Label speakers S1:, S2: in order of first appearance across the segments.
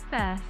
S1: first.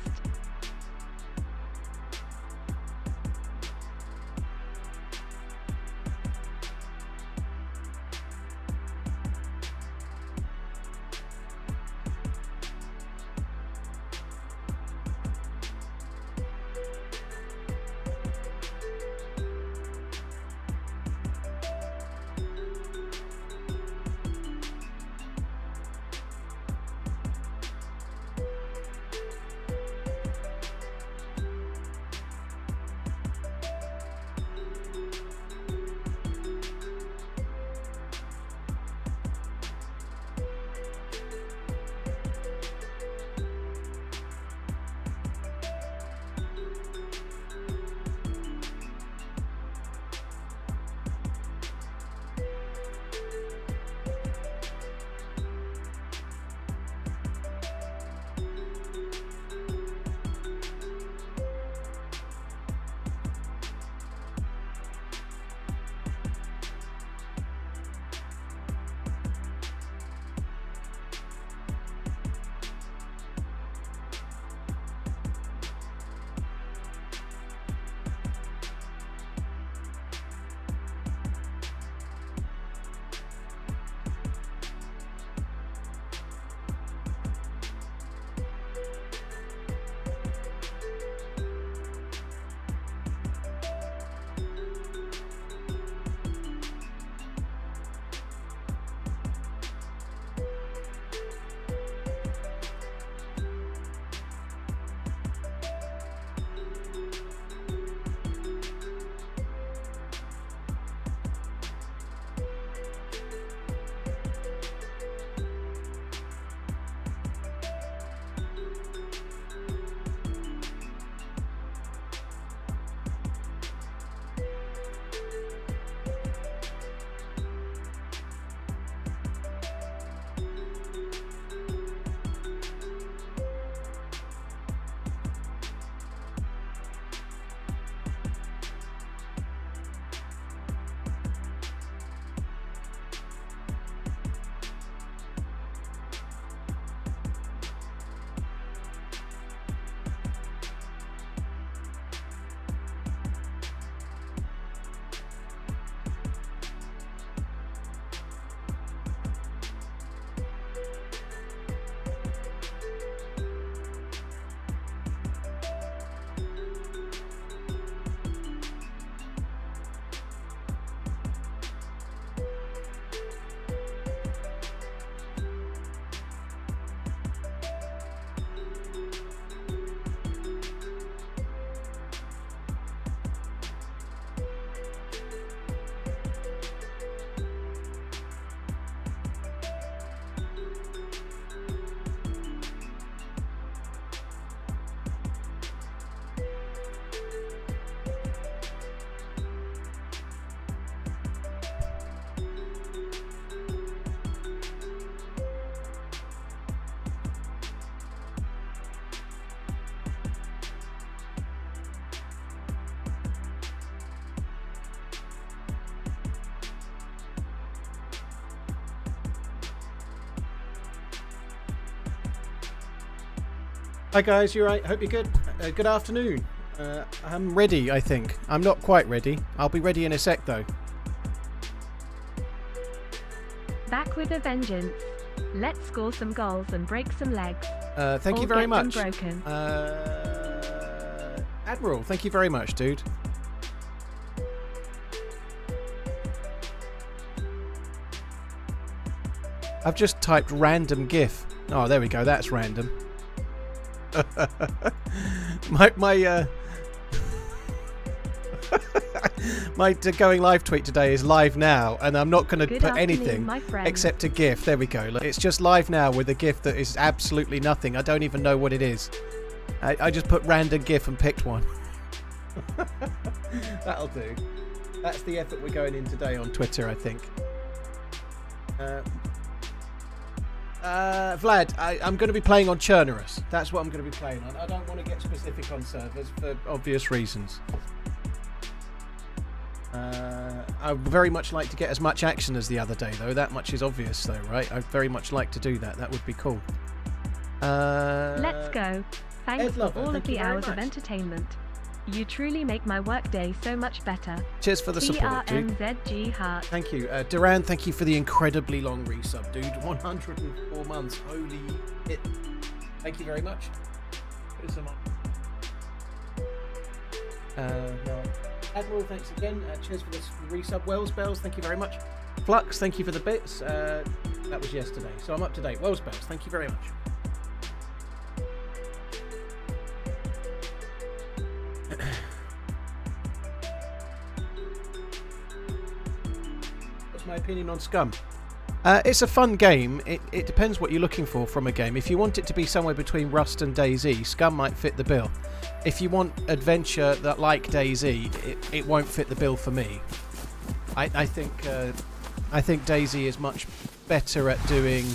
S2: Hi guys, you right? Hope you're good. Good afternoon. I'm ready, I think. I'm not quite ready. I'll be ready in a sec though.
S1: Back with a vengeance. Let's score some goals and break some legs.
S2: Thank
S1: Or
S2: you very
S1: get them
S2: much.
S1: broken.
S2: Admiral, thank you very much, dude. I've just typed random GIF. Oh, there we go. That's random. my going live tweet today is live now, and I'm not going to put anything except a GIF. There we go. It's just live now with a GIF that is absolutely nothing. I don't even know what it is. I just put random GIF and picked one. That'll do. That's the effort we're going in today on Twitter, I think. Vlad, I'm going to be playing on Chernarus. That's what I'm going to be playing on. I don't want to get specific on servers for obvious reasons. I would very much like to get as much action as the other day, though. That much is obvious, though, right? I'd very much like to do that. That would be cool.
S1: Let's go. Thanks for all of the hours of entertainment. You truly make my workday so much better.
S2: Cheers for the support, dude.
S1: TRMZ heart.
S2: Thank you. Duran, thank you for the incredibly long resub, dude. 104 months. Holy shit. Thank you very much. Put some on. Admiral, thanks again. Cheers for this resub. Wells Bells, thank you very much. Flux, thank you for the bits. That was yesterday, so I'm up to date. Wells Bells, thank you very much. What's my opinion on Scum? It's a fun game. It depends what you're looking for from a game. If you want it to be somewhere between Rust and DayZ, Scum might fit the bill. If you want adventure that like DayZ, it won't fit the bill for me. I think DayZ is much better at doing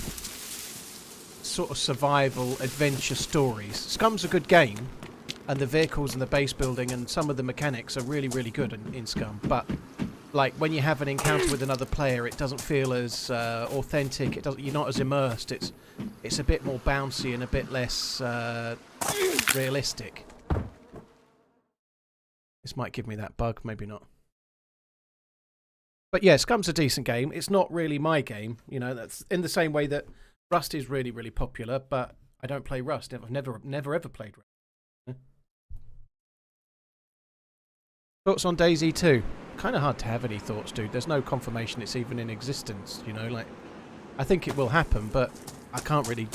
S2: sort of survival adventure stories. Scum's a good game, and the vehicles and the base building and some of the mechanics are really, really good in Scum. But like when you have an encounter with another player, it doesn't feel as authentic. You're not as immersed. It's a bit more bouncy and a bit less realistic. This might give me that bug, maybe not. But yeah, Scum's a decent game. It's not really my game, you know. That's in the same way that Rust is really, really popular, but I don't play Rust. I've never ever played Rust. Thoughts on DayZ 2? Kind of hard to have any thoughts, dude. There's no confirmation it's even in existence, you know. Like, I think it will happen, but I don't really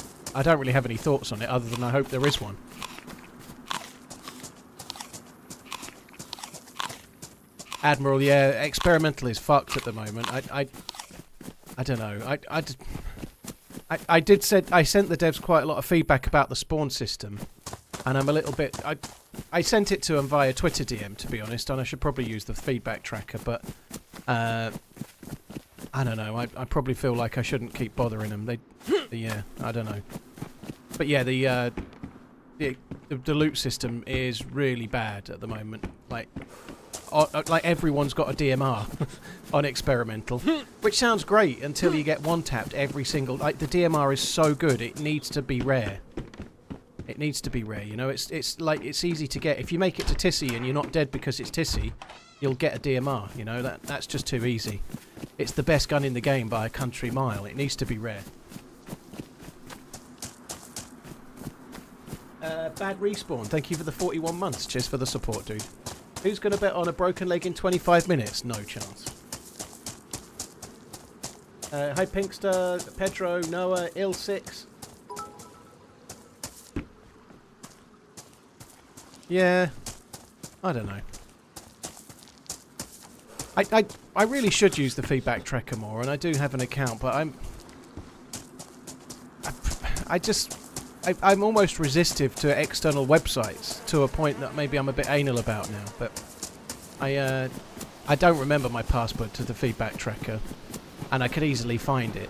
S2: have any thoughts on it other than I hope there is one. Admiral, yeah, experimental is fucked at the moment. I don't know. I sent the devs quite a lot of feedback about the spawn system, and I'm a little bit. I sent it to them via Twitter DM, to be honest, and I should probably use the feedback tracker, but I don't know. I probably feel like I shouldn't keep bothering them. Yeah, I don't know. But yeah, the loot system is really bad at the moment. Like everyone's got a DMR on experimental, which sounds great until you get one-tapped every single. Like the DMR is so good, it needs to be rare. It needs to be rare, you know. It's easy to get. If you make it to Tissy and you're not dead because it's Tissy, you'll get a DMR. You know that's just too easy. It's the best gun in the game by a country mile. It needs to be rare. Bad Respawn, thank you for the 41 months. Cheers for the support, dude. Who's going to bet on a broken leg in 25 minutes? No chance. Hi Pinkster, Pedro, Noah, Ill6. Yeah, I don't know. I really should use the feedback tracker more, and I do have an account, but I'm almost resistive to external websites to a point that maybe I'm a bit anal about now. But I don't remember my password to the feedback tracker, and I could easily find it.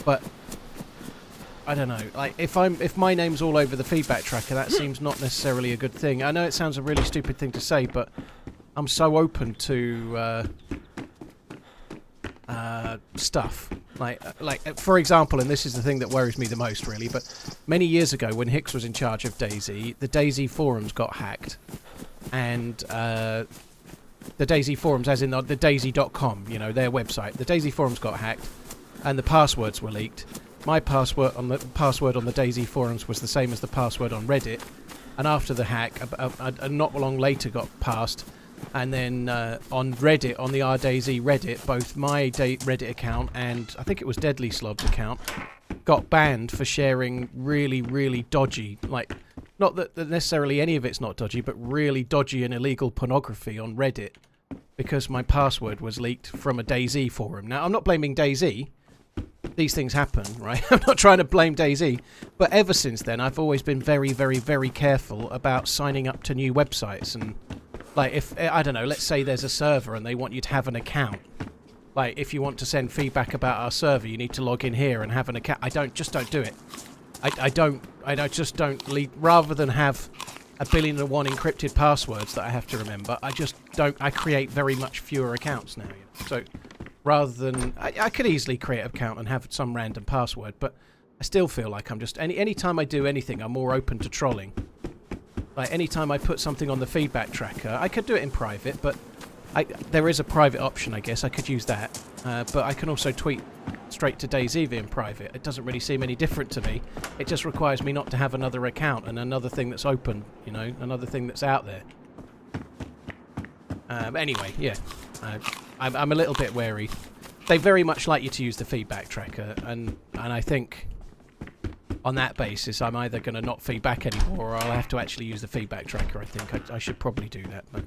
S2: But I don't know. Like if my name's all over the feedback tracker, that seems not necessarily a good thing. I know it sounds a really stupid thing to say, but I'm so open to stuff. Like for example, and this is the thing that worries me the most, really, but many years ago when Hicks was in charge of DayZ, the DayZ forums got hacked, and the DayZ forums, as in the DayZ.com, you know, their website, the DayZ forums got hacked, and the passwords were leaked. My password on the DayZ forums was the same as the password on Reddit, and after the hack, not long later got passed. And then on Reddit, on the RDayZ Reddit, both my Reddit account and I think it was Deadly Slob's account got banned for sharing really, really dodgy, like, not that necessarily any of it's not dodgy, but really dodgy and illegal pornography on Reddit because my password was leaked from a DayZ forum. Now, I'm not blaming DayZ. These things happen, right? I'm not trying to blame DayZ. But ever since then, I've always been very, very, very careful about signing up to new websites. And like, if, I don't know, let's say there's a server and they want you to have an account. Like, if you want to send feedback about our server, you need to log in here and have an account. Just don't do it. I just don't leave, rather than have 1,000,001 encrypted passwords that I have to remember, I create very much fewer accounts now. So, rather than, I could easily create an account and have some random password, but I still feel like I'm just, any time I do anything, I'm more open to trolling. Like, anytime I put something on the feedback tracker, I could do it in private, but there is a private option, I guess. I could use that. But I can also tweet straight to DayZ in private. It doesn't really seem any different to me. It just requires me not to have another account and another thing that's open, you know, another thing that's out there. Anyway, yeah. I'm a little bit wary. They very much like you to use the feedback tracker, and I think on that basis I'm either going to not feedback anymore, or I'll have to actually use the feedback tracker. I think I should probably do that, but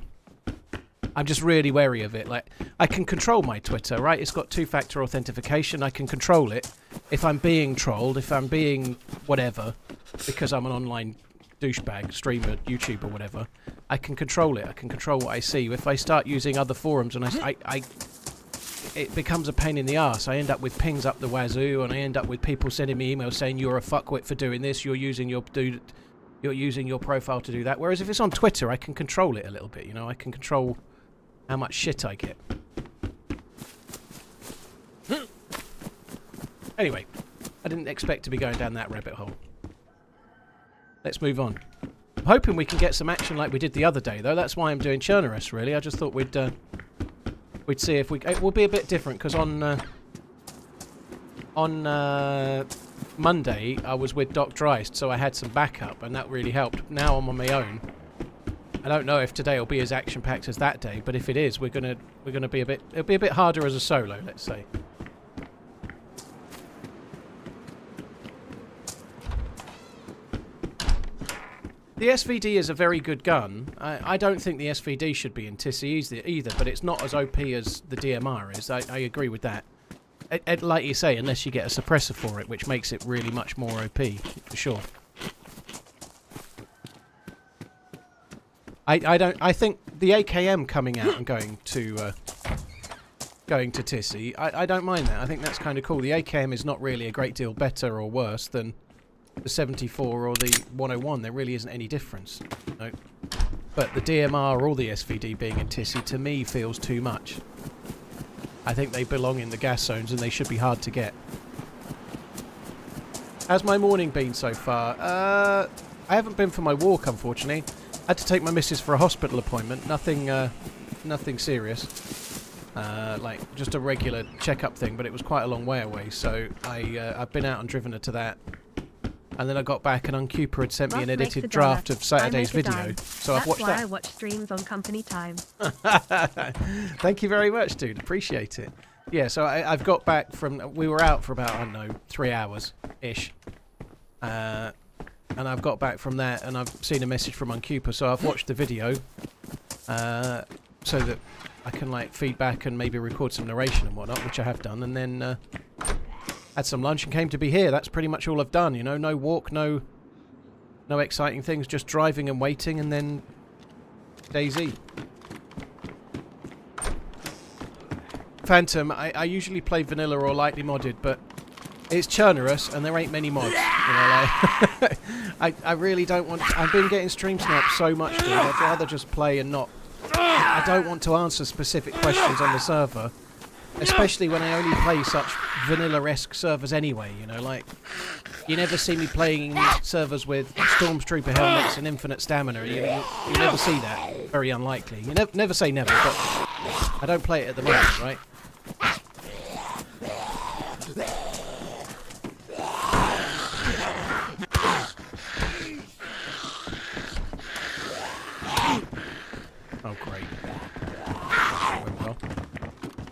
S2: I'm just really wary of it. Like, I can control my Twitter, right? It's got two-factor authentication. I can control it. If I'm being trolled, if I'm being whatever, because I'm an online douchebag, streamer, YouTuber, whatever, I can control it. I can control what I see. If I start using other forums and it becomes a pain in the arse. I end up with pings up the wazoo, and I end up with people sending me emails saying you're a fuckwit for doing this. You're using your profile to do that. Whereas if it's on Twitter, I can control it a little bit. You know, I can control how much shit I get. Anyway, I didn't expect to be going down that rabbit hole. Let's move on. I'm hoping we can get some action like we did the other day, though. That's why I'm doing Chernarus, really. I just thought we'd see if it will be a bit different, because on Monday I was with Doc Dreist, so I had some backup, and that really helped. Now I'm on my own. I don't know if today will be as action-packed as that day, but if it is, we're gonna be it'll be a bit harder as a solo, let's say. The SVD is a very good gun. I don't think the SVD should be in TISI either, but it's not as OP as the DMR is. I agree with that. Like you say, unless you get a suppressor for it, which makes it really much more OP, for sure. I think the AKM coming out and going to TISI, I don't mind that. I think that's kind of cool. The AKM is not really a great deal better or worse than the 74 or the 101. There really isn't any difference. No. But the DMR or the SVD being in TISI, to me, feels too much. I think they belong in the gas zones and they should be hard to get. How's my morning been so far? I haven't been for my walk, unfortunately. I had to take my missus for a hospital appointment. Nothing serious. Like just a regular checkup thing, but it was quite a long way away. So I've been out and driven her to that. And then I got back and Uncooper had sent me an edited draft of Saturday's video. So I've watched that. That's
S1: why I watch streams on company time.
S2: Thank you very much, dude. Appreciate it. Yeah, so I've got back from... We were out for about, I don't know, 3 hours-ish. And I've got back from that and I've seen a message from Uncooper. So I've watched the video so that I can like feedback and maybe record some narration and whatnot, which I have done. And then... had some lunch and came to be here. That's pretty much all I've done, you know. No walk, no exciting things, just driving and waiting, and then DayZ. Phantom, I usually play vanilla or lightly modded, but it's Chernarus and there ain't many mods. You know, like I really don't want... I've been getting stream sniped so much, dude. I'd rather just play and not... I don't want to answer specific questions on the server. Especially when I only play such vanilla-esque servers anyway, you know, like, you never see me playing servers with Stormtrooper helmets and infinite stamina. You never see that. Very unlikely. You never say never, but I don't play it at the moment, right? Oh, great. Went well.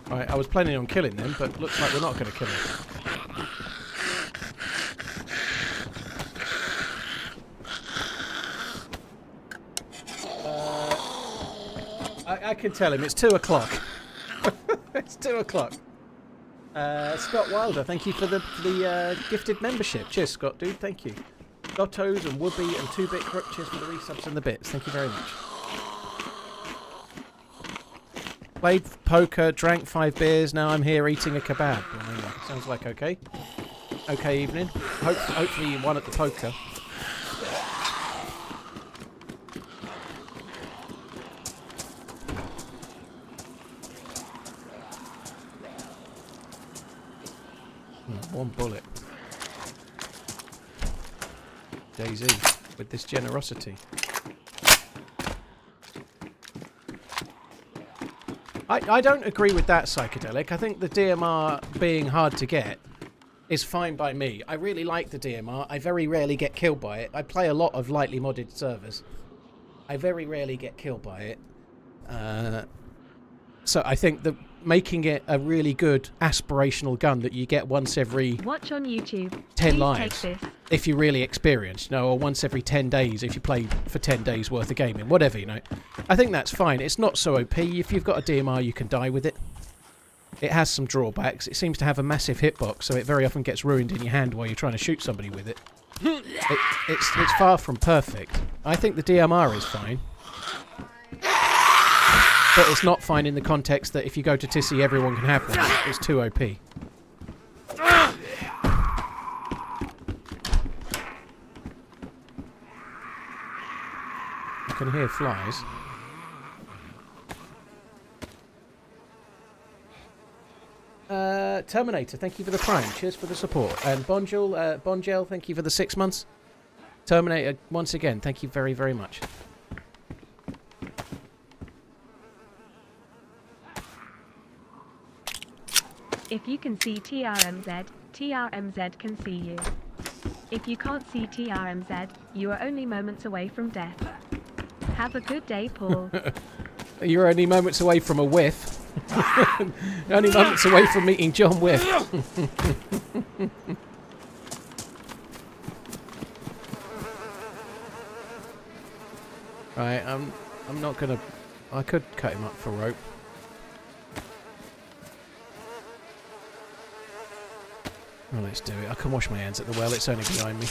S2: Right, I was planning on killing them, but looks like we're not going to kill them. I can tell him. It's 2 o'clock. It's 2 o'clock. Scott Wilder, thank you for the gifted membership. Cheers, Scott, dude. Thank you. Dottos and Whoopi and 2-Bit Crook. Cheers for the resubs and the bits. Thank you very much. Played poker, drank 5 beers, now I'm here eating a kebab. Sounds like okay. Okay evening. Hopefully you won at the poker. One bullet. DayZ with this generosity. I don't agree with that, Psychedelic. I think the DMR being hard to get is fine by me. I really like the DMR. I very rarely get killed by it. I play a lot of lightly modded servers. I very rarely get killed by it. So I think that making it a really good aspirational gun that you get once every
S1: watch on YouTube
S2: 10 lives if you're really experienced, or once every 10 days if you play for 10 days worth of gaming, whatever, I think that's fine. It's not so OP. If you've got a DMR, you can die with it. It has some drawbacks. It seems to have a massive hitbox, so it very often gets ruined in your hand while you're trying to shoot somebody with it. It's far from perfect. I think the DMR is fine. But it's not fine in the context that if you go to Tissy, everyone can have one. It's too OP. I can hear flies. Terminator, thank you for the Prime. Cheers for the support. And Bonjel, thank you for the 6 months. Terminator, once again, thank you very, very much.
S1: If you can see TRMZ, TRMZ can see you. If you can't see TRMZ, you are only moments away from death. Have a good day, Paul.
S2: You're only moments away from a whiff. Only moments away from meeting John Whiff. Right, I'm not gonna... I could cut him up for rope. Well, let's do it. I can wash my hands at the well. It's only behind me.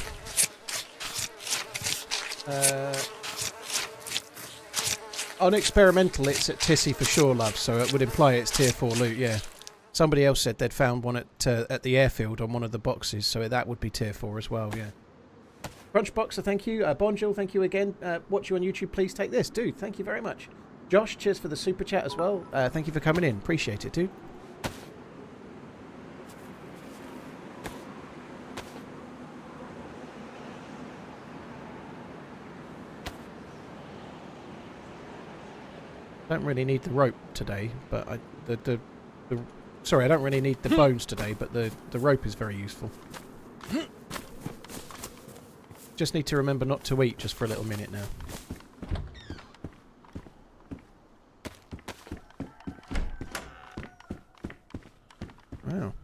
S2: On experimental, it's at Tissy for sure, love. So it would imply it's tier 4 loot. Yeah. Somebody else said they'd found one at the airfield on one of the boxes, so that would be tier 4 as well. Yeah. Crunchboxer, thank you. Bonjil, thank you again. Watch you on YouTube. Please take this, dude. Thank you very much. Josh, cheers for the super chat as well. Thank you for coming in. Appreciate it, dude. Don't really need the rope today, but sorry, I don't really need the bones today, but the rope is very useful. Just need to remember not to eat just for a little minute now. Wow.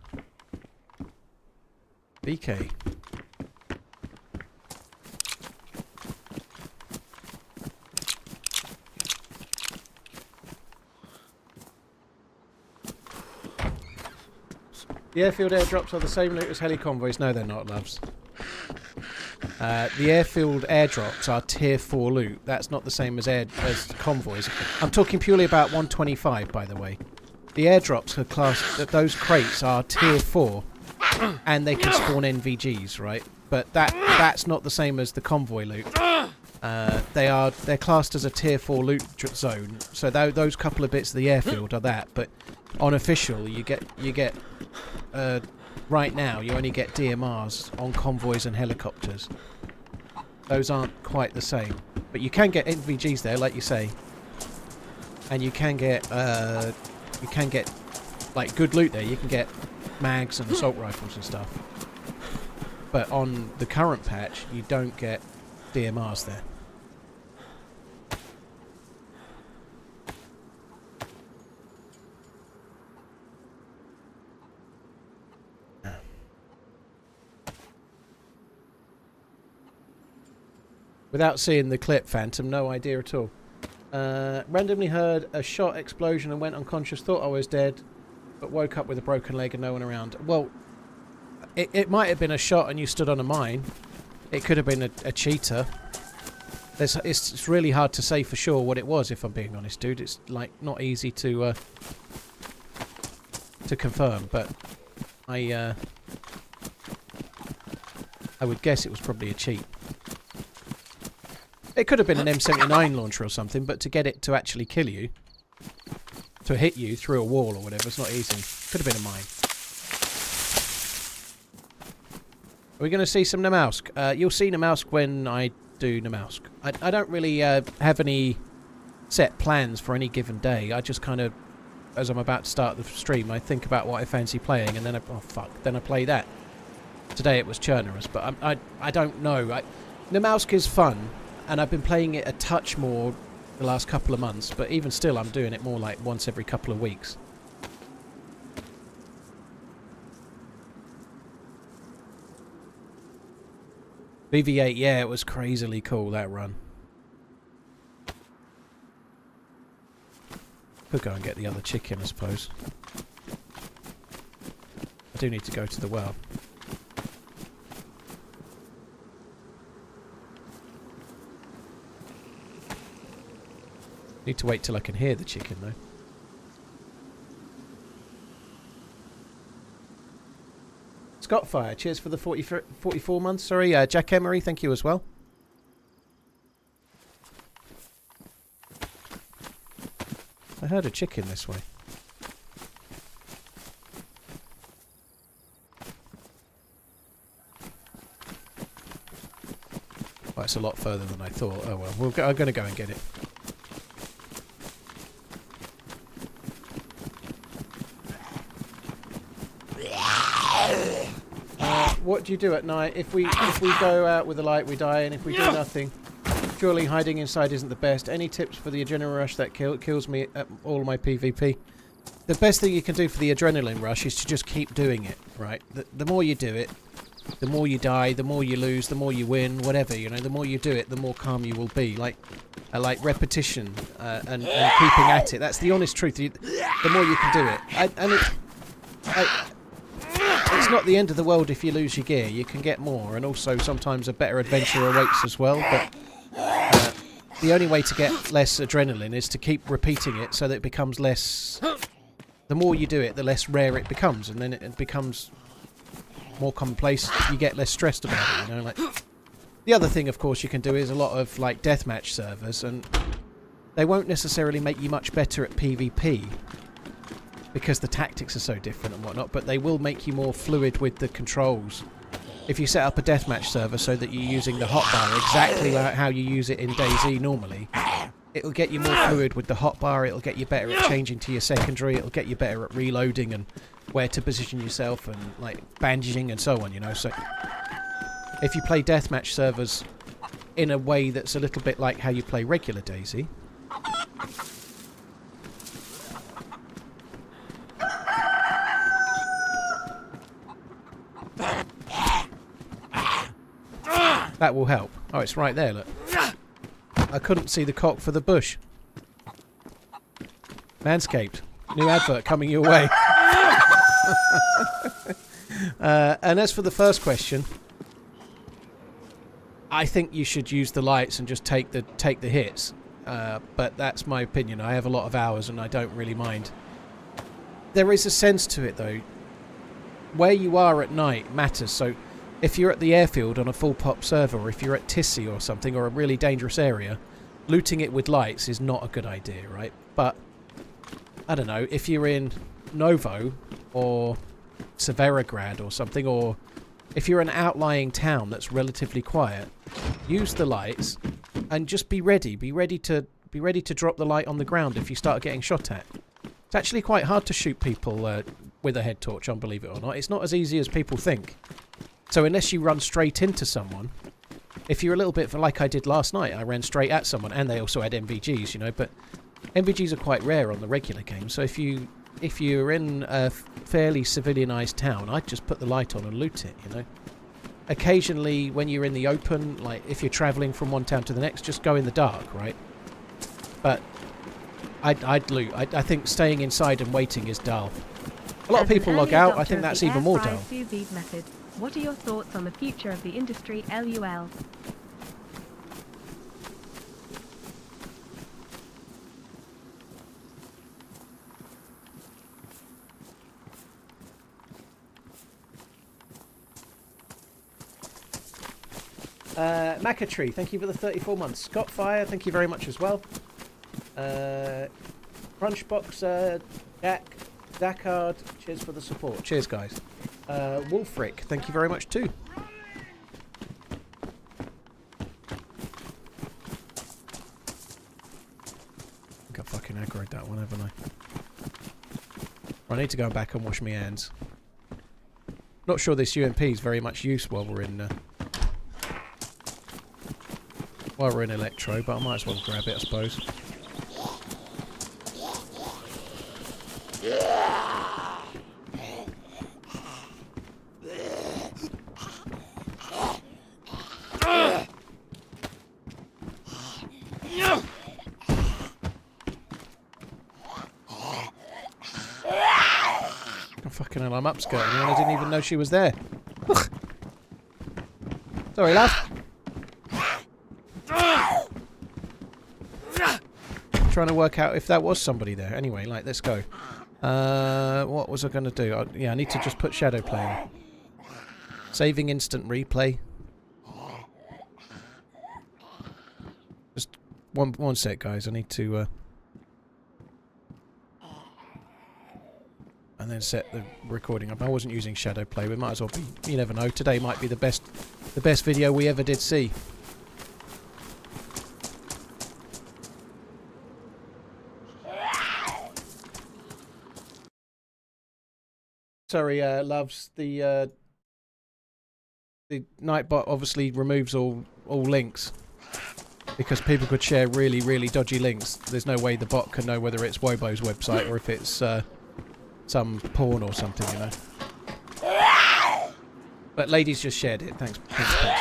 S2: BK. The airfield airdrops are the same loot as heli convoys. No, they're not, loves. The airfield airdrops are tier 4 loot. That's not the same as convoys. I'm talking purely about 125, by the way. The airdrops are classed... Those crates are tier 4, and they can spawn NVGs, right? But that's not the same as the convoy loot. They're classed as a tier 4 loot zone. So those couple of bits of the airfield are that. But on official, you get right now you only get DMRs on convoys and helicopters. Those aren't quite the same, but you can get NVGs there, like you say, and you can get like good loot there. You can get mags and assault rifles and stuff. But on the current patch, you don't get DMRs there. Without seeing the clip, Phantom, no idea at all. Randomly heard a shot explosion and went unconscious, thought I was dead, but woke up with a broken leg and no one around. Well, it might have been a shot and you stood on a mine. It could have been a cheater. It's really hard to say for sure what it was, if I'm being honest, dude. It's like not easy to confirm, but I would guess it was probably a cheat. It could have been an M79 launcher or something, but to get it to actually kill you, to hit you through a wall or whatever, it's not easy. Could have been a mine. Are we going to see some Namausk? You'll see Namausk when I do Namausk. I don't really have any set plans for any given day. I just kind of as I'm about to start the stream, I think about what I fancy playing, and then then I play that. Today it was Chernarus, but I don't know. Namalsk is fun, and I've been playing it a touch more the last couple of months, but even still I'm doing it more like once every couple of weeks. BV8, yeah, it was crazily cool, that run. Could go and get the other chicken, I suppose. I do need to go to the well. Need to wait till I can hear the chicken, though. Scottfire, cheers for the 44 months. Sorry, Jack Emery, thank you as well. I heard a chicken this way. Well, it's a lot further than I thought. Oh well, I'm going to go and get it. What do you do at night? If we go out with the light, we die, and if we do nothing, surely hiding inside isn't the best. Any tips for the adrenaline rush that kills me at all of my PvP? The best thing you can do for the adrenaline rush is to just keep doing it, right? The more you do it, the more you die, the more you lose, the more you win, whatever, you know. The more you do it, the more calm you will be. Like repetition and keeping at it. That's the honest truth. The more you can do it, it's not the end of the world if you lose your gear. You can get more, and also sometimes a better adventure awaits as well. But the only way to get less adrenaline is to keep repeating it so that it becomes less... The more you do it, the less rare it becomes, and then it becomes more commonplace. You get less stressed about it, you know. Like, the other thing, of course, you can do is a lot of like deathmatch servers, and they won't necessarily make you much better at PvP because the tactics are so different and whatnot, but they will make you more fluid with the controls. If you set up a deathmatch server so that you're using the hotbar exactly like how you use it in DayZ normally, it'll get you more fluid with the hotbar, it'll get you better at changing to your secondary, it'll get you better at reloading and where to position yourself and like bandaging and so on, you know. So if you play deathmatch servers in a way that's a little bit like how you play regular DayZ, that will help. Oh, it's right there, look. I couldn't see the cock for the bush. Manscaped. New advert coming your way. And as for the first question, I think you should use the lights and just take the hits. But that's my opinion. I have a lot of hours and I don't really mind. There is a sense to it, though. Where you are at night matters. So if you're at the airfield on a full pop server, or if you're at Tissy or something, or a really dangerous area, looting it with lights is not a good idea, right? But, I don't know, if you're in Novo or Severograd or something, or if you're an outlying town that's relatively quiet, use the lights and just be ready. Be ready to drop the light on the ground if you start getting shot at. It's actually quite hard to shoot people with a head torch on, believe it or not. It's not as easy as people think. So unless you run straight into someone, if you're a little bit like I did last night, I ran straight at someone, and they also had MVGs, you know, but MVGs are quite rare on the regular game. So if you're in a fairly civilianised town, I'd just put the light on and loot it, you know. Occasionally, when you're in the open, like if you're travelling from one town to the next, just go in the dark, right? But I'd loot. I think staying inside and waiting is dull. A lot of people log out. I think that's even more dull.
S1: What are your thoughts on the future of the industry, LUL?
S2: Macatree, thank you for the 34 months. Scottfire, thank you very much as well. Crunchbox, Jack, Dakard, cheers for the support. Cheers, guys. Wolfric, thank you very much too. I think I fucking aggroed that one, haven't I? I need to go back and wash my hands. Not sure this UMP is very much use while we're in Electro, but I might as well grab it, I suppose. Fucking hell, I'm upskirting and I didn't even know she was there. Ugh. Sorry, love. Trying to work out if that was somebody there. Anyway, like, let's go. What was I going to do? Yeah, I need to just put shadow play on. Saving instant replay. Just one sec, guys. I need to... and then set the recording up. I wasn't using shadow play. We might as well be. You never know. Today might be the best video we ever did see. Sorry, loves. The Nightbot obviously removes all links because people could share really dodgy links. There's no way the bot can know whether it's Wobo's website or if it's some porn or something, you know. But ladies just shared it. Thanks Baxter.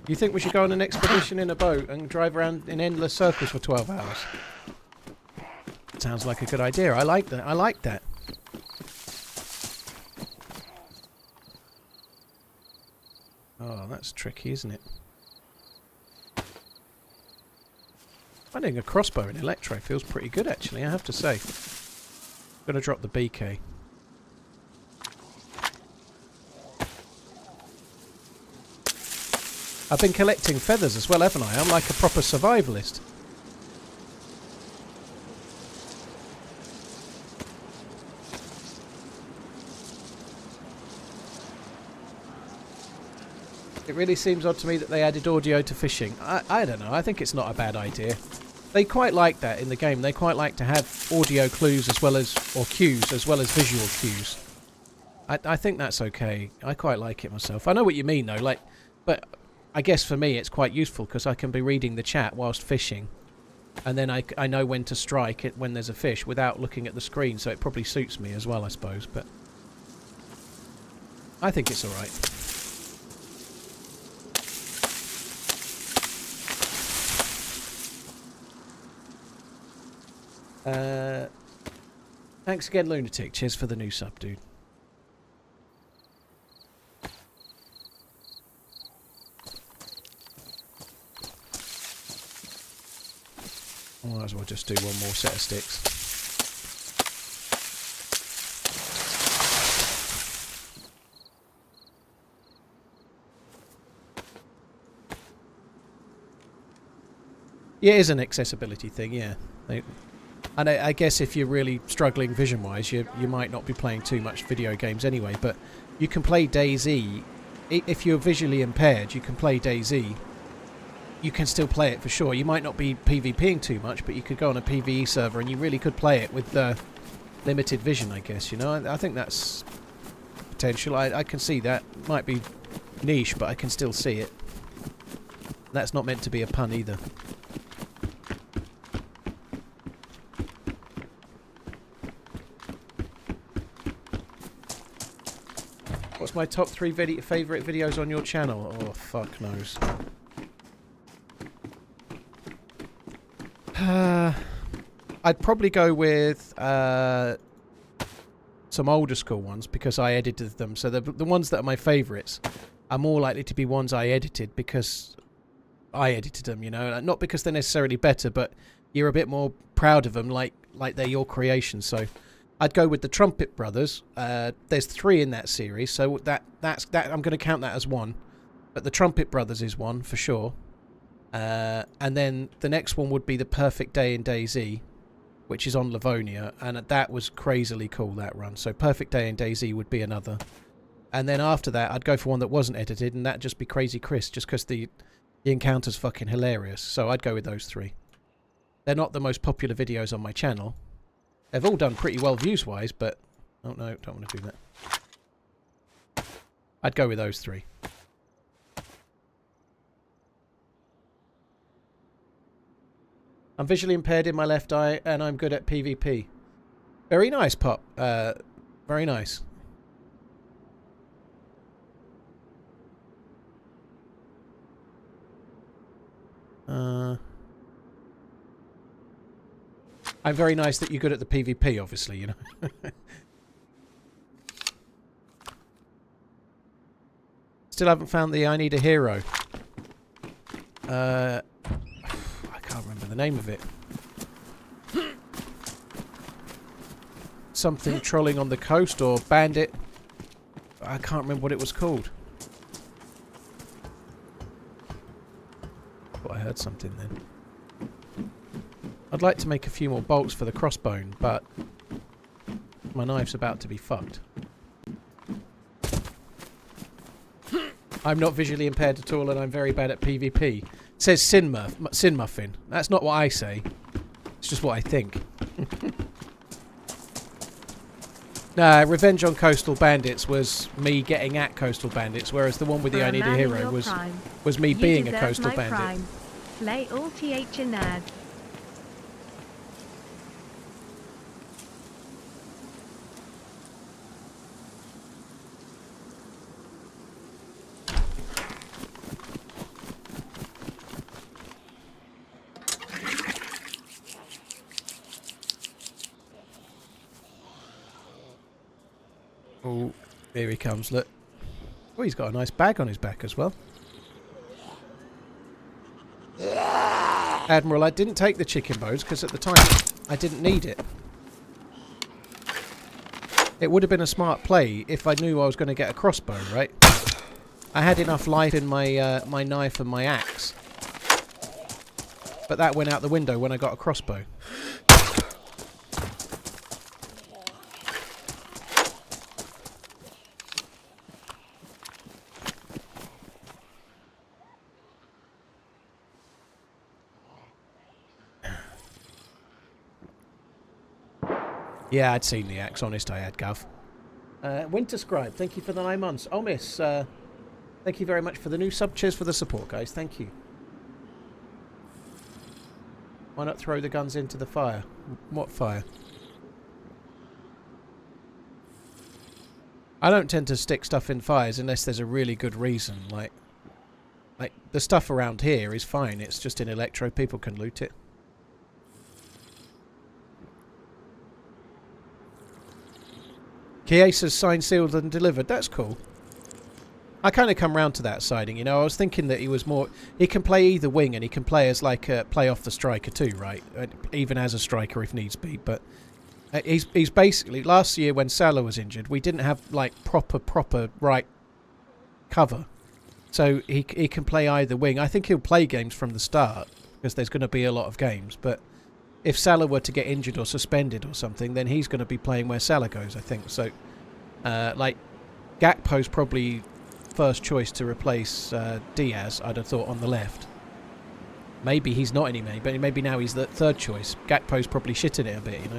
S2: You think we should go on an expedition in a boat and drive around in endless circles for 12 hours? Sounds like a good idea. I like that. I like that. Oh, that's tricky, isn't it? Finding a crossbow in Electro feels pretty good, actually, I have to say. I'm going to drop the BK. I've been collecting feathers as well, haven't I? I'm like a proper survivalist. It really seems odd to me that they added audio to fishing. I don't know, I think it's not a bad idea. They quite like that in the game. They quite like to have audio clues as well as, or cues, as well as visual cues. I think that's okay. I quite like it myself. I know what you mean though, like, but I guess for me it's quite useful because I can be reading the chat whilst fishing. And then I know when to strike it when there's a fish without looking at the screen, so it probably suits me as well, I suppose, but I think it's alright. Thanks again, Lunatic. Cheers for the new sub, dude. I might as well just do one more set of sticks. Yeah, it is an accessibility thing, yeah. And I guess if you're really struggling vision-wise, you might not be playing too much video games anyway, but you can play DayZ. If you're visually impaired, you can play DayZ. You can still play it for sure. You might not be PvPing too much, but you could go on a PvE server and you really could play it with limited vision, I guess, you know. I think that's potential. I can see that. Might be niche, but I can still see it. That's not meant to be a pun either. What's my top 3 favourite videos on your channel? Oh, fuck knows. I'd probably go with some older school ones because I edited them. So the ones that are my favourites are more likely to be ones I edited because I edited them, you know. Not because they're necessarily better, but you're a bit more proud of them, like they're your creation. So I'd go with the Trumpet Brothers. There's 3 in that series, so that's I'm going to count that as one. But the Trumpet Brothers is one for sure. And then the next one would be the Perfect Day in DayZ, which is on Livonia, and that was crazily cool, that run. So Perfect Day in DayZ would be another. And then after that, I'd go for one that wasn't edited, and that'd just be Crazy Chris, just because the The encounter's fucking hilarious, so I'd go with those 3. They're not the most popular videos on my channel. They've all done pretty well views-wise, but... Oh no, don't want to do that. I'd go with those 3. I'm visually impaired in my left eye, and I'm good at PvP. Very nice, Pop. Very nice. I'm very nice that you're good at the PvP, obviously, you know. Still haven't found the I Need a Hero. I can't remember the name of it. Something trolling on the coast or bandit. I can't remember what it was called. Thought I heard something then. I'd like to make a few more bolts for the crossbone, but my knife's about to be fucked. I'm not visually impaired at all and I'm very bad at PvP. It says Sin Muffin. That's not what I say. It's just what I think. Nah, Revenge on Coastal Bandits was me getting at Coastal Bandits, whereas the one with the I Need a Hero was me being a Coastal Bandit.
S1: Slay all Chernarus.
S2: Oh, here he comes, look. Oh, he's got a nice bag on his back as well. Admiral, I didn't take the chicken bones because at the time I didn't need it. It would have been a smart play if I knew I was going to get a crossbow, right? I had enough life in my my knife and my axe. But that went out the window when I got a crossbow. Yeah, I'd seen the axe, honest I had, Gov. Winter Scribe, thank you for the 9 months. Oh, miss, thank you very much for the new sub. Cheers for the support, guys. Thank you. Why not throw the guns into the fire? What fire? I don't tend to stick stuff in fires unless there's a really good reason. Like the stuff around here is fine. It's just in Electro. People can loot it. Chiesa's signed, sealed and delivered. That's cool. I kind of come round to that siding, you know. I was thinking that he was more... He can play either wing and he can play as like a play off the striker too, right? Even as a striker if needs be. But he's basically... Last year when Salah was injured, we didn't have like proper right cover. So he can play either wing. I think he'll play games from the start because there's going to be a lot of games. But if Salah were to get injured or suspended or something, then he's going to be playing where Salah goes, I think. So, like, Gakpo's probably first choice to replace Diaz, I'd have thought, on the left. Maybe he's not anymore, but maybe now he's the third choice. Gakpo's probably shitting it a bit, you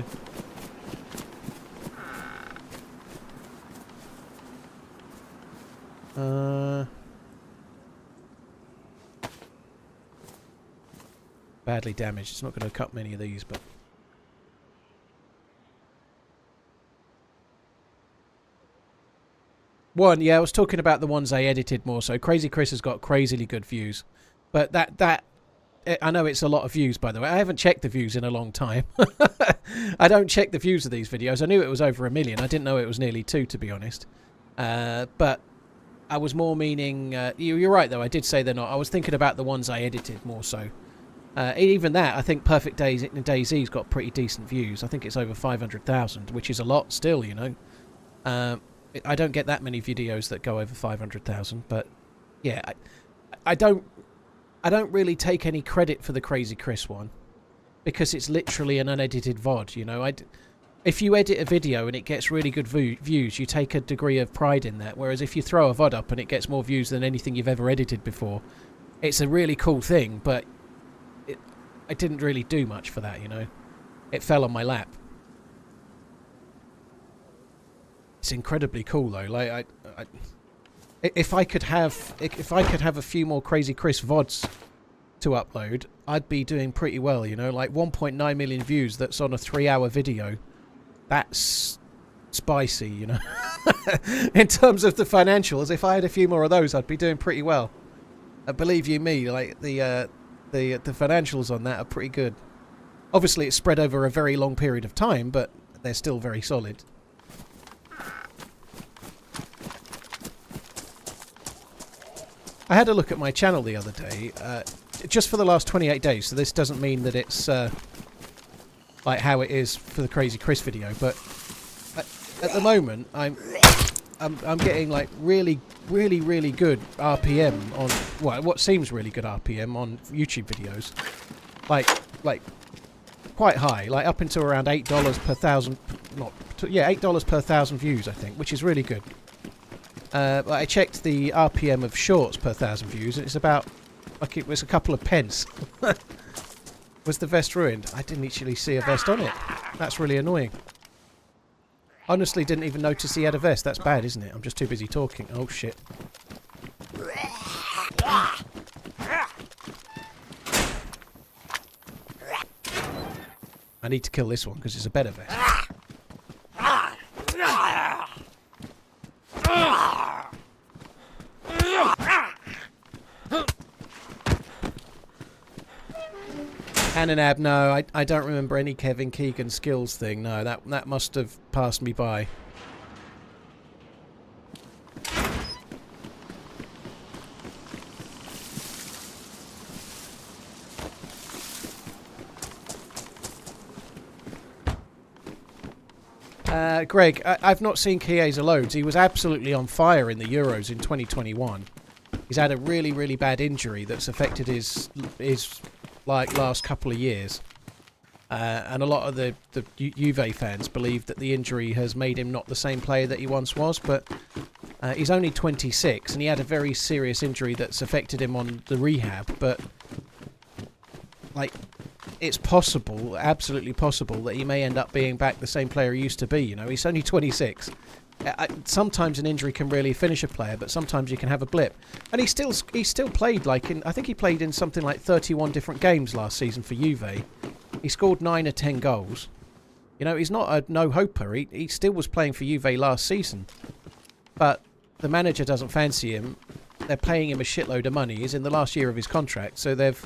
S2: know. Badly damaged. It's not going to cut many of these, but... One, yeah, I was talking about the ones I edited more so. Crazy Chris has got crazily good views. But that... I know it's a lot of views, by the way. I haven't checked the views in a long time. I don't check the views of these videos. I knew it was over 1 million. I didn't know it was nearly 2, to be honest. But I was more meaning... you're right, though. I did say they're not. I was thinking about the ones I edited more so. Even that, I think Perfect DayZ's got pretty decent views. I think it's over 500,000, which is a lot still, you know. I don't get that many videos that go over 500,000, but yeah, I don't really take any credit for the Crazy Chris one because it's literally an unedited VOD, you know. If you edit a video and it gets really good views, you take a degree of pride in that, whereas if you throw a VOD up and it gets more views than anything you've ever edited before, it's a really cool thing, but I didn't really do much for that, you know. It fell on my lap. It's incredibly cool though. Like if I could have a few more Crazy Chris VODs to upload, I'd be doing pretty well, you know. Like 1.9 million views. That's on a 3-hour video. That's spicy, you know. In terms of the financials, if I had a few more of those, I'd be doing pretty well. Believe you me, like the financials on that are pretty good. Obviously, it's spread over a very long period of time, but they're still very solid. I had a look at my channel the other day, just for the last 28 days, so this doesn't mean that it's like how it is for the Crazy Chris video, but at the moment I'm getting like really good RPM on, well, what seems really good RPM on YouTube videos, like quite high, like up into around $8 per thousand, $8 per thousand views, I think, which is really good. I checked the RPM of shorts per thousand views, and it's about, like, it was a couple of pence. Was the vest ruined? I didn't actually see a vest on it. That's really annoying. Honestly, didn't even notice he had a vest. That's bad, isn't it? I'm just too busy talking. Oh, shit. I need to kill this one because it's a better vest. Ananab, no, I don't remember any Kevin Keegan skills thing. No, that must have passed me by. Greg, I've not seen Chiesa loads. He was absolutely on fire in the Euros in 2021. He's had a really bad injury that's affected his like last couple of years, and a lot of the Juve fans believe that the injury has made him not the same player that he once was, but he's only 26 and he had a very serious injury that's affected him on the rehab, but like, it's possible, absolutely possible, that he may end up being back the same player he used to be, you know. He's only 26. Sometimes an injury can really finish a player, but sometimes you can have a blip. And he still played, like, I think he played in something like 31 different games last season for Juve. He scored 9 or 10 goals. You know, he's not a no-hoper. He still was playing for Juve last season. But the manager doesn't fancy him. They're paying him a shitload of money. He's in the last year of his contract, so they've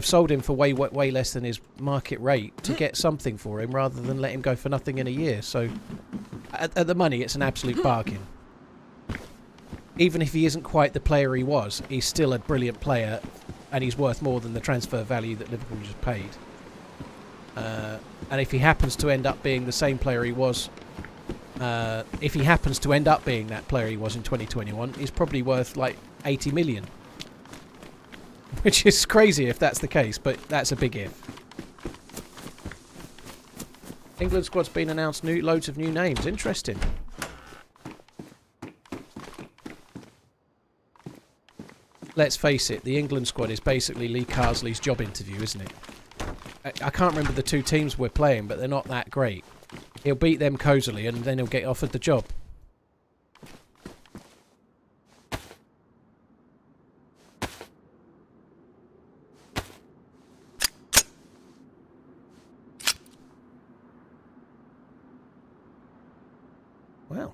S2: sold him for way less than his market rate to get something for him, rather than let him go for nothing in a year. So at the money, it's an absolute bargain. Even if he isn't quite the player he was, he's still a brilliant player, and he's worth more than the transfer value that Liverpool just paid. And if he happens to end up being the same player he was, if he happens to end up being that player he was in 2021, he's probably worth like 80 million. Which is crazy if that's the case, but that's a big if. England squad's been announced, loads of new names. Interesting. Let's face it, the England squad is basically Lee Carsley's job interview, isn't it? I can't remember the two teams we're playing, but they're not that great. He'll beat them cosily and then he'll get offered the job. Well.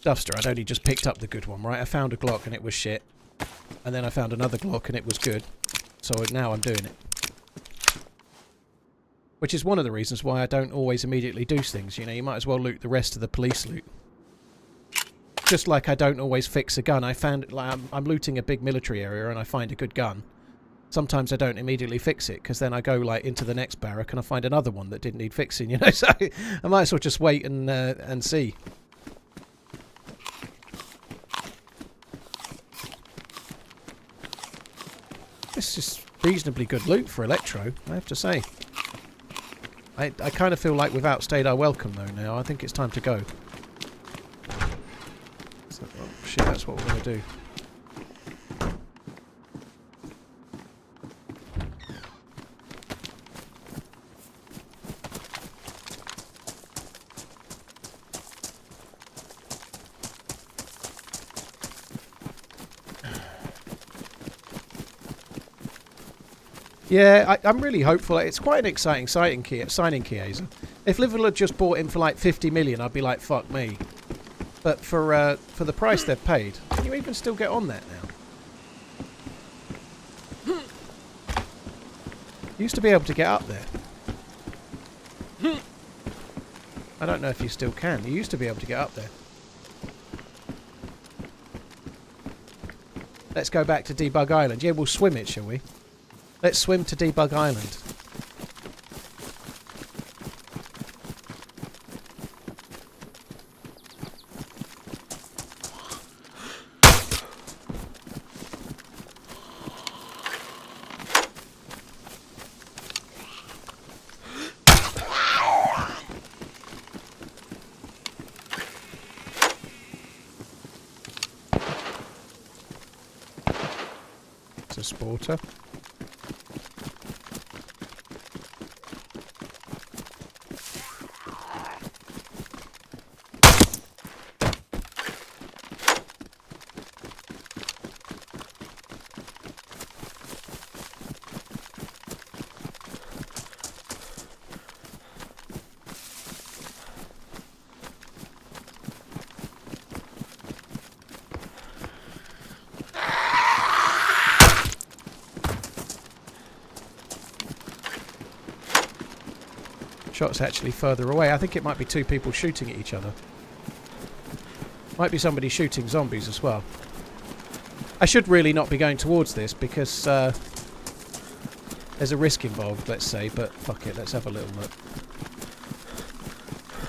S2: Duffster, I'd only just picked up the good one, right? I found a Glock and it was shit. And then I found another Glock and it was good. So now I'm doing it. Which is one of the reasons why I don't always immediately do things. You know, you might as well loot the rest of the police loot. Just like I don't always fix a gun. I found, like, I'm looting a big military area and I find a good gun. Sometimes I don't immediately fix it, because then I go like into the next barrack and I find another one that didn't need fixing, you know. So I might as well just wait and see. This is reasonably good loot for Electro, I have to say. I kind of feel like we've outstayed our welcome though now. I think it's time to go. bullshit. That's what we're going to do. Yeah, I'm really hopeful. It's quite an exciting signing, Chiesa. If Liverpool had just bought him for like 50 million, I'd be like, fuck me. But for the price they've paid, can you even still get on that now? You used to be able to get up there. I don't know if you still can. You used to be able to get up there. Let's go back to Debug Island. Yeah, we'll swim it, shall we? Let's swim to Debug Island. It's a sporter. Shot's actually further away. I think it might be two people shooting at each other. Might be somebody shooting zombies as well. I should really not be going towards this because there's a risk involved, let's say, but fuck it, let's have a little look.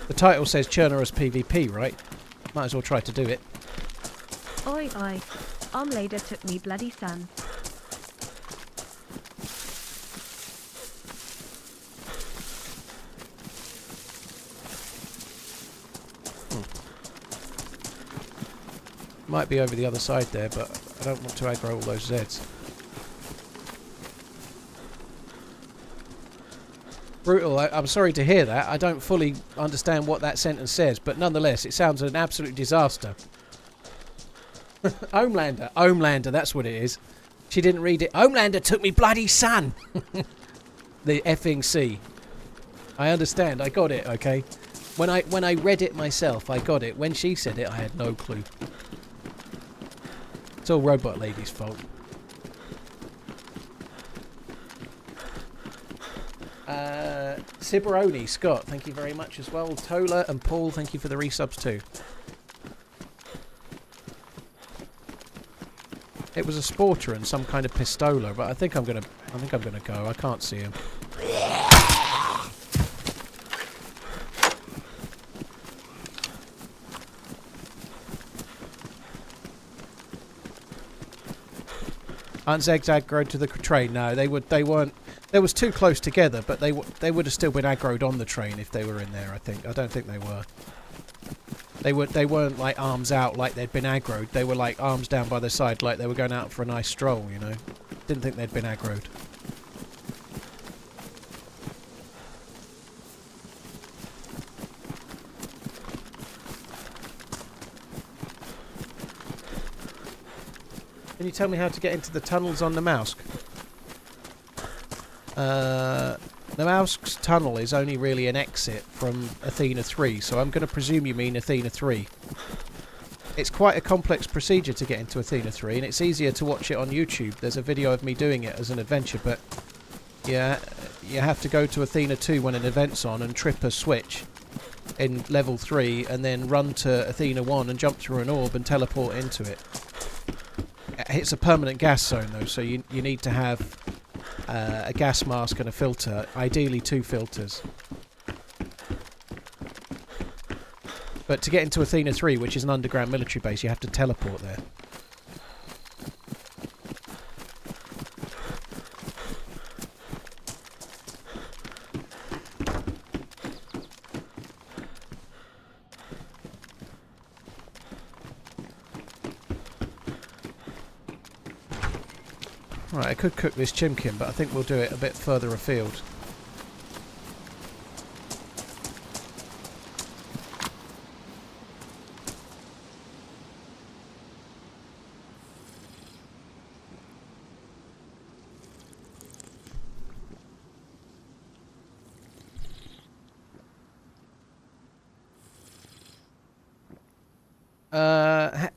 S2: The title says Chernarus PvP, right? Might as well try to do it.
S1: Oi oi, later took me bloody son.
S2: Might be over the other side there, but I don't want to aggro all those Zeds. Brutal, I'm sorry to hear that. I don't fully understand what that sentence says, but nonetheless, it sounds an absolute disaster. Homelander, that's what it is. She didn't read it. Homelander took me bloody son! The effing C. I understand, I got it, okay? When I read it myself, I got it. When she said it, I had no clue. It's all Robot Lady's fault. Ciberoni, Scott, thank you very much as well. Tola and Paul, thank you for the resubs too. It was a sporter and some kind of pistola, but I think I'm gonna go. I can't see him. Aren't Zegs aggroed to the train? No, they weren't. They was too close together, but they would have still been aggroed on the train if they were in there. I don't think they were. They weren't like arms out like they'd been aggroed. They were like arms down by their side like they were going out for a nice stroll, you know. Didn't think they'd been aggroed. Can you tell me how to get into the tunnels on the Mausk? The Mausk's tunnel is only really an exit from Athena 3, so I'm going to presume you mean Athena 3. It's quite a complex procedure to get into Athena 3, and it's easier to watch it on YouTube. There's a video of me doing it as an adventure, but yeah, you have to go to Athena 2 when an event's on and trip a switch in level 3, and then run to Athena 1 and jump through an orb and teleport into it. It's a permanent gas zone though, so you need to have a gas mask and a filter, ideally 2 filters. But to get into Athena 3, which is an underground military base, you have to teleport there. Right, I could cook this chimkin, but I think we'll do it a bit further afield.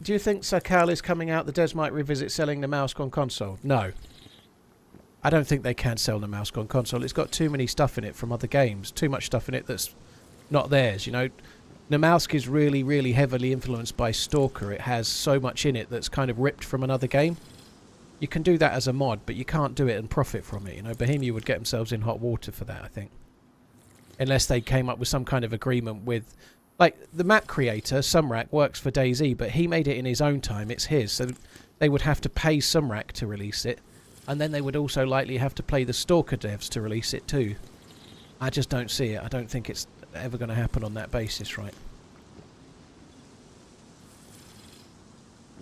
S2: Do you think Sakal is coming out? The devs might revisit selling the mouse on console. No. I don't think they can sell the mouse on console. It's got too many stuff in it from other games. Too much stuff in it that's not theirs, you know. Namalsk is really, really heavily influenced by Stalker. It has so much in it that's kind of ripped from another game. You can do that as a mod, but you can't do it and profit from it, you know. Bohemia would get themselves in hot water for that, I think. Unless they came up with some kind of agreement with... Like, the map creator, Sumrak, works for DayZ, but he made it in his own time. It's his. So they would have to pay Sumrak to release it. And then they would also likely have to pay the Stalker devs to release it too. I just don't see it. I don't think it's ever going to happen on that basis, right?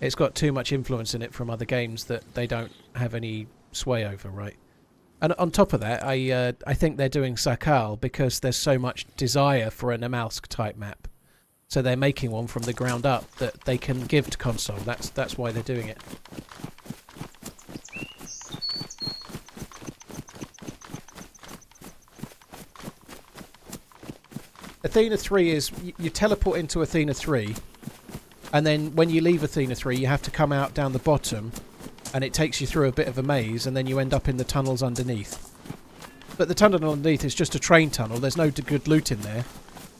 S2: It's got too much influence in it from other games that they don't have any sway over, right? And on top of that, I think they're doing Sakal because there's so much desire for a Namalsk type map. So they're making one from the ground up that they can give to console. That's why they're doing it. Athena 3 is... You teleport into Athena 3, and then when you leave Athena 3, you have to come out down the bottom, and it takes you through a bit of a maze, and then you end up in the tunnels underneath. But the tunnel underneath is just a train tunnel. There's no good loot in there.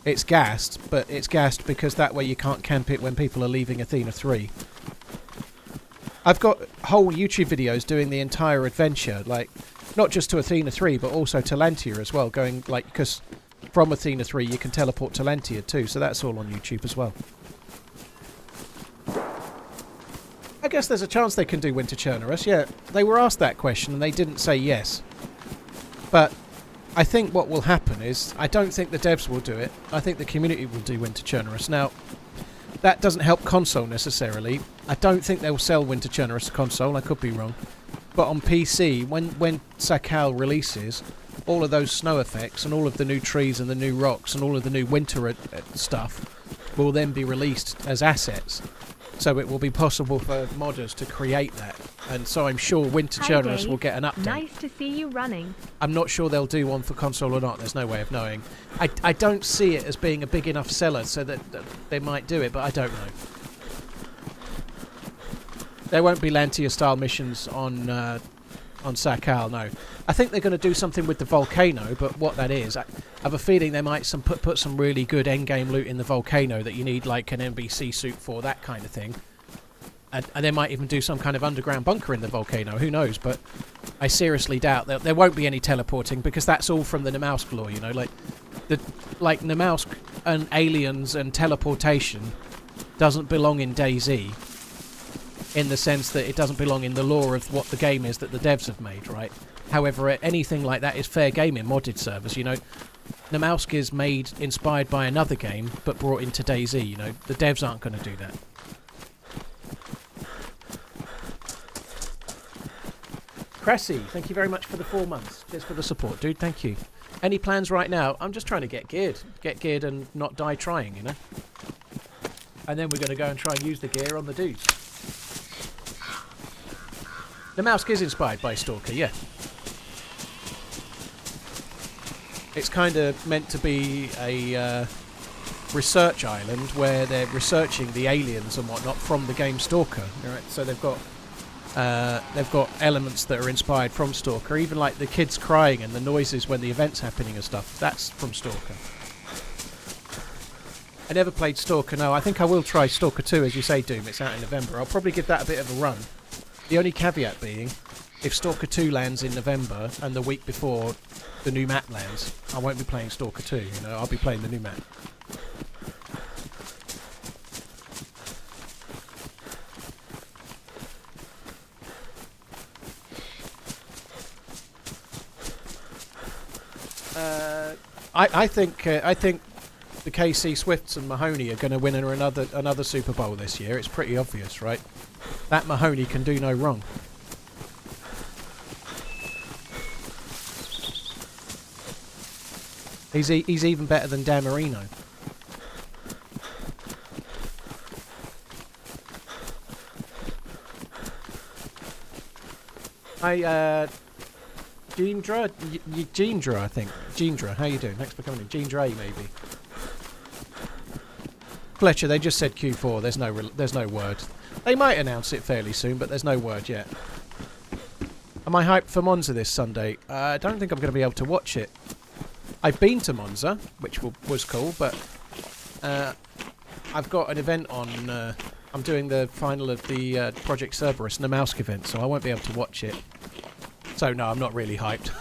S2: It's gassed, but it's gassed because that way you can't camp it when people are leaving Athena 3. I've got whole YouTube videos doing the entire adventure, like, not just to Athena 3, but also to Lantia as well, going, like, because from Athena 3 you can teleport to Lantia too, so that's all on YouTube as well. I guess there's a chance they can do Winter Chernarus. Yeah, they were asked that question and they didn't say yes. But I think what will happen is, I don't think the devs will do it. I think the community will do Winter Chernarus. Now, that doesn't help console necessarily. I don't think they'll sell Winter Chernarus to console. I could be wrong. But on PC, when Sakal releases, all of those snow effects and all of the new trees and the new rocks and all of the new winter stuff will then be released as assets. So it will be possible for modders to create that. And so I'm sure Winter Chernarus will get an update.
S1: Nice to see you running.
S2: I'm not sure they'll do one for console or not. There's no way of knowing. I don't see it as being a big enough seller so that they might do it, but I don't know. There won't be Lantia-style missions on Sakal, no. I think they're going to do something with the volcano, but what that is, I have a feeling they might put some really good endgame loot in the volcano that you need like an NBC suit for, that kind of thing. And they might even do some kind of underground bunker in the volcano, who knows, but I seriously doubt that there won't be any teleporting because that's all from the Namalsk lore, you know, like Namalsk and aliens and teleportation doesn't belong in DayZ. In the sense that it doesn't belong in the lore of what the game is that the devs have made, right? However, anything like that is fair game in modded servers, you know. Namalsk is made inspired by another game, but brought into DayZ, you know. The devs aren't going to do that. Cressy, thank you very much for the 4 months. Cheers for the support, dude. Thank you. Any plans right now? I'm just trying to get geared. Get geared and not die trying, you know. And then we're going to go and try and use the gear on the dudes. Namalsk is inspired by Stalker, yeah. It's kind of meant to be a research island where they're researching the aliens and whatnot from the game Stalker. Right? So they've got elements that are inspired from Stalker, even like the kids crying and the noises when the event's happening and stuff. That's from Stalker. I never played Stalker, no. I think I will try Stalker 2, as you say, Doom. It's out in November. I'll probably give that a bit of a run. The only caveat being, if Stalker 2 lands in November and the week before the new map lands, I won't be playing Stalker 2, you know, I'll be playing the new map. I think the KC Swifts and Mahoney are going to win another Super Bowl this year. It's pretty obvious, right? That Mahoney can do no wrong. He's even better than Dan Marino. Hi, Gendra, I think. Gendra, how you doing? Thanks for coming in. Gendra, maybe. Fletcher, they just said Q4. There's no word. They might announce it fairly soon, but there's no word yet. Am I hyped for Monza this Sunday? I don't think I'm going to be able to watch it. I've been to Monza, which was cool, but I've got an event on. I'm doing the final of the Project Cerberus Namausk event, so I won't be able to watch it. So no, I'm not really hyped.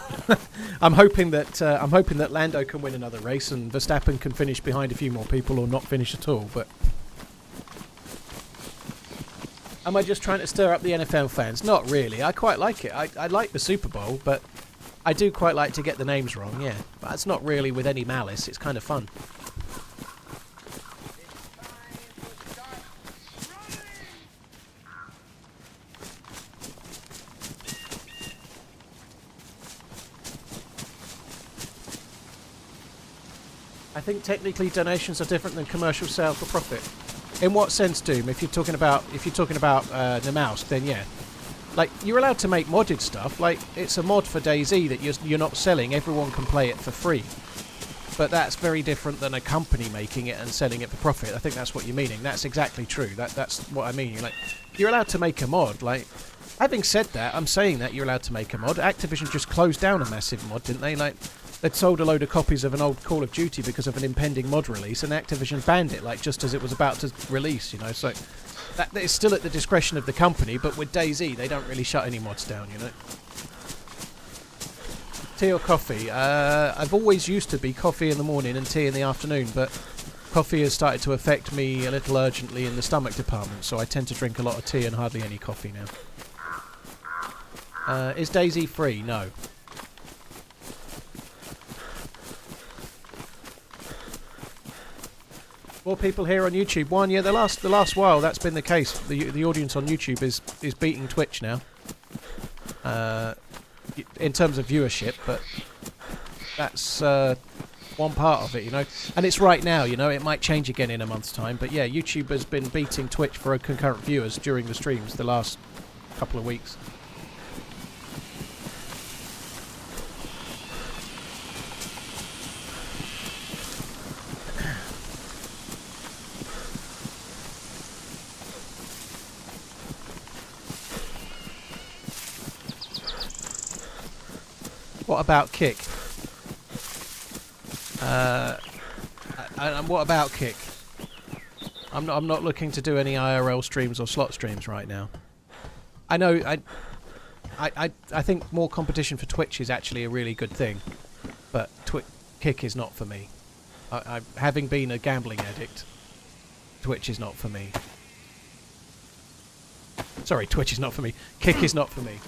S2: I'm hoping that Lando can win another race and Verstappen can finish behind a few more people or not finish at all. But am I just trying to stir up the NFL fans? Not really. I quite like it. I like the Super Bowl, but I do quite like to get the names wrong. Yeah, but it's not really with any malice. It's kind of fun. I think technically donations are different than commercial sale for profit. In what sense, Doom? If you're talking about Namausk, then yeah. Like, you're allowed to make modded stuff. Like, it's a mod for DayZ that you're not selling. Everyone can play it for free. But that's very different than a company making it and selling it for profit. I think that's what you're meaning. That's exactly true. That's what I mean. Like, you're allowed to make a mod. Like, having said that, I'm saying that you're allowed to make a mod. Activision just closed down a massive mod, didn't they? Like, they'd sold a load of copies of an old Call of Duty because of an impending mod release, and Activision banned it, like, just as it was about to release, you know. So that is still at the discretion of the company, but with DayZ, they don't really shut any mods down, you know. Tea or coffee? I've always used to be coffee in the morning and tea in the afternoon, but coffee has started to affect me a little urgently in the stomach department, so I tend to drink a lot of tea and hardly any coffee now. Is DayZ free? No. More people here on YouTube. One, yeah, the last while that's been the case. The audience on YouTube is beating Twitch now. In terms of viewership, but that's one part of it, you know. And it's right now, you know. It might change again in a month's time, but yeah, YouTube has been beating Twitch for concurrent viewers during the streams the last couple of weeks. What about Kick? And what about Kick? I'm not looking to do any IRL streams or slot streams right now. I know I think more competition for Twitch is actually a really good thing, but Kick is not for me. Having been a gambling addict, Twitch is not for me. Sorry, Twitch is not for me. Kick is not for me.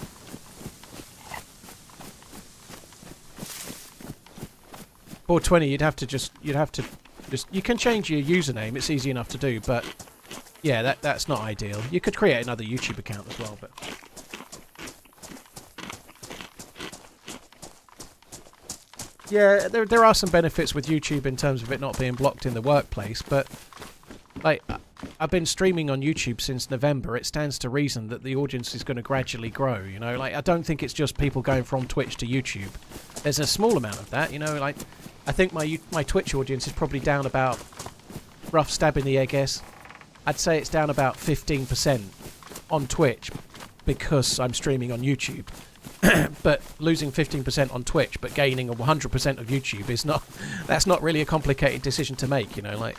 S2: Or 20, you'd have to just you can change your username, it's easy enough to do, but yeah, that's not ideal. You could create another YouTube account as well, but yeah, there are some benefits with YouTube in terms of it not being blocked in the workplace, but like I've been streaming on YouTube since November. It stands to reason that the audience is going to gradually grow, you know. Like, I don't think it's just people going from Twitch to YouTube. There's a small amount of that, you know. Like, I think my Twitch audience is probably down about, rough stab in the air guess, I'd say it's down about 15% on Twitch because I'm streaming on YouTube. But losing 15% on Twitch but gaining 100% of YouTube is that's not really a complicated decision to make, you know. Like,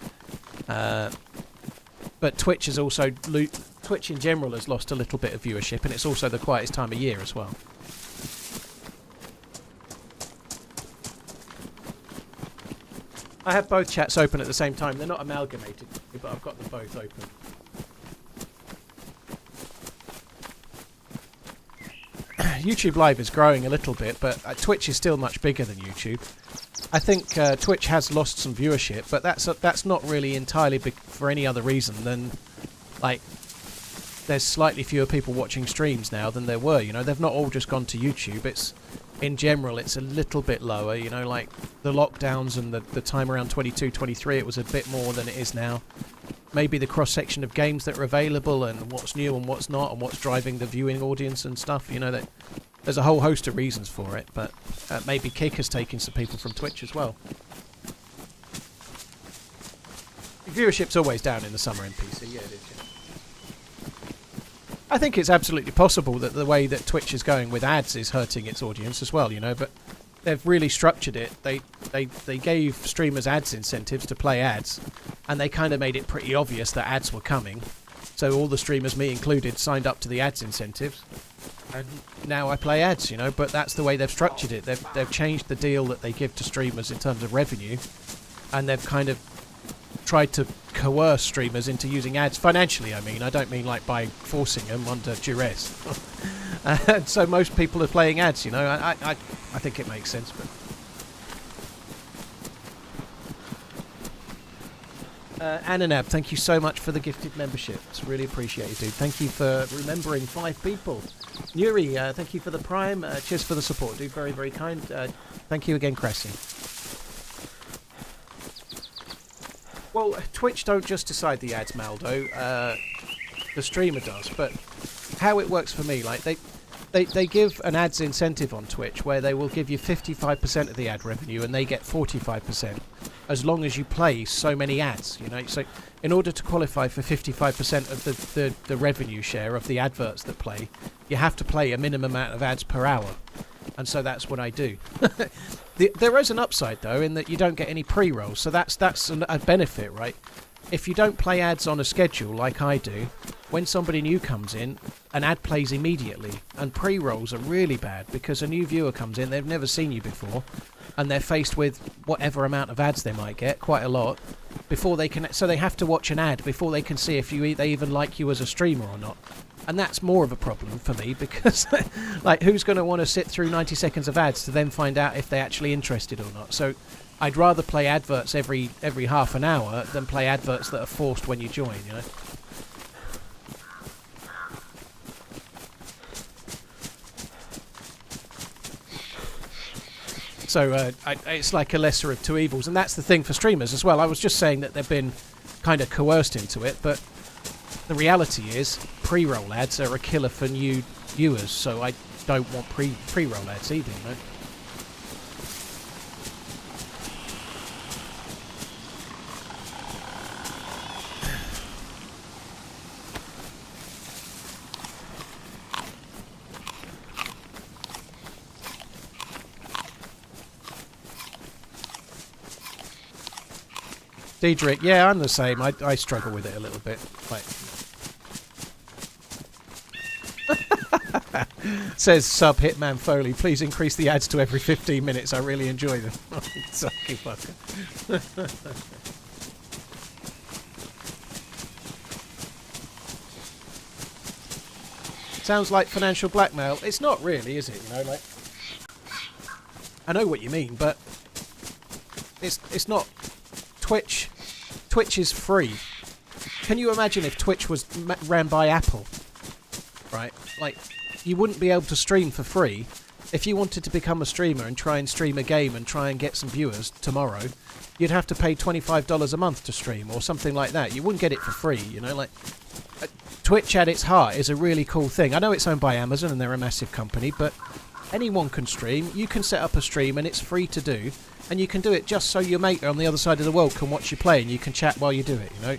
S2: but Twitch is also Twitch in general has lost a little bit of viewership, and it's also the quietest time of year as well. I have both chats open at the same time. They're not amalgamated, but I've got them both open. YouTube Live is growing a little bit, but Twitch is still much bigger than YouTube. I think Twitch has lost some viewership, but that's not really entirely for any other reason than, like, there's slightly fewer people watching streams now than there were. You know, they've not all just gone to YouTube. in general it's a little bit lower, you know, like the lockdowns and the time around 22, 23, it was a bit more than it is now. Maybe the cross-section of games that are available and what's new and what's not and what's driving the viewing audience and stuff, you know, that there's a whole host of reasons for it, but maybe Kick has taken some people from Twitch as well. Viewership's always down in the summer in PC, yeah it is, yeah. I think it's absolutely possible that the way that Twitch is going with ads is hurting its audience as well, you know, but they've really structured it. They gave streamers ads incentives to play ads, and they kind of made it pretty obvious that ads were coming. So all the streamers, me included, signed up to the ads incentives, and now I play ads, you know, but that's the way they've structured it. They've changed the deal that they give to streamers in terms of revenue, and they've kind of tried to coerce streamers into using ads financially. I mean, I don't mean like by forcing them under duress. And so most people are playing ads, you know. I think it makes sense, but Ananab, thank you so much for the gifted membership. It's really appreciated, dude. Thank you for remembering 5 people. Nuri, thank you for the prime. Cheers for the support, dude. Very, very kind. Thank you again, Cressy. Well, Twitch don't just decide the ads, Maldo. The streamer does, but how it works for me, like they give an ads incentive on Twitch where they will give you 55% of the ad revenue and they get 45% as long as you play so many ads, you know. So in order to qualify for 55% of the revenue share of the adverts that play, you have to play a minimum amount of ads per hour. And so that's what I do. There is an upside, though, in that you don't get any pre-rolls. So that's a benefit, right? If you don't play ads on a schedule like I do, when somebody new comes in, an ad plays immediately. And pre-rolls are really bad because a new viewer comes in, they've never seen you before, and they're faced with whatever amount of ads they might get, quite a lot, before they can. So they have to watch an ad before they can see if they even like you as a streamer or not. And that's more of a problem for me because, like, who's going to want to sit through 90 seconds of ads to then find out if they're actually interested or not? So I'd rather play adverts every half an hour than play adverts that are forced when you join, you know? So it's like a lesser of two evils, and that's the thing for streamers as well. I was just saying that they've been kind of coerced into it, but the reality is pre-roll ads are a killer for new viewers, so I don't want pre-roll ads either, you know? Diedrich, yeah, I'm the same. I struggle with it a little bit. Like, says sub Hitman Foley, please increase the ads to every 15 minutes. I really enjoy them. Sucky fucker. Sounds like financial blackmail. It's not really, is it? You know, like, I know what you mean, but it's not. Twitch is free. Can you imagine if Twitch was ran by Apple? Right? Like, you wouldn't be able to stream for free. If you wanted to become a streamer and try and stream a game and try and get some viewers tomorrow, you'd have to pay $25 a month to stream or something like that. You wouldn't get it for free, you know? Like, Twitch at its heart is a really cool thing. I know it's owned by Amazon and they're a massive company, but anyone can stream. You can set up a stream and it's free to do. And you can do it just so your mate on the other side of the world can watch you play and you can chat while you do it, you know?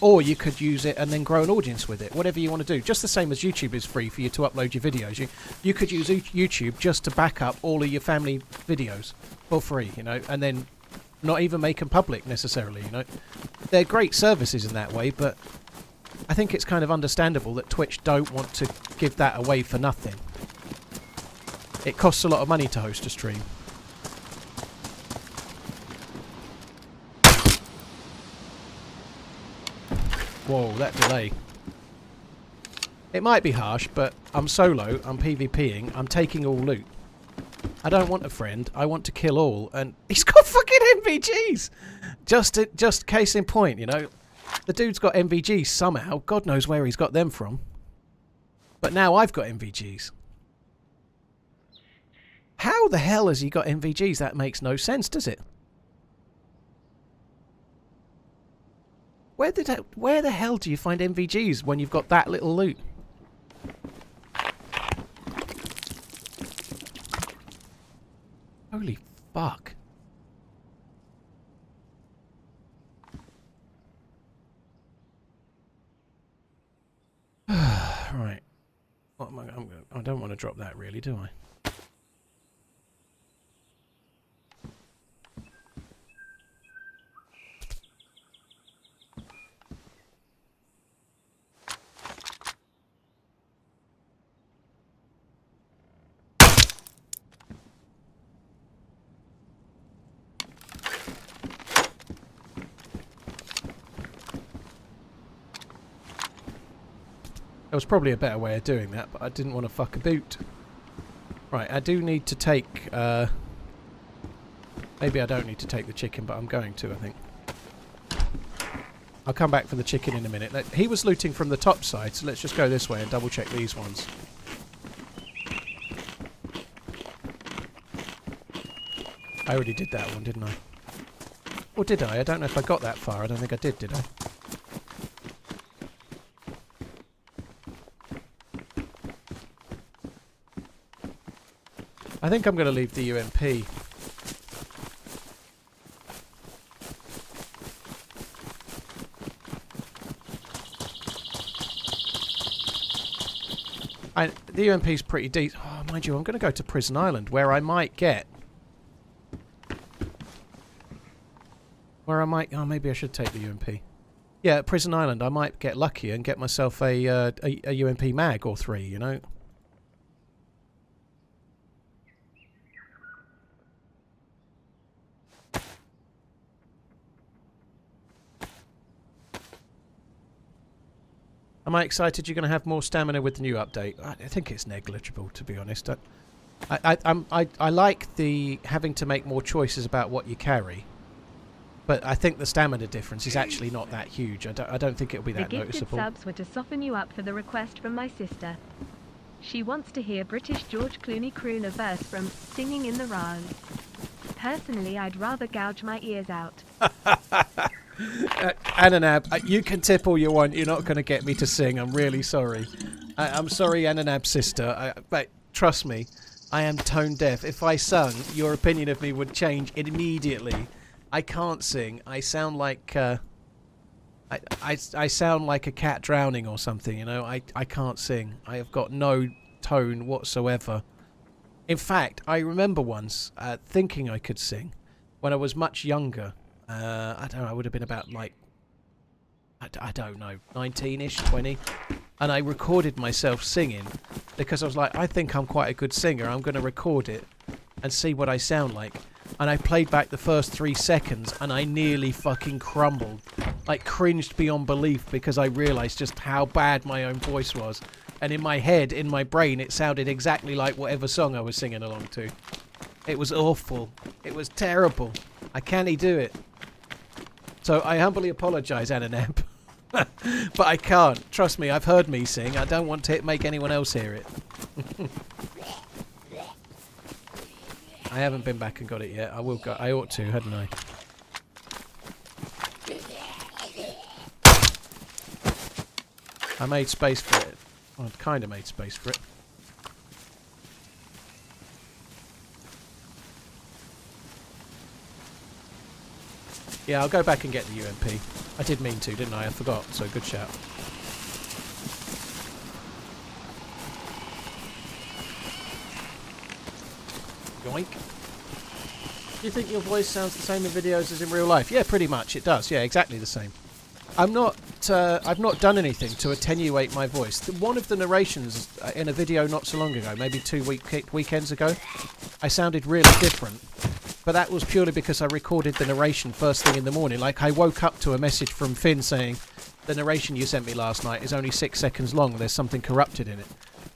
S2: Or you could use it and then grow an audience with it, whatever you want to do. Just the same as YouTube is free for you to upload your videos. You could use YouTube just to back up all of your family videos for free, you know, and then not even make them public necessarily, you know. They're great services in that way, but I think it's kind of understandable that Twitch don't want to give that away for nothing. It costs a lot of money to host a stream. Whoa, that delay. It might be harsh, but I'm solo, I'm PvPing, I'm taking all loot. I don't want a friend, I want to kill all, and he's got fucking MVGs! Just case in point, you know. The dude's got MVGs somehow, God knows where he's got them from. But now I've got MVGs. How the hell has he got NVGs? That makes no sense, does it? Where the hell do you find NVGs when you've got that little loot? Holy fuck. Right. What am I don't want to drop that really, do I? There was probably a better way of doing that, but I didn't want to fuck a boot. Right, I do need to take... maybe I don't need to take the chicken, but I'm going to, I think. I'll come back for the chicken in a minute. He was looting from the top side, so let's just go this way and double check these ones. I already did that one, didn't I? Or did I? I don't know if I got that far. I don't think I did I? I think I'm going to leave the UMP. The UMP's pretty decent. Oh, mind you, I'm going to go to Prison Island, where I might get... Oh, maybe I should take the UMP. Yeah, at Prison Island, I might get lucky and get myself a UMP mag or 3, you know? Am I excited you're going to have more stamina with the new update? I think it's negligible, to be honest. I like the having to make more choices about what you carry, but I think the stamina difference is actually not that huge. I don't think it'll be that noticeable.
S1: The gifted subs were to soften you up for the request from my sister. She wants to hear British George Clooney croon a verse from Singing in the Rain. Personally, I'd rather gouge my ears out.
S2: Ananab, you can tip all you want. You're not going to get me to sing. I'm really sorry. I'm sorry, Ananab's sister. But trust me, I am tone deaf. If I sung, your opinion of me would change immediately. I can't sing. I sound like I sound like a cat drowning or something. You know, I can't sing. I have got no tone whatsoever. In fact, I remember once thinking I could sing when I was much younger. I don't know, I would have been about, like, I don't know, 19-ish, 20. And I recorded myself singing because I was like, I think I'm quite a good singer. I'm going to record it and see what I sound like. And I played back the first 3 seconds and I nearly fucking crumbled. Like, cringed beyond belief because I realised just how bad my own voice was. And in my head, in my brain, it sounded exactly like whatever song I was singing along to. It was awful. It was terrible. I can't do it. So I humbly apologise, Ananab. But I can't. Trust me, I've heard me sing. I don't want to make anyone else hear it. I haven't been back and got it yet. I will go. I ought to, hadn't I? I made space for it. Well, I kind of made space for it. Yeah, I'll go back and get the UMP. I did mean to, didn't I? I forgot, so good shout. Yoink. Do you think your voice sounds the same in videos as in real life? Yeah, pretty much. It does. Yeah, exactly the same. I've not done anything to attenuate my voice. One of the narrations in a video not so long ago, maybe 2 weekends ago, I sounded really different. But that was purely because I recorded the narration first thing in the morning. Like, I woke up to a message from Finn saying, the narration you sent me last night is only 6 seconds long. There's something corrupted in it.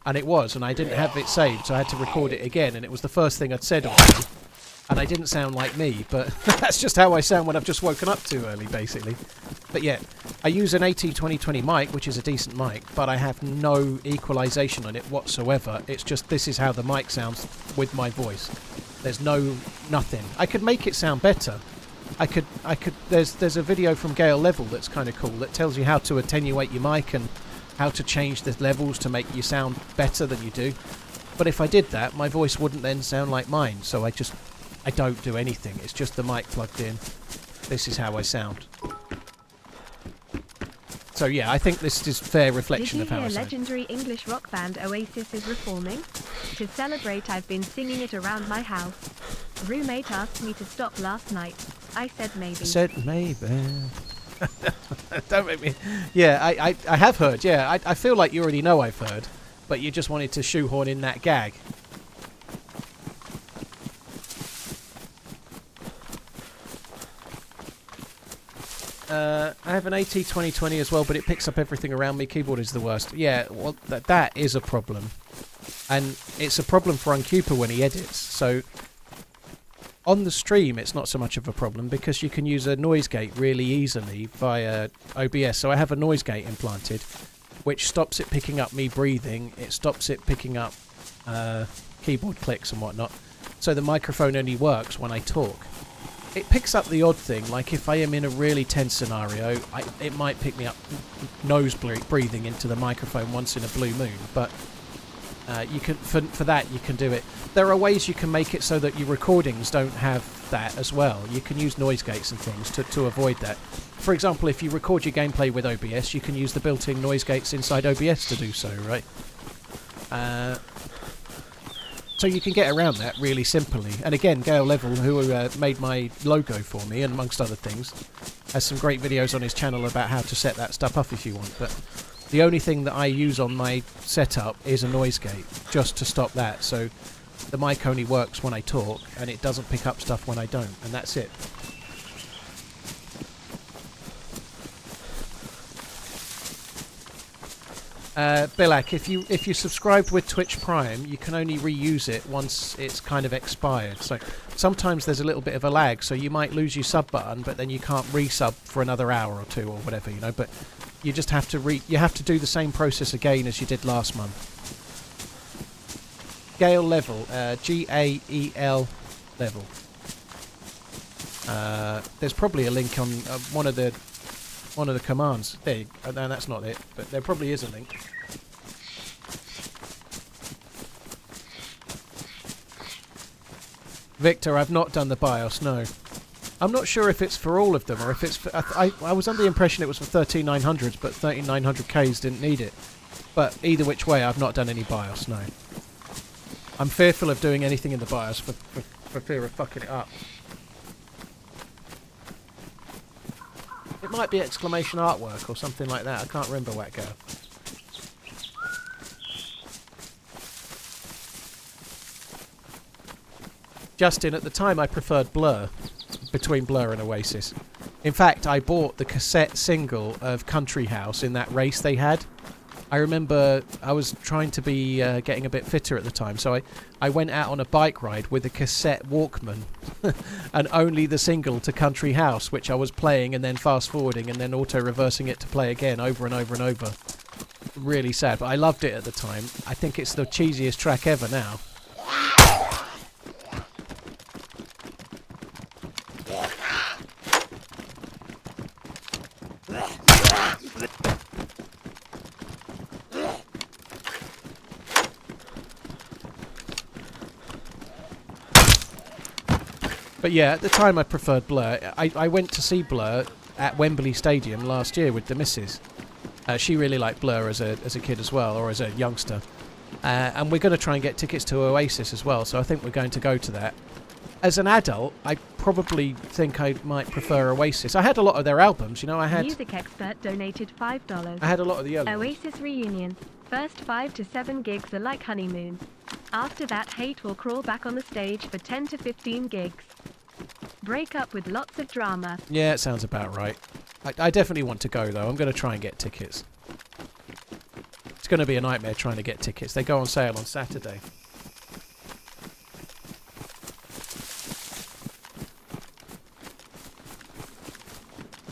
S2: And it was, and I didn't have it saved, so I had to record it again. And it was the first thing I'd said already. And I didn't sound like me, but that's just how I sound when I've just woken up too early, basically. But yeah, I use an AT2020 mic, which is a decent mic, but I have no equalization on it whatsoever. It's just this is how the mic sounds with my voice. There's nothing. I could make it sound better. There's a video from Gale Level that's kind of cool that tells you how to attenuate your mic and how to change the levels to make you sound better than you do. But if I did that, my voice wouldn't then sound like mine. So I don't do anything. It's just the mic plugged in. This is how I sound. So yeah, I think this is a fair reflection of how I sound.
S1: Did you hear legendary English rock band Oasis is reforming? To celebrate, I've been singing it around my house. Roommate asked me to stop last night. I said maybe.
S2: Don't make me... Yeah, I have heard, yeah. I feel like you already know I've heard, but you just wanted to shoehorn in that gag. I have an AT2020 as well, but it picks up everything around me. Keyboard is the worst. Yeah, well, that is a problem. And it's a problem for Uncuper when he edits. So on the stream, it's not so much of a problem because you can use a noise gate really easily via OBS. So I have a noise gate implanted, which stops it picking up me breathing. It stops it picking up keyboard clicks and whatnot. So the microphone only works when I talk. It picks up the odd thing, like if I am in a really tense scenario, it might pick me up nose breathing into the microphone once in a blue moon, but you can for that you can do it. There are ways you can make it so that your recordings don't have that as well. You can use noise gates and things to avoid that. For example, if you record your gameplay with OBS, you can use the built-in noise gates inside OBS to do so, right? So you can get around that really simply. And again, Gale Level, who made my logo for me, and amongst other things, has some great videos on his channel about how to set that stuff up if you want. But the only thing that I use on my setup is a noise gate, just to stop that. So the mic only works when I talk, and it doesn't pick up stuff when I don't, and that's it. Bilak, if you subscribed with Twitch Prime, you can only reuse it once it's kind of expired. So sometimes there's a little bit of a lag, so you might lose your sub button, but then you can't resub for another hour or two or whatever, you know. But you just have to do the same process again as you did last month. Gale Level, Gael Level. There's probably a link on one of the commands. There you go. No, that's not it, but there probably is a link. Victor, I've not done the BIOS, no. I'm not sure if it's for all of them, or if it's for... I was under the impression it was for 13900s, but 13900Ks didn't need it. But either which way, I've not done any BIOS, no. I'm fearful of doing anything in the BIOS for fear of fucking it up. It might be exclamation artwork or something like that. I can't remember what go. Justin, at the time I preferred Blur, between Blur and Oasis. In fact, I bought the cassette single of Country House in that race they had. I remember I was trying to be getting a bit fitter at the time, so I went out on a bike ride with a cassette Walkman and only the single to Country House, which I was playing and then fast forwarding and then auto reversing it to play again over and over and over. Really sad, but I loved it at the time. I think it's the cheesiest track ever now. But yeah, at the time I preferred Blur. I went to see Blur at Wembley Stadium last year with the missus. She really liked Blur as a kid as well, or as a youngster. And we're going to try and get tickets to Oasis as well, so I think we're going to go to that. As an adult, I probably think I might prefer Oasis. I had a lot of their albums, you know,
S1: Music Expert donated $5.
S2: I had a lot of the early
S1: Oasis reunion. First 5 to 7 gigs are like honeymoon. After that, hate will crawl back on the stage for 10 to 15 gigs. Break up with lots of drama.
S2: Yeah, it sounds about right. I definitely want to go, though. I'm going to try and get tickets. It's going to be a nightmare trying to get tickets. They go on sale on Saturday.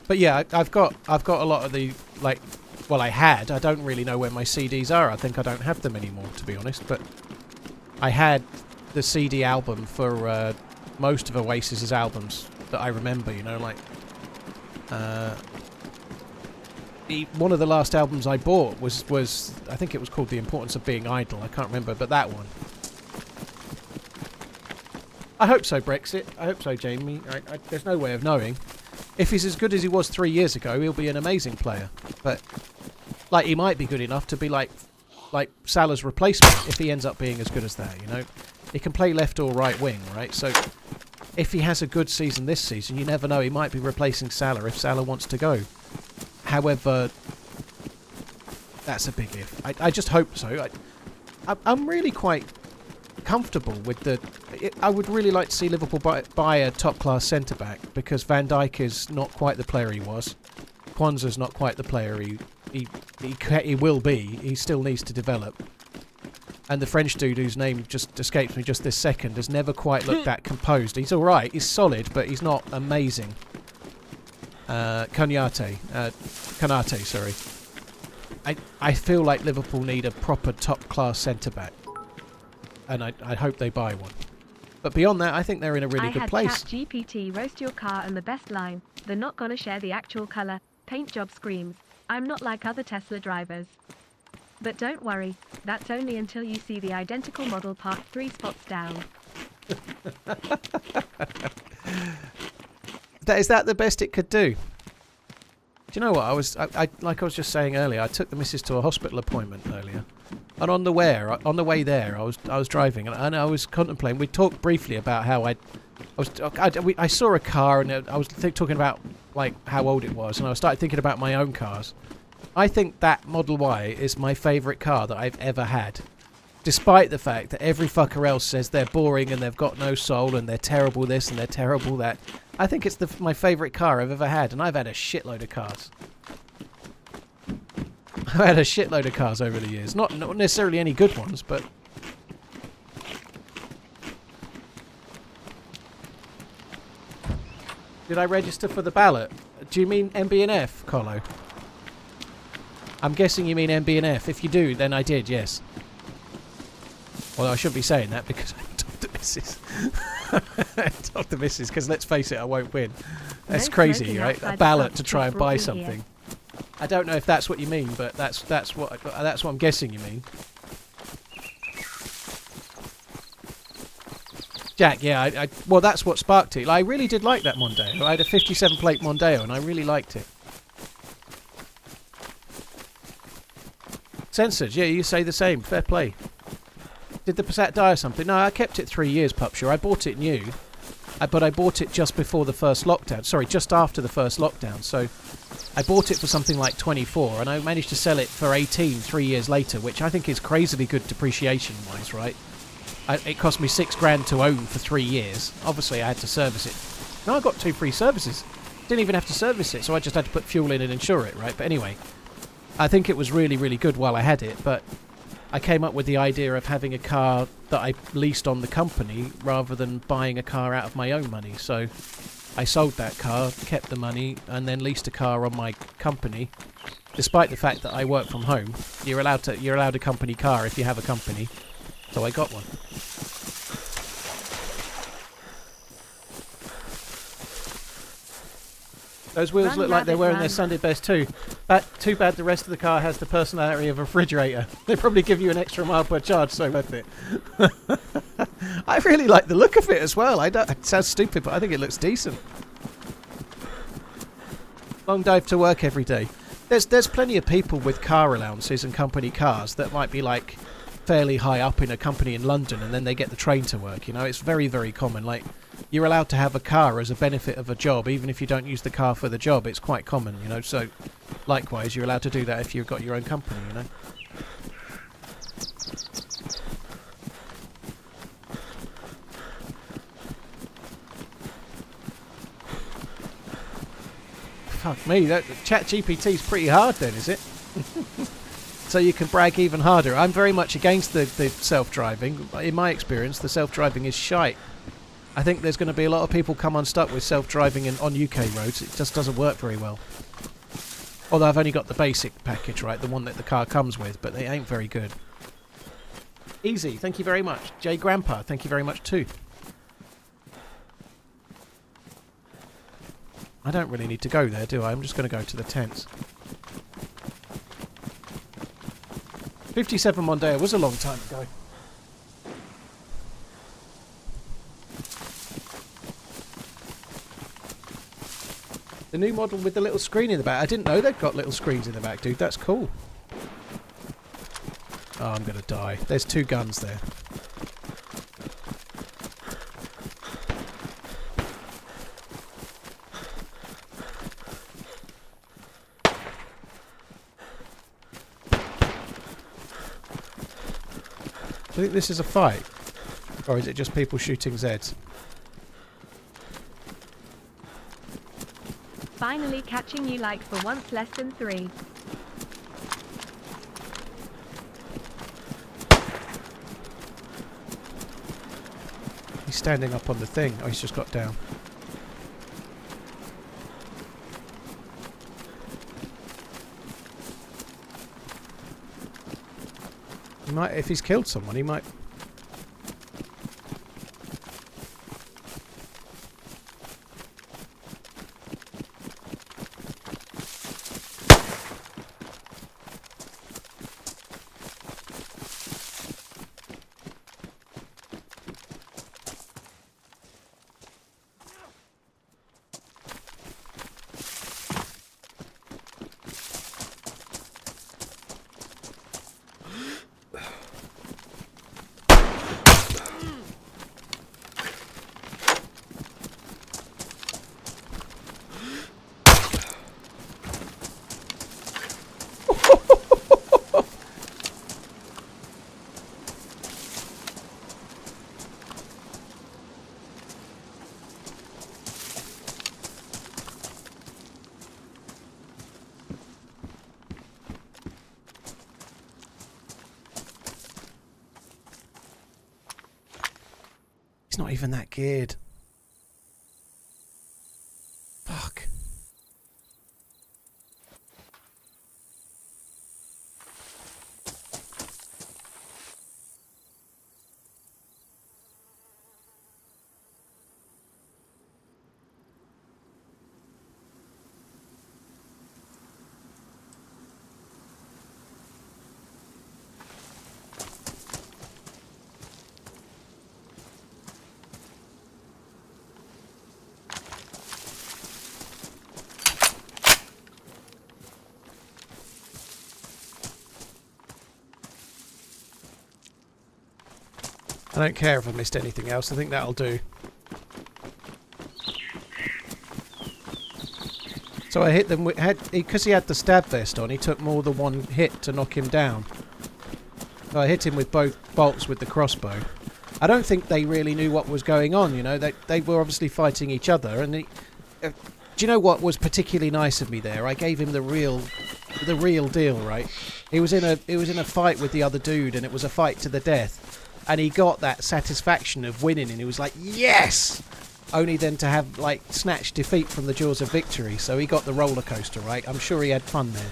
S2: But yeah, I've got a lot of the, like, well, I had. I don't really know where my CDs are. I think I don't have them anymore, to be honest. But I had the CD album for most of Oasis's albums that I remember, you know, like... one of the last albums I bought was I think it was called The Importance of Being Idle. I can't remember, but that one. I hope so, Brexit. I hope so, Jamie. There's no way of knowing. If he's as good as he was 3 years ago, he'll be an amazing player. But like, he might be good enough to be like Salah's replacement if he ends up being as good as that. You know, he can play left or right wing, right? So if he has a good season this season, you never know. He might be replacing Salah if Salah wants to go. However, that's a big if. I just hope so. I'm really quite comfortable with the... I would really like to see Liverpool buy a top-class centre-back, because Van Dijk is not quite the player he was. Kwanzaa's not quite the player he will be. He still needs to develop. And the French dude whose name just escapes me just this second has never quite looked that composed. He's alright, he's solid, but he's not amazing. Konate, sorry. I feel like Liverpool need a proper top-class centre-back. And I hope they buy one. But beyond that, I think they're in a really good place.
S1: I had ChatGPT roast your car and the best line. They're not gonna share the actual colour. Paint job screams. I'm not like other Tesla drivers. But don't worry, that's only until you see the identical model parked 3 spots down.
S2: Is that the best it could do? Do you know what? Like I was just saying earlier, I took the missus to a hospital appointment earlier. And on the way there, I was driving and I was contemplating. We talked briefly about how I saw a car and I was talking about like how old it was, and I started thinking about my own cars. I think that Model Y is my favourite car that I've ever had, despite the fact that every fucker else says they're boring and they've got no soul and they're terrible this and they're terrible that. I think it's my favourite car I've ever had, and I've had a shitload of cars. I've had a shitload of cars over the years. Not necessarily any good ones, but... Did I register for the ballot? Do you mean MB&F, Colo? I'm guessing you mean MB&F. If you do, then I did, yes. Well, I shouldn't be saying that because I told the missus. I told the missus, because let's face it, I won't win. That's crazy, right? A ballot to try and buy something. I don't know if that's what you mean, but that's what I'm guessing you mean. Jack, yeah, well, that's what sparked it. I really did like that Mondeo. I had a 57 plate Mondeo, and I really liked it. Censored, yeah, you say the same. Fair play. Did the Passat die or something? No, I kept it 3 years, Pupshaw. I bought it new, but I bought it just before the first lockdown. Sorry, just after the first lockdown. So I bought it for something like 24, and I managed to sell it for 18 3 years later, which I think is crazily good depreciation-wise, right? It cost me $6,000 to own for 3 years. Obviously, I had to service it. No, I got 2 free services. Didn't even have to service it, so I just had to put fuel in and insure it, right? But anyway, I think it was really, really good while I had it, but I came up with the idea of having a car that I leased on the company rather than buying a car out of my own money. So I sold that car, kept the money, and then leased a car on my company. Despite the fact that I work from home, you're allowed a company car if you have a company. So I got one. Those wheels look like they're wearing their Sunday best too. Too bad the rest of the car has the personality of a refrigerator. They probably give you an extra mile per charge, so worth it. I really like the look of it as well. It sounds stupid, but I think it looks decent. Long drive to work every day. There's plenty of people with car allowances and company cars that might be like fairly high up in a company in London, and then they get the train to work. You know, it's very, very common. Like, you're allowed to have a car as a benefit of a job, even if you don't use the car for the job. It's quite common, you know. So, likewise, you're allowed to do that if you've got your own company, you know. Fuck me, that ChatGPT's pretty hard then, is it? So you can brag even harder. I'm very much against the self-driving. In my experience, the self-driving is shite. I think there's going to be a lot of people come unstuck with self-driving on UK roads. It just doesn't work very well. Although I've only got the basic package, right? The one that the car comes with, but they ain't very good. Easy, thank you very much. J Grandpa, thank you very much too. I don't really need to go there, do I? I'm just going to go to the tents. 57 Mondeo was a long time ago. The new model with the little screen in the back. I didn't know they'd got little screens in the back, dude. That's cool. Oh, I'm going to die. There's 2 guns there. Do you think this is a fight? Or is it just people shooting Zeds?
S1: Finally catching you like for once less than 3.
S2: He's standing up on the thing. Oh, he's just got down. He might, if he's killed someone, he might... He's not even that geared. Fuck. I don't care if I missed anything else. I think that'll do. So I hit them with... Because he had the stab vest on, he took more than one hit to knock him down. So I hit him with both bolts with the crossbow. I don't think they really knew what was going on, you know. They were obviously fighting each other. And do you know what was particularly nice of me there? I gave him the real deal, right? He was in a fight with the other dude, and it was a fight to the death. And he got that satisfaction of winning, and he was like, yes! Only then to have, like, snatched defeat from the jaws of victory. So he got the roller coaster, right? I'm sure he had fun there.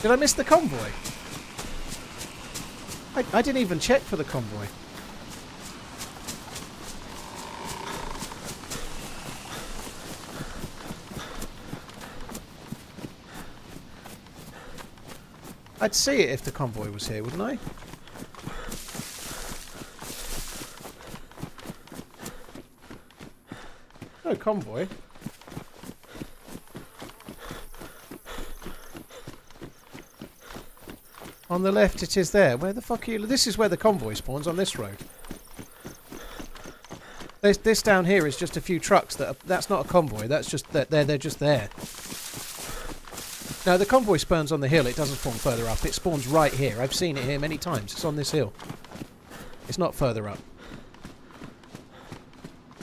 S2: Did I miss the convoy? I didn't even check for the convoy. I'd see it if the convoy was here, wouldn't I? No convoy. On the left it is there. Where the fuck are you? This is where the convoy spawns, on this road. This down here is just a few trucks that's not a convoy, that's just that they're just there. No, the convoy spawns on the hill. It doesn't spawn further up. It spawns right here. I've seen it here many times. It's on this hill. It's not further up.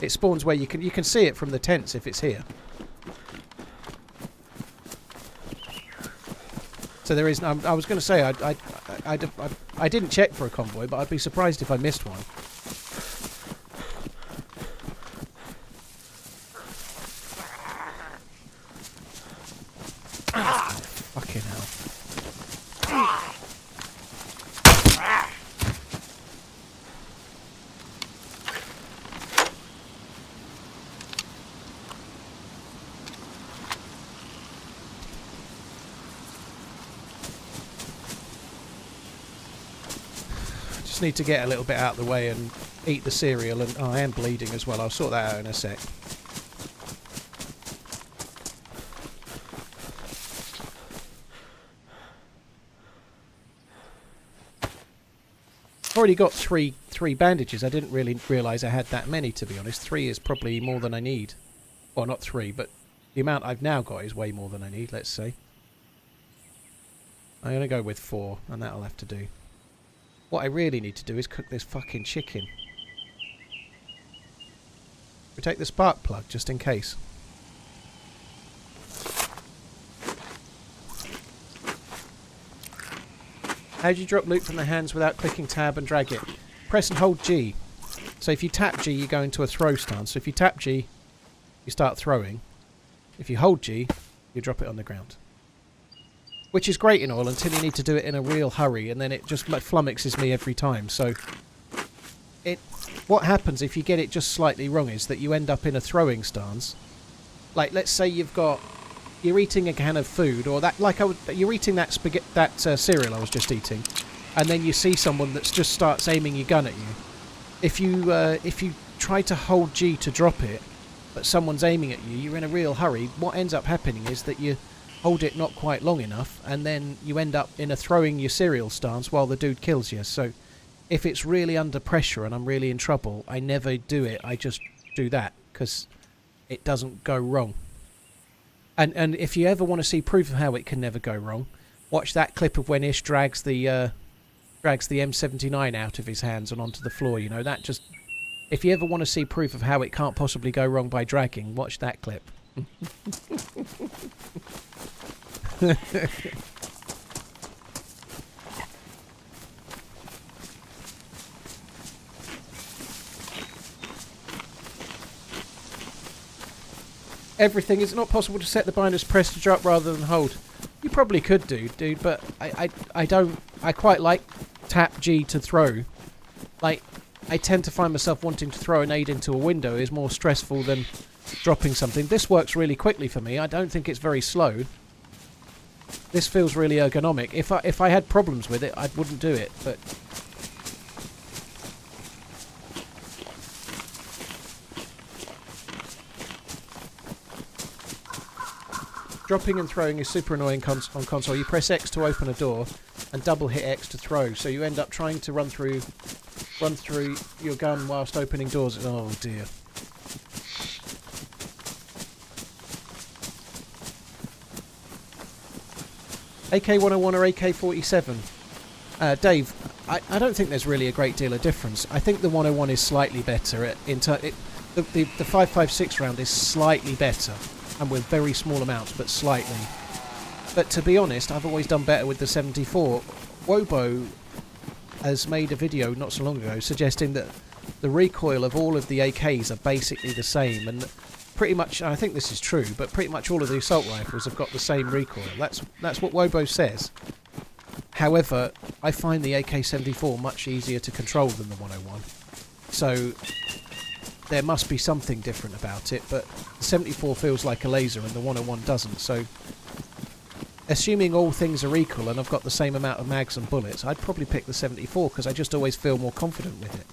S2: It spawns where you can see it from the tents if it's here. So there is. I was going to say I didn't check for a convoy, but I'd be surprised if I missed one. just need to get a little bit out of the way and eat the cereal. And I am bleeding as well. I'll sort that out in a sec. Already got three bandages. I didn't really realise I had that many, to be honest. 3 is probably more than I need. Well, not 3, but the amount I've now got is way more than I need, let's say. I'm going to go with 4, and that'll have to do. What I really need to do is cook this fucking chicken. We take the spark plug, just in case. How do you drop loot from the hands without clicking tab and drag it? Press and hold G. So if you tap G, you go into a throw stance. So if you tap G, you start throwing. If you hold G, you drop it on the ground. Which is great in all until you need to do it in a real hurry, and then it just like flummoxes me every time. So what happens if you get it just slightly wrong is that you end up in a throwing stance. Like, let's say you're eating a can of food, or you're eating that cereal I was just eating, and then you see someone that just starts aiming your gun at you. If you try to hold G to drop it, but someone's aiming at you, you're in a real hurry. What ends up happening is that you hold it not quite long enough, and then you end up in a throwing your cereal stance while the dude kills you. So if it's really under pressure and I'm really in trouble, I never do it. I just do that because it doesn't go wrong. And if you ever want to see proof of how it can never go wrong, watch that clip of when Ish drags the M79 out of his hands and onto the floor. You know, that just... If you ever want to see proof of how it can't possibly go wrong by dragging, watch that clip. Everything. Is it not possible to set the binders press to drop rather than hold? You probably could do, dude, but I don't. I quite like tap G to throw. Like, I tend to find myself wanting to throw a nade into a window is more stressful than dropping something. This works really quickly for me. I don't think it's very slow. This feels really ergonomic. If I had problems with it, I wouldn't do it, but... Dropping and throwing is super annoying on console. You press X to open a door and double hit X to throw, so you end up trying to run through your gun whilst opening doors. Oh dear. AK-101 or AK-47? Dave, I don't think there's really a great deal of difference. I think the 101 is slightly better. The 5.56 round is slightly better, and with very small amounts, but slightly. But to be honest, I've always done better with the 74. Wobo has made a video not so long ago suggesting that the recoil of all of the AKs are basically the same, and pretty much, I think this is true, but pretty much all of the assault rifles have got the same recoil. That's what Wobo says. However, I find the AK-74 much easier to control than the 101. So there must be something different about it, but the 74 feels like a laser and the 101 doesn't, so assuming all things are equal and I've got the same amount of mags and bullets, I'd probably pick the 74 because I just always feel more confident with it.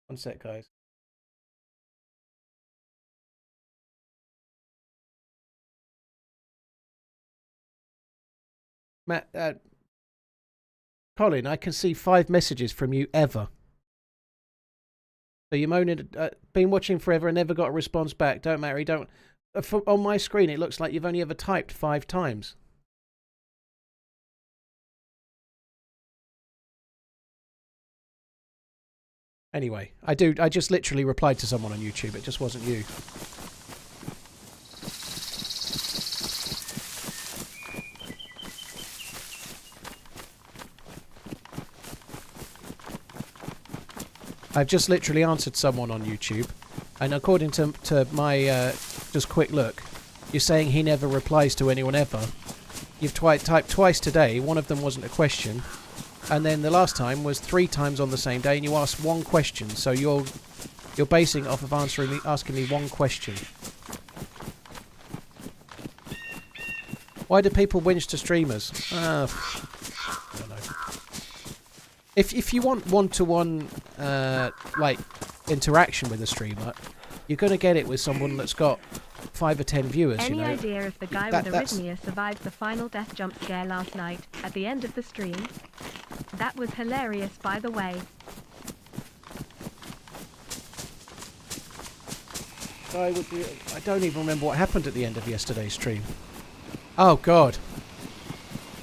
S2: One sec, guys. Matt, Colin, I can see 5 messages from you ever. So you're moaning, been watching forever and never got a response back. Don't matter, don't. On my screen, it looks like you've only ever typed 5 times. Anyway, I just literally replied to someone on YouTube. It just wasn't you. I've just literally answered someone on YouTube, and according to my just quick look, you're saying he never replies to anyone ever. you've typed twice today. One of them wasn't a question. And then the last time was 3 times on the same day, and you asked one question. So you're basing it off of asking me one question. Why do people whinge to streamers? I don't know. If you want one-to-one like interaction with a streamer, you're going to get it with someone that's got 5 or 10 viewers.
S1: Any idea if the guy with arrhythmia survived the final death jump scare last night at the end of the stream? That was hilarious, by the way.
S2: I don't even remember what happened at the end of yesterday's stream. Oh God.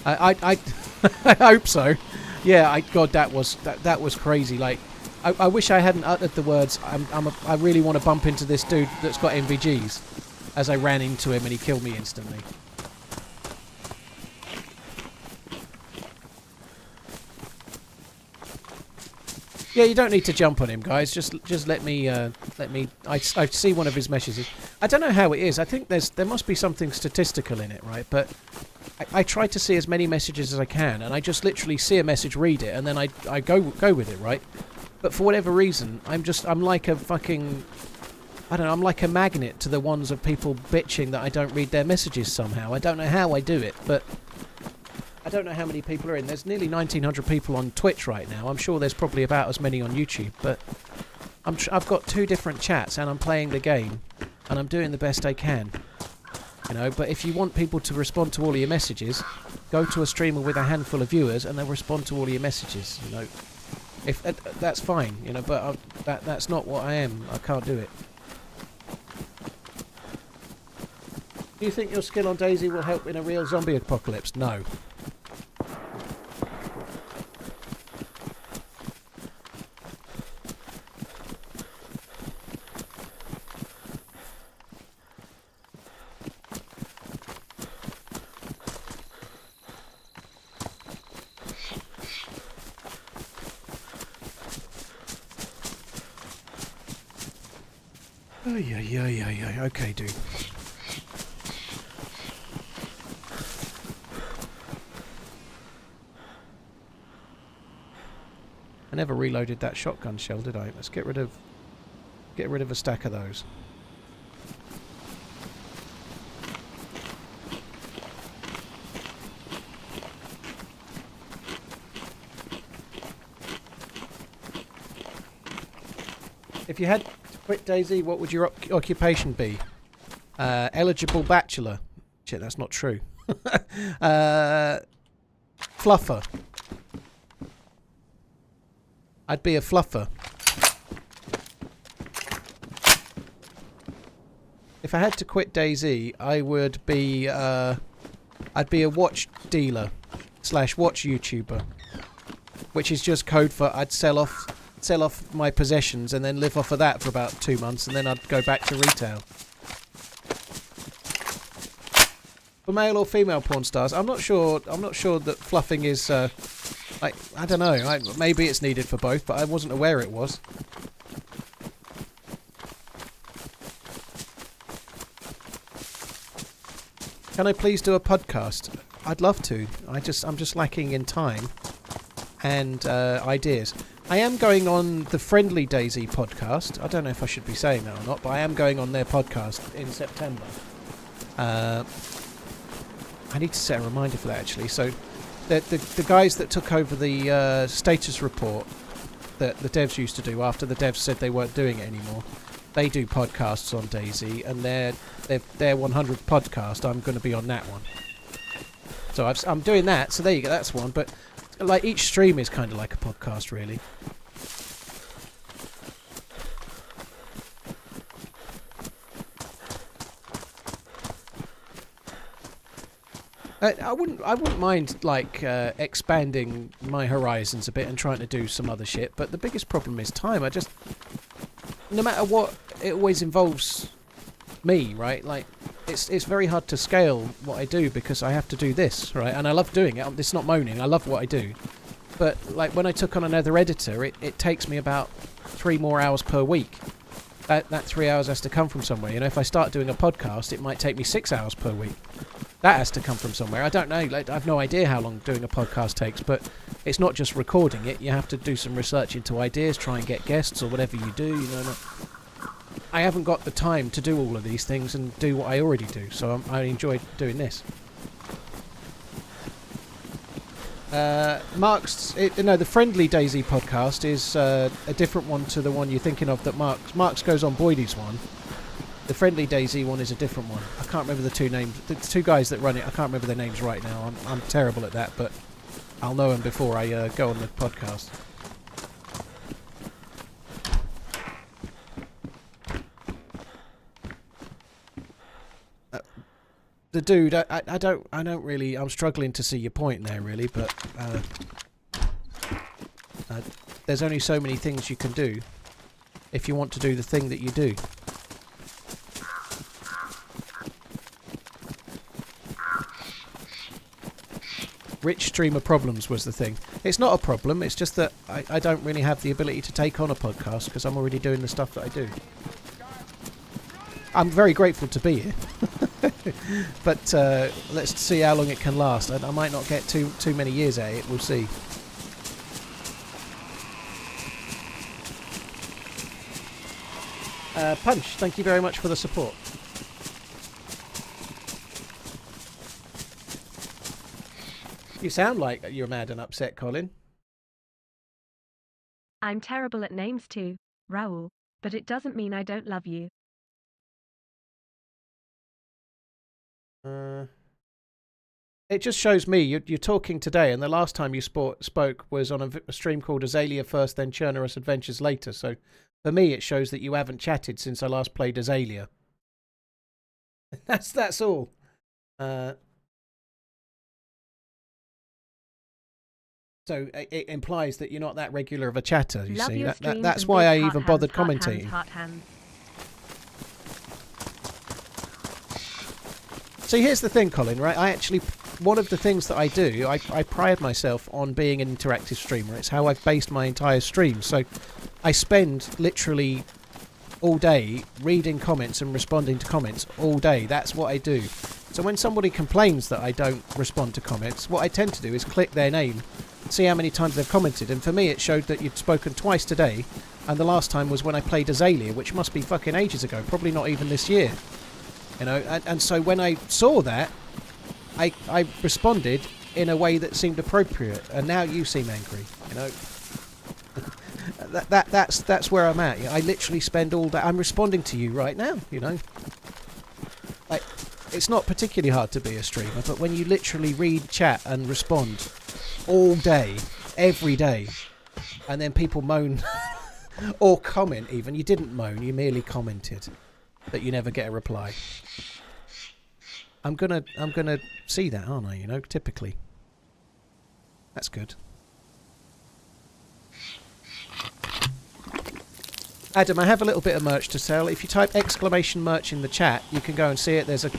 S2: I I hope so. Yeah, God, that was crazy. Like, I wish I hadn't uttered the words. I really want to bump into this dude that's got MVGs. As I ran into him and he killed me instantly. Yeah, you don't need to jump on him, guys. Just let me. I see one of his messages. I don't know how it is. I think there must be something statistical in it, right? But I try to see as many messages as I can, and I just literally see a message, read it, and then I go with it, right? But for whatever reason, I'm like a fucking, I don't know, I'm like a magnet to the ones of people bitching that I don't read their messages somehow. I don't know how I do it, but I don't know how many people are in. There's nearly 1,900 people on Twitch right now. I'm sure there's probably about as many on YouTube, but I've got 2 different chats, and I'm playing the game, and I'm doing the best I can. You know, but if you want people to respond to all of your messages, go to a streamer with a handful of viewers, and they'll respond to all of your messages. You know, if that's fine. You know, but that's not what I am. I can't do it. Do you think your skill on DayZ will help in a real zombie apocalypse? No. Yeah. Okay, dude. I never reloaded that shotgun shell, did I? Let's get rid of a stack of those. If you had to quit DayZ, what would your occupation be? Eligible bachelor. Shit, that's not true. Fluffer. I'd be a fluffer. If I had to quit DayZ, I would be I'd be a watch dealer / watch YouTuber, which is just code for I'd sell off my possessions and then live off of that for about 2 months, and then I'd go back to retail. For male or female porn stars, I'm not sure that fluffing is like, I don't know. Maybe it's needed for both, but I wasn't aware it was. Can I please do a podcast? I'd love to. I'm just lacking in time and ideas. I am going on the Friendly DayZ podcast. I don't know if I should be saying that or not, but I am going on their podcast in September. I need to set a reminder for that, actually. So the guys that took over the status report that the devs used to do after the devs said they weren't doing it anymore, they do podcasts on DayZ, and their 100 podcast, I'm going to be on that one. So I'm doing that, so there you go, that's one. But like, each stream is kind of like a podcast, really. I wouldn't mind like expanding my horizons a bit and trying to do some other shit, but the biggest problem is time. No matter what, it always involves me, right? Like, it's very hard to scale what I do because I have to do this, right? And I love doing it. It's not moaning. I love what I do. But like, when I took on another editor, it takes me about 3 more hours per week. That 3 hours has to come from somewhere. You know, if I start doing a podcast, it might take me 6 hours per week. That has to come from somewhere. I don't know. Like, I've no idea how long doing a podcast takes, but it's not just recording it. You have to do some research into ideas, try and get guests or whatever you do. You know, I haven't got the time to do all of these things and do what I already do, so I enjoy doing this. The Friendly DayZ podcast is a different one to the one you're thinking of that Mark's goes on Boydie's one. The Friendly DayZ one is a different one. I can't remember the two names. The two guys that run it, I can't remember their names right now. I'm terrible at that, but I'll know them before I go on the podcast. The dude, I don't really. I'm struggling to see your point there, really, but there's only so many things you can do if you want to do the thing that you do. Rich streamer problems was the thing. It's not a problem, it's just that I don't really have the ability to take on a podcast because I'm already doing the stuff that I do. I'm very grateful to be here. But let's see how long it can last. I might not get too many years at it, we'll see. Punch, thank you very much for the support. You sound like you're mad and upset, Colin.
S1: I'm terrible at names too, Raoul, but it doesn't mean I don't love you.
S2: It just shows me you're talking today, and the last time you spoke was on a stream called Azalea First, then Chernarus Adventures Later. So for me, it shows that you haven't chatted since I last played Azalea. That's all. So it implies that you're not that regular of a chatter, you see. That's why I even bothered commentating. See, here's the thing, Colin, right? One of the things that I do, I pride myself on being an interactive streamer. It's how I've based my entire stream. So I spend literally all day reading comments and responding to comments all day. That's what I do. So when somebody complains that I don't respond to comments, what I tend to do is click their name, see how many times they've commented, and for me it showed that you'd spoken twice today, and the last time was when I played Azalea, which must be fucking ages ago, probably not even this year. You know, and so when I saw that, I responded in a way that seemed appropriate, and now you seem angry, you know. That's where I'm at. I literally spend all day. I'm responding to you right now, you know. Like, it's not particularly hard to be a streamer, but when you literally read chat and respond all day, every day, and then people moan or comment even. You didn't moan, you merely commented that you never get a reply. I'm gonna see that, aren't I? You know, typically. That's good. Adam, I have a little bit of merch to sell. If you type !merch in the chat, you can go and see it. There's a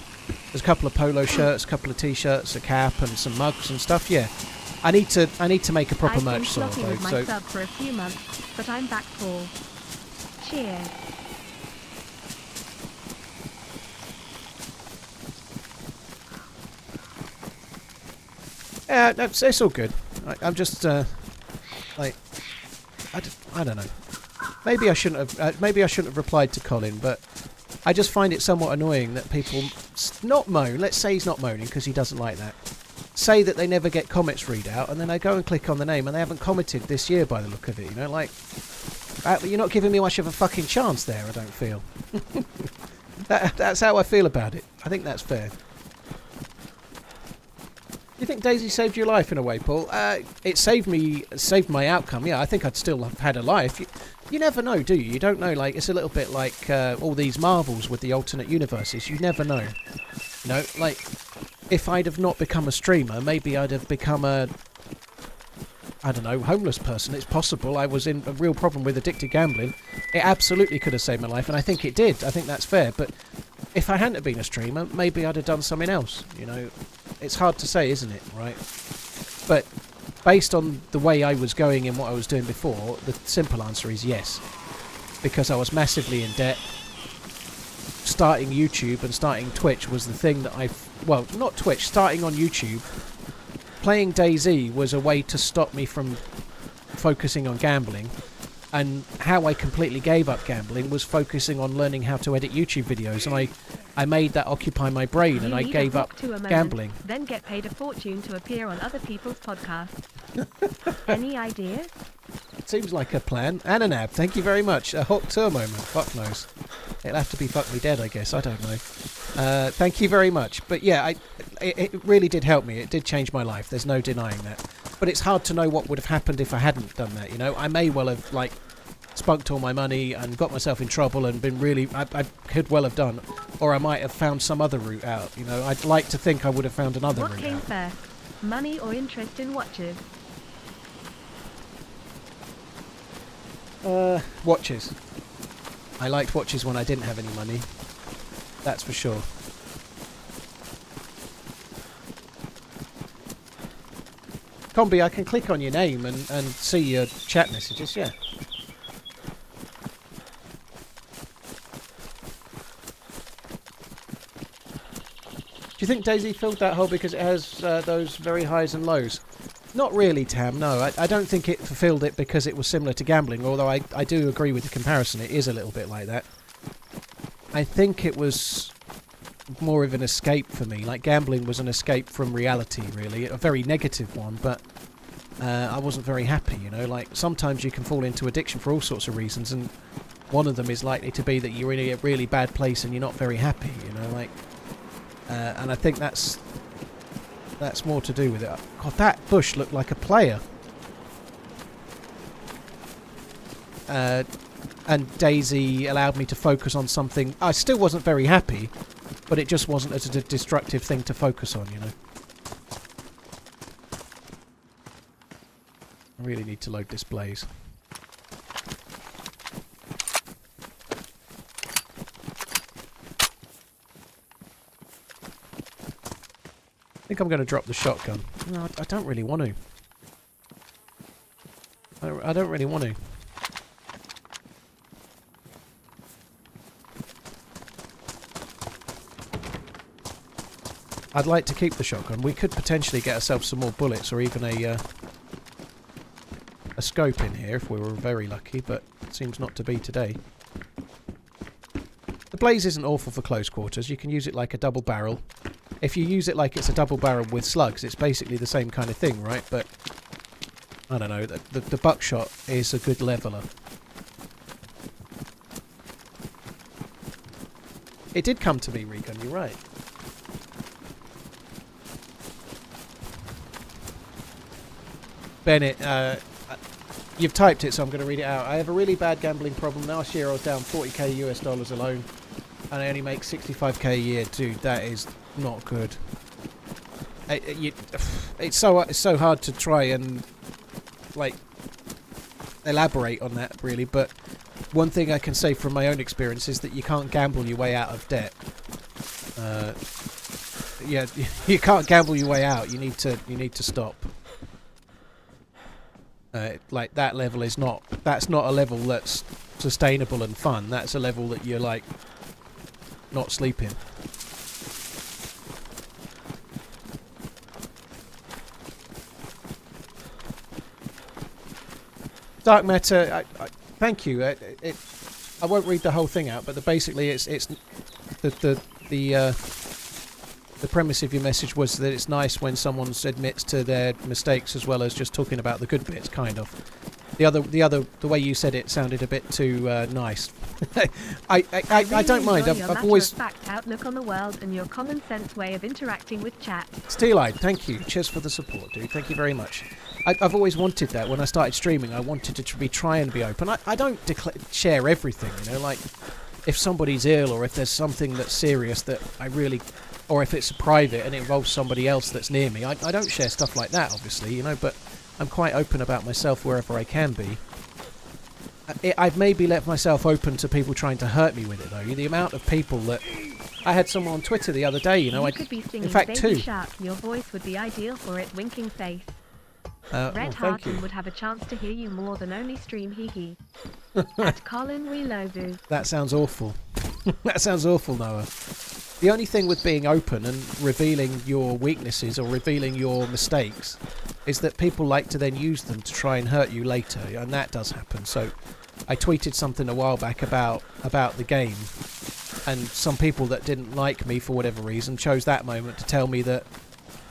S2: couple of polo shirts, a couple of t-shirts, a cap, and some mugs and stuff. Yeah, I need to make a proper merch store though.
S1: I've been sloppy with my sub for a few months, but I'm back for. Cheers.
S2: Yeah, it's all good. I'm just like I don't know. Maybe I shouldn't have replied to Colin, but I just find it somewhat annoying that people not moan. Let's say he's not moaning because he doesn't like that. Say that they never get comments read out, and then I go and click on the name, and they haven't commented this year by the look of it. You know, like you're not giving me much of a fucking chance there. I don't feel. That's how I feel about it. I think that's fair. You think DayZ saved your life in a way, Paul? It saved my outcome. Yeah, I think I'd still have had a life. You never know, do you? You don't know. Like, it's a little bit like all these Marvels with the alternate universes. You never know. You know, like if I'd have not become a streamer, maybe I'd have become a, I don't know, homeless person. It's possible. I was in a real problem with addicted gambling. It absolutely could have saved my life, and I think it did. I think that's fair. But if I hadn't have been a streamer, maybe I'd have done something else. You know. It's hard to say, isn't it, right? But based on the way I was going and what I was doing before, the simple answer is yes. Because I was massively in debt, starting YouTube and starting Twitch was the thing that well, not Twitch, starting on YouTube. Playing DayZ was a way to stop me from focusing on gambling, and how I completely gave up gambling was focusing on learning how to edit YouTube videos, and I made that occupy my brain, and I gave up gambling.
S1: Then get paid a fortune to appear on other people's podcasts. Any ideas?
S2: Seems like a plan. And an ab, thank you very much. A hot tour moment, fuck knows. It'll have to be fuck me dead, I guess, I don't know. Thank you very much. But yeah, it really did help me. It did change my life, there's no denying that. But it's hard to know what would have happened if I hadn't done that, you know? I may well have, like, spunked all my money and got myself in trouble and been really... I could well have done. Or I might have found some other route out, you know? I'd like to think I would have found another route out.
S1: What came first? Money or interest in watches?
S2: Watches. I liked watches when I didn't have any money. That's for sure. Combi, I can click on your name and see your chat messages, yeah. Do you think DayZ filled that hole because it has those very highs and lows? Not really, Tam, no. I don't think it fulfilled it because it was similar to gambling, although I do agree with the comparison. It is a little bit like that. I think it was more of an escape for me. Like, gambling was an escape from reality, really. A very negative one, but I wasn't very happy, you know. Like, sometimes you can fall into addiction for all sorts of reasons, and one of them is likely to be that you're in a really bad place and you're not very happy, you know, like... and I think that's more to do with it. God, that bush looked like a player. And DayZ allowed me to focus on something. I still wasn't very happy, but it just wasn't a destructive thing to focus on, you know. I really need to load this blaze. I think I'm going to drop the shotgun. No, I don't really want to. I don't really want to. I'd like to keep the shotgun. We could potentially get ourselves some more bullets or even a scope in here if we were very lucky, but it seems not to be today. The blaze isn't awful for close quarters. You can use it like a double barrel. If you use it like it's a double barrel with slugs, it's basically the same kind of thing, right? But, I don't know, the buckshot is a good leveler. It did come to me, Regan, you're right. Bennett, you've typed it, so I'm going to read it out. I have a really bad gambling problem. Last year I was down 40k US dollars alone, and I only make 65k a year. Dude, that is not good. It's so hard to try and like elaborate on that, really. But one thing I can say from my own experience is that you can't gamble your way out of debt. Yeah, you can't gamble your way out. You need to stop. Like that level is not. That's not a level that's sustainable and fun. That's a level that you're like not sleeping. Dark Matter, thank you. I won't read the whole thing out, but basically it's the premise of your message was that it's nice when someone admits to their mistakes as well as just talking about the good bits, kind of. The way you said it sounded a bit too nice. I don't mind. I've always
S1: fact outlook on the world and your common sense way of interacting with chat.
S2: Steel-eyed, thank you. Cheers for the support, dude. Thank you very much. I've always wanted that. When I started streaming, I wanted to try and be open. I don't share everything, you know. Like if somebody's ill or if there's something that's serious that I really, or if it's private and it involves somebody else that's near me, I don't share stuff like that, obviously, you know. But I'm quite open about myself wherever I can be. I've maybe left myself open to people trying to hurt me with it, though. The amount of people that... I had someone on Twitter the other day, you know.
S1: You could be singing
S2: in fact,
S1: Baby
S2: two.
S1: Shark. Your voice would be ideal for it. Winking face. Red
S2: thank you.
S1: Harton would have a chance to hear you more than only stream hee hee. At Colin Relovu.
S2: That sounds awful. That sounds awful, Noah. The only thing with being open and revealing your weaknesses or revealing your mistakes is that people like to then use them to try and hurt you later, and that does happen. So I tweeted something a while back about the game, and some people that didn't like me for whatever reason chose that moment to tell me that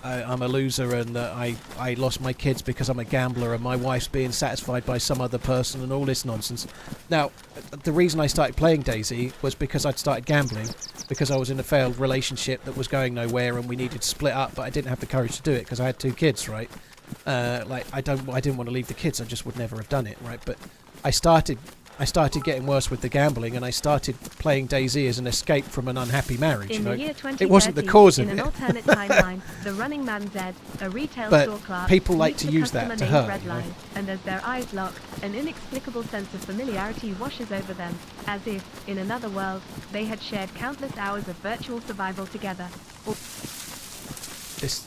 S2: I'm a loser and that I lost my kids because I'm a gambler and my wife's being satisfied by some other person and all this nonsense. Now, the reason I started playing DayZ was because I'd started gambling, because I was in a failed relationship that was going nowhere and we needed to split up, but I didn't have the courage to do it because I had 2 kids, right? Like I didn't want to leave the kids. I just would never have done it, right? But I started getting worse with the gambling, and I started playing DayZ as an escape from an unhappy marriage.
S1: In the year 2013,
S2: it wasn't the cause of it.
S1: In an alternate timeline, TheRunningManZ, a retail
S2: but
S1: store clerk,
S2: people like to use that to hurt.
S1: Redline, and as their eyes lock, an inexplicable sense of familiarity washes over them, as if, in another world, they had shared countless hours of virtual survival together.
S2: This.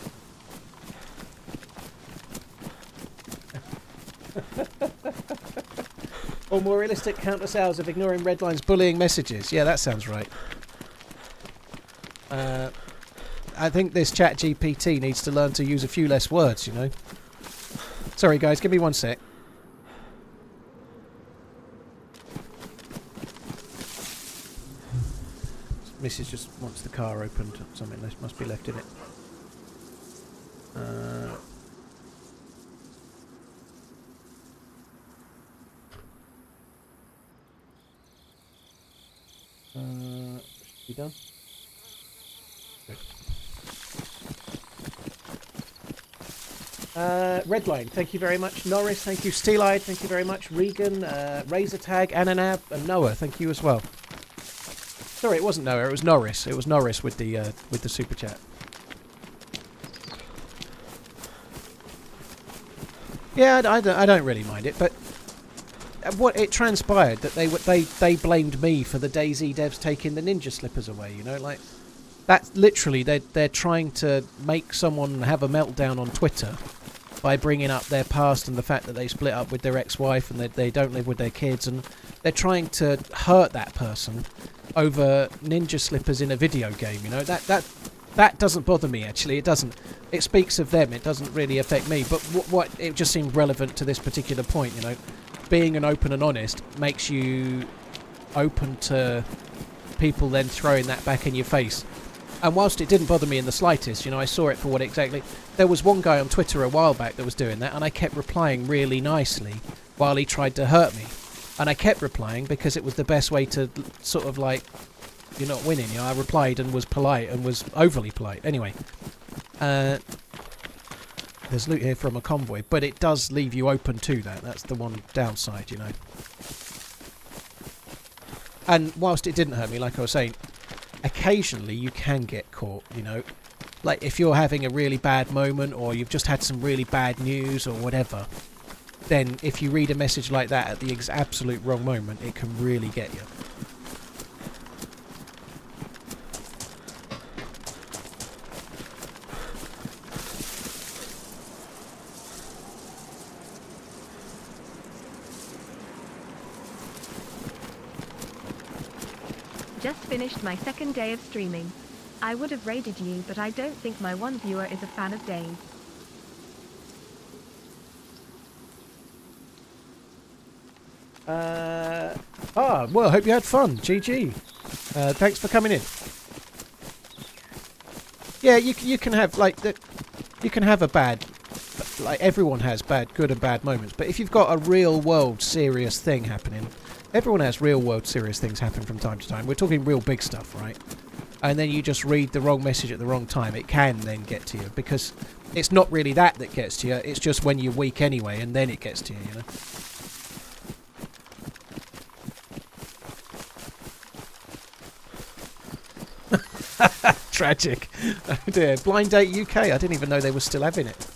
S2: Or more realistic, countless hours of ignoring Redline's bullying messages. Yeah, that sounds right. I think this chat GPT needs to learn to use a few less words, you know. Sorry guys, give me 1 sec. Mrs. just wants the car opened. Something must be left in it. Should be done. Good. Redline, thank you very much. Norris, thank you. Steel-Eyed, thank you very much. Regan, Razor Tag, Ananab, and Noah, thank you as well. Sorry, it wasn't Noah, it was Norris. It was Norris with the super chat. Yeah, I don't really mind it, but what it transpired that they blamed me for the DayZ devs taking the ninja slippers away. You know, like that's literally they're trying to make someone have a meltdown on Twitter by bringing up their past and the fact that they split up with their ex-wife and they don't live with their kids, and they're trying to hurt that person over ninja slippers in a video game. You know, that doesn't bother me, actually. It doesn't. It speaks of them. It doesn't really affect me. But what it just seemed relevant to this particular point, you know. Being an open and honest makes you open to people then throwing that back in your face. And whilst it didn't bother me in the slightest, you know, I saw it for what exactly... There was one guy on Twitter a while back that was doing that, and I kept replying really nicely while he tried to hurt me. And I kept replying because it was the best way to sort of like... You're not winning, you know. I replied and was polite and was overly polite. Anyway, there's loot here from a convoy, but it does leave you open to that. That's the one downside, you know. And whilst it didn't hurt me, like I was saying, occasionally you can get caught, you know. Like if you're having a really bad moment or you've just had some really bad news or whatever, then if you read a message like that at the absolute wrong moment, it can really get you.
S1: Just finished my 2nd day of streaming. I would have raided you, but I don't think my one viewer is a fan of DayZ.
S2: Well, I hope you had fun. GG. Thanks for coming in. Yeah, you can have like you can have a bad, like everyone has good and bad moments. But if you've got a real world serious thing happening, everyone has real world serious things happen from time to time. We're talking real big stuff, right? And then you just read the wrong message at the wrong time. It can then get to you because it's not really that gets to you. It's just when you're weak anyway, and then it gets to you, you know. Tragic. Oh dear. Blind Date UK. I didn't even know they were still having it.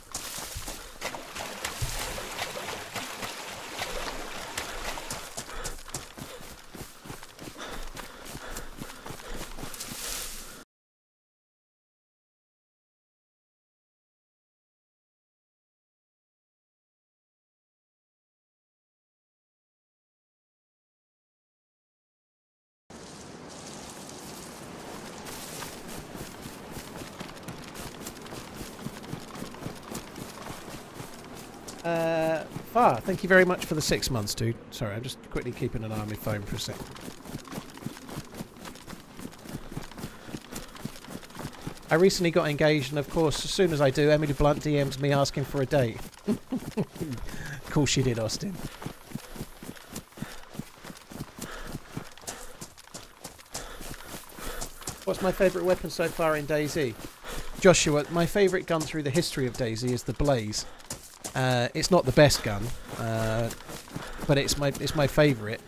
S2: Far, thank you very much for the 6 months, dude. Sorry, I'm just quickly keeping an eye on my phone for a sec. I recently got engaged, and of course, as soon as I do, Emily Blunt DMs me asking for a date. Of course she did, Austin. What's my favourite weapon so far in DayZ? Joshua, my favourite gun through the history of DayZ is the Blaze. It's not the best gun, but it's my favourite.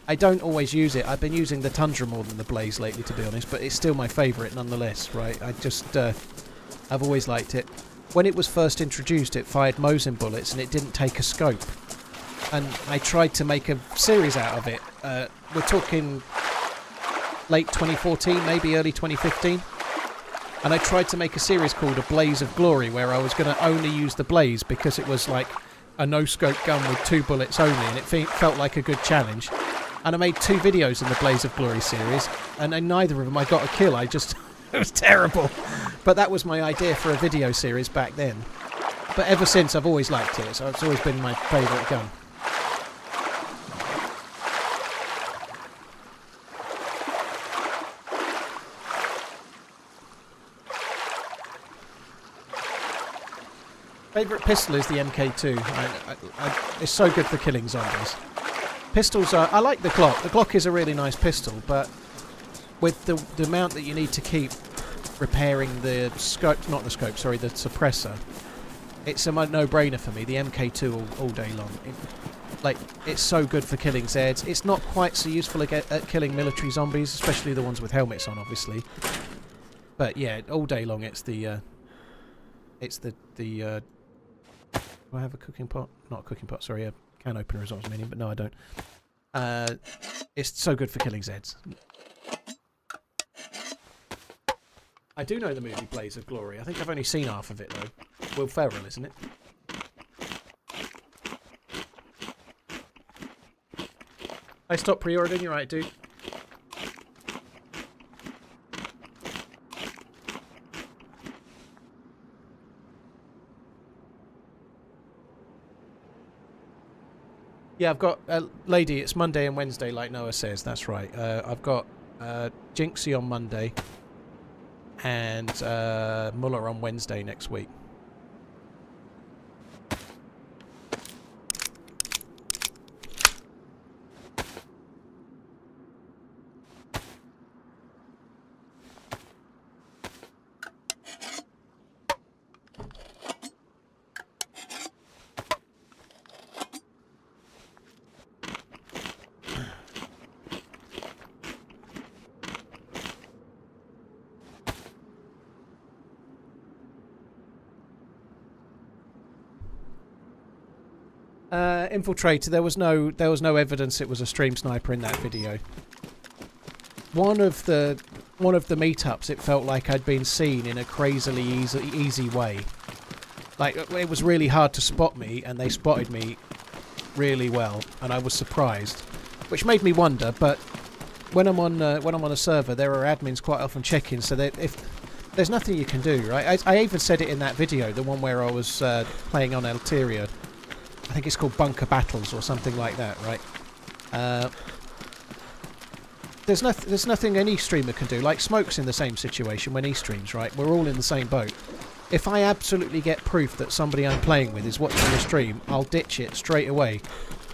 S2: I don't always use it. I've been using the Tundra more than the Blaze lately, to be honest, but it's still my favourite nonetheless, right? I've always liked it. When it was first introduced, it fired Mosin bullets and it didn't take a scope. And I tried to make a series out of it. We're talking late 2014, maybe early 2015. And I tried to make a series called A Blaze of Glory, where I was going to only use the Blaze because it was like a no-scope gun with 2 bullets only, and it felt like a good challenge. And I made 2 videos in the Blaze of Glory series, and in neither of them I got a kill. It was terrible. But that was my idea for a video series back then. But ever since, I've always liked it, so it's always been my favourite gun. Favourite pistol is the MK2. It's so good for killing zombies. Pistols are... I like the Glock. The Glock is a really nice pistol, but with the amount that you need to keep repairing the scope... Not the scope, sorry, the suppressor. It's a no-brainer for me. The MK2 all day long. It's so good for killing Zeds. It's not quite so useful at killing military zombies, especially the ones with helmets on, obviously. But yeah, all day long it's the... Do I have a cooking pot? Not a cooking pot, sorry, a can opener is what I was meaning, but no, I don't. It's so good for killing Zeds. I do know the movie Blaze of Glory. I think I've only seen half of it, though. Will Ferrell, isn't it? I stopped pre-ordering, you're right, dude. Yeah, I've got Lady. It's Monday and Wednesday, like Noah says. That's right. I've got Jinxie on Monday and Muller on Wednesday next week. Infiltrator, there was no evidence it was a stream sniper in that video. One of the meetups, it felt like I'd been seen in a crazily easy way. Like, it was really hard to spot me, and they spotted me really well, and I was surprised, which made me wonder. But when I'm on a server, there are admins quite often checking, so that if there's nothing you can do, right? I even said it in that video, the one where I was playing on Alteria. I think it's called Bunker Battles or something like that, right? There's nothing any streamer can do. Like, Smoke's in the same situation when he streams, right? We're all in the same boat. If I absolutely get proof that somebody I'm playing with is watching the stream, I'll ditch it straight away.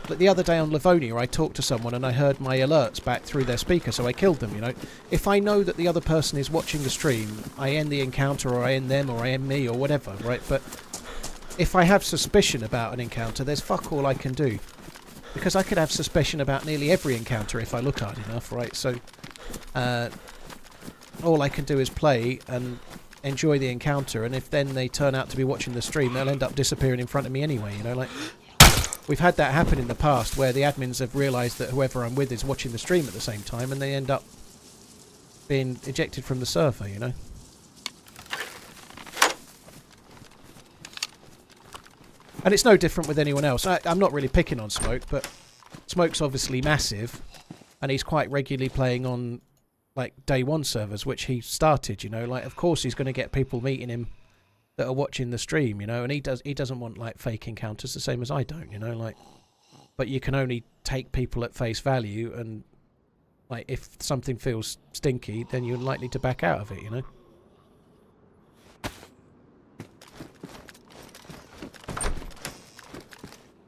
S2: But the other day on Livonia, I talked to someone and I heard my alerts back through their speaker, so I killed them, you know. If I know that the other person is watching the stream, I end the encounter, or I end them, or I end me, or whatever, right? But if I have suspicion about an encounter, there's fuck all I can do. Because I could have suspicion about nearly every encounter if I look hard enough, right? So, all I can do is play and enjoy the encounter, and if then they turn out to be watching the stream, they'll end up disappearing in front of me anyway, you know? Like, we've had that happen in the past, where the admins have realised that whoever I'm with is watching the stream at the same time, and they end up being ejected from the server, you know? And it's no different with anyone else. I'm not really picking on Smoke, but Smoke's obviously massive, and he's quite regularly playing on, like, Day 1 servers, which he started, you know. Like, of course he's going to get people meeting him that are watching the stream, you know, and he doesn't want like fake encounters the same as I don't, you know, like, but you can only take people at face value, and like if something feels stinky, then you're likely to back out of it, you know.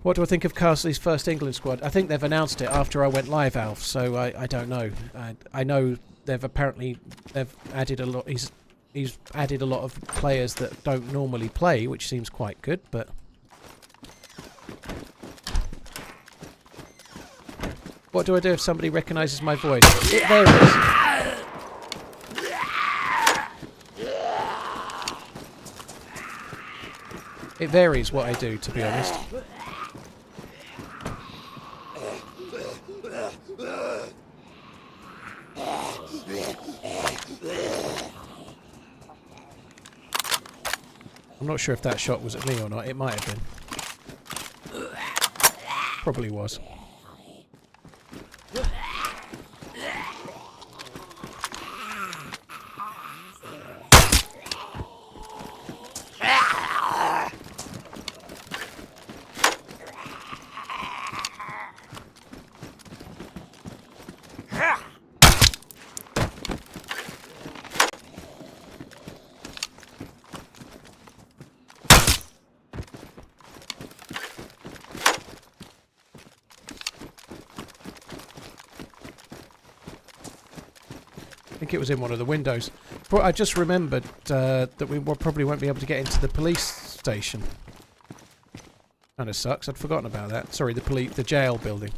S2: What do I think of Castley's first England squad? I think they've announced it after I went live, Alf, so I don't know. I know they've added a lot. He's added a lot of players that don't normally play, which seems quite good, but... What do I do if somebody recognises my voice? It varies. It varies what I do, to be honest. I'm not sure if that shot was at me or not. It might have been. Probably was. I think it was in one of the windows. But I just remembered that we probably won't be able to get into the police station. Kind of sucks. I'd forgotten about that. Sorry, the jail building.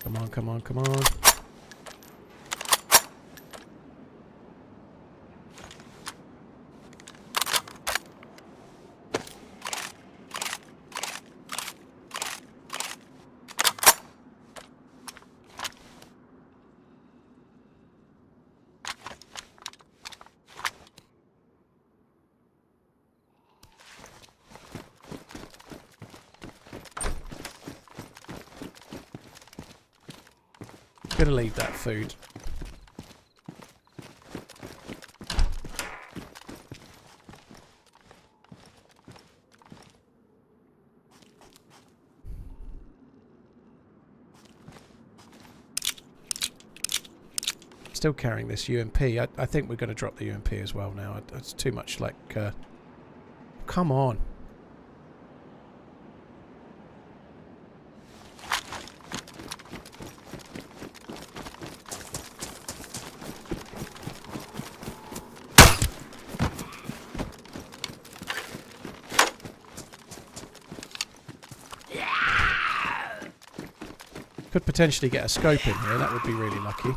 S2: Come on, come on, come on. Gonna leave that food. Still carrying this UMP. I think we're going to drop the UMP as well now. It's too much like... come on. Could potentially get a scope in here, that would be really lucky.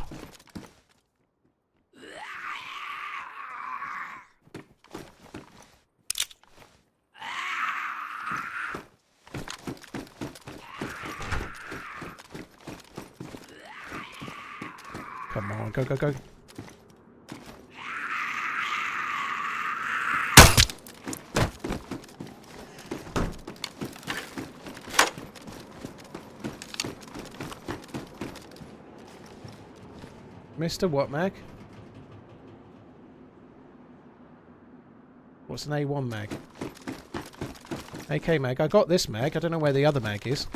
S2: Come on, go, go, go. Mr. What mag? What's an A1 mag? AK mag. I got this mag. I don't know where the other mag is.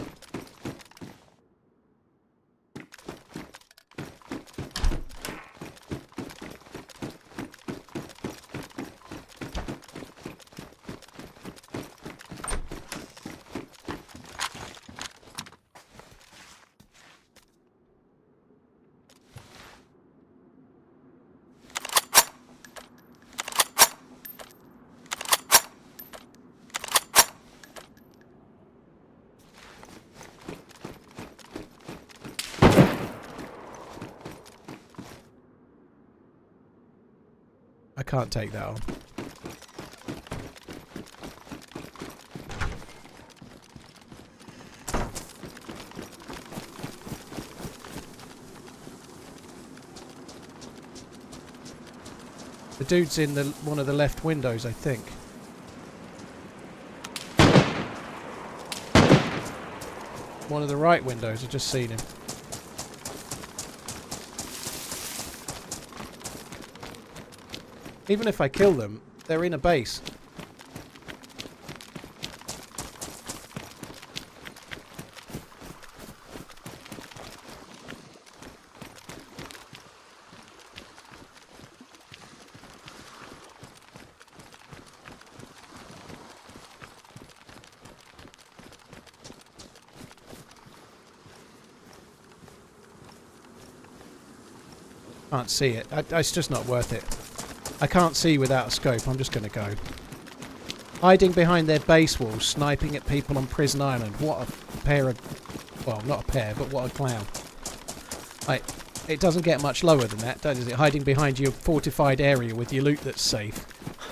S2: I can't take that on. The dude's in one of the left windows, I think. One of the right windows, I've just seen him. Even if I kill them, they're in a base. Can't see it. It's just not worth it. I can't see without a scope. I'm just going to go. Hiding behind their base walls, sniping at people on Prison Island. What a pair of... Well, not a pair, but what a clown. Like, it doesn't get much lower than that, does it? Hiding behind your fortified area with your loot that's safe.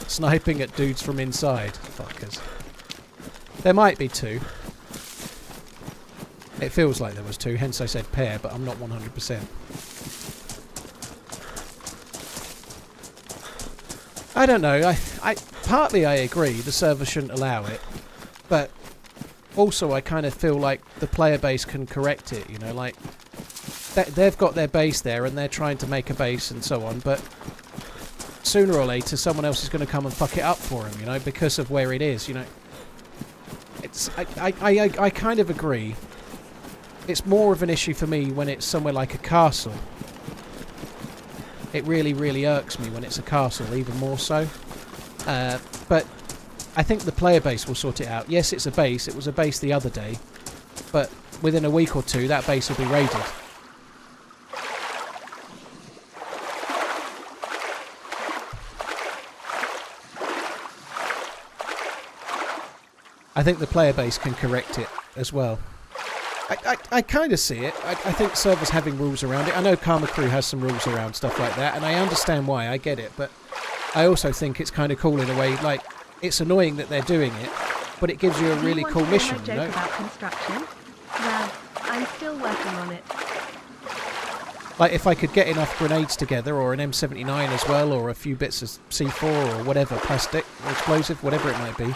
S2: Sniping at dudes from inside. Fuckers. There might be two. It feels like there was two, hence I said pair, but I'm not 100%. I don't know. Partly I agree the server shouldn't allow it, but also I kind of feel like the player base can correct it. You know, like they've got their base there and they're trying to make a base and so on, but sooner or later someone else is going to come and fuck it up for them. You know, because of where it is. You know, it's I kind of agree. It's more of an issue for me when it's somewhere like a castle. It really, really irks me when it's a castle, even more so. But I think the player base will sort it out. Yes, it's a base. It was a base the other day. But within a week or two, that base will be raided. I think the player base can correct it as well. I kind of see it. I think servers having rules around it. I know Karma Crew has some rules around stuff like that, and I understand why. I get it, but I also think it's kind of cool in a way. Like, it's annoying that they're doing it, but it gives you a really cool mission, you know?
S1: About construction? Well, I'm still working on it.
S2: Like, if I could get enough grenades together, or an M79 as well, or a few bits of C4 or whatever, plastic or explosive, whatever it might be,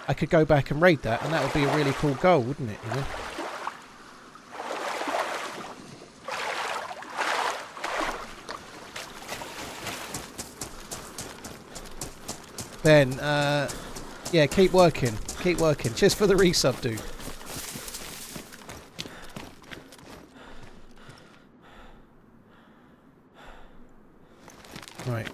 S2: I could go back and raid that, and that would be a really cool goal, wouldn't it? You know? Then, yeah, keep working. Keep working. Cheers for the resub, dude. Right.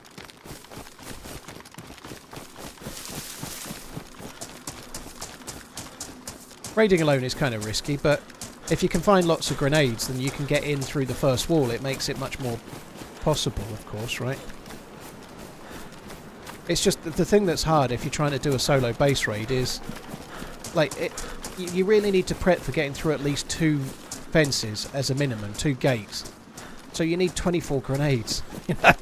S2: Raiding alone is kind of risky, but if you can find lots of grenades, then you can get in through the first wall. It makes it much more possible, of course, right? It's just the thing that's hard if you're trying to do a solo base raid is, like, you really need to prep for getting through at least 2 fences as a minimum, 2 gates. So you need 24 grenades. You know,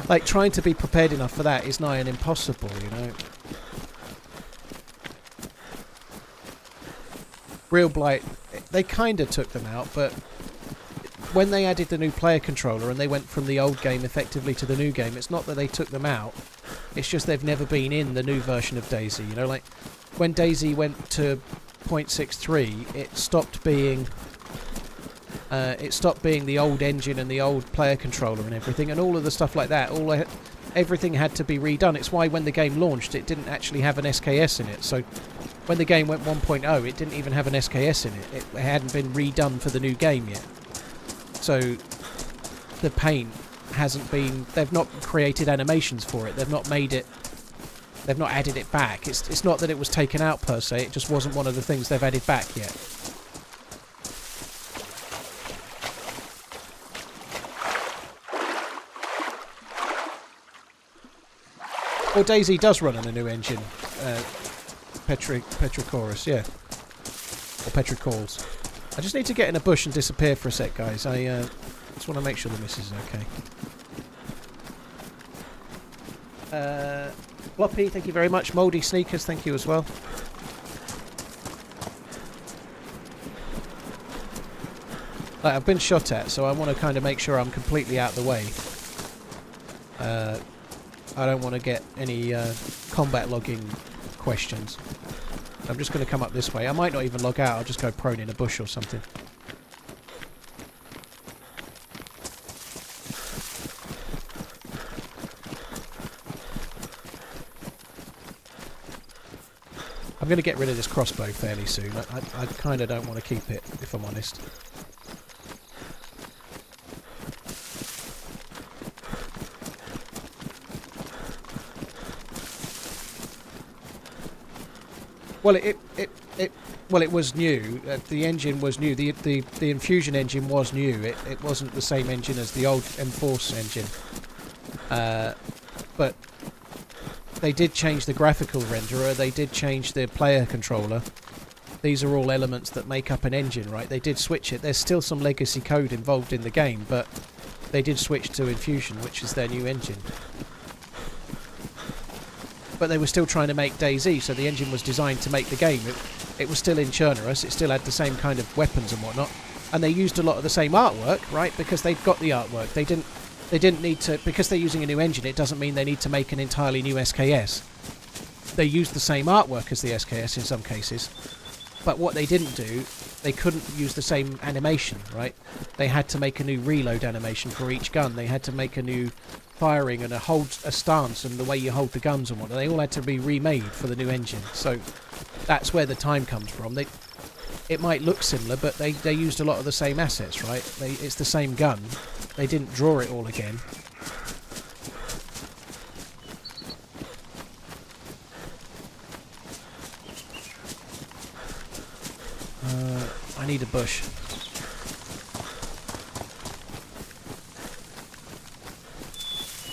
S2: like trying to be prepared enough for that is nigh and impossible, you know. Real Blight, they kind of took them out, but when they added the new player controller and they went from the old game effectively to the new game, it's not that they took them out. It's just they've never been in the new version of DayZ, you know, like when DayZ went to 0.63, it stopped being the old engine and the old player controller and everything, and all of the stuff like that. Everything had to be redone. It's why when the game launched, it didn't actually have an SKS in it. So when the game went 1.0, it didn't even have an SKS in it. It hadn't been redone for the new game yet. So the paint hasn't been, they've not created animations for it, they've not made it, they've not added it back. It's not that it was taken out per se, it just wasn't one of the things they've added back yet. Well, DayZ does run on a new engine, Petrichorus, yeah, or Petrichorus. I just need to get in a bush and disappear for a sec, guys. I just want to make sure the missus is okay. Floppy, thank you very much. Mouldy Sneakers, thank you as well. I've been shot at, so I want to kind of make sure I'm completely out of the way. I don't want to get any combat logging questions. I'm just going to come up this way. I might not even log out, I'll just go prone in a bush or something. I'm going to get rid of this crossbow fairly soon. I kind of don't want to keep it, if I'm honest. Well, it was new. The engine was new. The infusion engine was new. It wasn't the same engine as the old M-Force engine. But they did change the graphical renderer. They did change the player controller. These are all elements that make up an engine, right? They did switch it. There's still some legacy code involved in the game, but they did switch to Infusion, which is their new engine. But they were still trying to make DayZ, so the engine was designed to make the game. It was still in Chernarus, it still had the same kind of weapons and whatnot, and they used a lot of the same artwork, right? Because they've got the artwork. They didn't need to, because they're using a new engine. It doesn't mean they need to make an entirely new SKS. They used the same artwork as the SKS in some cases, but what they didn't do, they couldn't use the same animation, right? They had to make a new reload animation for each gun. They had to make a new firing and a stance and the way you hold the guns and whatnot. They all had to be remade for the new engine. So that's where the time comes from. It might look similar, but they used a lot of the same assets, right? It's the same gun. They didn't draw it all again. I need a bush.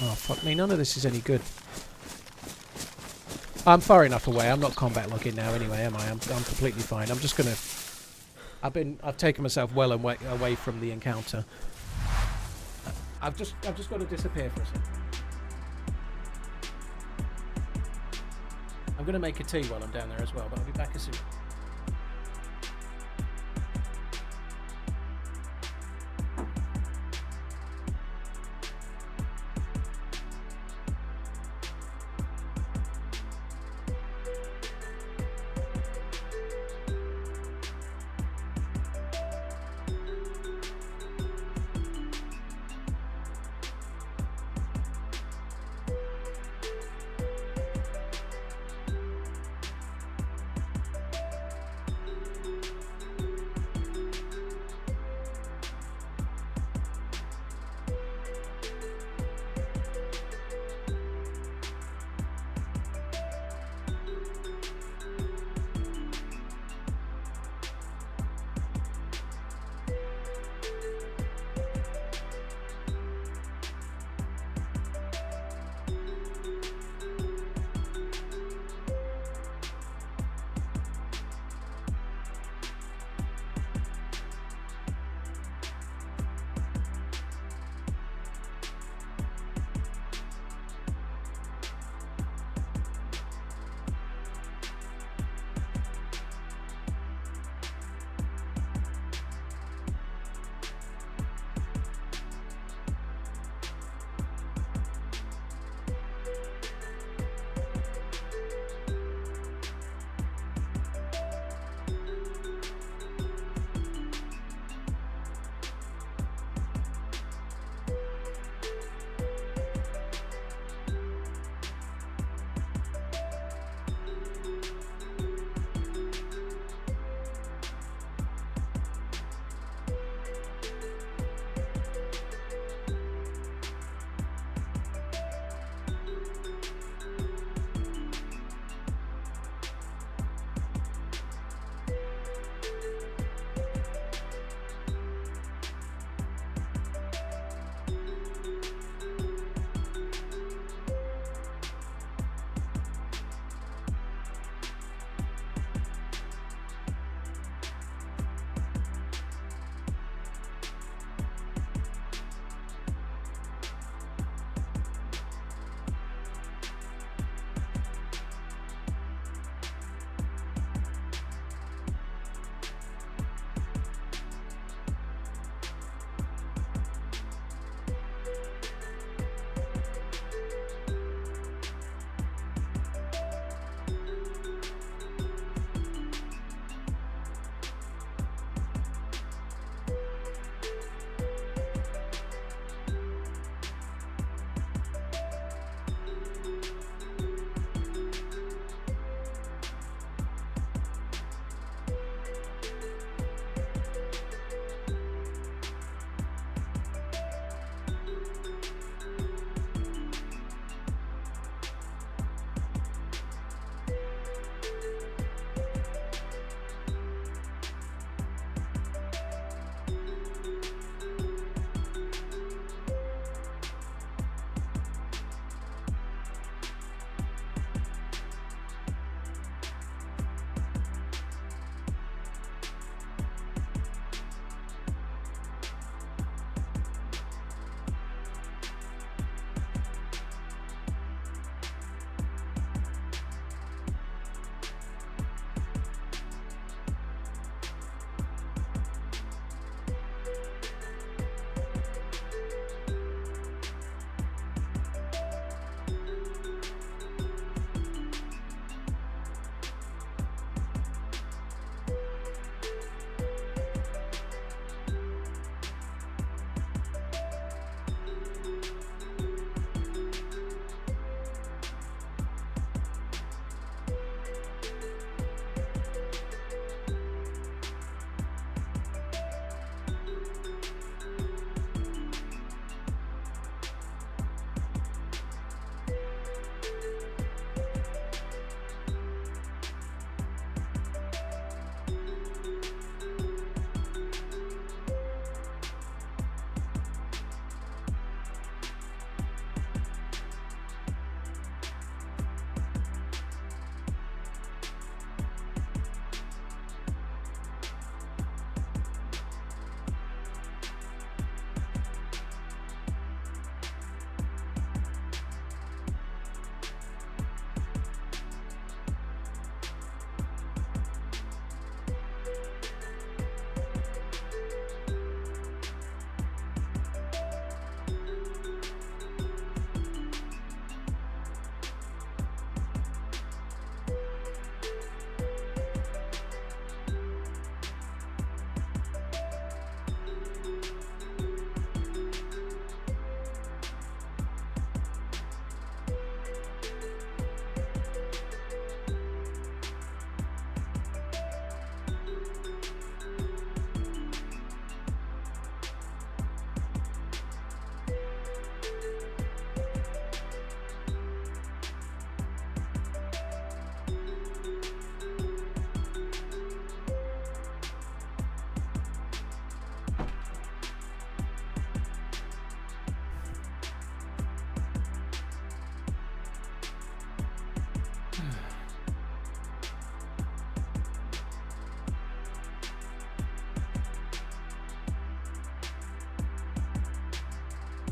S2: Oh, fuck me. None of this is any good. I'm far enough away. I'm not combat logging now anyway, am I? I'm completely fine. I'm just gonna... I've taken myself well away from the encounter. I've just got to disappear for a second. I'm gonna make a tea while I'm down there as well, but I'll be back as soon.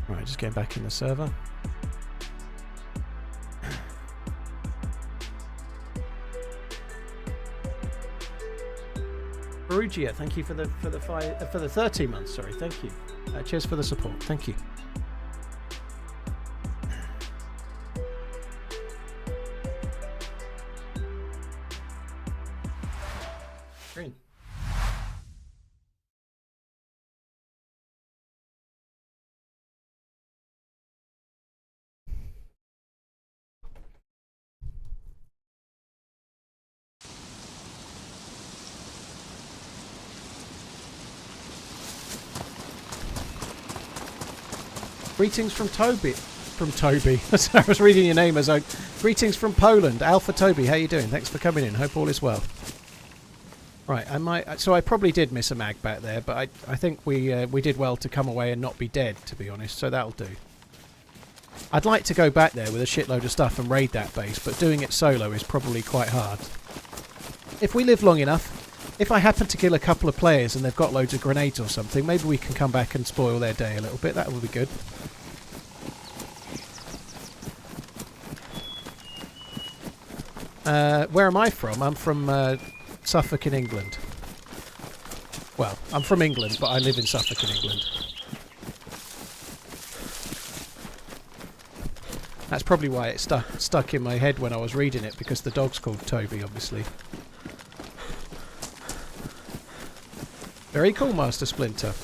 S2: Right, just getting back in the server. Perugia, thank you for the 13 months. Sorry, thank you. Cheers for the support. Thank you. Green. Greetings from Toby. I was reading your name as I. Greetings from Poland, Alpha Toby. How you doing? Thanks for coming in. Hope all is well. Right, so I probably did miss a mag back there, but I think we did well to come away and not be dead, to be honest. So that'll do. I'd like to go back there with a shitload of stuff and raid that base, but doing it solo is probably quite hard. If we live long enough, if I happen to kill a couple of players and they've got loads of grenades or something, maybe we can come back and spoil their day a little bit. That would be good. Where am I from? I'm from Suffolk in England. Well, I'm from England, but I live in Suffolk in England. That's probably why it stuck in my head when I was reading it, because the dog's called Toby, obviously. Very cool, Master Splinter.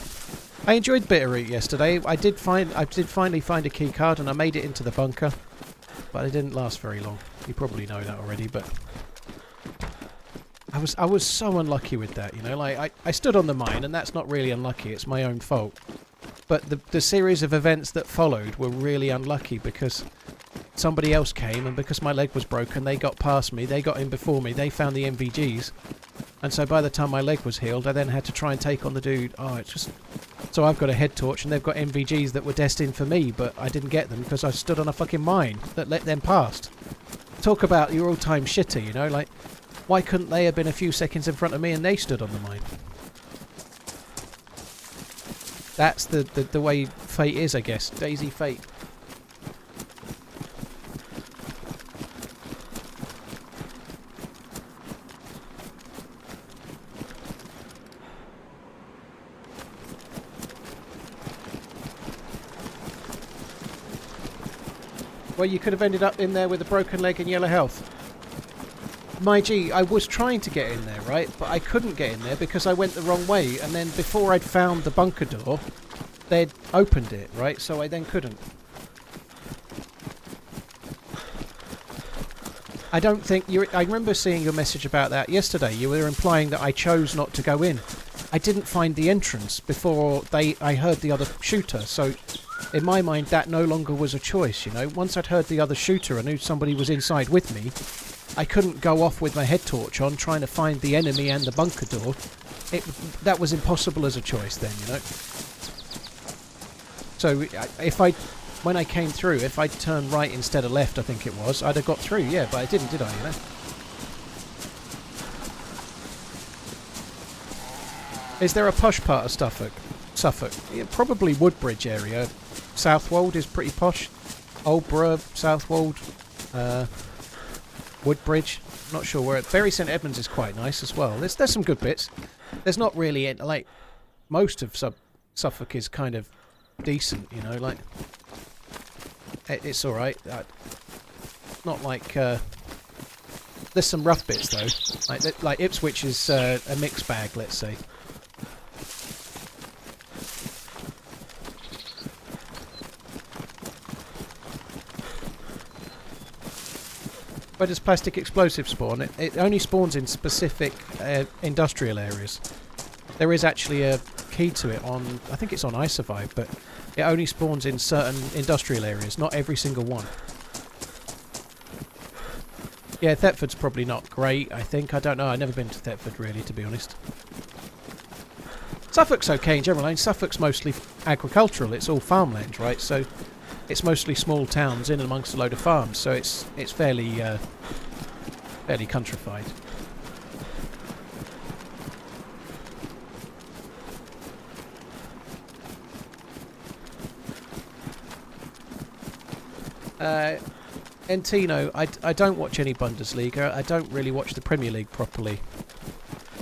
S2: I enjoyed Bitterroot yesterday. I did finally find a key card and I made it into the bunker, but it didn't last very long. You probably know that already, but I was so unlucky with that, you know. Like I stood on the mine, and that's not really unlucky. It's my own fault. But the series of events that followed were really unlucky because somebody else came, and because my leg was broken, they got past me. They got in before me. They found the MVGs. And so by the time my leg was healed, I then had to try and take on the dude. Oh, it's just... So I've got a head torch, and they've got MVGs that were destined for me, but I didn't get them because I stood on a fucking mine that let them past. Talk about your all-time shitter, you know? Like, why couldn't they have been a few seconds in front of me and they stood on the mine? That's the way fate is, I guess. DayZ fate. Well, you could have ended up in there with a broken leg and yellow health. My G, I was trying to get in there, right? But I couldn't get in there because I went the wrong way. And then before I'd found the bunker door, they'd opened it, right? So I then couldn't. I don't think... I remember seeing your message about that yesterday. You were implying that I chose not to go in. I didn't find the entrance before I heard the other shooter, so... In my mind, that no longer was a choice, you know. Once I'd heard the other shooter and knew somebody was inside with me, I couldn't go off with my head torch on trying to find the enemy and the bunker door. That was impossible as a choice then, you know. So when I came through, if I'd turned right instead of left, I think it was, I'd have got through, yeah, but I didn't, did I, you know? Is there a posh part of Suffolk? Yeah, probably Woodbridge area. Southwold is pretty posh. Oldborough, Southwold, Woodbridge. Not sure where. Bury St Edmunds is quite nice as well. There's some good bits. There's not really like most of Suffolk is kind of decent, you know. Like it's all right. Not like there's some rough bits though. Like Ipswich is a mixed bag, let's say. Where does plastic explosive spawn? It only spawns in specific industrial areas. There is actually a key to it on... I think it's on iSurvive, but it only spawns in certain industrial areas, not every single one. Yeah, Thetford's probably not great, I think. I don't know. I've never been to Thetford, really, to be honest. Suffolk's okay in general. I mean, Suffolk's mostly agricultural. It's all farmland, right? So... It's mostly small towns in amongst a load of farms, so it's fairly countrified. Entino, I don't watch any Bundesliga. I don't really watch the Premier League properly.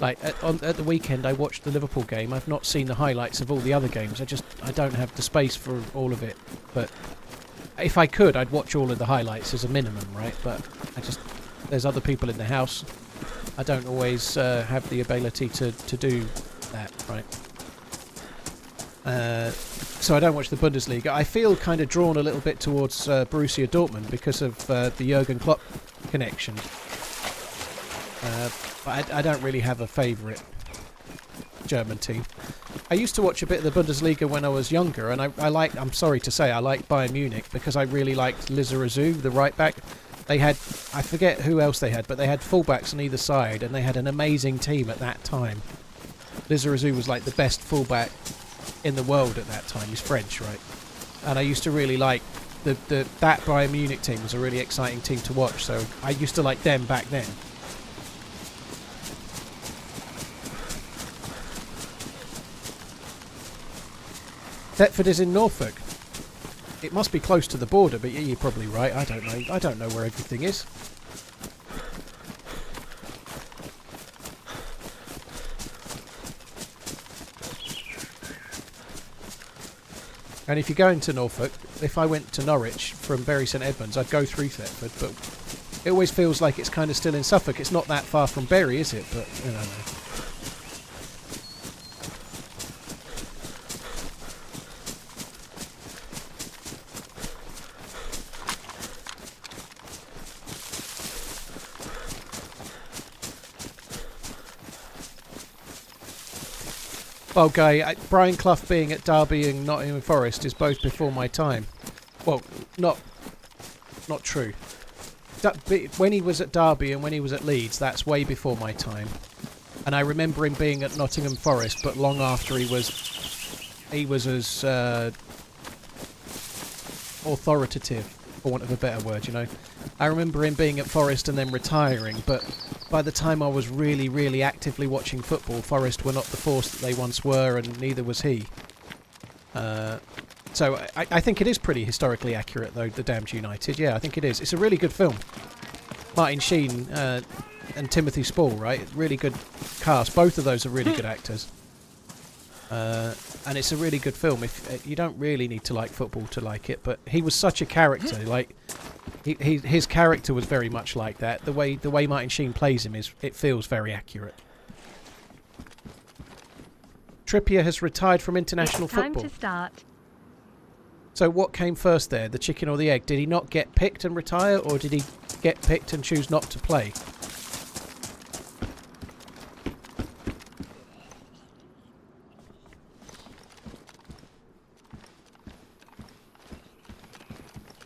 S2: Like, at the weekend I watched the Liverpool game. I've not seen the highlights of all the other games. I don't have the space for all of it. But if I could, I'd watch all of the highlights as a minimum, right? But there's other people in the house. I don't always have the ability to do that, right? So I don't watch the Bundesliga. I feel kind of drawn a little bit towards Borussia Dortmund because of the Jurgen Klopp connection. But I don't really have a favourite German team. I used to watch a bit of the Bundesliga when I was younger, and I'm sorry to say, I like Bayern Munich because I really liked Lizarazu, the right back. They had, I forget who else they had, but they had fullbacks on either side, and they had an amazing team at that time. Lizarazu was like the best fullback in the world at that time. He's French, right? And I used to really like that Bayern Munich team was a really exciting team to watch, so I used to like them back then. Thetford is in Norfolk. It must be close to the border, but yeah, you're probably right. I don't know. I don't know where everything is. And if you go into Norfolk, if I went to Norwich from Bury St Edmunds, I'd go through Thetford, but it always feels like it's kind of still in Suffolk. It's not that far from Bury, is it? But, you know. Well, Guy, Brian Clough being at Derby and Nottingham Forest is both before my time. Well, not true. When he was at Derby and when he was at Leeds, that's way before my time. And I remember him being at Nottingham Forest, but long after he was as authoritative, for want of a better word, you know. I remember him being at Forest and then retiring, but by the time I was really, really actively watching football, Forest were not the force that they once were, and neither was he. So I think it is pretty historically accurate, though, The Damned United. Yeah, I think it is. It's a really good film. Martin Sheen and Timothy Spall, right? Really good cast. Both of those are really good actors. And it's a really good film. If you don't really need to like football to like it, but he was such a character. Like his character was very much like that. The way Martin Sheen plays him it feels very accurate. Trippier has retired from international football.
S1: Time to start.
S2: So what came first there, the chicken or the egg? Did he not get picked and retire, or did he get picked and choose not to play?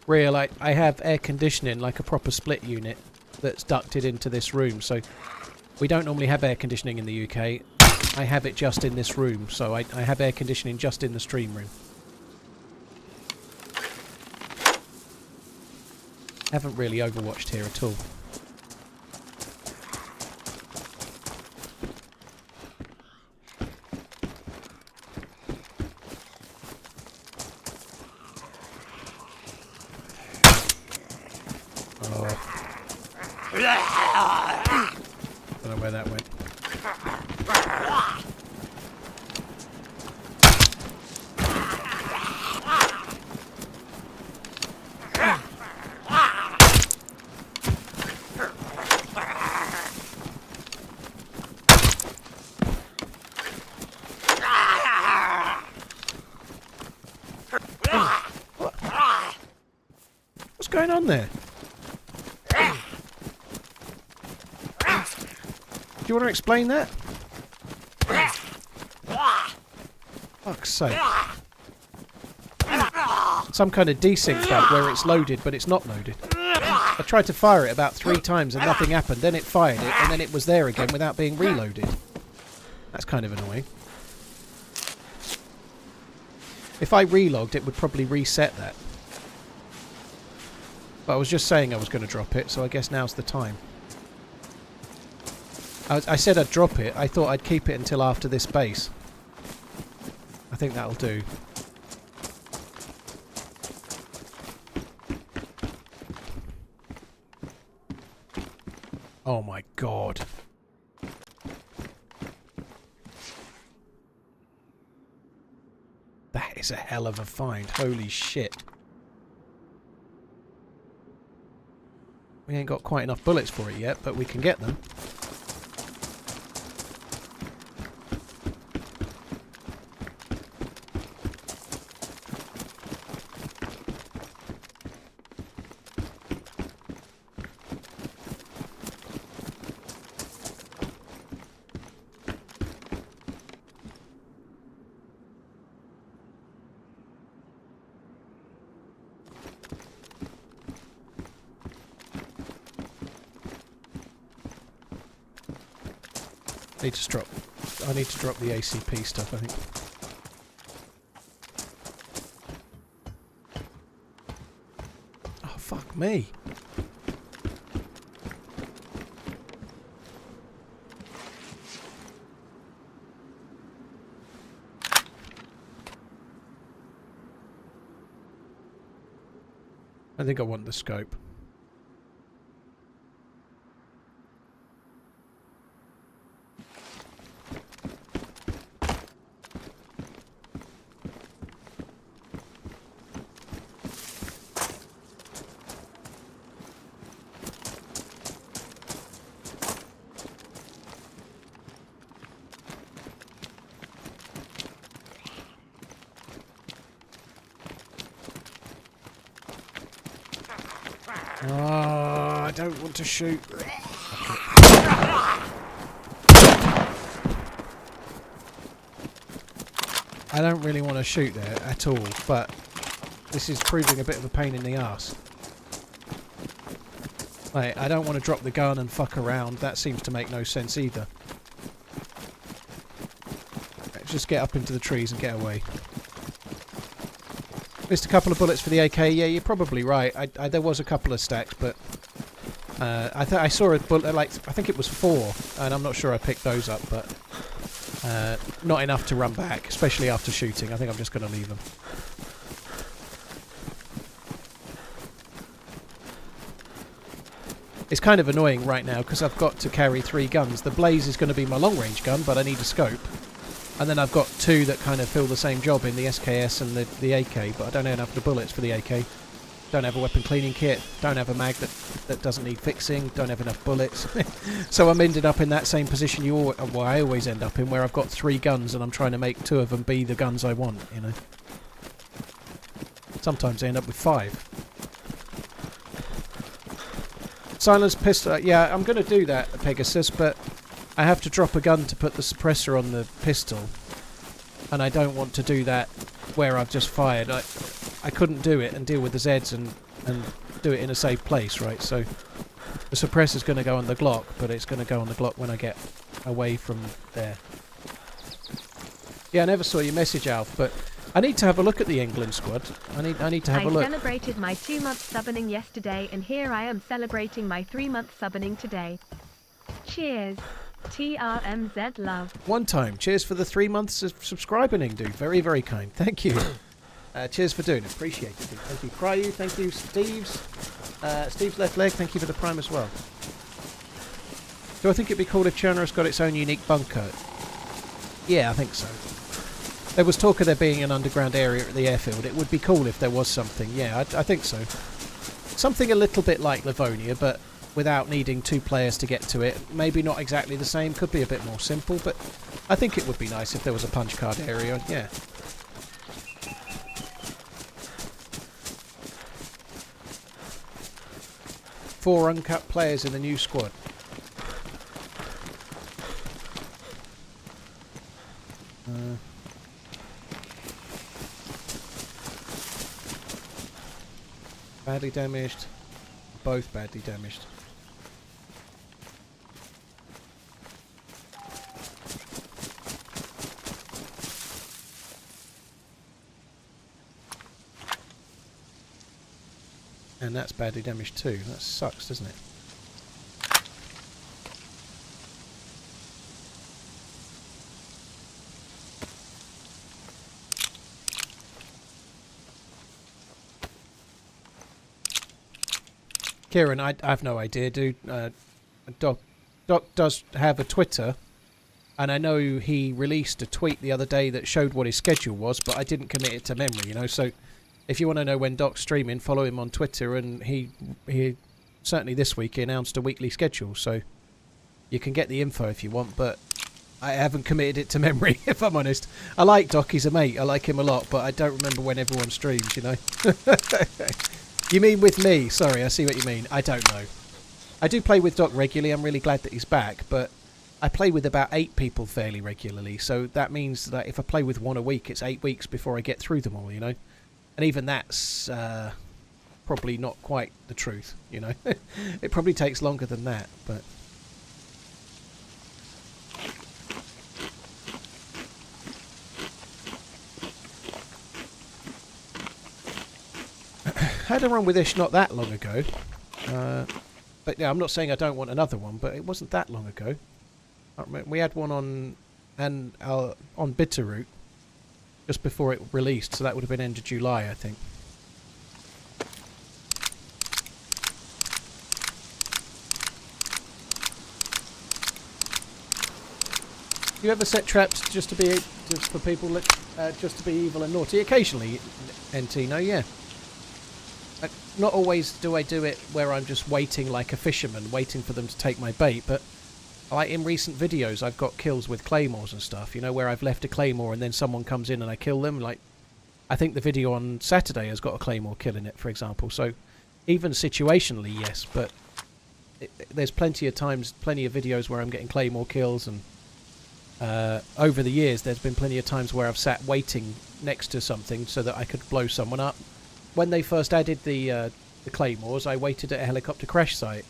S2: Real, I have air conditioning, like a proper split unit that's ducted into this room, so we don't normally have air conditioning in the UK. I have it just in this room, so I have air conditioning just in the stream room. Haven't really overwatched here at all. Don't know where that went. What's going on there? Do you want to explain that? Fuck's sake. Some kind of desync bug where it's loaded but it's not loaded. I tried to fire it about 3 times and nothing happened. Then it fired it and then it was there again without being reloaded. That's kind of annoying. If I relogged, it would probably reset that. But I was just saying I was going to drop it, so I guess now's the time. I said I'd drop it. I thought I'd keep it until after this base. I think that'll do. Oh my god. That is a hell of a find. Holy shit. We ain't got quite enough bullets for it yet, but we can get them. I need to drop the ACP stuff, I think. Oh, fuck me. I think I want the scope. Oh, I don't want to shoot. I don't really want to shoot there at all, but this is proving a bit of a pain in the arse. Like, I don't want to drop the gun and fuck around. That seems to make no sense either. Let's just get up into the trees and get away. Missed a couple of bullets for the AK. Yeah, you're probably right. There was a couple of stacks, but I saw a bullet. Like, I think it was 4, and I'm not sure I picked those up, but not enough to run back, especially after shooting. I think I'm just going to leave them. It's kind of annoying right now because I've got to carry 3 guns. The Blaze is going to be my long-range gun, but I need a scope. And then I've got 2 that kind of fill the same job in the SKS and the AK, but I don't have enough of the bullets for the AK. Don't have a weapon cleaning kit, don't have a mag that doesn't need fixing, don't have enough bullets. So I'm ended up in that same position I always end up in, where I've got 3 guns and I'm trying to make 2 of them be the guns I want, you know. Sometimes I end up with 5. Silenced pistol, yeah, I'm going to do that, Pegasus, but I have to drop a gun to put the suppressor on the pistol, and I don't want to do that where I've just fired. I couldn't do it and deal with the Zeds and do it in a safe place, right? So the suppressor's going to go on the Glock, but it's going to go on the Glock when I get away from there. Yeah, I never saw your message, Alf, but I need to have a look at the England squad. I need to have a look.
S1: I celebrated my 2-month subbing yesterday, and here I am celebrating my 3-month subbing today. Cheers. TRMZ love.
S2: One time. Cheers for the 3 months of subscribing, dude. Very, very kind. Thank you. Cheers for doing it. Appreciate it. Thank you, Cryu. Thank you, Steve's left leg. Thank you for the prime as well. Do I think it'd be cool if Chernarus got its own unique bunker? Yeah, I think so. There was talk of there being an underground area at the airfield. It would be cool if there was something. Yeah, I think so. Something a little bit like Livonia, but without needing 2 players to get to it. Maybe not exactly the same, could be a bit more simple, but I think it would be nice if there was a punch card area, yeah. Four uncut players in the new squad. Badly damaged. Both badly damaged. And that's badly damaged too. That sucks, doesn't it? Kieran, I have no idea, dude. Doc does have a Twitter, and I know he released a tweet the other day that showed what his schedule was, but I didn't commit it to memory, you know. So if you want to know when Doc's streaming, follow him on Twitter, and he certainly this week he announced a weekly schedule, so you can get the info if you want, but I haven't committed it to memory, if I'm honest. I like Doc, he's a mate, I like him a lot, but I don't remember when everyone streams, you know. You mean with me? Sorry, I see what you mean. I don't know. I do play with Doc regularly, I'm really glad that he's back, but I play with about 8 people fairly regularly, so that means that if I play with one a week, it's 8 weeks before I get through them all, you know. And even that's probably not quite the truth, you know. It probably takes longer than that, but... Had a run with Ish not that long ago. But yeah, I'm not saying I don't want another one, but it wasn't that long ago. We had one on Bitterroot just before it released, so that would have been end of July, I think. Do you ever set traps just for people just to be evil and naughty? Occasionally, Entino, yeah. Not always do I do it where I'm just waiting like a fisherman, waiting for them to take my bait, but like in recent videos I've got kills with claymores and stuff, you know, where I've left a claymore and then someone comes in and I kill them. Like, I think the video on Saturday has got a claymore kill in it, for example, so even situationally, yes, but there's plenty of videos where I'm getting claymore kills, and over the years there's been plenty of times where I've sat waiting next to something so that I could blow someone up. When they first added the claymores, I waited at a helicopter crash site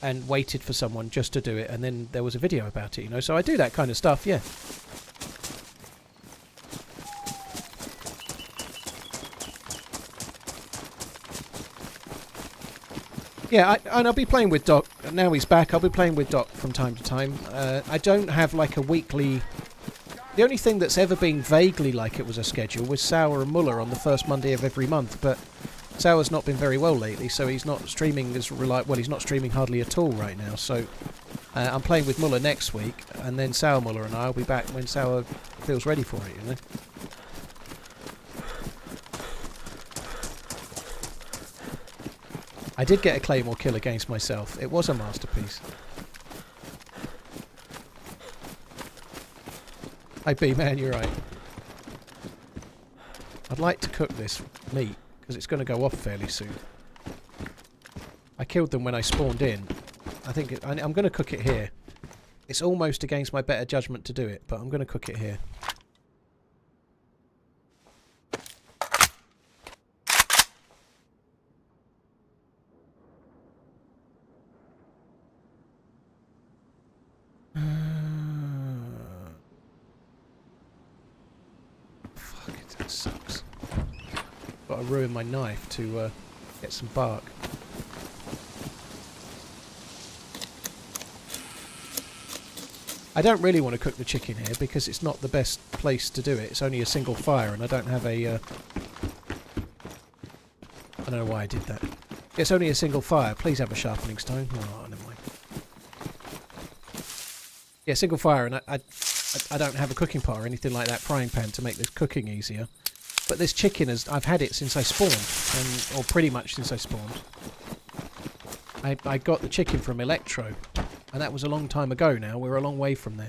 S2: and waited for someone just to do it, and then there was a video about it, you know, so I do that kind of stuff, yeah. Yeah, and I'll be playing with Doc. Now he's back, I'll be playing with Doc from time to time. I don't have like a weekly... The only thing that's ever been vaguely like it was a schedule was Sauer and Muller on the first Monday of every month, but Sauer's not been very well lately, so he's not streaming as well, he's not streaming hardly at all right now, so I'm playing with Muller next week, and then Sauer, Muller and I will be back when Sauer feels ready for it, you know. I did get a claymore kill against myself. It was a masterpiece. Hey B-Man, you're right. I'd like to cook this meat, because it's going to go off fairly soon. I killed them when I spawned in. I think I'm going to cook it here. It's almost against my better judgment to do it, but I'm going to cook it here. Sucks. Got to ruin my knife to get some bark. I don't really want to cook the chicken here because it's not the best place to do it. It's only a single fire and I don't have a... I don't know why I did that. It's only a single fire. Please have a sharpening stone. Oh, never mind. Yeah, single fire, and I don't have a cooking pot or anything like that, frying pan, to make this cooking easier. But this chicken, I've had it since I spawned, or pretty much since I spawned. I got the chicken from Electro, and that was a long time ago now. We're a long way from there.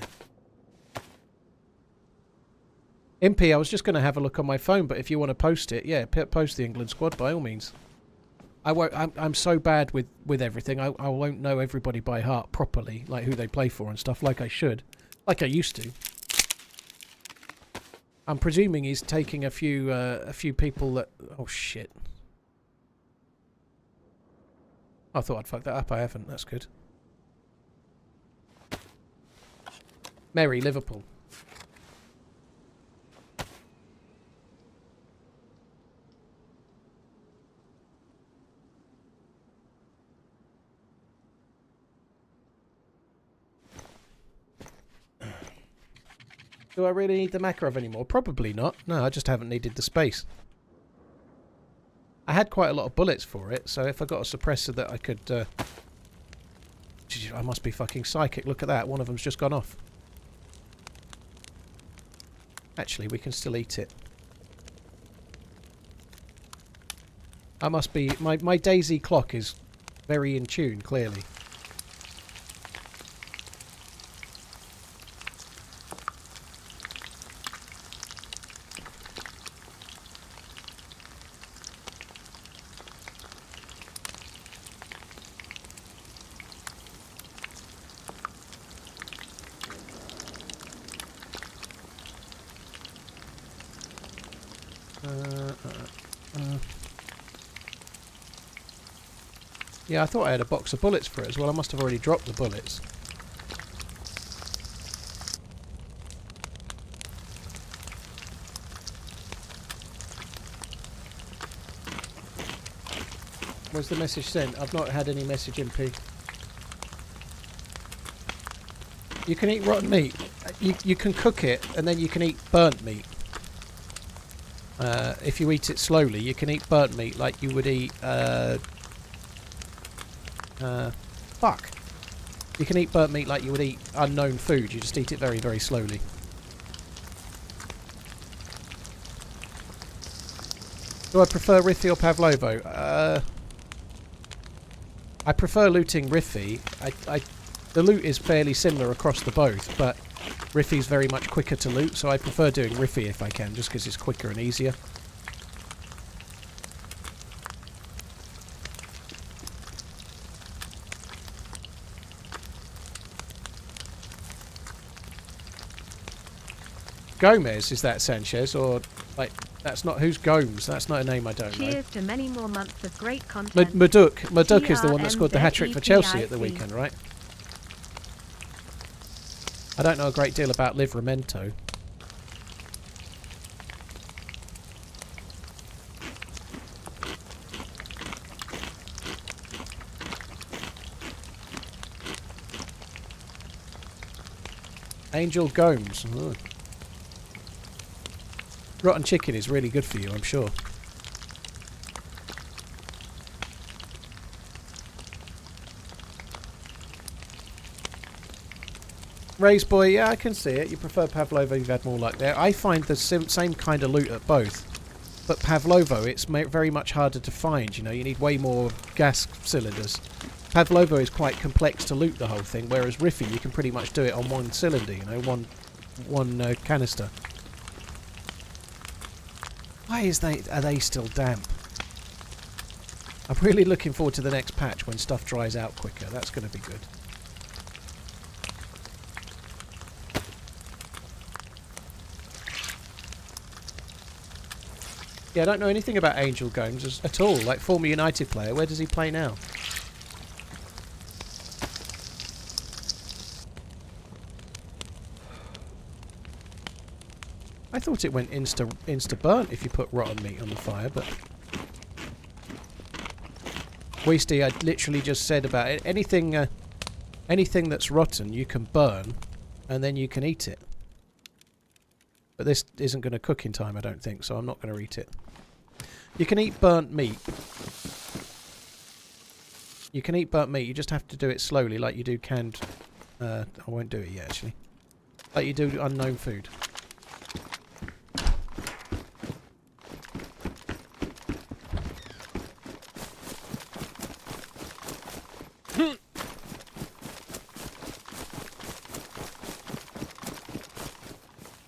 S2: Impy, I was just going to have a look on my phone, but if you want to post it, yeah, post the England squad by all means. I won't. I'm so bad with everything. I won't know everybody by heart properly, like who they play for and stuff, like I should, like I used to. I'm presuming he's taking a few people that... Oh, shit. I thought I'd fuck that up. I haven't. That's good. Merry Liverpool. Do I really need the Makarov anymore? Probably not. No, I just haven't needed the space. I had quite a lot of bullets for it, so if I got a suppressor that I could I must be fucking psychic. Look at that. One of them's just gone off. Actually, we can still eat it. I must be... My DayZ clock is very in tune, clearly. Yeah, I thought I had a box of bullets for it as well. I must have already dropped the bullets. Was the message sent? I've not had any message in P. You can eat rotten meat. You can cook it and then you can eat burnt meat. If you eat it slowly, you can eat burnt meat like you would eat... fuck. You can eat burnt meat like you would eat unknown food. You just eat it very, very slowly. Do I prefer Riffy or Pavlovo? I prefer looting Riffy. The loot is fairly similar across the both, but Riffy's very much quicker to loot, so I prefer doing Riffy if I can, just because it's quicker and easier. Gomez, is that Sanchez? Or, like, that's not... Who's Gomes? That's not a name I don't know.
S1: Cheers to many more months of great content.
S2: Maduk is the one that scored the hat-trick for Chelsea at the weekend, right? I don't know a great deal about Livramento. Angel Gomes. Oh. Rotten chicken is really good for you, I'm sure. Raised boy, yeah, I can see it. You prefer Pavlovo, you've had more luck there. I find the same kind of loot at both. But Pavlovo, it's very much harder to find, you know. You need way more gas cylinders. Pavlovo is quite complex to loot the whole thing, whereas Riffy, you can pretty much do it on one cylinder, you know, one canister. Why are they still damp? I'm really looking forward to the next patch when stuff dries out quicker. That's going to be good. Yeah, I don't know anything about Angel Gomes at all. Like, former United player. Where does he play now? I thought it went insta-burnt if you put rotten meat on the fire, but... Weasty, I literally just said about it. Anything that's rotten, you can burn, and then you can eat it. But this isn't going to cook in time, I don't think, so I'm not going to eat it. You can eat burnt meat. You can eat burnt meat, you just have to do it slowly, like you do canned... I won't do it yet, actually. Like you do unknown food.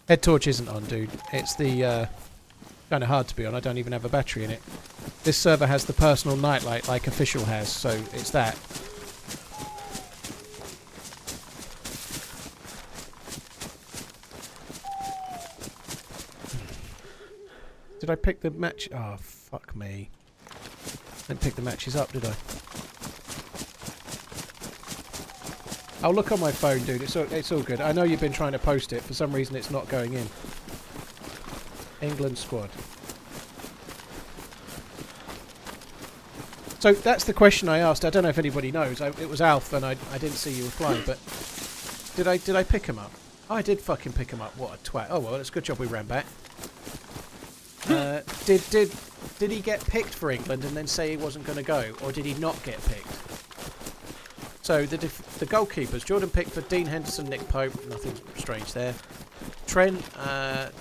S2: Head torch isn't on, dude. It's the kind of hard to be on. I don't even have a battery in it. This server has the personal nightlight like Official has, so it's that. Did I pick the match? Oh, fuck me. I didn't pick the matches up, did I? I'll look on my phone, dude. It's all good. I know you've been trying to post it. For some reason, it's not going in. England squad. So that's the question I asked. I don't know if anybody knows. It was Alf, and I didn't see you reply. But did I pick him up? Oh, I did fucking pick him up. What a twat. Oh well, it's a good job we ran back. Did he get picked for England and then say he wasn't going to go, or did he not get picked? So the goalkeepers, Jordan Pickford, Dean Henderson, Nick Pope, nothing strange there. Trent,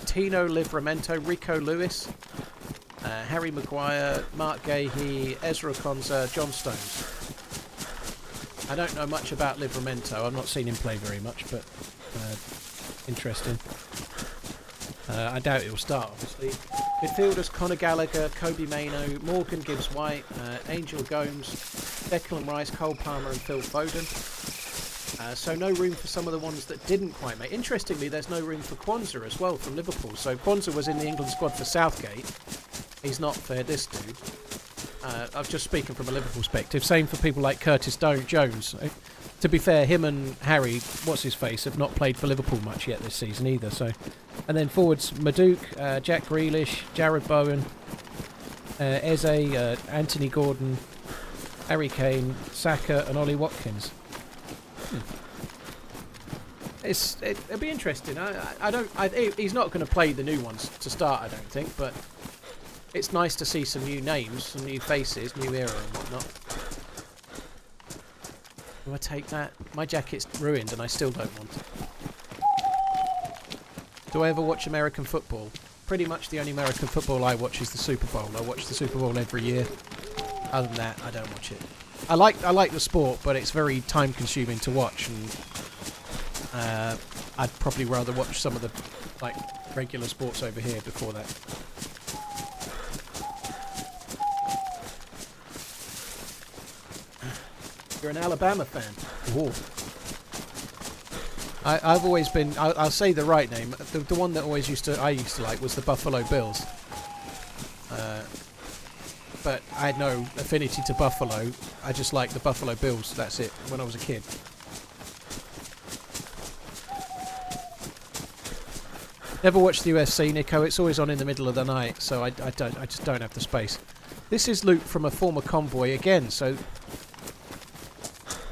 S2: Tino Livramento, Rico Lewis, Harry Maguire, Mark Gahey, Ezra Konza, John Stones. I don't know much about Livramento. I've not seen him play very much, but interesting. I doubt he'll start, obviously. Midfielders, Conor Gallagher, Kobe Maino, Morgan Gibbs-White, Angel Gomes, Declan Rice, Cole Palmer and Phil Foden. So no room for some of the ones that didn't quite make. Interestingly, there's no room for Kwanzaa as well from Liverpool. So Kwanzaa was in the England squad for Southgate. He's not for this dude. I'm just speaking from a Liverpool perspective. Same for people like Curtis Jones. To be fair, him and Harry, what's-his-face, have not played for Liverpool much yet this season either. So, and then forwards, Maduke, Jack Grealish, Jared Bowen, Eze, Anthony Gordon, Harry Kane, Saka and Ollie Watkins. It'll be interesting. He's not going to play the new ones to start, I don't think, but it's nice to see some new names, some new faces, new era and whatnot. Do I take that? My jacket's ruined and I still don't want it. Do I ever watch American football? Pretty much the only American football I watch is the Super Bowl. I watch the Super Bowl every year. Other than that, I don't watch it. I like the sport, but it's very time consuming to watch, and I'd probably rather watch some of the regular sports over here before that. You're an Alabama fan. Whoa. I've always been. I'll say the right name. The one that I used to like was the Buffalo Bills. But I had no affinity to Buffalo. I just liked the Buffalo Bills. That's it. When I was a kid. Never watched the UFC, Nico. It's always on in the middle of the night, so I just don't have the space. This is loot from a former convoy again. So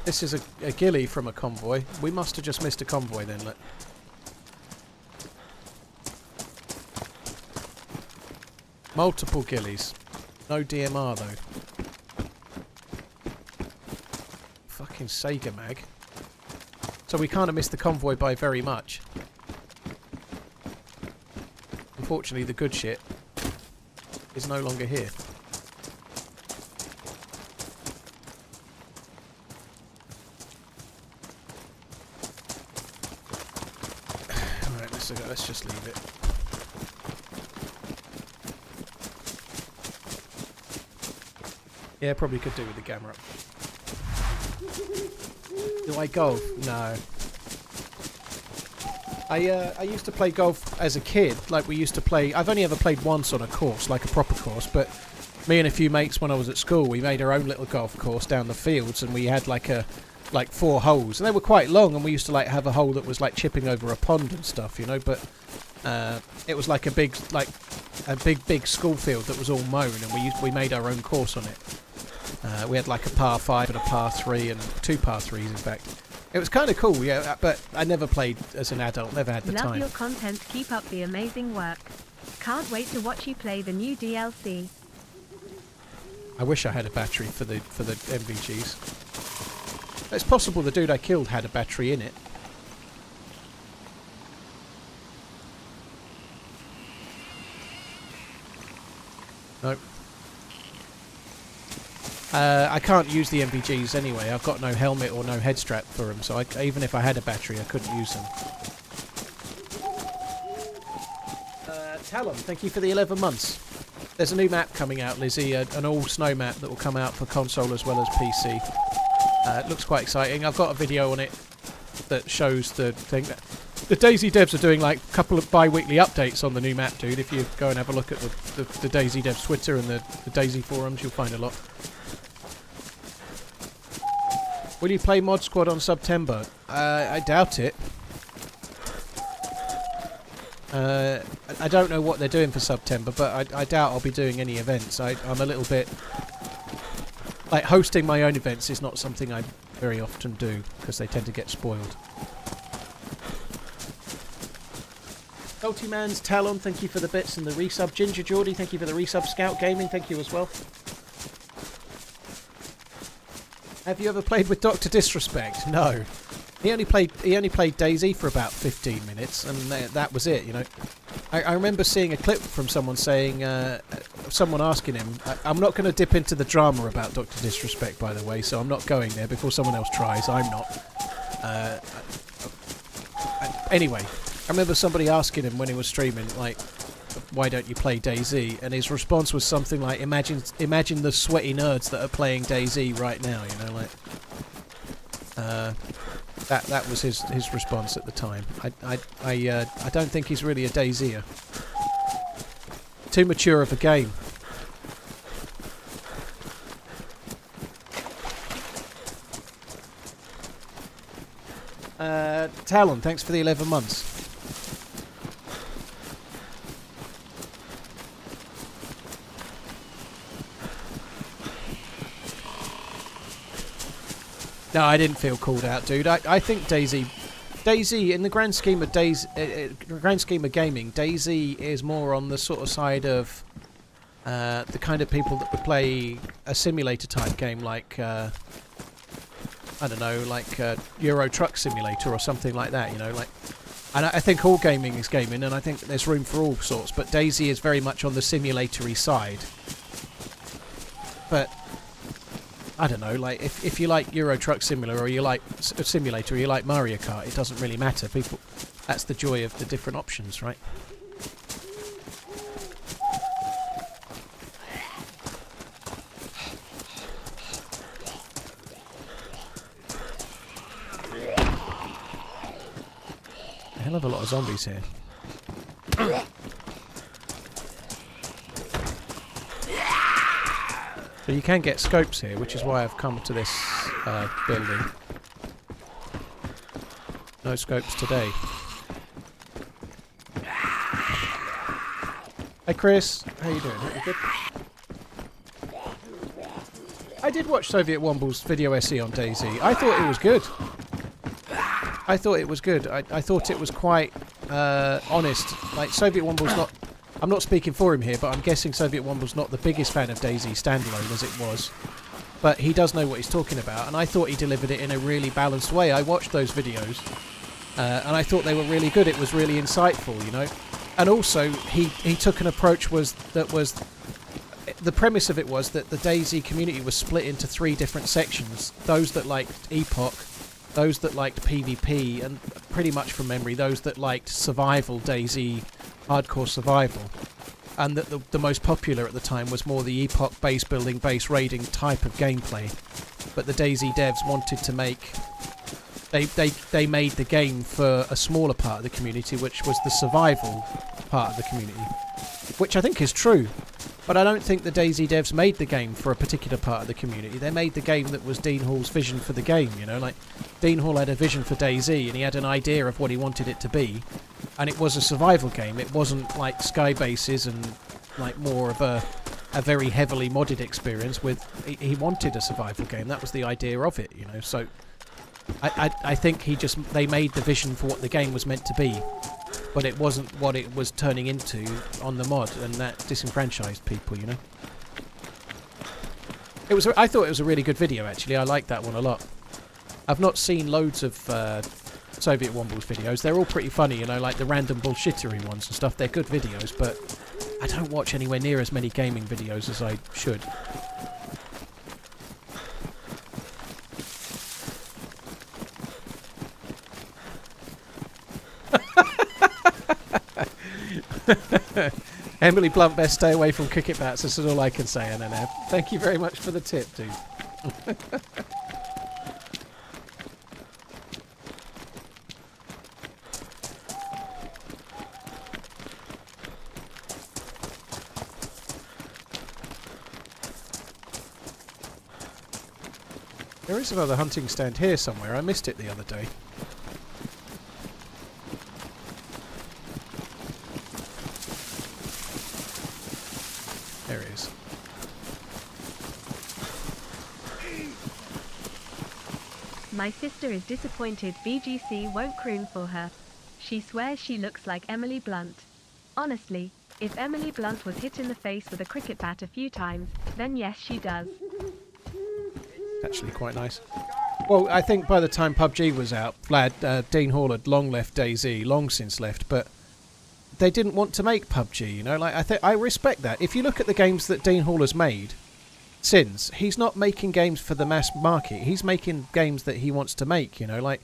S2: this is a ghillie from a convoy. We must have just missed a convoy then. Look. Multiple ghillies. No DMR though. Fucking Sega mag. So we kind of missed the convoy by very much. Unfortunately, the good shit is no longer here. Alright, let's just leave it. Yeah, probably could do with the camera up. Do I golf? No. I used to play golf as a kid. Like, we used to play... I've only ever played once on a course, like a proper course, but me and a few mates when I was at school, we made our own little golf course down the fields, and we had like 4 holes, and they were quite long, and we used to have a hole that was like chipping over a pond and stuff, you know, but it was like a big school field that was all mown, and we made our own course on it. We had like a par 5 and a par 3 and 2 par 3s in fact. It was kind of cool, yeah, but I never played as an adult, never had the time.
S1: Love your content, keep up the amazing work. Can't wait to watch you play the new DLC.
S2: I wish I had a battery for the MVGs. It's possible the dude I killed had a battery in it. Nope. I can't use the MVGs anyway. I've got no helmet or no head strap for them, so even if I had a battery, I couldn't use them. Talon, thank you for the 11 months. There's a new map coming out, Lizzie, an all-snow map that will come out for console as well as PC. It looks quite exciting. I've got a video on it that shows the thing. The DayZ devs are doing like a couple of bi-weekly updates on the new map, dude. If you go and have a look at the DayZ devs Twitter and the DayZ forums, you'll find a lot. Will you play Mod Squad on September? I doubt it. I don't know what they're doing for September, but I doubt I'll be doing any events. I'm a little bit... Like, hosting my own events is not something I very often do, because they tend to get spoiled. TheRunningManZ, Talon, thank you for the bits and the resub. Ginger Geordie, thank you for the resub. Scout Gaming, thank you as well. Have you ever played with Dr. Disrespect? No. He only played DayZ for about 15 minutes, and that was it. You know, I remember seeing a clip from someone saying, someone asking him. I'm not going to dip into the drama about Dr. Disrespect, by the way, so I'm not going there before someone else tries. I'm not. Anyway, I remember somebody asking him when he was streaming, like, why don't you play DayZ? And his response was something like, imagine the sweaty nerds that are playing DayZ right now. You know, like. That was his response at the time. I don't think he's really a DayZer. Too mature of a game. Talon, thanks for the 11 months. No, I didn't feel called out, dude. I think DayZ, in the grand scheme of gaming, DayZ is more on the sort of side of the kind of people that would play a simulator type game like I don't know, like Euro Truck Simulator or something like that. You know, like, and I think all gaming is gaming, and I think there's room for all sorts. But DayZ is very much on the simulatory side. But I don't know, like if you like Euro Truck Simulator or you like Simulator or you like Mario Kart, it doesn't really matter. People, that's the joy of the different options, right? A hell of a lot of zombies here. So you can get scopes here, which is why I've come to this building. No scopes today. Hey Chris, how you doing? You good? I did watch Soviet Womble's video essay on DayZ. I thought it was good. I thought it was good. I thought it was quite honest. Like, Soviet Womble's not... I'm not speaking for him here, but I'm guessing Soviet Womble's not the biggest fan of DayZ standalone as it was. But he does know what he's talking about, and I thought he delivered it in a really balanced way. I watched those videos, and I thought they were really good. It was really insightful, you know. And also, he took an approach the premise of it was that the DayZ community was split into 3 different sections. Those that liked Epoch, those that liked PvP, and pretty much from memory, those that liked survival DayZ, hardcore survival. And that the most popular at the time was more the Epoch base building, base raiding type of gameplay. But the DayZ devs wanted to make... They made the game for a smaller part of the community, which was the survival part of the community. Which I think is true. But I don't think the DayZ devs made the game for a particular part of the community. They made the game that was Dean Hall's vision for the game, you know? Like, Dean Hall had a vision for DayZ, and he had an idea of what he wanted it to be. And it was a survival game. It wasn't like Sky Bases and like more of a very heavily modded experience with... He wanted a survival game. That was the idea of it, you know? So, I think they made the vision for what the game was meant to be. But it wasn't what it was turning into on the mod, and that disenfranchised people, you know. I thought it was a really good video, actually. I liked that one a lot. I've not seen loads of Soviet Womble's videos. They're all pretty funny, you know, like the random bullshittery ones and stuff. They're good videos, but I don't watch anywhere near as many gaming videos as I should. Emily Blunt, best stay away from cricket bats. This is all I can say, Ananab. Thank you very much for the tip, dude. There is another hunting stand here somewhere. I missed it the other day. There it is.
S1: My sister is disappointed BGC won't croon for her. She swears she looks like Emily Blunt. Honestly, if Emily Blunt was hit in the face with a cricket bat a few times, then yes, she does.
S2: actually quite nice. Well, I think by the time PUBG was out, Dean Hall had long left DayZ, long since left, but they didn't want to make PUBG, you know? Like, I respect that. If you look at the games that Dean Hall has made since, he's not making games for the mass market. He's making games that he wants to make, you know? Like,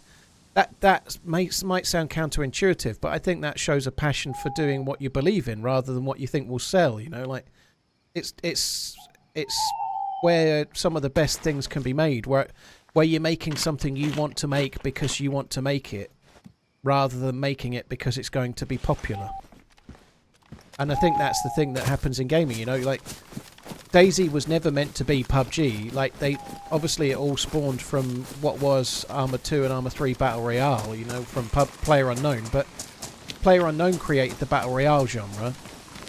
S2: that might sound counterintuitive, but I think that shows a passion for doing what you believe in rather than what you think will sell, you know? Like, it's where some of the best things can be made, where you're making something you want to make because you want to make it, rather than making it because it's going to be popular. And I think that's the thing that happens in gaming, you know, like DayZ was never meant to be PUBG. Like, obviously it all spawned from what was Arma 2 and Arma 3 Battle Royale, you know, from PlayerUnknown, but PlayerUnknown created the Battle Royale genre,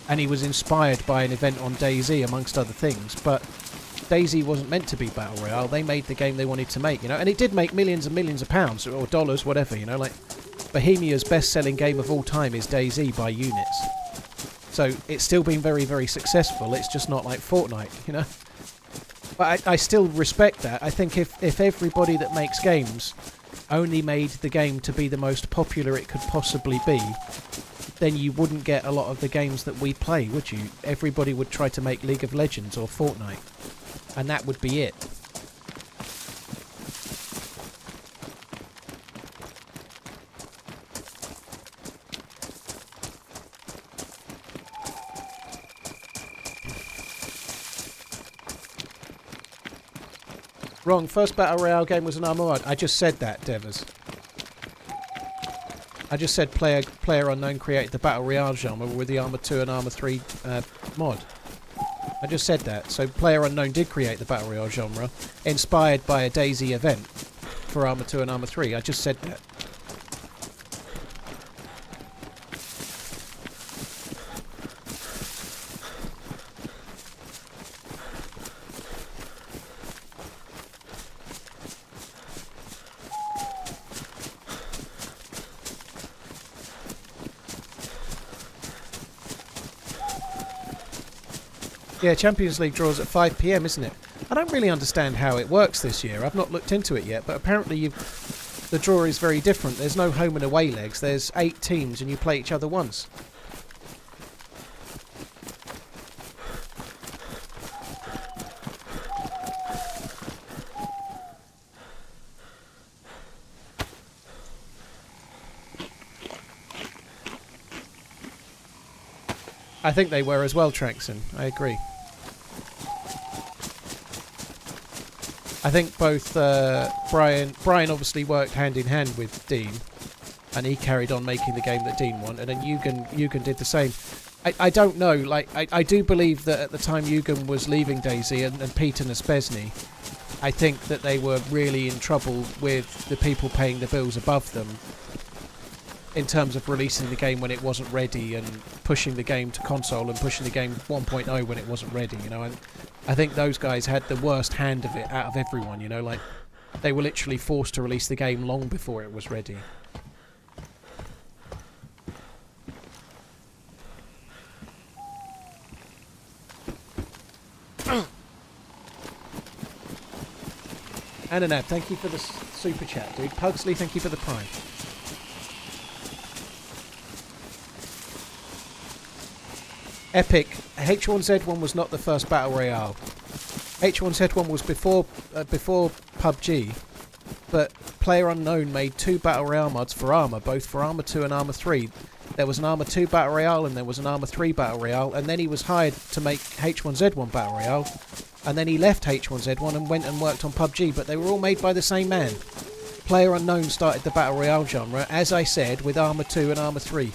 S2: and he was inspired by an event on DayZ amongst other things, but DayZ wasn't meant to be Battle Royale. They made the game they wanted to make, you know, and it did make millions and millions of pounds, or dollars, whatever, you know, like Bohemia's best-selling game of all time is DayZ by units. So it's still been very, very successful. It's just not like Fortnite, you know. But I still respect that. I think if everybody that makes games only made the game to be the most popular it could possibly be, then you wouldn't get a lot of the games that we play, would you? Everybody would try to make League of Legends or Fortnite, and that would be it. Wrong, first Battle Royale game was an Arma mod. I just said that, Devers. I just said PlayerUnknown created the Battle Royale genre with the Arma 2 and Arma 3 mod. I just said that. So PlayerUnknown did create the Battle Royale genre, inspired by a DayZ event for Arma 2 and Arma 3. I just said that. Yeah, Champions League draws at 5 PM, isn't it? I don't really understand how it works this year. I've not looked into it yet, but apparently the draw is very different. There's no home and away legs. There's 8 teams and you play each other once. I think they were as well, Traxon. I agree. I think both Brian obviously worked hand in hand with Dean, and he carried on making the game that Dean wanted, and then Eugen did the same. I don't know, like, I do believe that at the time Eugen was leaving DayZ and Peter Nespesny, I think that they were really in trouble with the people paying the bills above them in terms of releasing the game when it wasn't ready and pushing the game to console and pushing the game 1.0 when it wasn't ready, you know. And I think those guys had the worst hand of it out of everyone, you know, like they were literally forced to release the game long before it was ready. Ananab, thank you for the super chat, dude. Pugsley, thank you for the prime. Epic, H1Z1 was not the first Battle Royale. H1Z1 was before PUBG, but PlayerUnknown made 2 Battle Royale mods for Arma, both for Arma 2 and Arma 3. There was an Arma 2 Battle Royale and there was an Arma 3 Battle Royale, and then he was hired to make H1Z1 Battle Royale, and then he left H1Z1 and went and worked on PUBG, but they were all made by the same man. PlayerUnknown started the Battle Royale genre, as I said, with Arma 2 and Arma 3.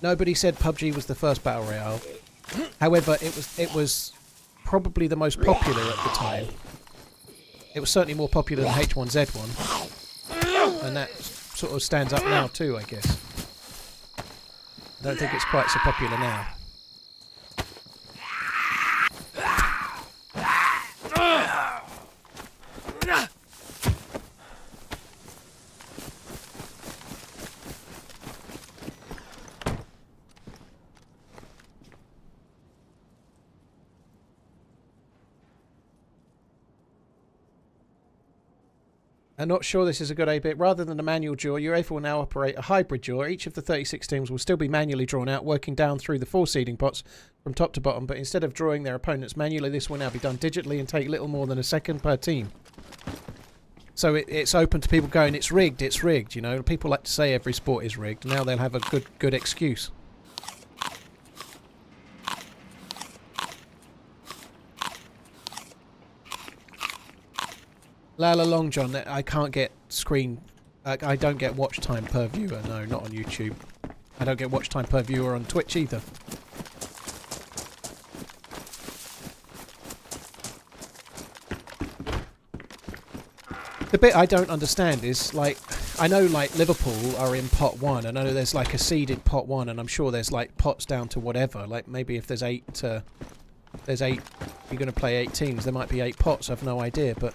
S2: Nobody said PUBG was the first Battle Royale. However, it was probably the most popular at the time. It was certainly more popular than H1Z1. And that sort of stands up now too, I guess. I don't think it's quite so popular now. I'm not sure this is a good idea. Rather than a manual draw, UEFA will now operate a hybrid draw. Each of the 36 teams will still be manually drawn out, working down through the 4 seeding pots from top to bottom, but instead of drawing their opponents manually, this will now be done digitally and take little more than a second per team. So it's open to people going, it's rigged, you know. People like to say every sport is rigged. Now they'll have a good excuse. Lala Long John, I can't get I don't get watch time per viewer, no, not on YouTube. I don't get watch time per viewer on Twitch either. The bit I don't understand is, like, I know, like, Liverpool are in pot 1, and I know there's, like, a seeded pot 1, and I'm sure there's, like, pots down to whatever. Like, maybe if there's 8, you're going to play 8 teams, there might be 8 pots, I've no idea, but,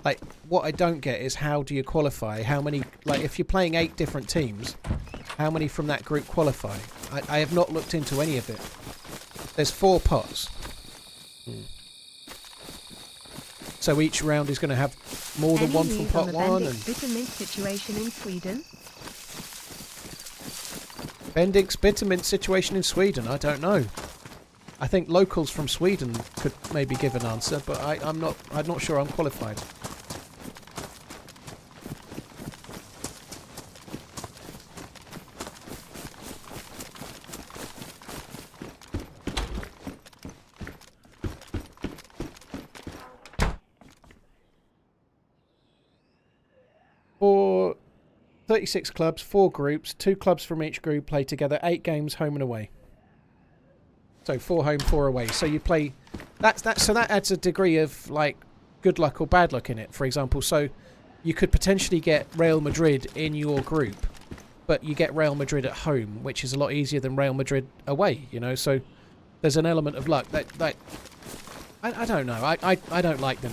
S2: like, what I don't get is how do you qualify? How many, like, if you're playing 8 different teams, how many from that group qualify? I have not looked into any of it. There's 4 pots. So each round is going to have more than one from pot 1. And
S1: Bittermint situation in Sweden.
S2: Bendix Bittermint situation in Sweden, I don't know. I think locals from Sweden could maybe give an answer, but I'm not sure I'm qualified. For 36 clubs, 4 groups, 2 clubs from each group play together, 8 games home and away. So 4 home, 4 away. So you play so that adds a degree of, like, good luck or bad luck in it. For example, so you could potentially get Real Madrid in your group, but you get Real Madrid at home, which is a lot easier than Real Madrid away, you know. So there's an element of luck that I don't know. I don't like the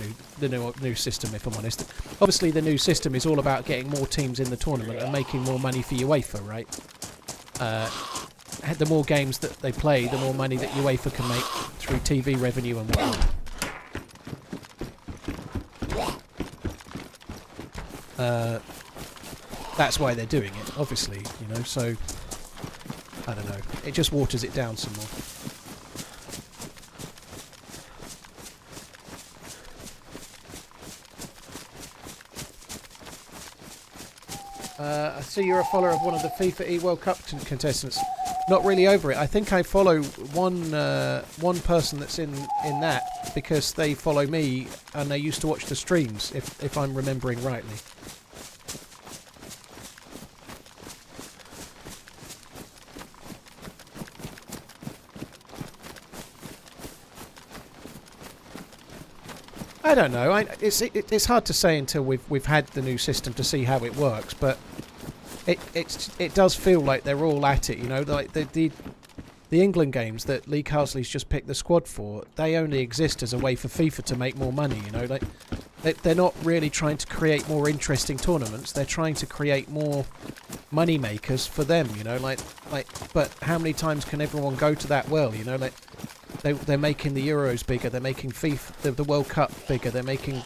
S2: new system, if I'm honest. Obviously, the new system is all about getting more teams in the tournament and making more money for UEFA, right? The more games that they play, the more money that UEFA can make through TV revenue and whatnot. That's why they're doing it, obviously, you know. So I don't know. It just waters it down some more. I see you're a follower of one of the FIFA E World Cup contestants. Not really over it. I think I follow one person that's in that because they follow me and they used to watch the streams, if I'm remembering rightly. I don't know. It's hard to say until we've had the new system to see how it works, but it does feel like they're all at it, you know. Like the England games that Lee Carsley's just picked the squad for, they only exist as a way for FIFA to make more money, you know. Like they're not really trying to create more interesting tournaments. They're trying to create more money makers for them, you know. Like but how many times can everyone go to that well, you know? Like they're making the Euros bigger, they're making FIFA, the World Cup bigger, they're making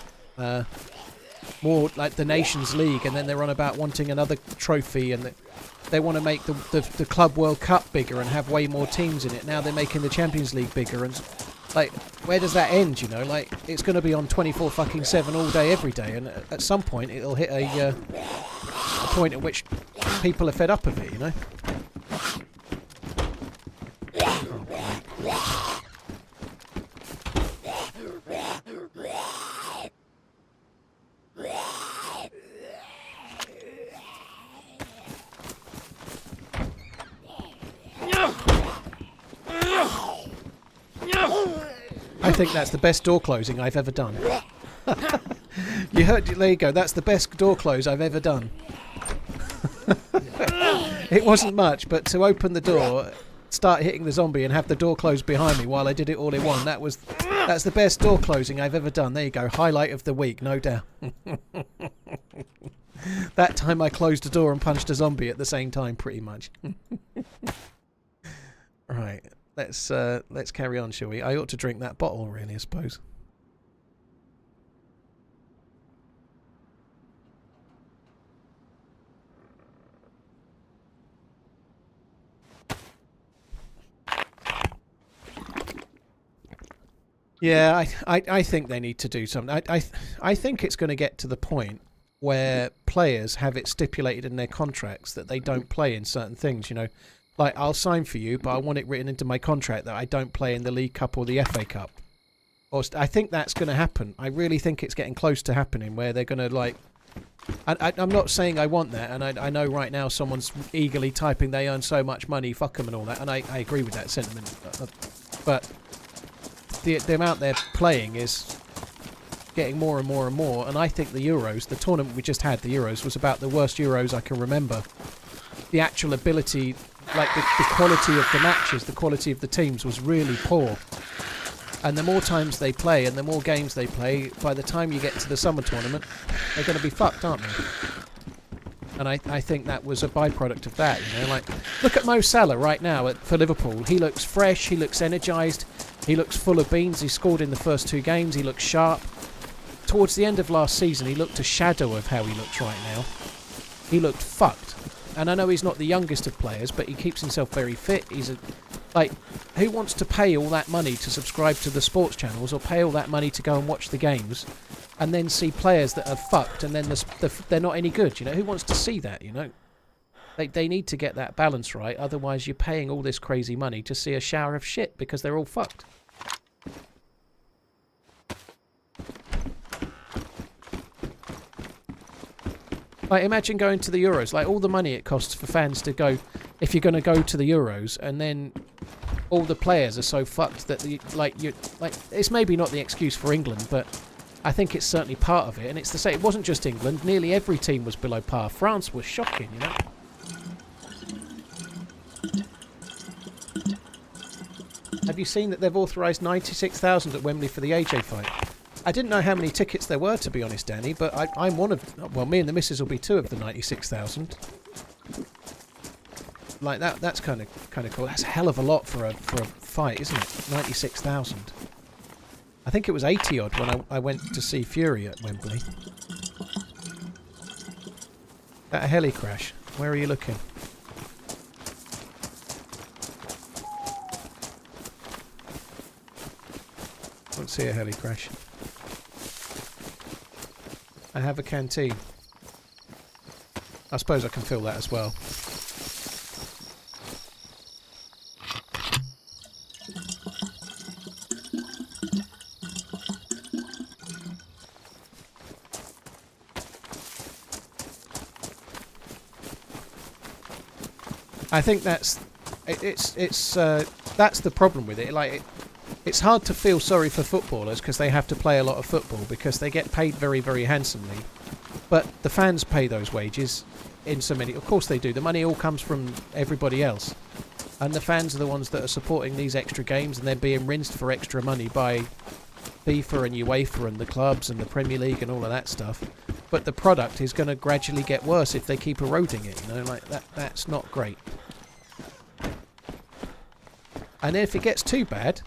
S2: more like the Nations League, and then they're on about wanting another trophy, and they want to make the Club World Cup bigger and have way more teams in it. Now they're making the Champions League bigger, and like, where does that end, you know? Like, it's going to be on 24/7 all day, every day, and at some point it'll hit a point at which people are fed up of it, you know? I think that's the best door closing I've ever done. You heard, there you go, that's the best door close I've ever done. It wasn't much, but to open the door, start hitting the zombie and have the door closed behind me while I did it all in one, that's the best door closing I've ever done. There you go, highlight of the week, no doubt. That time I closed a door and punched a zombie at the same time, pretty much. Right. Let's carry on, shall we? I ought to drink that bottle, really, I suppose. Yeah, I think they need to do something. I think it's going to get to the point where players have it stipulated in their contracts that they don't play in certain things, you know. Like, I'll sign for you, but I want it written into my contract that I don't play in the League Cup or the FA Cup. Or I think that's going to happen. I really think it's getting close to happening, where they're going to, like... I'm not saying I want that, and I know right now someone's eagerly typing they earn so much money, fuck them and all that, and I agree with that sentiment. But the amount they're playing is getting more and more and more, and I think the Euros, the tournament we just had, the Euros, was about the worst Euros I can remember. The actual ability, like the quality of the matches, the quality of the teams was really poor. And the more times they play and the more games they play, by the time you get to the summer tournament, they're going to be fucked, aren't they? And I think that was a byproduct of that, you know. Like, look at Mo Salah right now for Liverpool. He looks fresh, he looks energised, he looks full of beans. He scored in the first 2 games, he looks sharp. Towards the end of last season, he looked a shadow of how he looks right now. He looked fucked. And I know he's not the youngest of players, but he keeps himself very fit. He's a... Like, who wants to pay all that money to subscribe to the sports channels or pay all that money to go and watch the games and then see players that are fucked and then they're not any good, you know? Who wants to see that, you know? They need to get that balance right, otherwise you're paying all this crazy money to see a shower of shit because they're all fucked. Like, imagine going to the Euros, like all the money it costs for fans to go, if you're going to go to the Euros, and then all the players are so fucked that it's maybe not the excuse for England, but I think it's certainly part of it. And it's the same. It wasn't just England. Nearly every team was below par. France was shocking, you know. Have you seen that they've authorised 96,000 at Wembley for the AJ fight? I didn't know how many tickets there were, to be honest, Danny, but I'm one of... Well, me and the missus will be 2 of the 96,000. Like, that's kind of cool. That's a hell of a lot for a fight, isn't it? 96,000. I think it was 80-odd when I went to see Fury at Wembley. That a heli crash. Where are you looking? Don't see a heli crash. I have a canteen. I suppose I can fill that as well. I think that's the problem with it. Like, it's hard to feel sorry for footballers because they have to play a lot of football because they get paid very, very handsomely. But the fans pay those wages in so many... Of course they do. The money all comes from everybody else. And the fans are the ones that are supporting these extra games, and they're being rinsed for extra money by FIFA and UEFA and the clubs and the Premier League and all of that stuff. But the product is going to gradually get worse if they keep eroding it, you know, like that's not great. And if it gets too bad,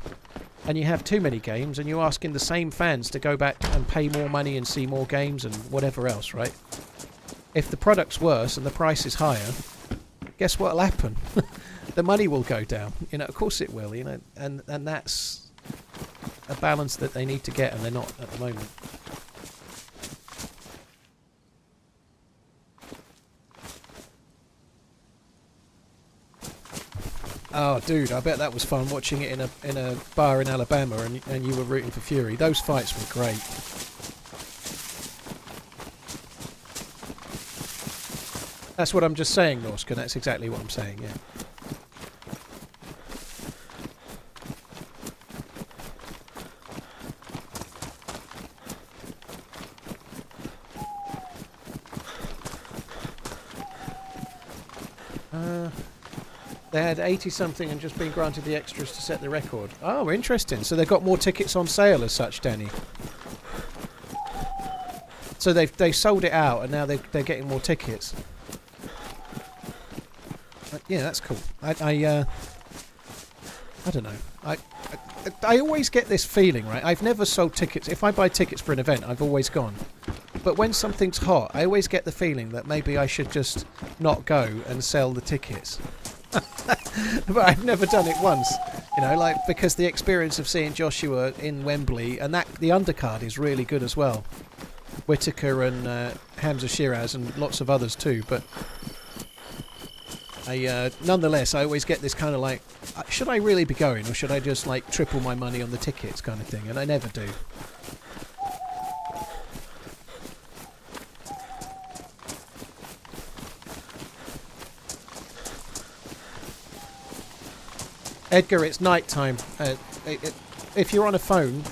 S2: and you have too many games, and you're asking the same fans to go back and pay more money and see more games and whatever else, right? If the product's worse and the price is higher, guess what'll happen? The money will go down. You know, of course it will, you know, and that's a balance that they need to get, and they're not at the moment. Oh, dude, I bet that was fun watching it in a bar in Alabama, and you were rooting for Fury. Those fights were great. That's what I'm just saying, Norska. That's exactly what I'm saying, yeah. They had 80-something and just been granted the extras to set the record. Oh, interesting. So they've got more tickets on sale as such, Danny. So they sold it out and now they're getting more tickets. Yeah, that's cool. I don't know. I always get this feeling, right? I've never sold tickets. If I buy tickets for an event, I've always gone. But when something's hot, I always get the feeling that maybe I should just not go and sell the tickets. But I've never done it once You know, like, because the experience of seeing Joshua in Wembley, and that the undercard is really good as well. Whitaker and Hamza Shiraz and lots of others too, but nonetheless, I always get this kind of like, should I really be going, or should I just like triple my money on the tickets kind of thing, and I never do. Edgar, it's night time. If you're on a phone,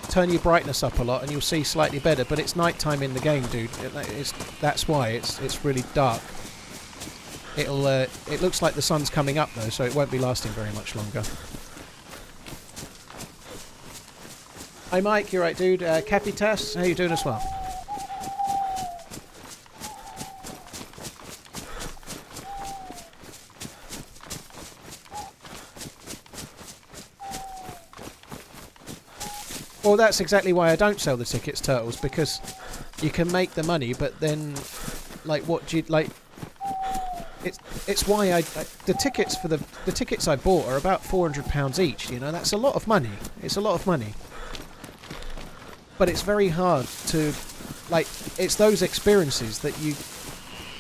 S2: turn your brightness up a lot and you'll see slightly better, but it's night time in the game, dude. That's why it's really dark. It looks like the sun's coming up though, so it won't be lasting very much longer. Hi Mike, you're right, dude. Capitas, how you doing as well? Well, that's exactly why I don't sell the tickets, Turtles, because you can make the money, but then, like, what do you like? It's why the tickets for the tickets I bought are about £400 each. You know, that's a lot of money. It's a lot of money, but it's very hard to, like, it's those experiences that you.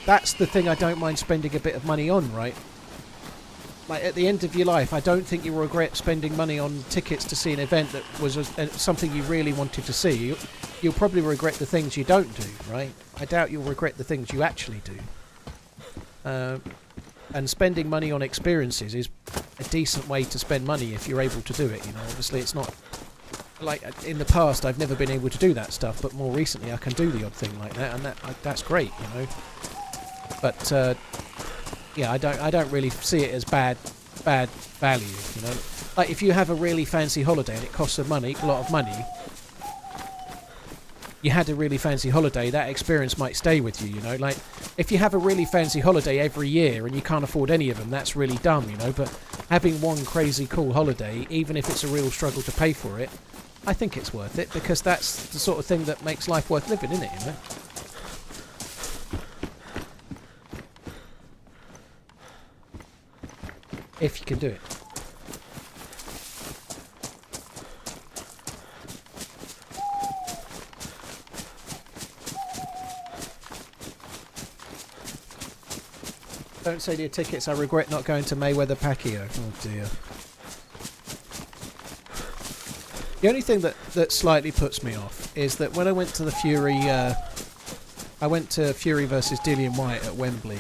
S2: That's the thing I don't mind spending a bit of money on, right? Like, at the end of your life, I don't think you'll regret spending money on tickets to see an event that was something you really wanted to see. You'll probably regret the things you don't do, right? I doubt you'll regret the things you actually do. And spending money on experiences is a decent way to spend money if you're able to do it, you know. Obviously, it's not... Like, in the past, I've never been able to do that stuff, but more recently I can do the odd thing like that, and that's great, you know. But... yeah, I don't really see it as bad value, you know. Like, if you have a really fancy holiday and it costs a lot of money, you had a really fancy holiday, that experience might stay with you, you know. Like, if you have a really fancy holiday every year and you can't afford any of them, that's really dumb, you know. But having one crazy cool holiday, even if it's a real struggle to pay for it, I think it's worth it, because that's the sort of thing that makes life worth living, isn't it, you know? If you can do it. Don't say to your tickets, I regret not going to Mayweather Pacquiao. Oh dear. The only thing that slightly puts me off is that when I went to the Fury, I went to Fury versus Dillian Whyte at Wembley.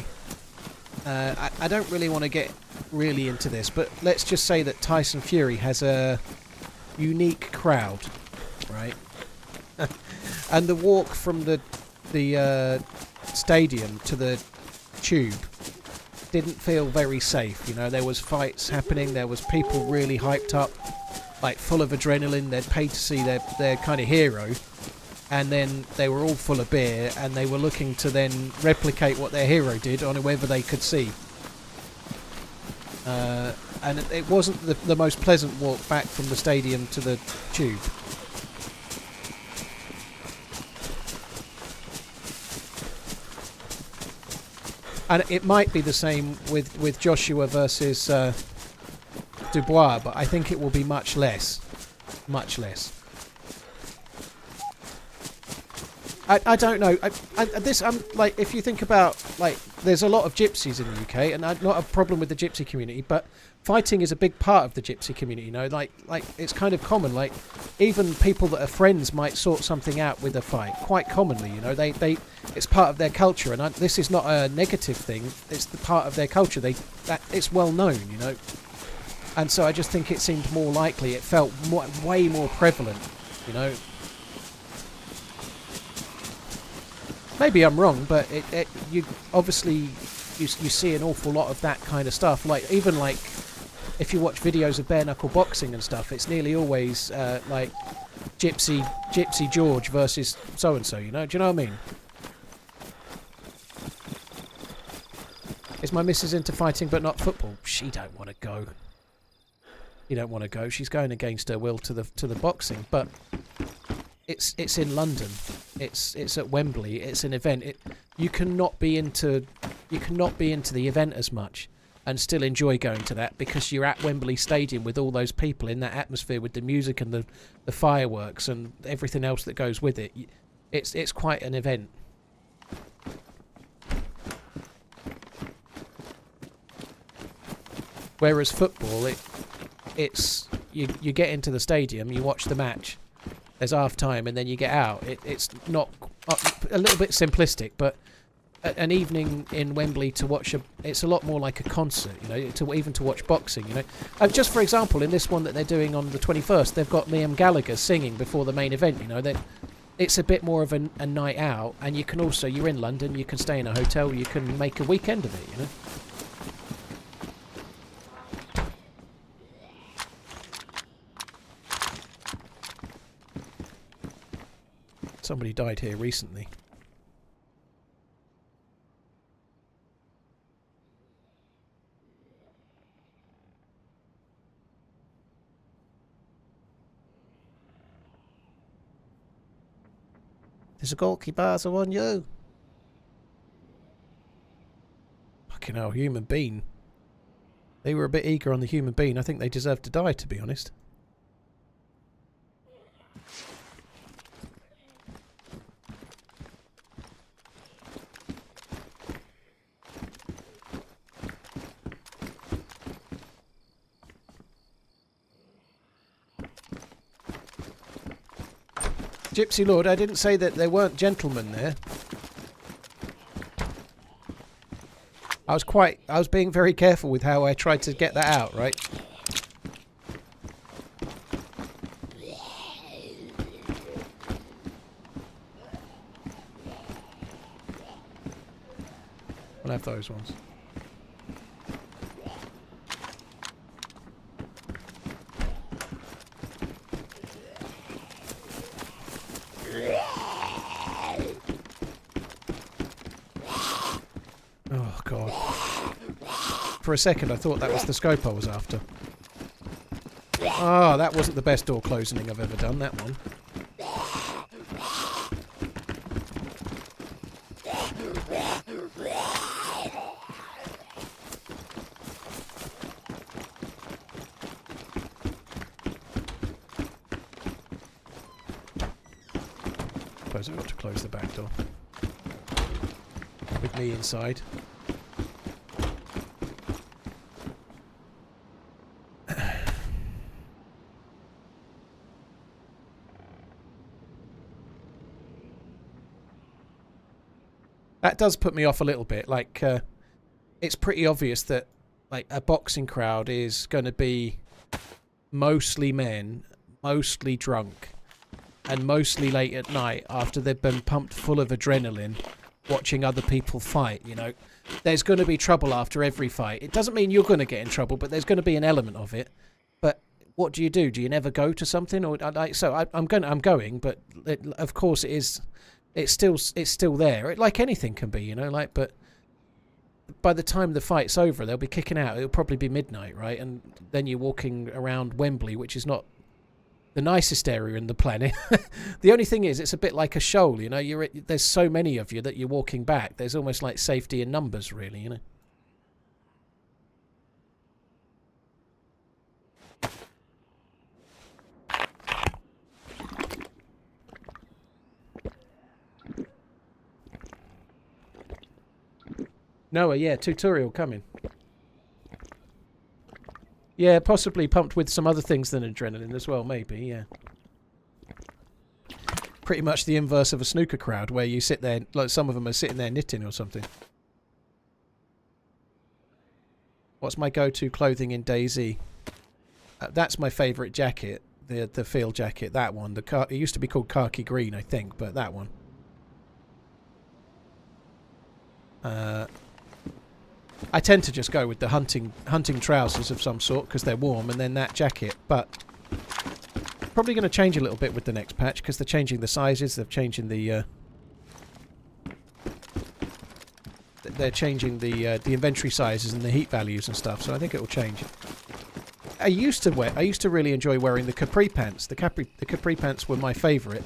S2: I don't really want to get really into this, but let's just say that Tyson Fury has a unique crowd, right? And the walk from the stadium to the tube didn't feel very safe, you know. There was fights happening, there was people really hyped up, like full of adrenaline. They'd paid to see their kind of hero, and then they were all full of beer, and they were looking to then replicate what their hero did on whoever they could see. And it wasn't the most pleasant walk back from the stadium to the tube. And it might be the same with Joshua versus Dubois, but I think it will be much less. Much less. I don't know. I'm like, if you think about, like, there's a lot of gypsies in the UK, and not a problem with the gypsy community, but fighting is a big part of the gypsy community, you know. Like it's kind of common. Like, even people that are friends might sort something out with a fight quite commonly, you know. It's part of their culture, and this is not a negative thing. It's the part of their culture. It's well known, you know. And so I just think it seemed more likely. It felt way more prevalent, you know. Maybe I'm wrong, but you obviously you see an awful lot of that kind of stuff. Like, even like if you watch videos of bare knuckle boxing and stuff, it's nearly always like Gypsy George versus so and so. You know? Do you know what I mean? Is my missus into fighting but not football? She don't want to go. You don't want to go. She's going against her will to the boxing, but it's in London. It's at Wembley. It's an event. You cannot be into the event as much. and still enjoy going to that because you're at Wembley Stadium with all those people in that atmosphere with the music and the fireworks and everything else that goes with it. It's quite an event. Whereas football, it's you get into the stadium, you watch the match, there's half time, and then you get out. It's not a little bit simplistic, but an evening in Wembley to watch it's a lot more like a concert, you know, even to watch boxing, you know. Just for example, in this one that they're doing on the 21st, they've got Liam Gallagher singing before the main event, you know. It's a bit more of a night out, and you can also, you're in London, you can stay in a hotel, you can make a weekend of it, you know. Somebody died here recently. There's a goalkeeper on you. Fucking hell, human being. They were a bit eager on the human being. I think they deserve to die, to be honest. Gypsy Lord, I didn't say that there weren't gentlemen there. I was being very careful with how I tried to get that out, right? I'll have those ones. Oh, God. For a second, I thought that was the scope I was after. Oh, that wasn't the best door closing I've ever done, that one. Suppose I've got to close the back door. With me inside. That does put me off a little bit. Like, it's pretty obvious that, like, a boxing crowd is going to be mostly men, mostly drunk, and mostly late at night after they've been pumped full of adrenaline watching other people fight, you know. There's going to be trouble after every fight. It doesn't mean you're going to get in trouble, but there's going to be an element of it. But what do? Do you never go to something? Or I'm going, but of course it is. It's still there. Like anything can be, you know. Like, but by the time the fight's over, they'll be kicking out. It'll probably be midnight, right? And then you're walking around Wembley, which is not the nicest area in the planet. The only thing is, it's a bit like a shoal, you know. There's so many of you that you're walking back. There's almost like safety in numbers, really, you know. Noah, yeah, tutorial coming. Yeah, possibly pumped with some other things than adrenaline as well, maybe, yeah. Pretty much the inverse of a snooker crowd, where you sit there, like some of them are sitting there knitting or something. What's my go-to clothing in DayZ? That's my favourite jacket, the field jacket, that one. It used to be called khaki green, I think, but that one. I tend to just go with the hunting trousers of some sort because they're warm, and then that jacket. But probably going to change a little bit with the next patch because they're changing the sizes. They're changing the inventory sizes and the heat values and stuff. So I think it will change. I used to really enjoy wearing the capri pants. The capri pants were my favourite.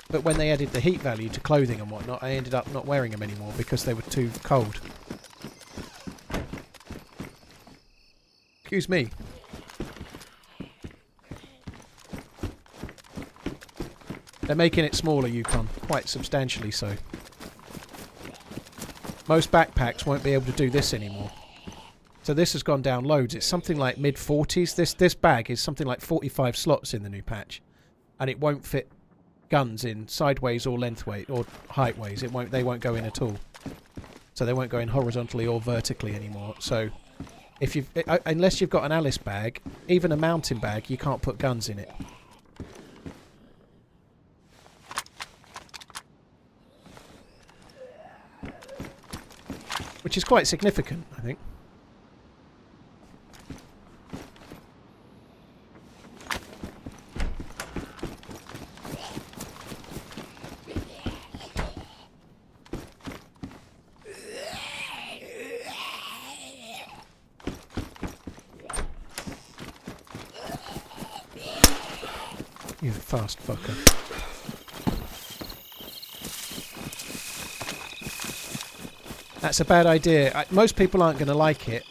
S2: But when they added the heat value to clothing and whatnot, I ended up not wearing them anymore because they were too cold. Excuse me. They're making it smaller, Yukon. Quite substantially so. Most backpacks won't be able to do this anymore. So this has gone down loads. It's something like mid-40s. This bag is something like 45 slots in the new patch. And it won't fit guns in sideways or lengthways or heightways. They won't go in at all. So they won't go in horizontally or vertically anymore. So if unless you've got an Alice bag, even a mountain bag, you can't put guns in it. Which is quite significant, I think. You fast fucker. That's a bad idea. Most people aren't going to like it.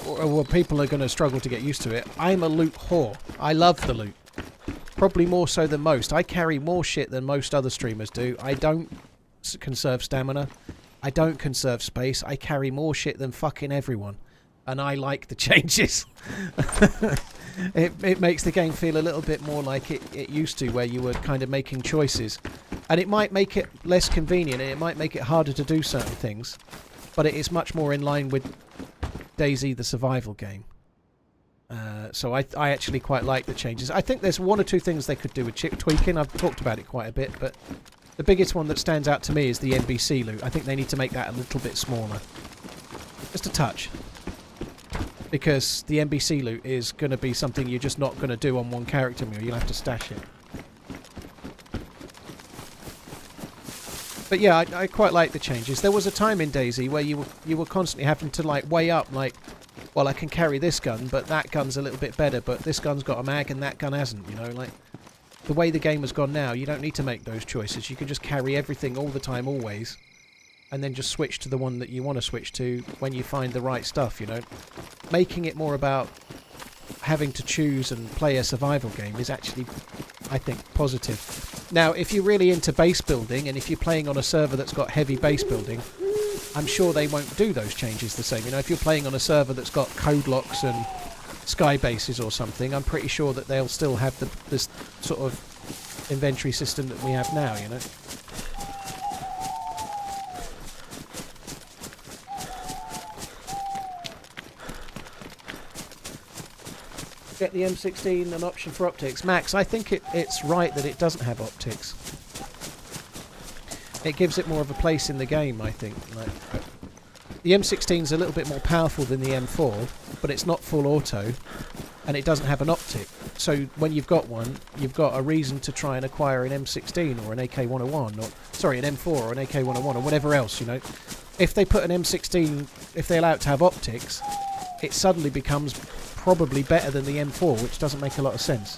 S2: Or people are going to struggle to get used to it. I'm a loot whore. I love the loot. Probably more so than most. I carry more shit than most other streamers do. I don't conserve stamina. I don't conserve space. I carry more shit than fucking everyone. And I like the changes. It makes the game feel a little bit more like it used to, where you were kind of making choices. And it might make it less convenient, and it might make it harder to do certain things. But it is much more in line with DayZ, the survival game. So I actually quite like the changes. I think there's one or two things they could do with chip tweaking. I've talked about it quite a bit, but the biggest one that stands out to me is the NBC loot. I think they need to make that a little bit smaller. Just a touch. Because the NBC loot is going to be something you're just not going to do on one character meal. You'll have to stash it. But yeah, I quite like the changes. There was a time in DayZ where you were constantly having to like weigh up, like, well, I can carry this gun, but that gun's a little bit better, but this gun's got a mag and that gun hasn't, you know, like, the way the game has gone now, you don't need to make those choices. You can just carry everything all the time, always, and then just switch to the one that you want to switch to when you find the right stuff, you know. Making it more about having to choose and play a survival game is actually, I think, positive. Now, if you're really into base building, and if you're playing on a server that's got heavy base building, I'm sure they won't do those changes the same. You know, if you're playing on a server that's got code locks and sky bases or something, I'm pretty sure that they'll still have this sort of inventory system that we have now, you know. Get the M16 an option for optics. Max, I think it's right that it doesn't have optics. It gives it more of a place in the game, I think. Like, the M16 is a little bit more powerful than the M4, but it's not full auto, and it doesn't have an optic. So when you've got one, you've got a reason to try and acquire an M16 or an AK-101, or sorry, an M4 or an AK-101 or whatever else, you know. If they put an M16, if they allow it to have optics, it suddenly becomes probably better than the M4, which doesn't make a lot of sense.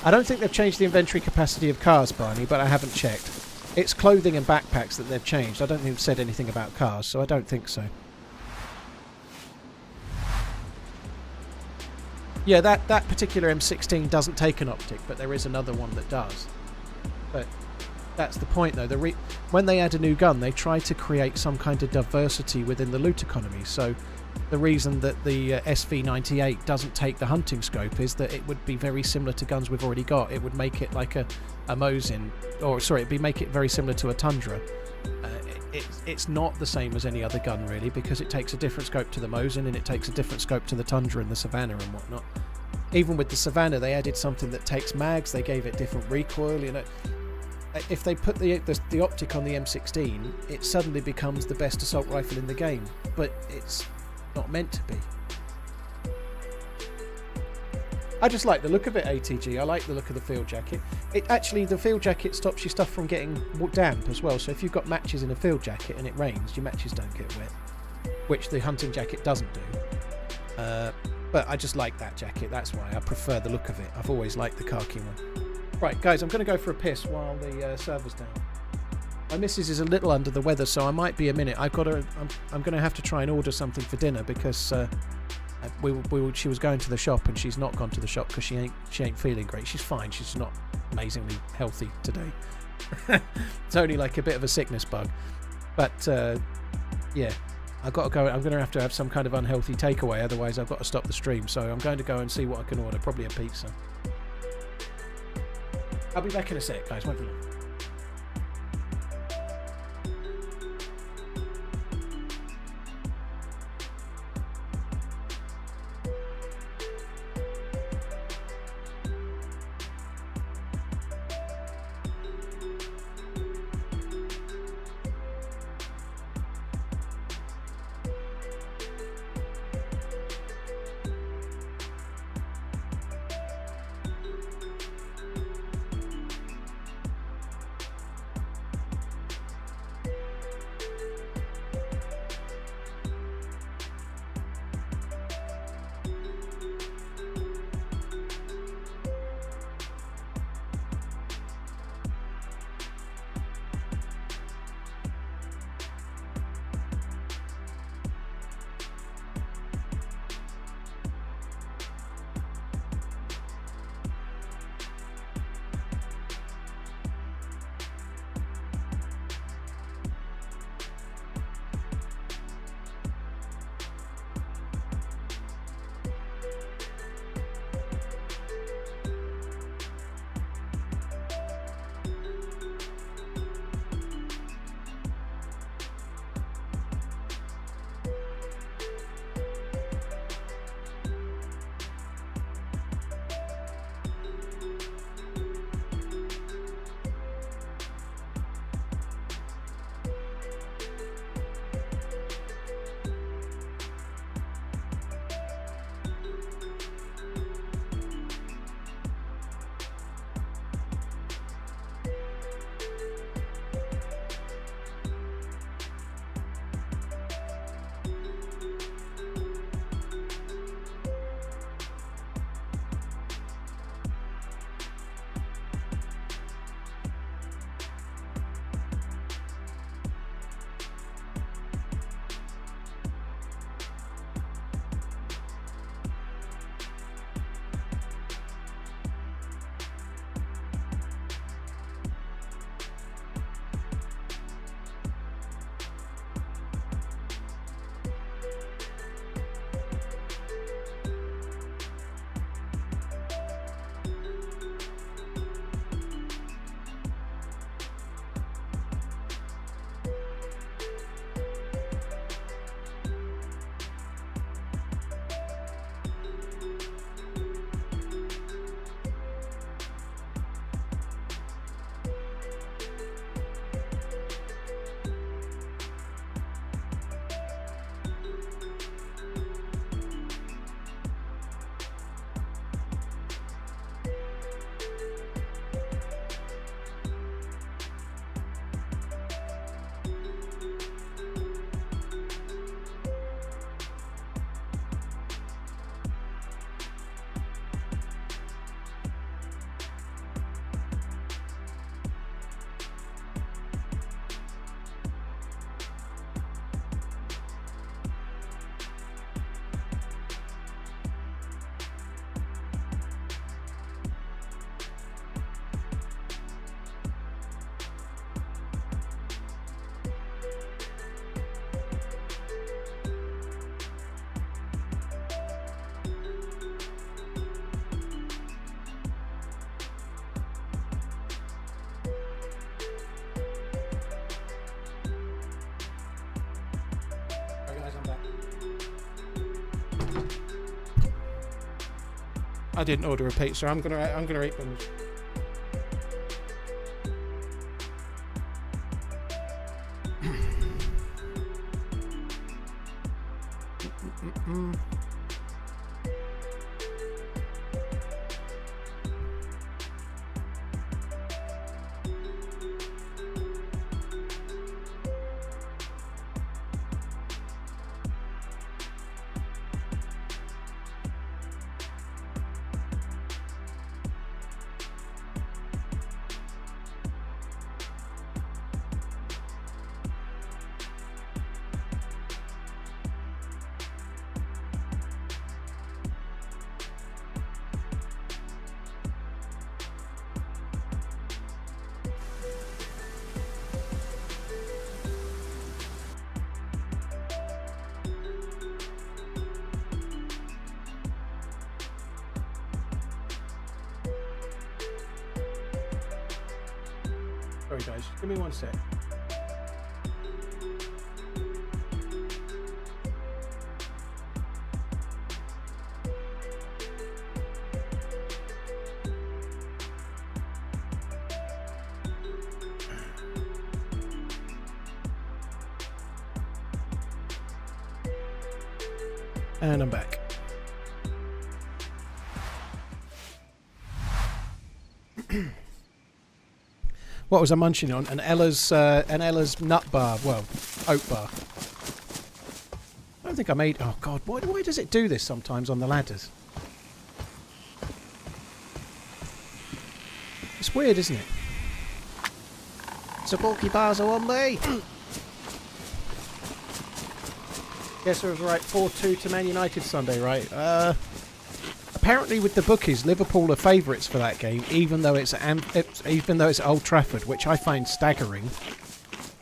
S2: I don't think they've changed the inventory capacity of cars, Barney, but I haven't checked. It's clothing and backpacks that they've changed. I don't think they've said anything about cars, so I don't think so. Yeah, that particular M16 doesn't take an optic, but there is another one that does. But that's the point, though. When they add a new gun, they try to create some kind of diversity within the loot economy. So the reason that the SV98 doesn't take the hunting scope is that it would be very similar to guns we've already got. It would make it like a Mosin, or sorry, make it very similar to a Tundra. It's not the same as any other gun, really, because it takes a different scope to the Mosin and it takes a different scope to the Tundra and the Savannah and whatnot. Even with the Savannah, they added something that takes mags. They gave it different recoil, you know. If they put the optic on the M16, it suddenly becomes the best assault rifle in the game, but it's not meant to be. I just like the look of it, ATG. I like the look of the field jacket. The field jacket stops your stuff from getting damp as well, so if you've got matches in a field jacket and it rains, your matches don't get wet, which the hunting jacket doesn't do. But I just like that jacket, that's why. I prefer the look of it. I've always liked the khaki one. Right, guys, I'm going to go for a piss while the server's down. My missus is a little under the weather, so I might be a minute. I'm going to have to try and order something for dinner because she was going to the shop and she's not gone to the shop because she ain't feeling great. She's fine. She's not amazingly healthy today. It's only like a bit of a sickness bug. But yeah, I've got to go. I'm going to have some kind of unhealthy takeaway. Otherwise, I've got to stop the stream. So I'm going to go and see what I can order. Probably a pizza. I'll be back in a sec, guys. Wait for me. I didn't order a pizza. I'm gonna eat them. Sorry guys, give me 1 sec. And I'm back. What was I munching on? An Ella's nut bar. Well, oat bar. I don't think I made... Oh god, why does it do this sometimes on the ladders? It's weird, isn't it? So bulky bars are on me. Guess I was right. 4-2 to Man United Sunday, right? Apparently, with the bookies, Liverpool are favourites for that game, even though it's at Old Trafford, which I find staggering.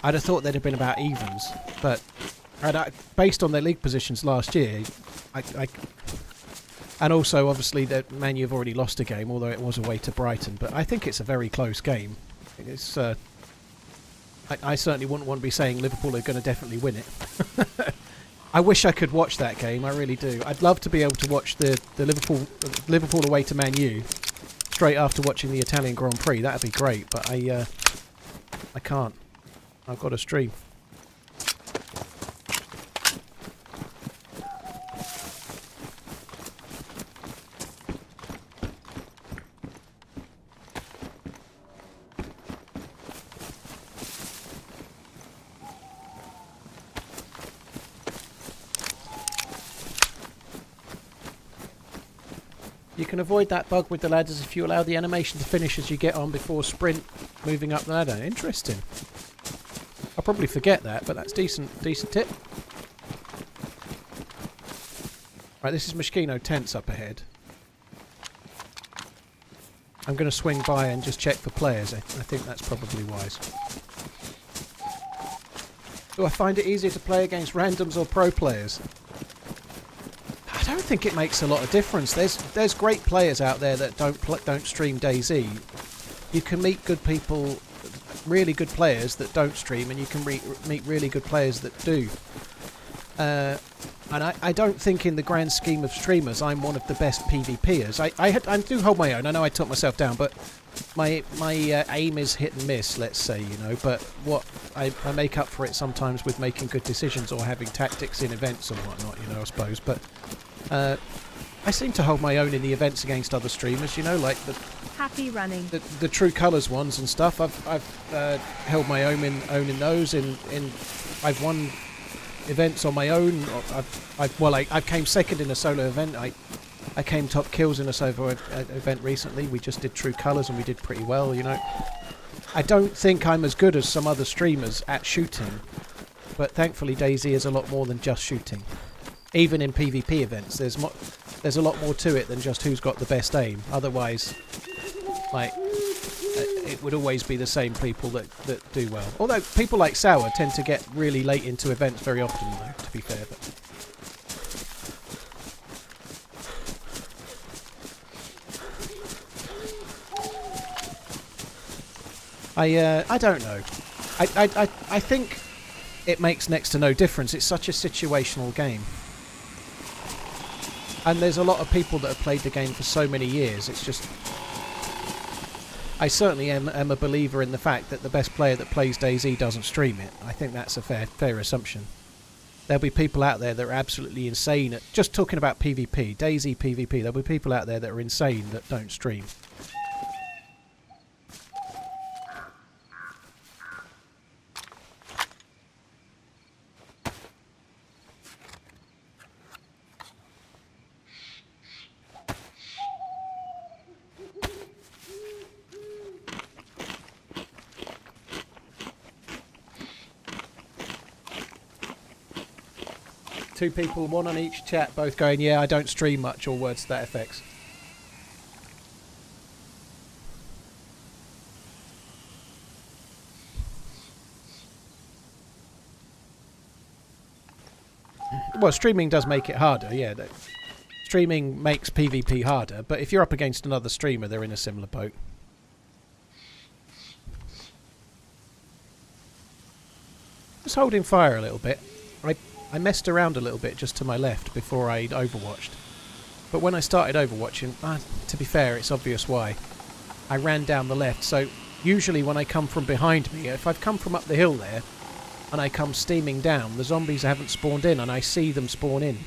S2: I'd have thought they'd have been about evens, but based on their league positions last year, and also obviously that Man U have already lost a game, although it was away to Brighton. But I think it's a very close game. It's I certainly wouldn't want to be saying Liverpool are going to definitely win it. I wish I could watch that game. I really do. I'd love to be able to watch the Liverpool away to Man U straight after watching the Italian Grand Prix. That'd be great, but I can't. I've got to stream. You can avoid that bug with the ladders if you allow the animation to finish as you get on before sprint moving up the ladder. Interesting. I'll probably forget that, but that's decent tip. Right, this is Moschino tents up ahead. I'm going to swing by and just check for players. I think that's probably wise. Do I find it easier to play against randoms or pro players? I don't think it makes a lot of difference. There's great players out there that don't stream DayZ. You can meet good people, really good players that don't stream, and you can meet really good players that do. And I don't think in the grand scheme of streamers I'm one of the best PvPers. I do hold my own. I know I took myself down, but my aim is hit and miss, let's say, you know. But what I make up for it sometimes with making good decisions or having tactics in events and whatnot, you know, I suppose. But I seem to hold my own in the events against other streamers, you know, like
S1: Happy running.
S2: The True Colours ones and stuff. I've held my own in those. I've won events on my own. I came second in a solo event. I came top kills in a solo event recently. We just did True Colours and we did pretty well, you know. I don't think I'm as good as some other streamers at shooting, but thankfully DayZ is a lot more than just shooting. Even in PvP events, there's a lot more to it than just who's got the best aim. Otherwise, like, it would always be the same people that do well. Although people like Sour tend to get really late into events very often, though, to be fair. But I don't know. I think it makes next to no difference. It's such a situational game. And there's a lot of people that have played the game for so many years. It's just... I certainly am a believer in the fact that the best player that plays DayZ doesn't stream it. I think that's a fair assumption. There'll be people out there that are absolutely insane at... Just talking about PvP, DayZ PvP, there'll be people out there that are insane that don't stream. Two people, one on each chat, both going, yeah, I don't stream much, or words to that effect. Well, streaming does make it harder, yeah. Streaming makes PvP harder, but if you're up against another streamer, they're in a similar boat. Just holding fire a little bit. I messed around a little bit just to my left before I'd overwatched. But when I started overwatching, to be fair, it's obvious why. I ran down the left, so usually when I come from behind me, if I've come from up the hill there, and I come steaming down, the zombies haven't spawned in, and I see them spawn in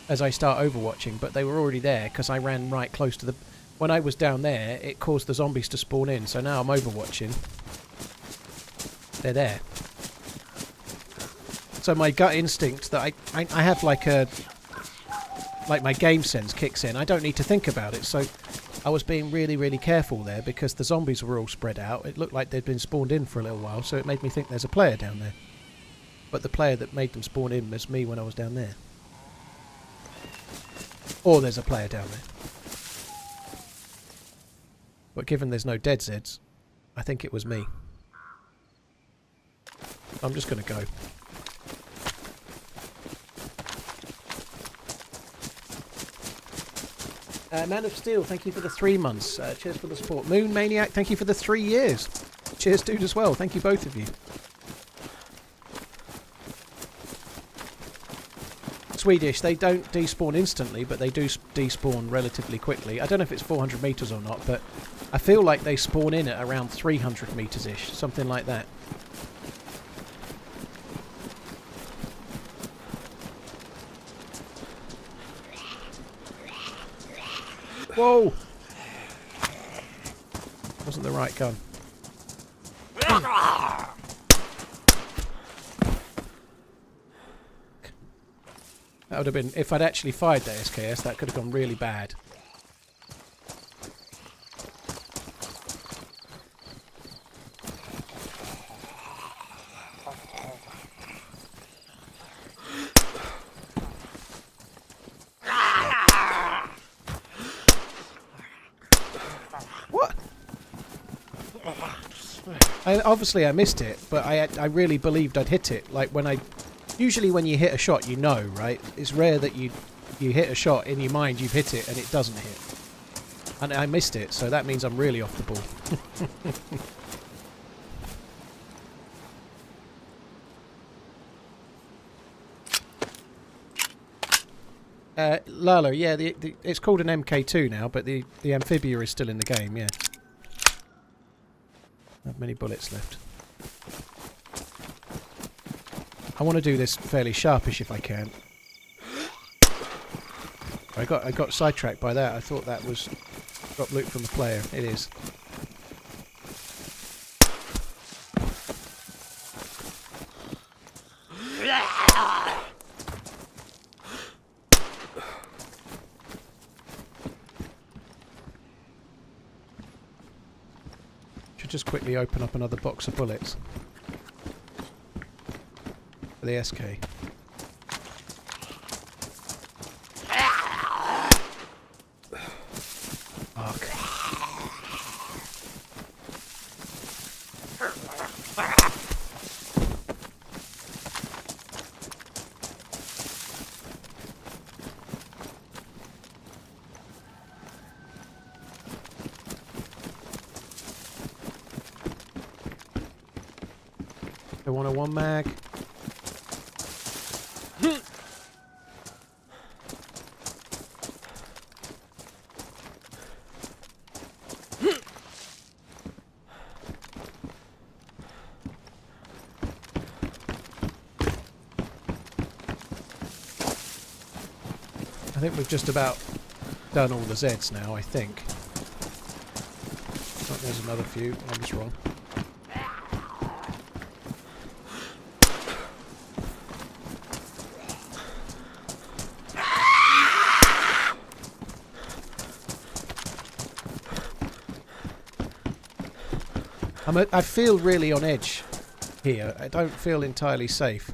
S2: as I start overwatching, but they were already there because I ran right close to the... When I was down there, it caused the zombies to spawn in, so now I'm overwatching. They're there. So my gut instinct that I have like my game sense kicks in. I don't need to think about it, so I was being really, really careful there because the zombies were all spread out. It looked like they'd been spawned in for a little while, so it made me think there's a player down there. But the player that made them spawn in was me when I was down there. Or there's a player down there. But given there's no DayZ, I think it was me. I'm just going to go. Man of Steel, thank you for the 3 months. Cheers for the support. Moon Maniac, thank you for the 3 years. Cheers, dude, as well. Thank you, both of you. Swedish, they don't despawn instantly, but they do despawn relatively quickly. I don't know if it's 400 metres or not, but I feel like they spawn in at around 300 metres-ish, something like that. Whoa! Wasn't the right gun. That would have been... If I'd actually fired the SKS, that could have gone really bad. Obviously I missed it, but I really believed I'd hit it. Like when I... Usually when you hit a shot, you know, right? It's rare that you hit a shot in your mind, you've hit it, and it doesn't hit. And I missed it, so that means I'm really off the ball. Lala, yeah, it's called an MK2 now, but the amphibia is still in the game, yeah. I have many bullets left. I want to do this fairly sharpish if I can. I got sidetracked by that. I thought that was drop loot from the player. It is. Just quickly open up another box of bullets for the SK. Fuck. I want a 1 mag. I think we've just about done all the Zs now, I think. Oh, there's another few. I was wrong. I feel really on edge here. I don't feel entirely safe.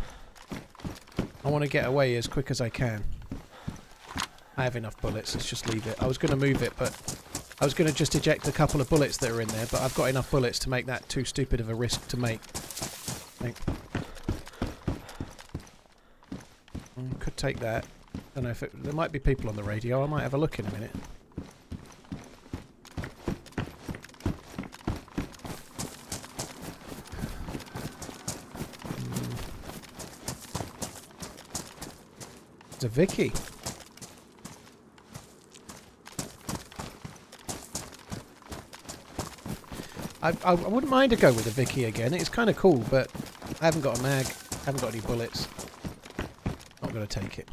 S2: I want to get away as quick as I can. I have enough bullets, let's just leave it. I was going to move it, but I was going to just eject a couple of bullets that are in there, but I've got enough bullets to make that too stupid of a risk to make. I think. Could take that. Don't know if there might be people on the radio. I might have a look in a minute. It's a Vicky. I wouldn't mind to go with a Vicky again. It's kind of cool, but I haven't got a mag. I haven't got any bullets. Not going to take it.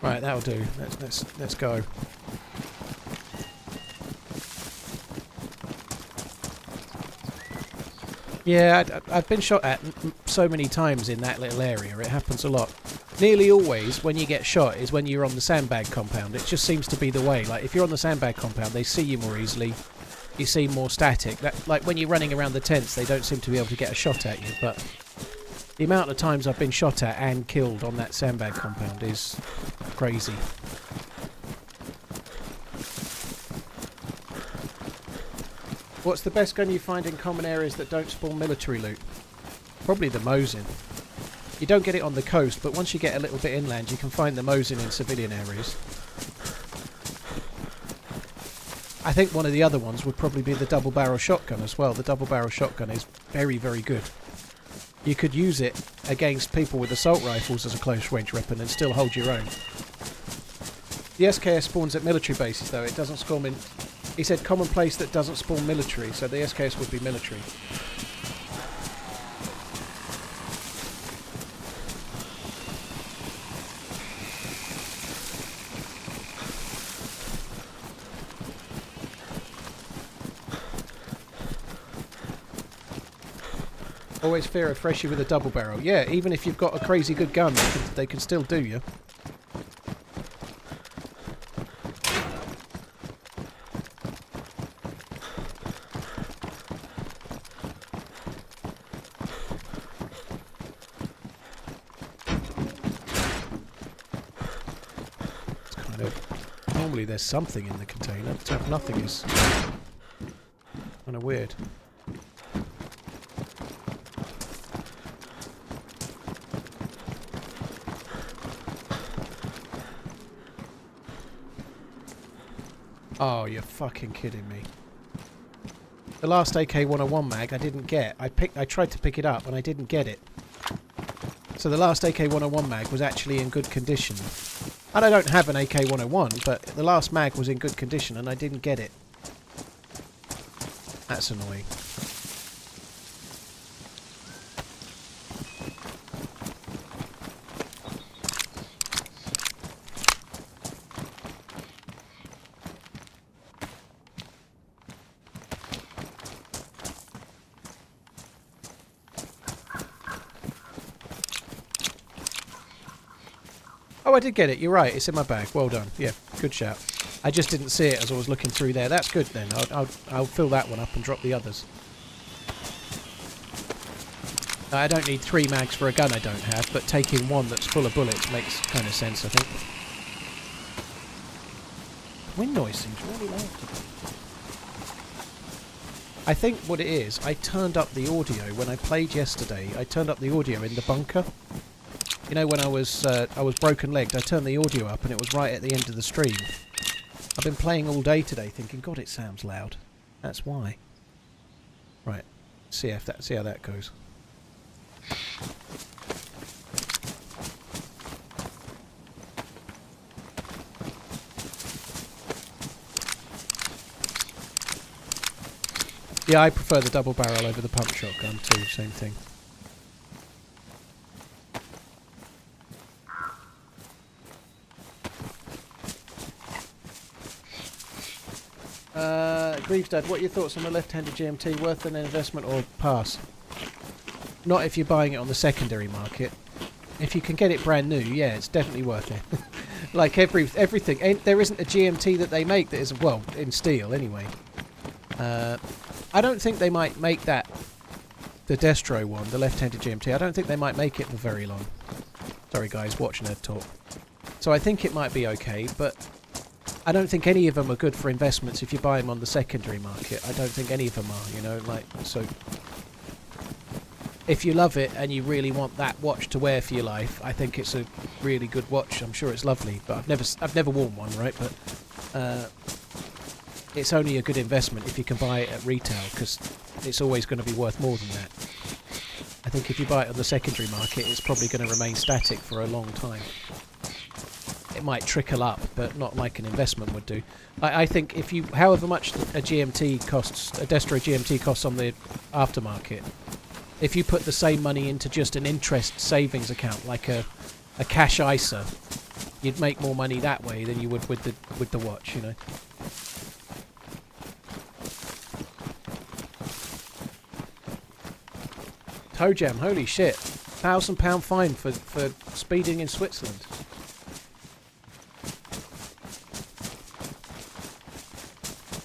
S2: Right, that'll do. Let's go. Yeah, I've been shot at so many times in that little area. It happens a lot. Nearly always, when you get shot, is when you're on the sandbag compound. It just seems to be the way. Like, if you're on the sandbag compound, they see you more easily. You seem more static. Like, when you're running around the tents, they don't seem to be able to get a shot at you. But the amount of times I've been shot at and killed on that sandbag compound is crazy. What's the best gun you find in common areas that don't spawn military loot? Probably the Mosin. You don't get it on the coast, but once you get a little bit inland, you can find the Mosin in civilian areas. I think one of the other ones would probably be the double barrel shotgun as well. The double barrel shotgun is very, very good. You could use it against people with assault rifles as a close range weapon and still hold your own. The SKS spawns at military bases though, it doesn't spawn in... He said common place that doesn't spawn military, so the SKS would be military. Always fear a freshie with a double barrel. Yeah, even if you've got a crazy good gun, they can still do you. It's kind of... Normally there's something in the container, but to have nothing is kind of weird. Oh, you're fucking kidding me. The last AK-101 mag I didn't get. I tried to pick it up and I didn't get it. So the last AK-101 mag was actually in good condition. And I don't have an AK-101, but the last mag was in good condition and I didn't get it. That's annoying. Oh, I did get it. You're right. It's in my bag. Well done. Yeah, good shout. I just didn't see it as I was looking through there. That's good then. I'll fill that one up and drop the others. I don't need 3 mags for a gun I don't have, but taking one that's full of bullets makes kind of sense, I think. Wind noise seems really loud. I think what it is, I turned up the audio when I played yesterday. I turned up the audio in the bunker. You know, when I was broken-legged, I turned the audio up and it was right at the end of the stream. I've been playing all day today thinking, God, it sounds loud. That's why. Right, see how that goes. Yeah, I prefer the double barrel over the pump shotgun too, same thing. Greavesdad, what are your thoughts on the left-handed GMT? Worth an investment or pass? Not if you're buying it on the secondary market. If you can get it brand new, yeah, it's definitely worth it. Like everything. There isn't a GMT that they make that isn't, well, in steel anyway. I don't think they might make that, the Destro one, the left-handed GMT. I don't think they might make it for very long. Sorry guys, watching Nerd Talk. So I think it might be okay, but I don't think any of them are good for investments if you buy them on the secondary market. I don't think any of them are, you know, like, so... if you love it and you really want that watch to wear for your life, I think it's a really good watch. I'm sure it's lovely, but I've never worn one, right? But it's only a good investment if you can buy it at retail, because it's always going to be worth more than that. I think if you buy it on the secondary market, it's probably going to remain static for a long time. It might trickle up, but not like an investment would do. I think if you, however much a GMT costs, a Destro GMT costs on the aftermarket, if you put the same money into just an interest savings account, like a cash ISA, you'd make more money that way than you would with the watch, you know. Toe jam, holy shit. £1,000 fine for speeding in Switzerland.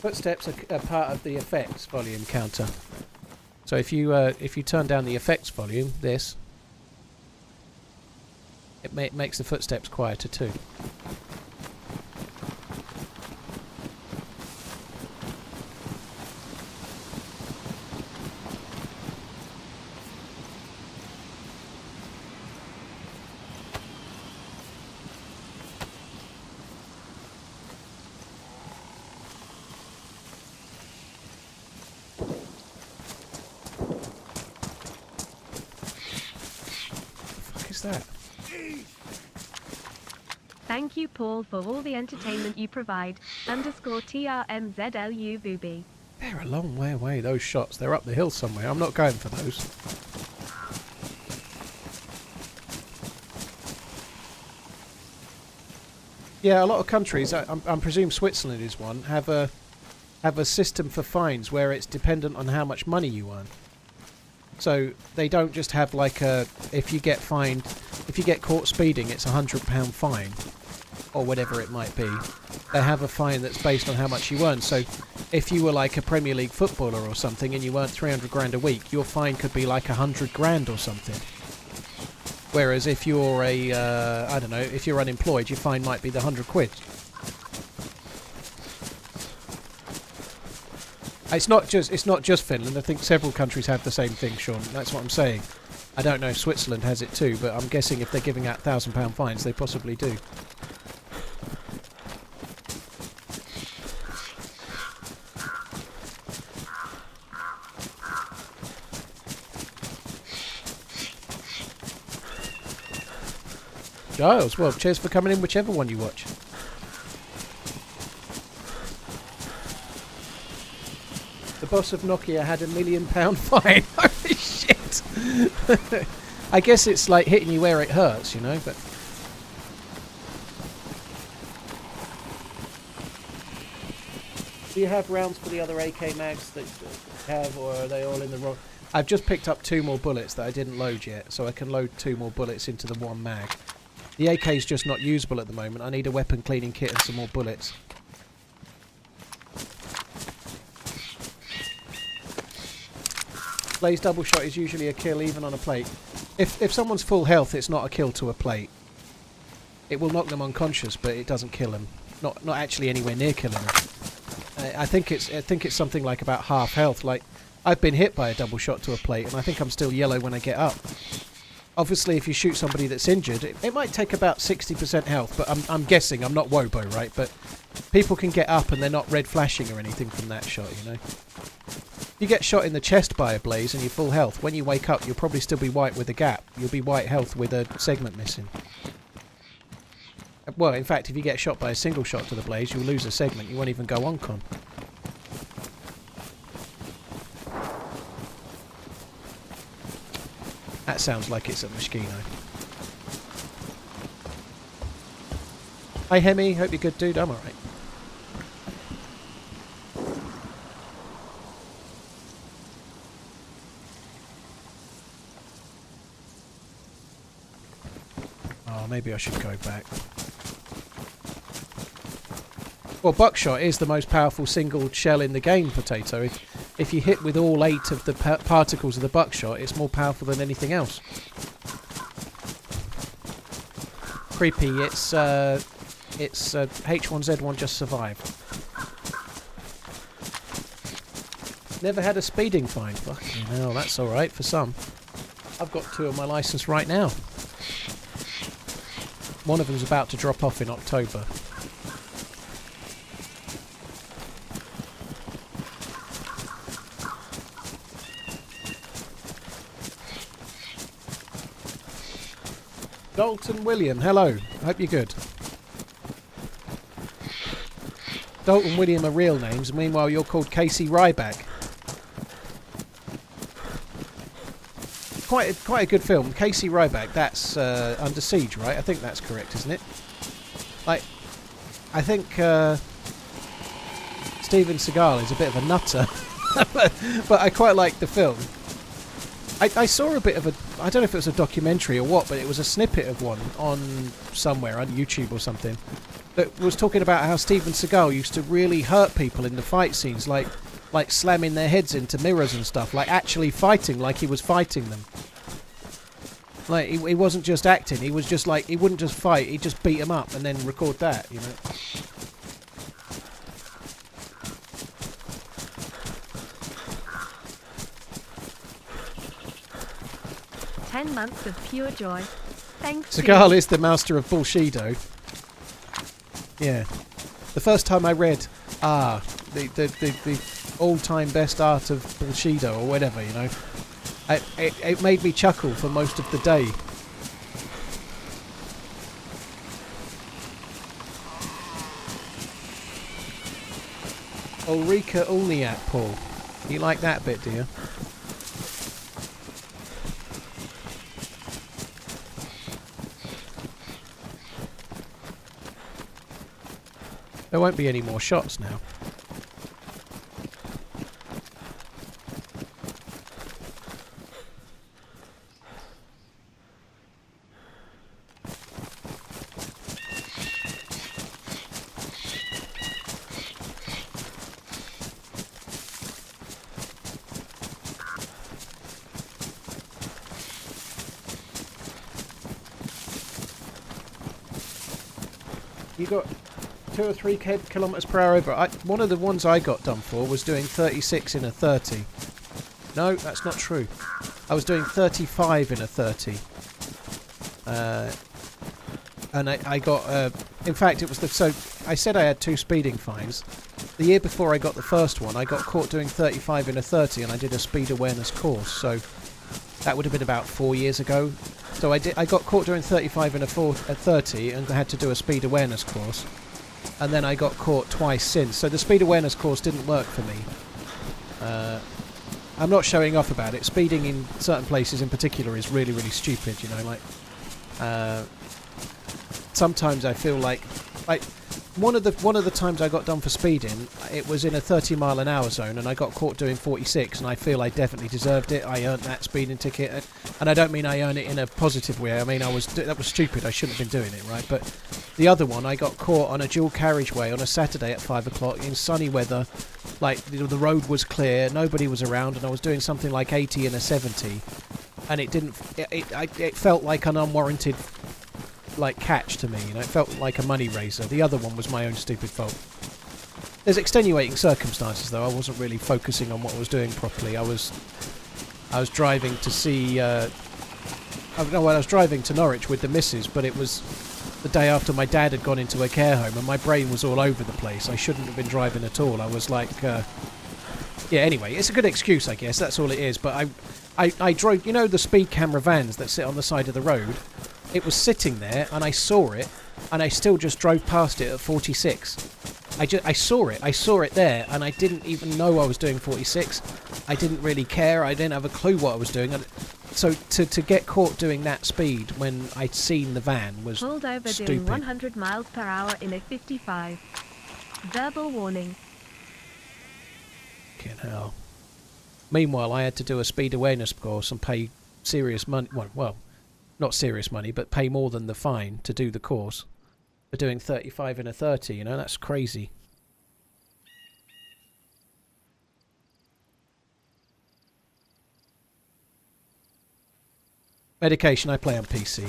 S2: Footsteps are part of the effects volume counter. So if you turn down the effects volume, it makes the footsteps quieter too. That?
S1: Thank you, Paul, for all the entertainment you provide. _TRMZLUVB.
S2: They're a long way away, those shots. They're up the hill somewhere. I'm not going for those. Yeah, a lot of countries, I presume Switzerland is one, have a system for fines where it's dependent on how much money you earn. So they don't just have like if you get caught speeding, it's £100 fine, or whatever it might be. They have a fine that's based on how much you earn. So if you were like a Premier League footballer or something and you earned 300 grand a week, your fine could be like 100 grand or something. Whereas if you're I don't know, if you're unemployed, your fine might be the 100 quid. It's not just Finland. I think several countries have the same thing, Sean. That's what I'm saying. I don't know if Switzerland has it too, but I'm guessing if they're giving out £1,000 fines, they possibly do. Giles, well, cheers for coming in, whichever one you watch. The boss of Nokia had £1 million fine. Holy shit! I guess it's like hitting you where it hurts, you know, but... Do you have rounds for the other AK mags that you have, or are they all in the wrong... I've just picked up 2 more bullets that I didn't load yet, so I can load 2 more bullets into the one mag. The AK's just not usable at the moment. I need a weapon cleaning kit and some more bullets. Blaze double shot is usually a kill even on a plate. If someone's full health, it's not a kill to a plate. It will knock them unconscious, but it doesn't kill them. Not actually anywhere near killing them. I think it's something like about half health. Like, I've been hit by a double shot to a plate, and I think I'm still yellow when I get up. Obviously, if you shoot somebody that's injured, it might take about 60% health, but I'm guessing. I'm not Wobo, right? But people can get up and they're not red flashing or anything from that shot, you know? You get shot in the chest by a blaze and you're full health. When you wake up, you'll probably still be white with a gap. You'll be white health with a segment missing. Well, in fact, if you get shot by a single shot to the blaze, you'll lose a segment. You won't even go on con. That sounds like it's a Moschino. Hi Hemi, hope you're good, dude. I'm alright. Oh, maybe I should go back. Well, buckshot is the most powerful single shell in the game, Potato. If you hit with all 8 of the particles of the buckshot, it's more powerful than anything else. Creepy, it's H1Z1 just survived. Never had a speeding fine. Fucking hell, that's alright for some. I've got 2 on my licence right now. One of them's about to drop off in October. Dalton William, hello. Hope you're good. Dalton William are real names. Meanwhile, you're called Casey Ryback. Quite a good film. Casey Ryback, that's Under Siege, right? I think that's correct, isn't it? Like, I think Steven Seagal is a bit of a nutter, but I quite like the film. I saw a bit of a, I don't know if it was a documentary or what, but it was a snippet of one on somewhere, on YouTube or something, that was talking about how Steven Seagal used to really hurt people in the fight scenes, like slamming their heads into mirrors and stuff, like actually fighting, like he was fighting them. Like, he wasn't just acting, he was just like, he wouldn't just fight, he'd just beat them up and then record that, you know.
S1: 10 months of pure joy. Thanks.
S2: Seagal is the master of Bushido. Yeah. The first time I read, the all-time best art of Bushido or whatever, you know, it made me chuckle for most of the day. Ulrika Ulniak, Paul. You like that bit, do you? There won't be any more shots now. You got 2 or 3 kilometers per hour over. One of the ones I got done for was doing 36 in a 30. No, that's not true. I was doing 35 in a 30. And I got... in fact, it was the... So, I said I had 2 speeding fines. The year before I got the first one, I got caught doing 35 in a 30 and I did a speed awareness course. So, that would have been about 4 years ago. So I got caught doing 35 in a 30 and I had to do a speed awareness course. And then I got caught twice since. So the speed awareness course didn't work for me. I'm not showing off about it. Speeding in certain places in particular is really, really stupid, you know, like... sometimes I feel like one of the times I got done for speeding, it was in a 30-mile-an-hour zone, and I got caught doing 46, and I feel I definitely deserved it. I earned that speeding ticket, and I don't mean I earned it in a positive way. I mean that was stupid. I shouldn't have been doing it, right? But the other one, I got caught on a dual carriageway on a Saturday at 5 o'clock in sunny weather. Like the road was clear, nobody was around, and I was doing something like 80 in a 70, and it didn't. It felt like an unwarranted, like, catch to me, you know. It felt like a money raiser. The other one was my own stupid fault. There's extenuating circumstances though. I wasn't really focusing on what I was doing properly. I was driving to see I was driving to Norwich with the missus, but it was the day after my dad had gone into a care home and my brain was all over the place. I shouldn't have been driving at all. I was like yeah, anyway, it's a good excuse, I guess. That's all it is. But I drove, you know, the speed camera vans that sit on the side of the road. It was sitting there, and I saw it, and I still just drove past it at 46. I saw it there, and I didn't even know I was doing 46. I didn't really care. I didn't have a clue what I was doing. So to get caught doing that speed when I'd seen the van was
S1: pulled over
S2: stupid.
S1: doing 100 miles per hour in a 55. Verbal warning.
S2: Fucking hell. Meanwhile, I had to do a speed awareness course and pay serious money. Well, not serious money, but pay more than the fine to do the course. For doing 35 in a 30, you know, that's crazy. Medication, I play on PC.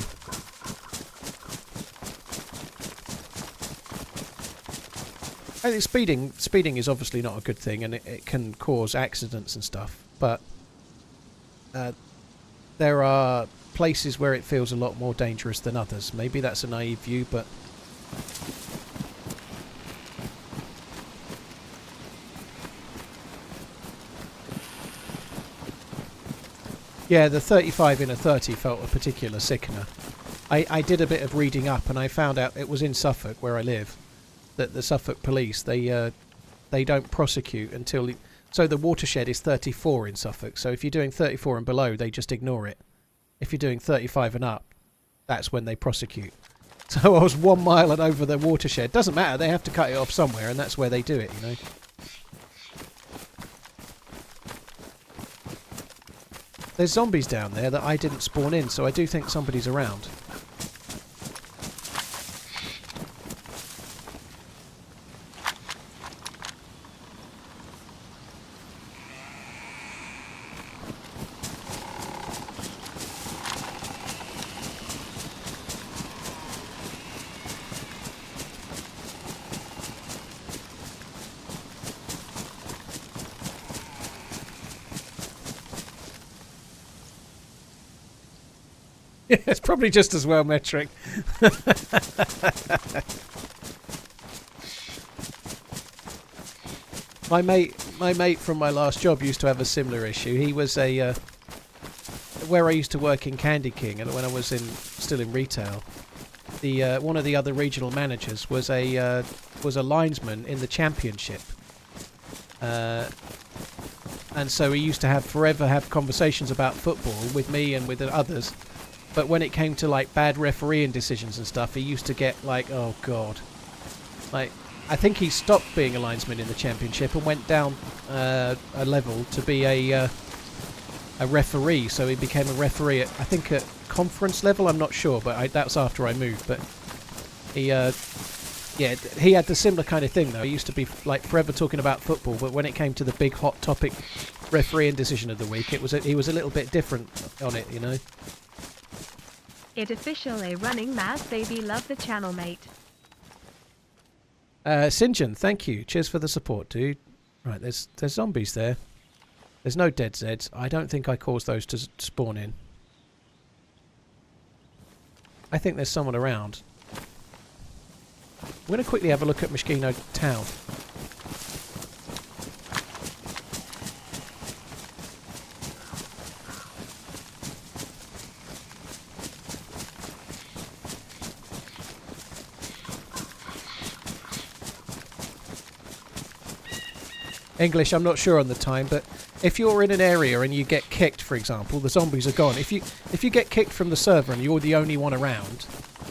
S2: I think speeding is obviously not a good thing, and it can cause accidents and stuff, but there are places where it feels a lot more dangerous than others. Maybe that's a naive view, but... Yeah, the 35 in a 30 felt a particular sickener. I did a bit of reading up and I found out it was in Suffolk, where I live, that the Suffolk police, they don't prosecute until... So the watershed is 34 in Suffolk, so if you're doing 34 and below, they just ignore it. If you're doing 35 and up, that's when they prosecute. So I was 1 mile and over the watershed. Doesn't matter, they have to cut it off somewhere, and that's where they do it, you know. There's zombies down there that I didn't spawn in, so I do think somebody's around. Yeah, it's probably just as well, Metric. My mate from my last job used to have a similar issue. He was a where I used to work in Candy King, and when I was still in retail, the one of the other regional managers was a linesman in the championship, and so he used to have conversations about football with me and with the others. But when it came to like bad refereeing decisions and stuff, he used to get like, oh god, like I think he stopped being a linesman in the championship and went down a level to be a referee. So he became a referee at, I think, at conference level. I'm not sure, but that was after I moved. But he had the similar kind of thing though. He used to be like forever talking about football, but when it came to the big hot topic refereeing decision of the week, he was a little bit different on it, you know.
S1: It official a running Maz baby, love the channel, mate.
S2: Sinjin, thank you. Cheers for the support, dude. Right, there's zombies there. There's no dead Zeds. I don't think I caused those to spawn in. I think there's someone around. I'm going to quickly have a look at Moschino Town. English, I'm not sure on the time, but if you're in an area and you get kicked, for example, the zombies are gone. If you get kicked from the server and you're the only one around,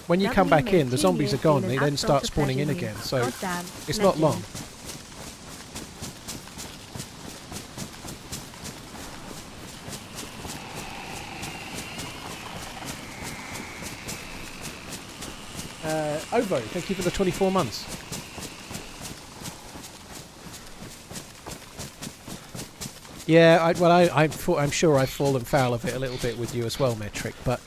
S2: when you come back in, the zombies are gone. They then start spawning in again, so it's not long. Ovo, thank you for the 24 months. Yeah, I'm sure I've fallen foul of it a little bit with you as well, Metric, but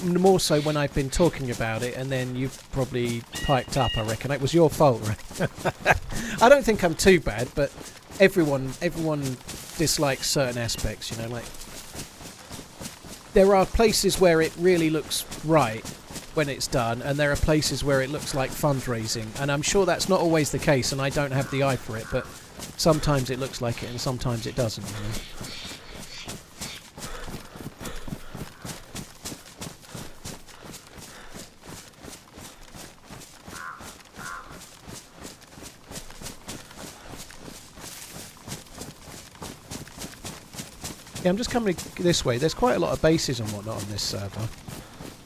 S2: more so when I've been talking about it, and then you've probably piped up, I reckon. It was your fault, right? I don't think I'm too bad, but everyone dislikes certain aspects, you know, like... There are places where it really looks right when it's done, and there are places where it looks like fundraising, and I'm sure that's not always the case, and I don't have the eye for it, but... Sometimes it looks like it and sometimes it doesn't, you know. Yeah, I'm just coming this way. There's quite a lot of bases and whatnot on this server.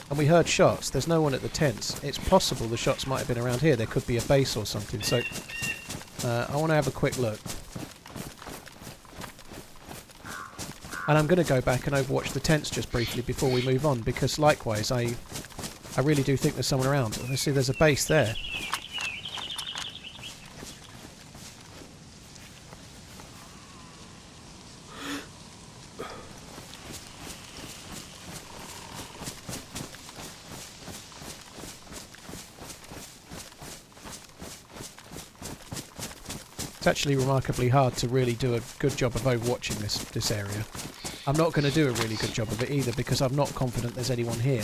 S2: And we heard shots. There's no one at the tents. It's possible the shots might have been around here. There could be a base or something. So... I want to have a quick look. And I'm going to go back and overwatch the tents just briefly before we move on, because likewise I really do think there's someone around. I see there's a base there. It's actually remarkably hard to really do a good job of overwatching this area. I'm not going to do a really good job of it either because I'm not confident there's anyone here.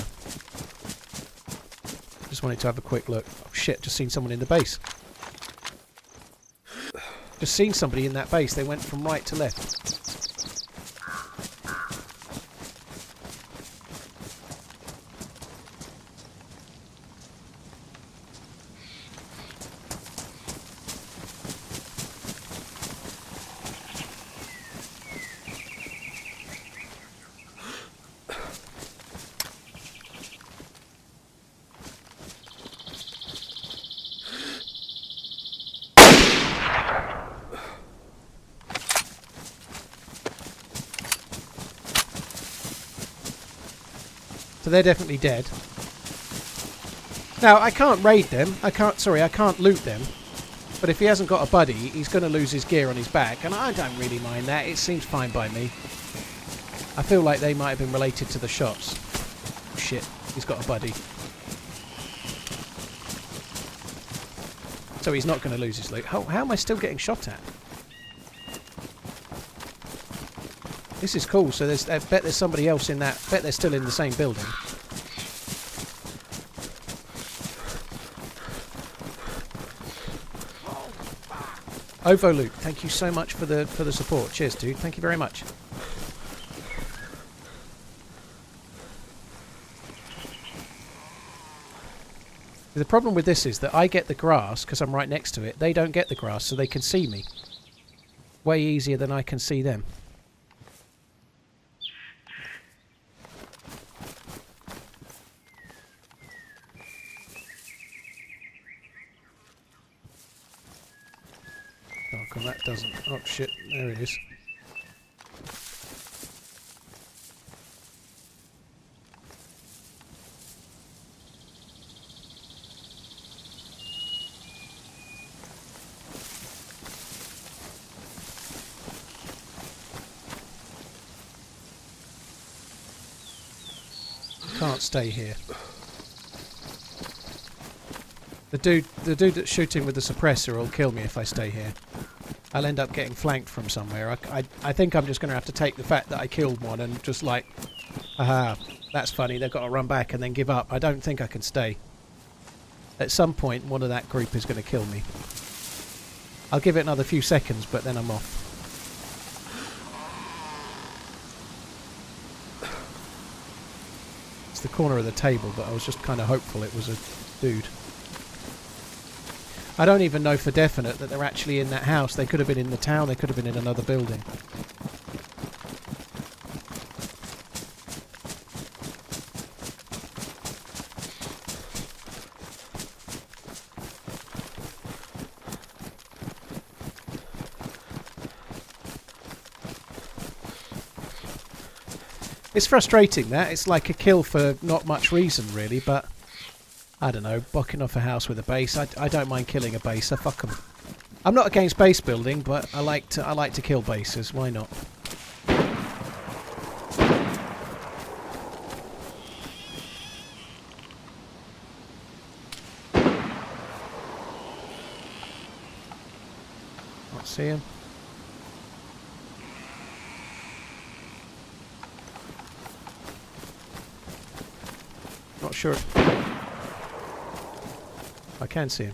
S2: Just wanted to have a quick look. Oh shit, just seen someone in the base. Just seen somebody in that base. They went from right to left. So they're definitely dead. Now, I can't raid them. I can't loot them. But if he hasn't got a buddy, he's going to lose his gear on his back. And I don't really mind that. It seems fine by me. I feel like they might have been related to the shots. Shit, he's got a buddy. So he's not going to lose his loot. How am I still getting shot at? This is cool. So I bet there's somebody else in that. I bet they're still in the same building. Ovo Luke, thank you so much for the support. Cheers, dude. Thank you very much. The problem with this is that I get the grass because I'm right next to it. They don't get the grass, so they can see me. Way easier than I can see them. Oh, come on, that doesn't... Oh, shit. There it is. Can't stay here. The dude that's shooting with the suppressor will kill me if I stay here. I'll end up getting flanked from somewhere. I think I'm just going to have to take the fact that I killed one and just like, aha, that's funny, they've got to run back and then give up. I don't think I can stay. At some point, one of that group is going to kill me. I'll give it another few seconds, but then I'm off. It's the corner of the table, but I was just kind of hopeful it was a dude. I don't even know for definite that they're actually in that house. They could have been in the town, they could have been in another building. It's frustrating that. It's like a kill for not much reason really, but I don't know, blocking off a house with a base. I don't mind killing a base. Fuck them. I'm not against base building, but I like to kill bases. Why not? Can't see him. Not sure. I can see him.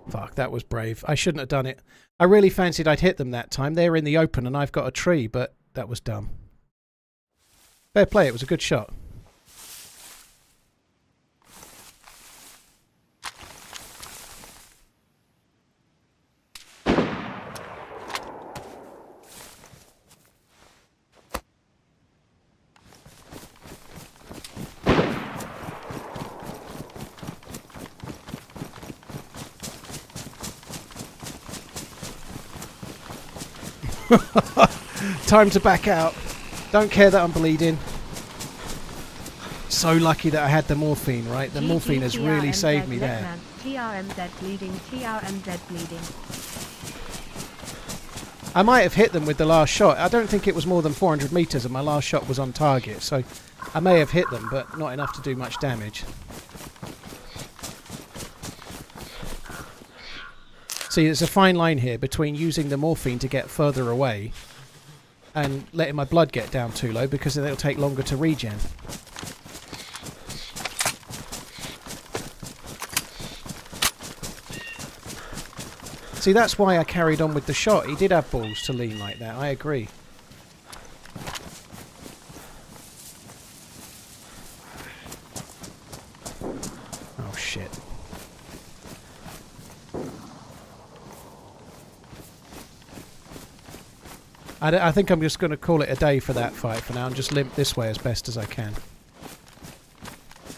S2: Fuck, that was brave. I shouldn't have done it. I really fancied I'd hit them that time. They were in the open and I've got a tree, but that was dumb. Fair play, it was a good shot. Time to back out. Don't care that I'm bleeding. So lucky that I had the morphine, right? The morphine has really saved me there.
S1: TRMZ bleeding, TRMZ bleeding.
S2: I might have hit them with the last shot. I don't think it was more than 400 meters and my last shot was on target, so I may have hit them, but not enough to do much damage. See, there's a fine line here between using the morphine to get further away and letting my blood get down too low, because then it'll take longer to regen. See, that's why I carried on with the shot. He did have balls to lean like that, I agree. Oh, shit. I think I'm just going to call it a day for that fight for now and just limp this way as best as I can.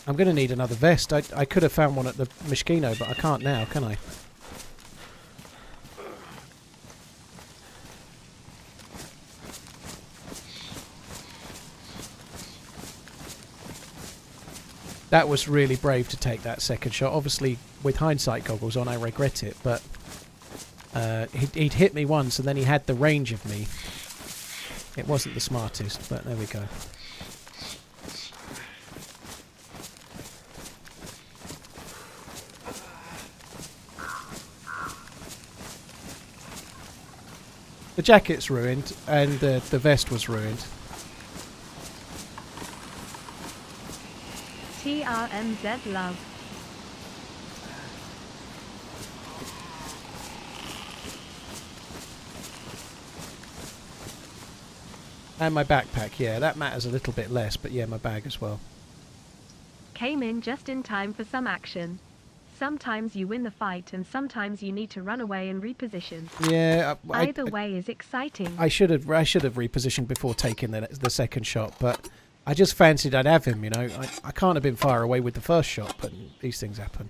S2: I'm going to need another vest. I could have found one at the Mishkino, but I can't now, can I? That was really brave to take that second shot. Obviously, with hindsight goggles on, I regret it, but he'd hit me once and then he had the range of me. It wasn't the smartest, but there we go. The jacket's ruined and the vest was ruined.
S1: TRMZ love.
S2: And my backpack, yeah, that matters a little bit less, but yeah, my bag as well.
S1: Came in just in time for some action. Sometimes you win the fight and sometimes you need to run away and reposition.
S2: Yeah,
S1: either way is exciting.
S2: I should have repositioned before taking the second shot, but I just fancied I'd have him, you know. I can't have been far away with the first shot, but these things happen.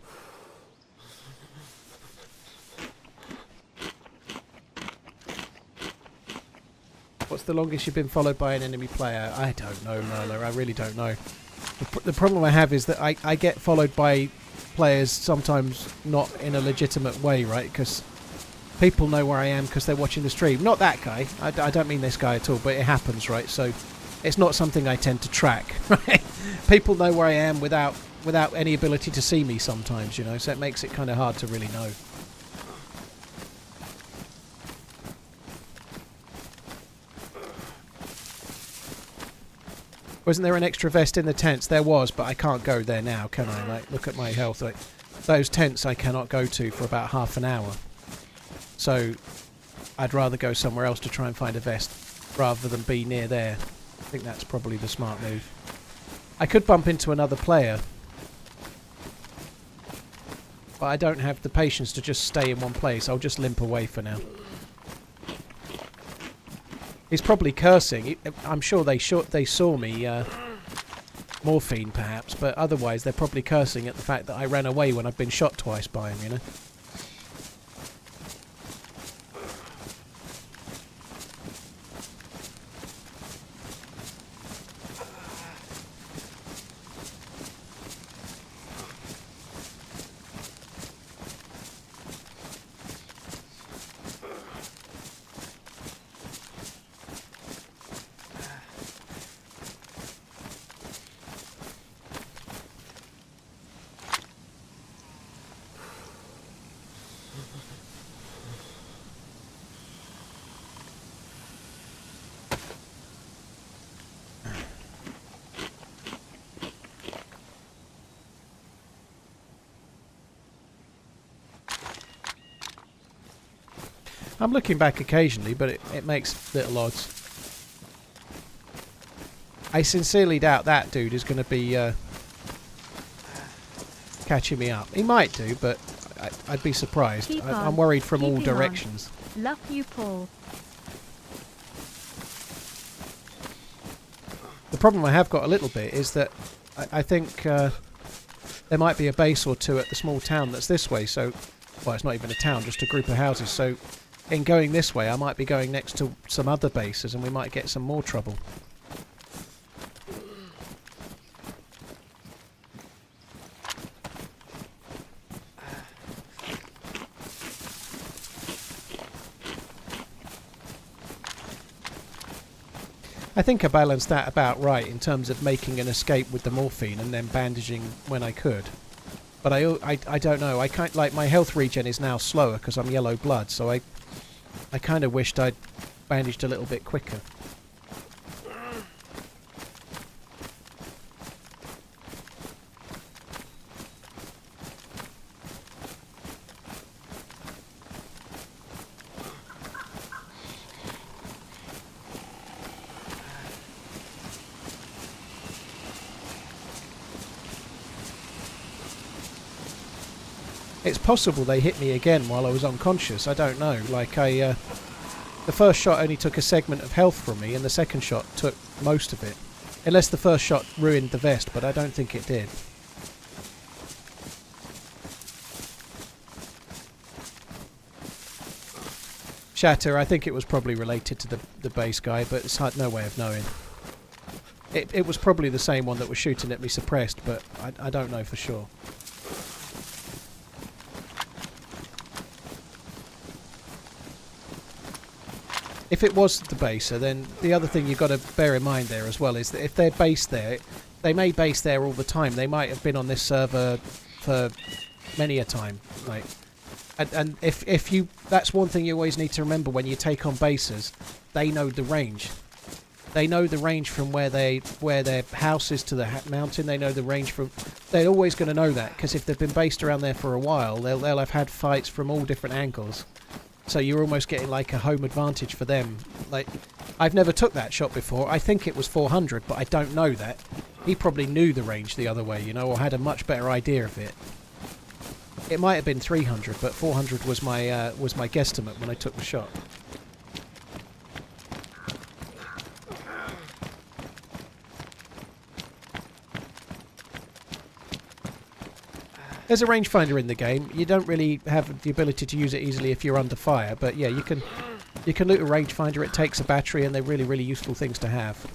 S2: What's the longest you've been followed by an enemy player? I don't know, Merla. I really don't know. The problem I have is that I get followed by players sometimes not in a legitimate way, right? Because people know where I am because they're watching the stream. Not that guy. I don't mean this guy at all, but it happens, right? So it's not something I tend to track, right? People know where I am without any ability to see me sometimes, you know, so it makes it kind of hard to really know. Wasn't there an extra vest in the tents? There was, but I can't go there now, can I? Like, look at my health. Like, those tents I cannot go to for about half an hour. So I'd rather go somewhere else to try and find a vest rather than be near there. I think that's probably the smart move. I could bump into another player, but I don't have the patience to just stay in one place. I'll just limp away for now. He's probably cursing. I'm sure they saw me morphine perhaps, but otherwise they're probably cursing at the fact that I ran away when I've been shot twice by him, you know. I'm looking back occasionally, but it makes little odds. I sincerely doubt that dude is going to be catching me up. He might do, but I'd be surprised. I'm worried from all directions.
S1: Love you, Paul.
S2: The problem I have got a little bit is that I think there might be a base or two at the small town that's this way. So, well, it's not even a town, just a group of houses. So in going this way, I might be going next to some other bases and we might get some more trouble. I think I balanced that about right in terms of making an escape with the morphine and then bandaging when I could. But I don't know. I can't, like, my health regen is now slower because I'm yellow blood, so I kind of wished I'd bandaged a little bit quicker. It's possible they hit me again while I was unconscious. I don't know. Like, the first shot only took a segment of health from me, and the second shot took most of it. Unless the first shot ruined the vest, but I don't think it did. Shatter, I think it was probably related to the base guy, but it's hard, no way of knowing. It was probably the same one that was shooting at me suppressed, but I don't know for sure. If it was the baser, then the other thing you've got to bear in mind there as well is that if they're based there, they may base there all the time. They might have been on this server for many a time. Like, and if you, that's one thing you always need to remember when you take on basers. They know the range. They know the range from where their house is to the mountain. They know the range from. They're always going to know that because if they've been based around there for a while, they'll have had fights from all different angles. So you're almost getting like a home advantage for them. Like, I've never took that shot before. I think it was 400, but I don't know that. He probably knew the range the other way, you know, or had a much better idea of it. It might have been 300, but 400 was my guesstimate when I took the shot. There's a rangefinder in the game. You don't really have the ability to use it easily if you're under fire, but yeah, you can loot a rangefinder. It takes a battery, and they're really, really useful things to have.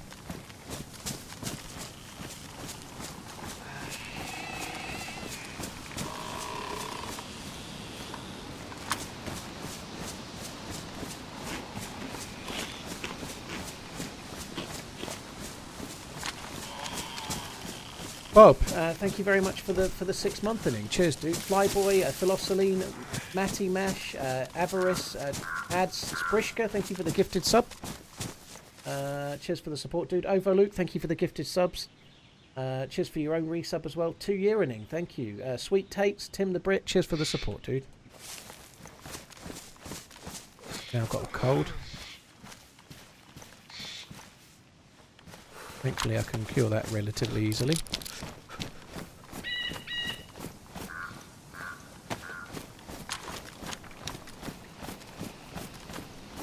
S2: Bob, thank you very much for the 6-month inning. Cheers, dude. Flyboy, Philosoline, Matty Mash, Avarice, Ads, Sprishka, thank you for the gifted sub. Cheers for the support, dude. Ovoluke, thank you for the gifted subs. Cheers for your own resub as well. 2-year inning, thank you. Sweet Tates, Tim the Brit, cheers for the support, dude. Now I've got a cold. Thankfully I can cure that relatively easily.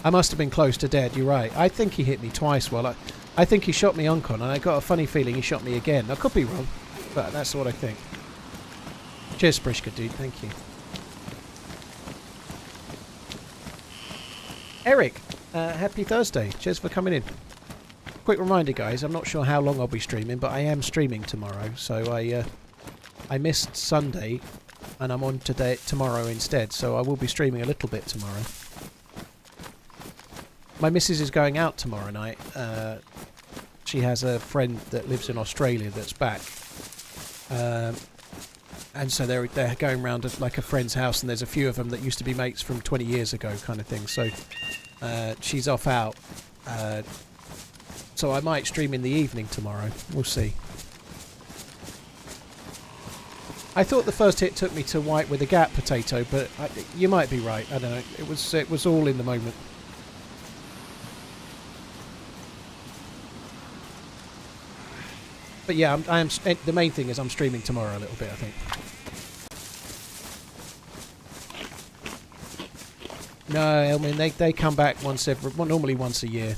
S2: I must have been close to dead, you're right. I think he hit me twice. Well, I think he shot me uncon, and I got a funny feeling he shot me again. I could be wrong, but that's what I think. Cheers, Sprishka, dude. Thank you. Eric, happy Thursday. Cheers for coming in. Quick reminder, guys, I'm not sure how long I'll be streaming, but I am streaming tomorrow. So I missed Sunday, and I'm on tomorrow instead. So I will be streaming a little bit tomorrow. My missus is going out tomorrow night. She has a friend that lives in Australia that's back. And so they're going around at like a friend's house, and there's a few of them that used to be mates from 20 years ago kind of thing. So she's off out. So I might stream in the evening tomorrow. We'll see. I thought the first hit took me to white with a gap potato, but you might be right. I don't know. It was all in the moment. But yeah, the main thing is I'm streaming tomorrow a little bit, I think. No, I mean, they come back normally once a year.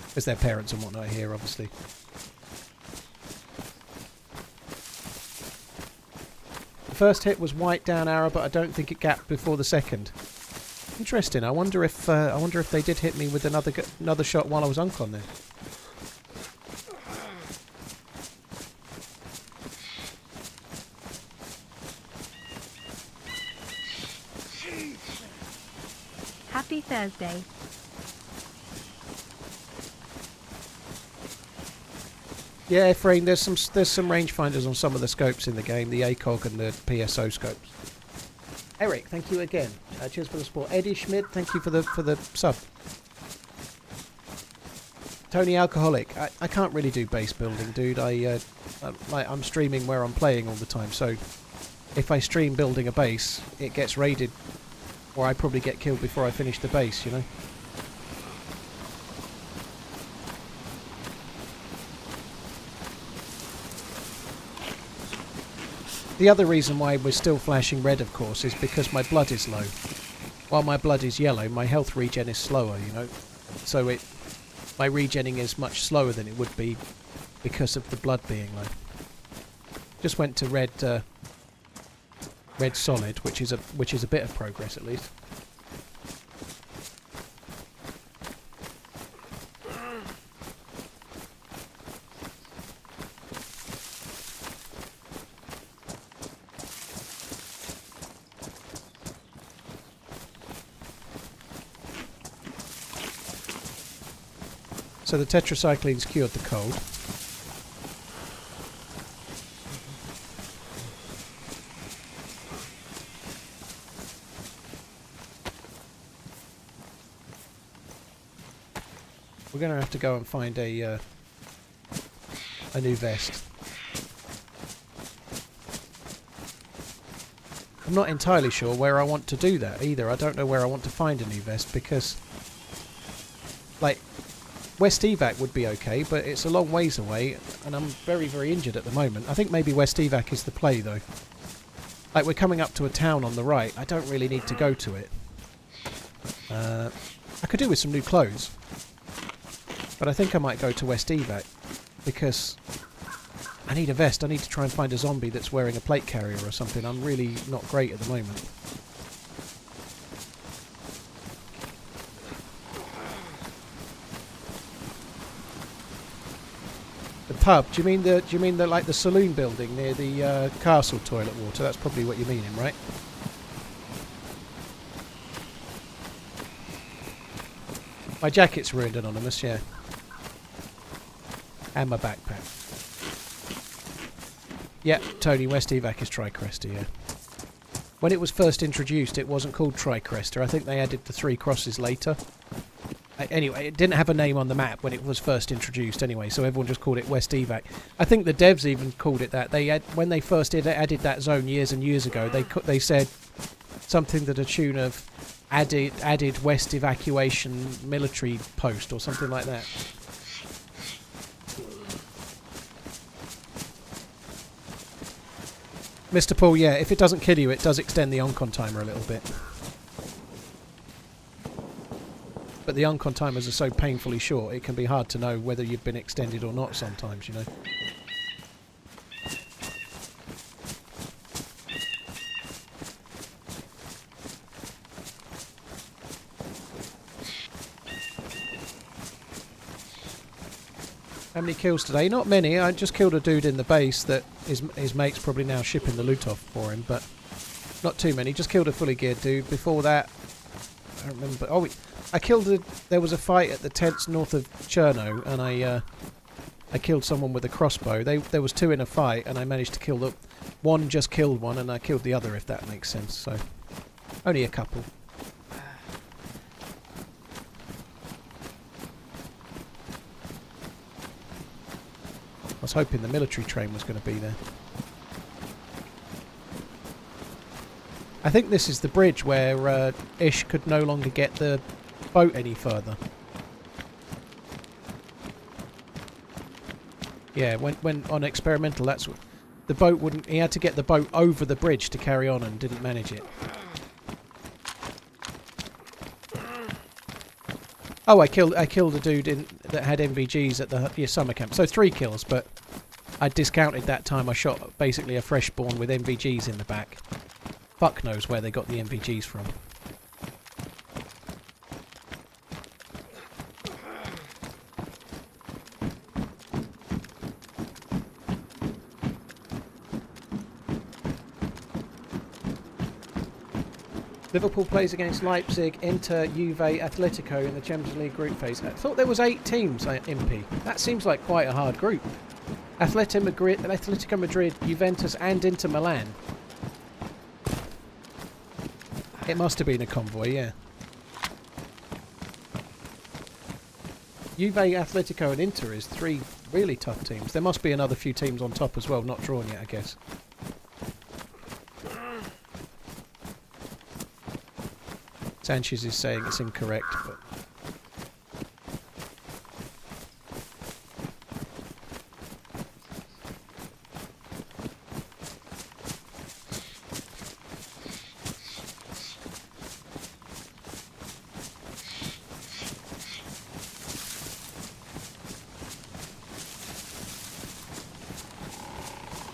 S2: Because their parents and whatnot here, obviously. The first hit was white down arrow, but I don't think it gapped before the second. Interesting. I wonder if they did hit me with another shot while I was uncon then.
S1: Happy Thursday.
S2: Yeah, Efrain, there's some rangefinders on some of the scopes in the game, the ACOG and the PSO scopes. Eric, thank you again. Cheers for the support. Eddie Schmidt, thank you for the sub. Tony Alcoholic, I can't really do base building, dude. I'm streaming where I'm playing all the time, so if I stream building a base, it gets raided, or I probably get killed before I finish the base, you know. The other reason why we're still flashing red, of course, is because my blood is low. While my blood is yellow, my health regen is slower, you know. So my regenning is much slower than it would be because of the blood being low. Just went to red solid, which is a bit of progress at least. So the tetracycline's cured the cold. We're going to have to go and find a new vest. I'm not entirely sure where I want to do that either. I don't know where I want to find a new vest because, like, West Evac would be okay, but it's a long ways away, and I'm very, very injured at the moment. I think maybe West Evac is the play, though. Like, we're coming up to a town on the right. I don't really need to go to it. I could do with some new clothes. But I think I might go to West Evac, because I need a vest. I need to try and find a zombie that's wearing a plate carrier or something. I'm really not great at the moment. Pub? Do you mean the like the saloon building near the castle toilet water? That's probably what you're meaning, right? My jacket's ruined, Anonymous, yeah. And my backpack. Yep, Tony, West Evac is Tricrester, yeah. When it was first introduced, it wasn't called Tricrester. I think they added the 3 crosses later. Anyway, it didn't have a name on the map when it was first introduced anyway, so everyone just called it West Evac. I think the devs even called it that. When they first added that zone years and years ago, they said something to the tune of added West Evacuation military post or something like that. Mr. Paul, yeah, if it doesn't kill you, it does extend the Oncon timer a little bit. But the Oncon timers are so painfully short, it can be hard to know whether you've been extended or not sometimes, you know. How many kills today? Not many. I just killed a dude in the base that his mate's probably now shipping the loot off for him, but not too many. Just killed a fully geared dude. Before that, I don't remember. Oh, I killed there was a fight at the tents north of Chernarus, and I killed someone with a crossbow. There was 2 in a fight, and I managed to kill the one. Just killed one, and I killed the other, if that makes sense. So only a couple. I was hoping the military train was going to be there. I think this is the bridge where Ish could no longer get the boat any further. Yeah, when on experimental, that's what the boat wouldn't. He had to get the boat over the bridge to carry on, and didn't manage it. Oh, I killed a dude that had NVGs at the summer camp. So 3 kills, but I discounted that time. I shot basically a freshborn with NVGs in the back. Fuck knows where they got the NVGs from. Liverpool plays against Leipzig, Inter, Juve, Atletico in the Champions League group phase. I thought there was 8 teams, MP. That seems like quite a hard group. Atletico Madrid, Juventus and Inter Milan. It must have been a convoy, yeah. Juve, Atletico and Inter is 3 really tough teams. There must be another few teams on top as well, not drawn yet, I guess. Sanchez is saying it's incorrect, but...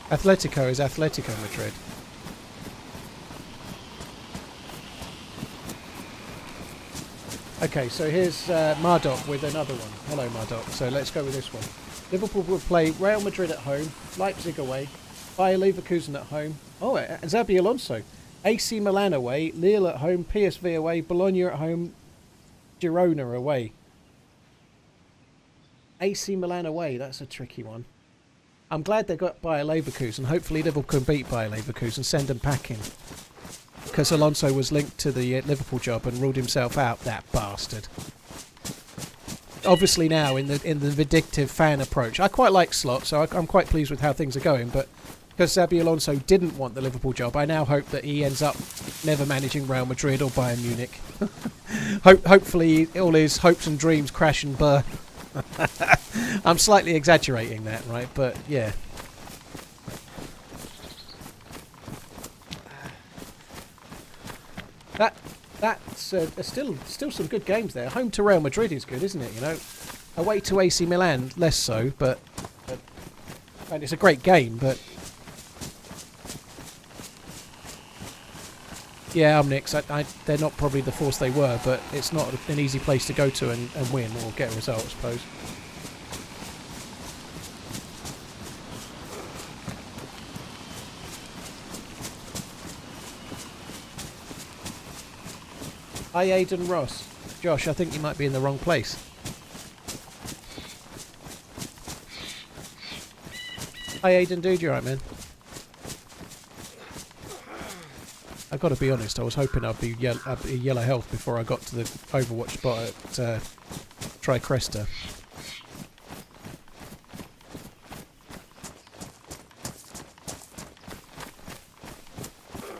S2: Atletico is Atletico Madrid. Okay, so here's Marduk with another one. Hello, Marduk. So let's go with this one. Liverpool will play Real Madrid at home, Leipzig away, Bayer Leverkusen at home. Oh, Xabi Alonso. AC Milan away, Lille at home, PSV away, Bologna at home, Girona away. AC Milan away, that's a tricky one. I'm glad they got Bayer Leverkusen. Hopefully Liverpool can beat Bayer Leverkusen, send them packing. Because Alonso was linked to the Liverpool job and ruled himself out, that bastard. Obviously now, in the vindictive fan approach, I quite like Slot, so I'm quite pleased with how things are going, but because Xabi Alonso didn't want the Liverpool job, I now hope that he ends up never managing Real Madrid or Bayern Munich. Hopefully all his hopes and dreams crash and burn. I'm slightly exaggerating that, right? But yeah. That's still some good games there. Home to Real Madrid is good, isn't it? You know, away to AC Milan less so, but and it's a great game. But yeah, Omnix, they're not probably the force they were, but it's not an easy place to go to and win or get a result, I suppose. Hi, Aidan Ross. Josh, I think you might be in the wrong place. Hi, Aidan, dude, you alright, man? I've got to be honest, I was hoping I'd be yellow health before I got to the Overwatch spot at Tricresta.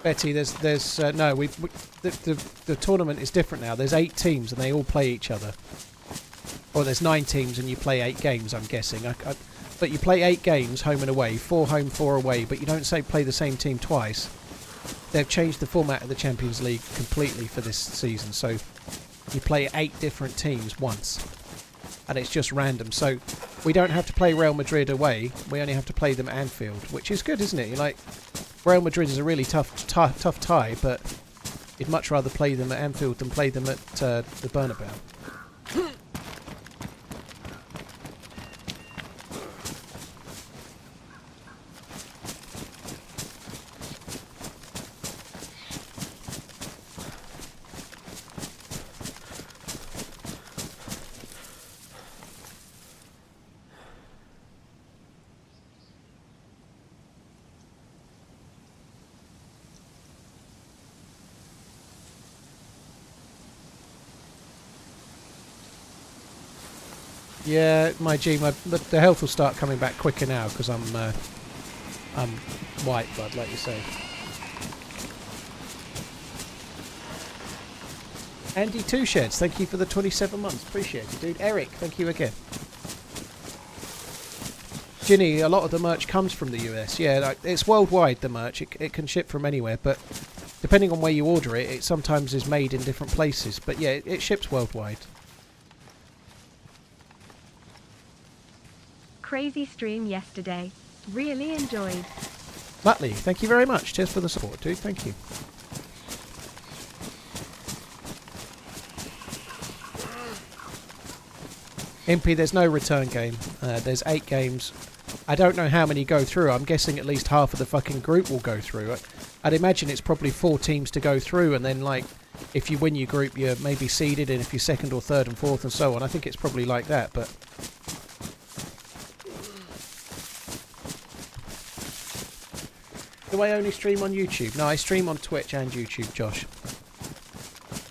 S2: Betty, there's no, the tournament is different now. There's 8 teams and they all play each other. Or there's 9 teams and you play 8 games, I'm guessing. But you play 8 games, home and away, 4 home, 4 away, but you don't play the same team twice. They've changed the format of the Champions League completely for this season, so you play 8 different teams once. And it's just random, so we don't have to play Real Madrid away, we only have to play them at Anfield, which is good, isn't it? You're like, Real Madrid is a really tough tie, but you'd much rather play them at Anfield than play them at the Bernabeu. Yeah, my G, the health will start coming back quicker now because I'm white blood, like you say. Andy Two Sheds, thank you for the 27 months. Appreciate it, dude. Eric, thank you again. Ginny, a lot of the merch comes from the US. Yeah, like, it's worldwide, the merch. It can ship from anywhere, but depending on where you order it, it sometimes is made in different places. But yeah, it ships worldwide.
S1: Crazy stream yesterday. Really enjoyed.
S2: Muttley, thank you very much. Cheers for the support, dude. Thank you. Impy, there's no return game. There's 8 games. I don't know how many go through. I'm guessing at least half of the fucking group will go through. I'd imagine it's probably 4 teams to go through, and then, like, if you win your group, you're maybe seeded, and if you're 2nd or 3rd and 4th and so on. I think it's probably like that, but... Do I only stream on YouTube? No, I stream on Twitch and YouTube, Josh.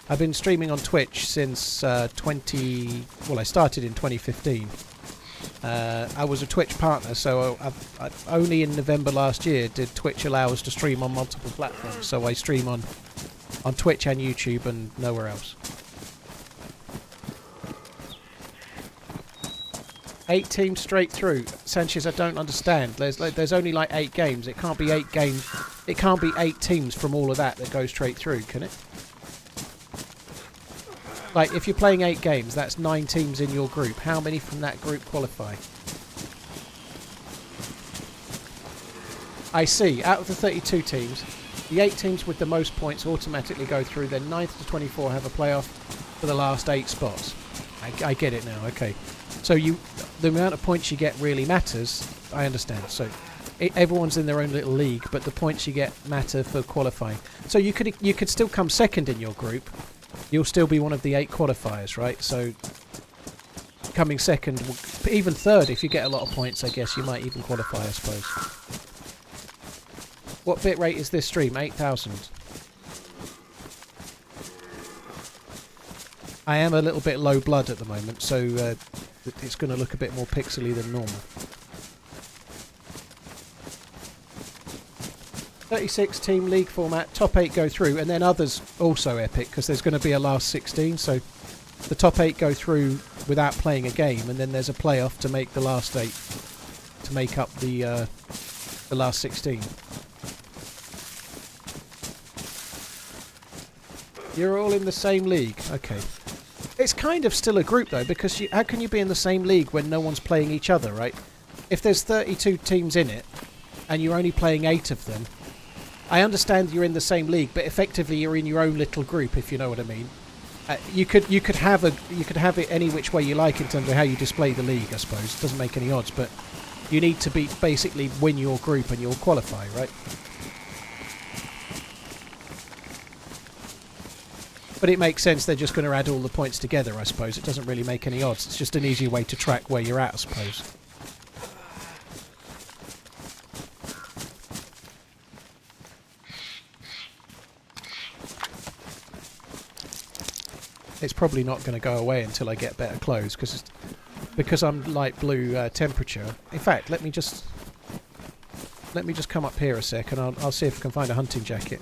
S2: I've been streaming on Twitch since I started in 2015. I was a Twitch partner, so I only in November last year did Twitch allow us to stream on multiple platforms. So I stream on Twitch and YouTube and nowhere else. 8 teams straight through. Sanchez, I don't understand. There's only like 8 games. It can't be 8 games. It can't be 8 teams from all of that go straight through, can it? Like, if you're playing 8 games, that's 9 teams in your group. How many from that group qualify? I see. Out of the 32 teams, the 8 teams with the most points automatically go through. Then 9th to 24 have a playoff for the last 8 spots. I get it now. Okay. So the amount of points you get really matters. I understand. So everyone's in their own little league, but the points you get matter for qualifying. So you could still come second in your group. You'll still be one of the 8 qualifiers, right? So coming second, even third, if you get a lot of points, I guess you might even qualify, I suppose. What bitrate is this stream? 8,000. I am a little bit low blood at the moment, so it's going to look a bit more pixely than normal. 36 team league format, top 8 go through, and then others also epic, because there's going to be a last 16, so the top 8 go through without playing a game, and then there's a playoff to make the last 8, to make up the last 16. You're all in the same league, okay. It's kind of still a group though, because how can you be in the same league when no one's playing each other, right? If there's 32 teams in it, and you're only playing 8 of them, I understand you're in the same league, but effectively you're in your own little group, if you know what I mean. You could have it any which way you like in terms of how you display the league, I suppose. It doesn't make any odds, but you need to basically win your group and you'll qualify, right? But it makes sense they're just going to add all the points together, I suppose. It doesn't really make any odds. It's just an easier way to track where you're at, I suppose. It's probably not going to go away until I get better clothes, because I'm light blue temperature. In fact, let me just come up here a sec, and I'll see if I can find a hunting jacket.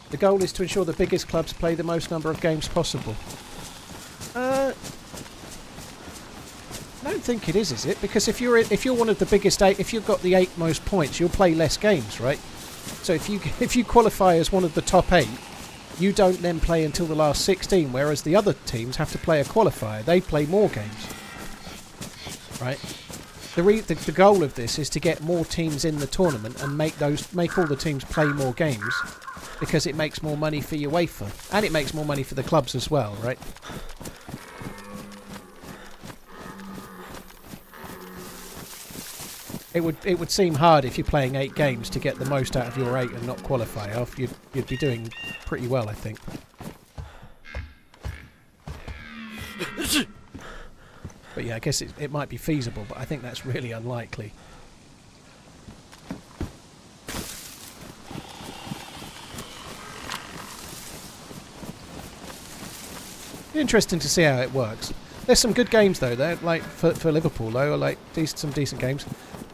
S2: The goal is to ensure the biggest clubs play the most number of games possible. I don't think it is it? Because if you're one of the biggest 8, if you've got the 8 most points, you'll play less games, right? So if you qualify as one of the top 8, you don't then play until the last 16, whereas the other teams have to play a qualifier. They play more games, right? The goal of this is to get more teams in the tournament and make all the teams play more games, because it makes more money for UEFA and it makes more money for the clubs as well, right? It would seem hard if you're playing 8 games to get the most out of your 8 and not qualify off. You'd be doing pretty well, I think. But yeah, I guess it might be feasible, but I think that's really unlikely. Interesting to see how it works. There's some good games though. There, like for Liverpool though, like some decent games.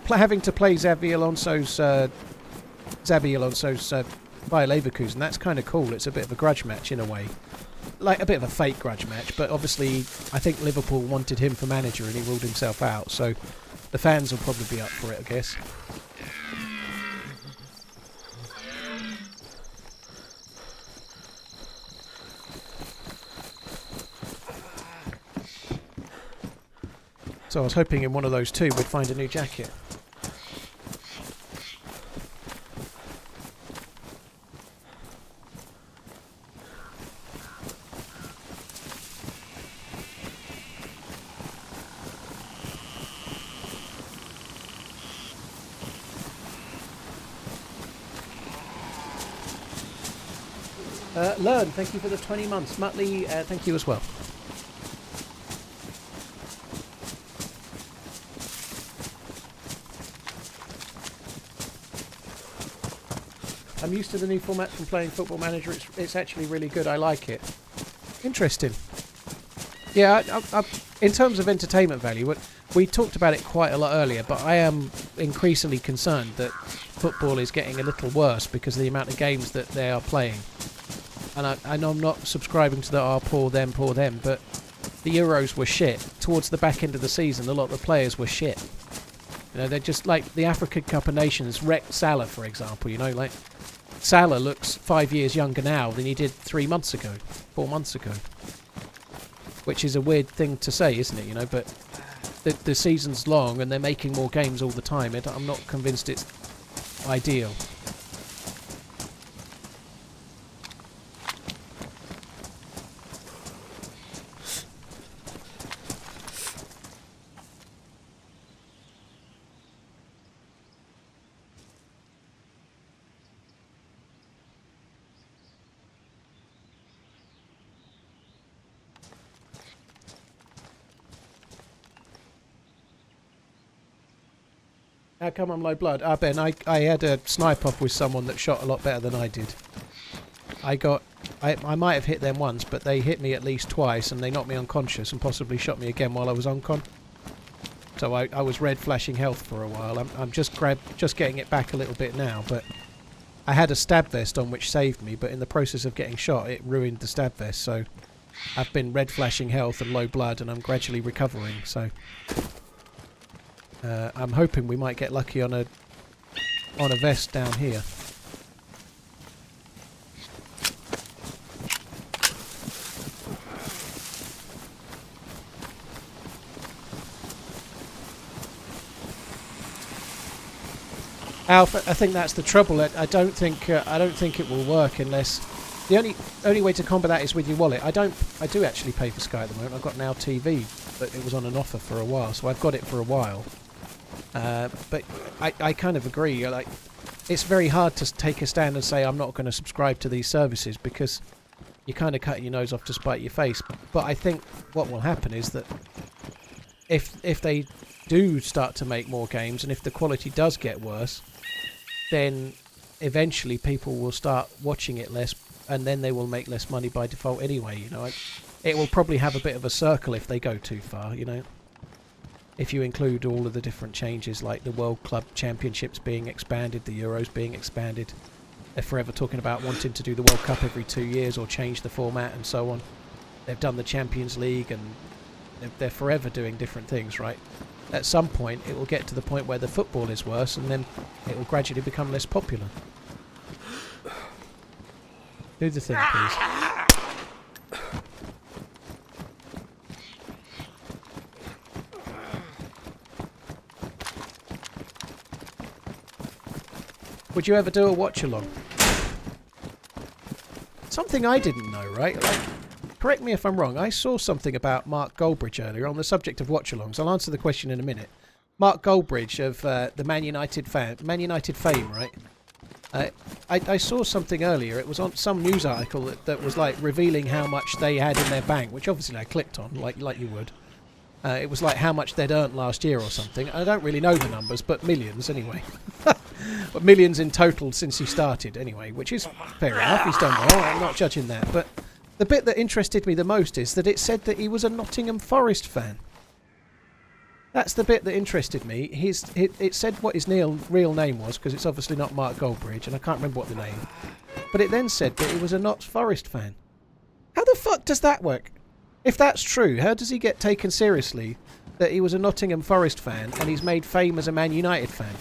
S2: Having to play Xabi Alonso's Bayer Leverkusen, that's kind of cool. It's a bit of a grudge match in a way, like a bit of a fake grudge match. But obviously, I think Liverpool wanted him for manager and he ruled himself out. So the fans will probably be up for it, I guess. So I was hoping in one of those 2 we'd find a new jacket. Learn, thank you for the 20 months. Muttley, thank you as well. I'm used to the new format from playing Football Manager. It's actually really good. I like it. Interesting. Yeah, in terms of entertainment value, we talked about it quite a lot earlier, but I am increasingly concerned that football is getting a little worse because of the amount of games that they are playing. And I know I'm not subscribing to the poor them, but the Euros were shit. Towards the back end of the season, a lot of the players were shit. You know, they're just like the African Cup of Nations wrecked Salah, for example. You know, like Salah looks 5 years younger now than he did 3 months ago, 4 months ago. Which is a weird thing to say, isn't it? You know, but the season's long and they're making more games all the time. I'm not convinced it's ideal. How come I'm low blood? Ben, I had a snipe off with someone that shot a lot better than I did. I might have hit them once, but they hit me at least twice, and they knocked me unconscious and possibly shot me again while I was uncon. So I was red flashing health for a while. I'm just getting it back a little bit now, but I had a stab vest on which saved me, but in the process of getting shot, it ruined the stab vest. So I've been red flashing health and low blood, and I'm gradually recovering. So. I'm hoping we might get lucky on a vest down here. Alf, I think that's the trouble. I don't think it will work unless the only way to combat that is with your wallet. I do actually pay for Sky at the moment. I've got Now TV, but it was on an offer for a while, so I've got it for a while. But I kind of agree. Like, it's very hard to take a stand and say I'm not going to subscribe to these services because you're kind of cutting your nose off to spite your face. But I think what will happen is that if they do start to make more games and if the quality does get worse, then eventually people will start watching it less, and then they will make less money by default anyway. You know, it will probably have a bit of a circle if they go too far. You know. If you include all of the different changes, like the World Club Championships being expanded, the Euros being expanded, they're forever talking about wanting to do the World Cup every 2 years or change the format and so on. They've done the Champions League and they're forever doing different things, right? At some point, it will get to the point where the football is worse and then it will gradually become less popular. Do the thing, please. Would you ever do a watch-along? Something I didn't know, right? Like, correct me if I'm wrong. I saw something about Mark Goldbridge earlier on the subject of watch-alongs. I'll answer the question in a minute. Mark Goldbridge of the Man United fame, right? I saw something earlier. It was on some news article that was like revealing how much they had in their bank, which obviously I clicked on, like you would. It was like how much they'd earned last year or something. I don't really know the numbers, but millions anyway. But millions in total since he started anyway, which is fair enough. He's done well. I'm not judging that. But the bit that interested me the most is that it said that he was a Nottingham Forest fan. That's the bit that interested me. It said what his real name was, because it's obviously not Mark Goldbridge, and I can't remember what the name. But it then said that he was a Notts Forest fan. How the fuck does that work? If that's true, how does he get taken seriously that he was a Nottingham Forest fan and he's made fame as a Man United fan?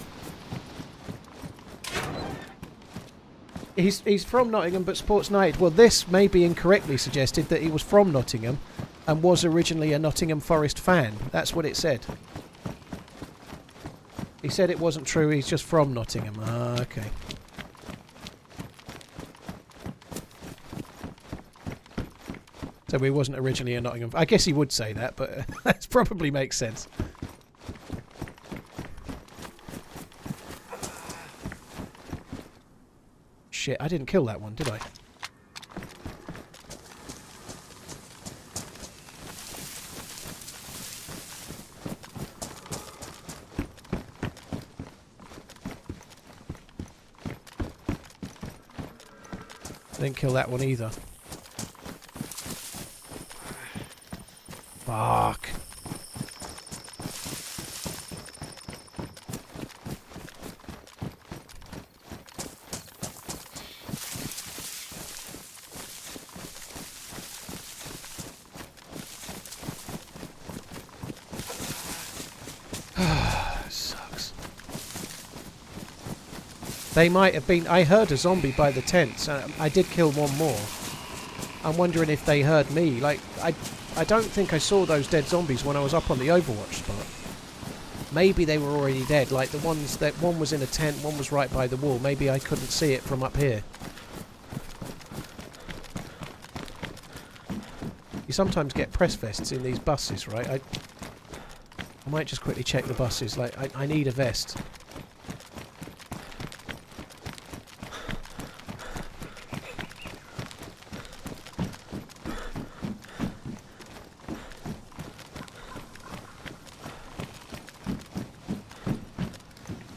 S2: He's from Nottingham but supports United. Well, this may be incorrectly suggested that he was from Nottingham and was originally a Nottingham Forest fan. That's what it said. He said it wasn't true, he's just from Nottingham. Ah, okay. So he wasn't originally a Nottingham... I guess he would say that, but that probably makes sense. Shit, I didn't kill that one, did I? I didn't kill that one either. Fuck. Sucks. They might have been... I heard a zombie by the tents. I did kill one more. I'm wondering if they heard me. Like, I don't think I saw those dead zombies when I was up on the Overwatch spot. Maybe they were already dead. Like the ones that... One was in a tent, one was right by the wall. Maybe I couldn't see it from up here. You sometimes get press vests in these buses, right? I might just quickly check the buses. Like, I need a vest.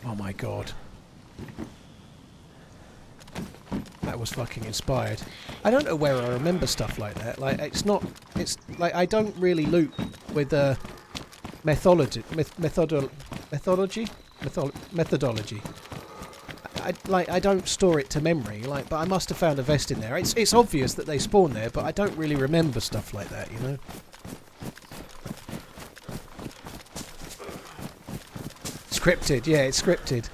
S2: Oh my god. That was fucking inspired. I don't know where I remember stuff like that. Like, it's not... It's like, I don't really loot with methodology. I don't store it to memory. Like, but I must have found a vest in there. It's obvious that they spawn there, but I don't really remember stuff like that, you know. Scripted, yeah, it's scripted.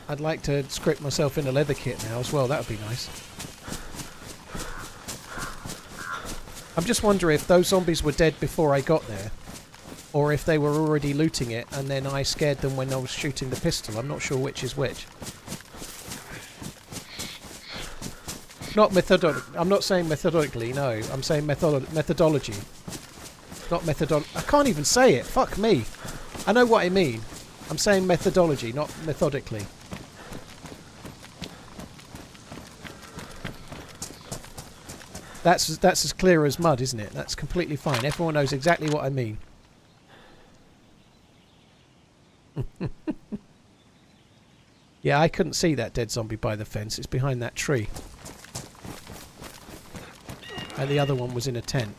S2: I'd like to script myself in a leather kit now as well. That would be nice. I'm just wondering if those zombies were dead before I got there, or if they were already looting it and then I scared them when I was shooting the pistol. I'm not sure which is which. Not I'm not saying methodically, no. I'm saying methodology. Not methodology. I can't even say it. Fuck me. I know what I mean. I'm saying methodology, not methodically. That's as clear as mud, isn't it? That's completely fine. Everyone knows exactly what I mean. Yeah, I couldn't see that dead zombie by the fence. It's behind that tree. And the other one was in a tent.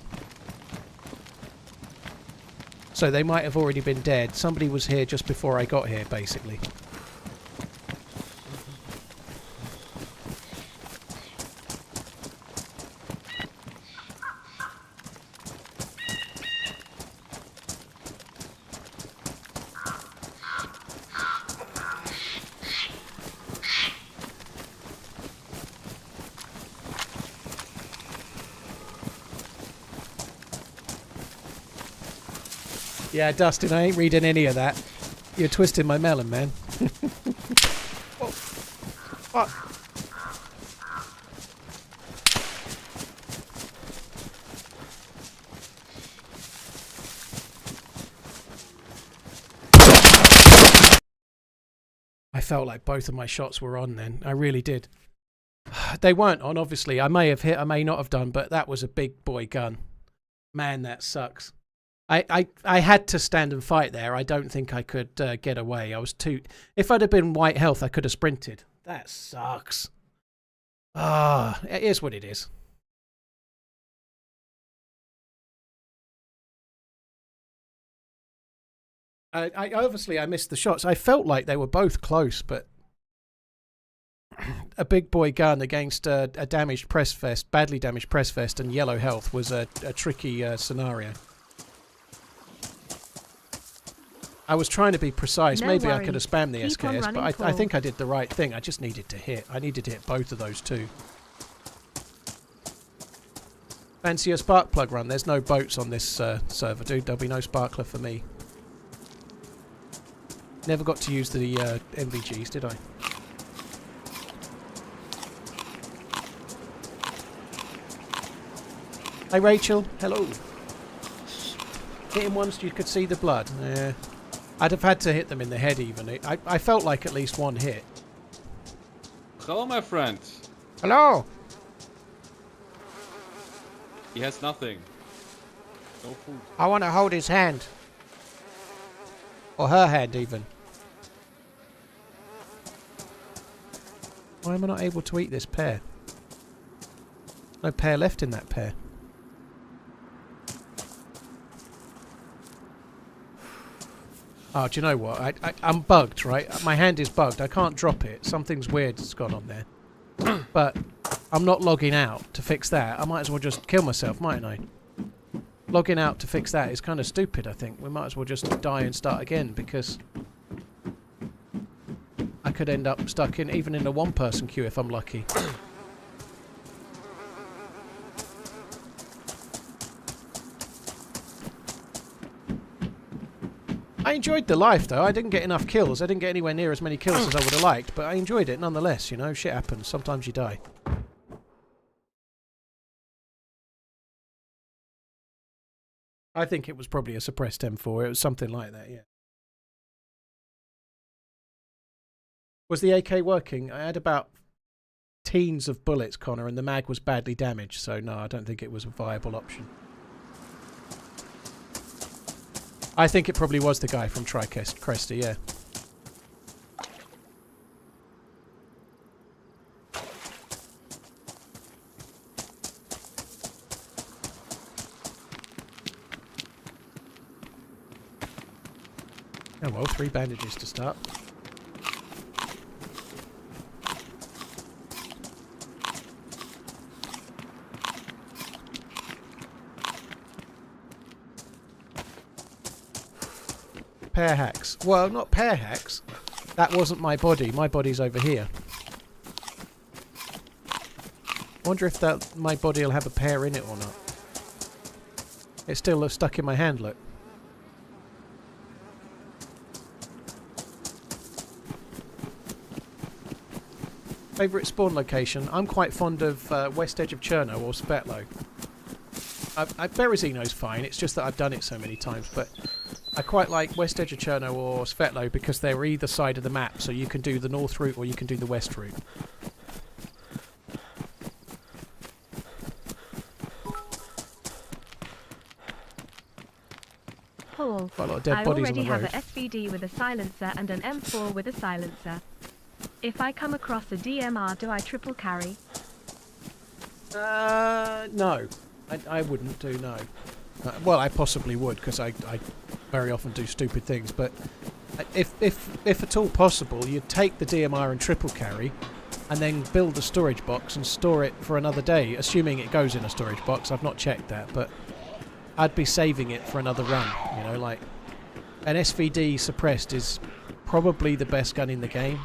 S2: So they might have already been dead. Somebody was here just before I got here, basically. Yeah, Dustin, I ain't reading any of that. You're twisting my melon, man. Oh. Fuck. I felt like both of my shots were on then. I really did. They weren't on, obviously. I may have hit, I may not have done, but that was a big boy gun. Man, that sucks. I had to stand and fight there. I don't think I could get away. I was too... If I'd have been white health, I could have sprinted. That sucks. Ah, it is what it is. Obviously I missed the shots. I felt like they were both close, but a big boy gun against a damaged press vest, badly damaged press vest, and yellow health was a tricky scenario. I was trying to be precise. No Maybe worry. I could have spammed the Keep SKS, but I think I did the right thing. I just needed to hit. I needed to hit both of those two. Fancy a spark plug run? There's no boats on this server, dude. There'll be no sparkler for me. Never got to use the MVGs, did I? Hey Rachel, hello. Hit him once, you could see the blood. Yeah. I'd have had to hit them in the head even. I felt like at least one hit.
S3: Hello, my friend.
S2: Hello.
S3: He has nothing. No food.
S2: I want to hold his hand. Or her hand, even. Why am I not able to eat this pear? No pear left in that pear. Oh, do you know what? I'm bugged, right? My hand is bugged. I can't drop it. Something's weird's gone on there. But I'm not logging out to fix that. I might as well just kill myself, mightn't I? Logging out to fix that is kind of stupid, I think. We might as well just die and start again, because I could end up stuck in even in a one-person queue if I'm lucky. I enjoyed the life, though. I didn't get enough kills. I didn't get anywhere near as many kills as I would have liked, but I enjoyed it nonetheless, you know. Shit happens. Sometimes you die. I think it was probably a suppressed M4. It was something like that, yeah. Was the AK working? I had about teens of bullets, Connor, and the mag was badly damaged, so no, I don't think it was a viable option. I think it probably was the guy from Cresta, yeah. Oh well, 3 bandages to start. Pair hacks. Well, not pair hacks. That wasn't my body. My body's over here. I wonder if my body will have a pair in it or not. It's still stuck in my hand, look. Favourite spawn location? I'm quite fond of west edge of Cherno or Svetlo. Berezino's fine, it's just that I've done it so many times, but I quite like west edge of Cherno or Svetlo because they're either side of the map, so you can do the north route or you can do the west route.
S1: Paul,
S2: Quite a lot of dead
S1: I
S2: bodies
S1: already
S2: on the road.
S1: have a SVD with a silencer and an M4 with a silencer. If I come across a DMR, do I triple carry?
S2: No. I wouldn't do, no. Well, I possibly would, because I very often do stupid things, but if at all possible, you'd take the DMR and triple carry, and then build a storage box and store it for another day, assuming it goes in a storage box. I've not checked that, but I'd be saving it for another run, you know, like an SVD suppressed is probably the best gun in the game.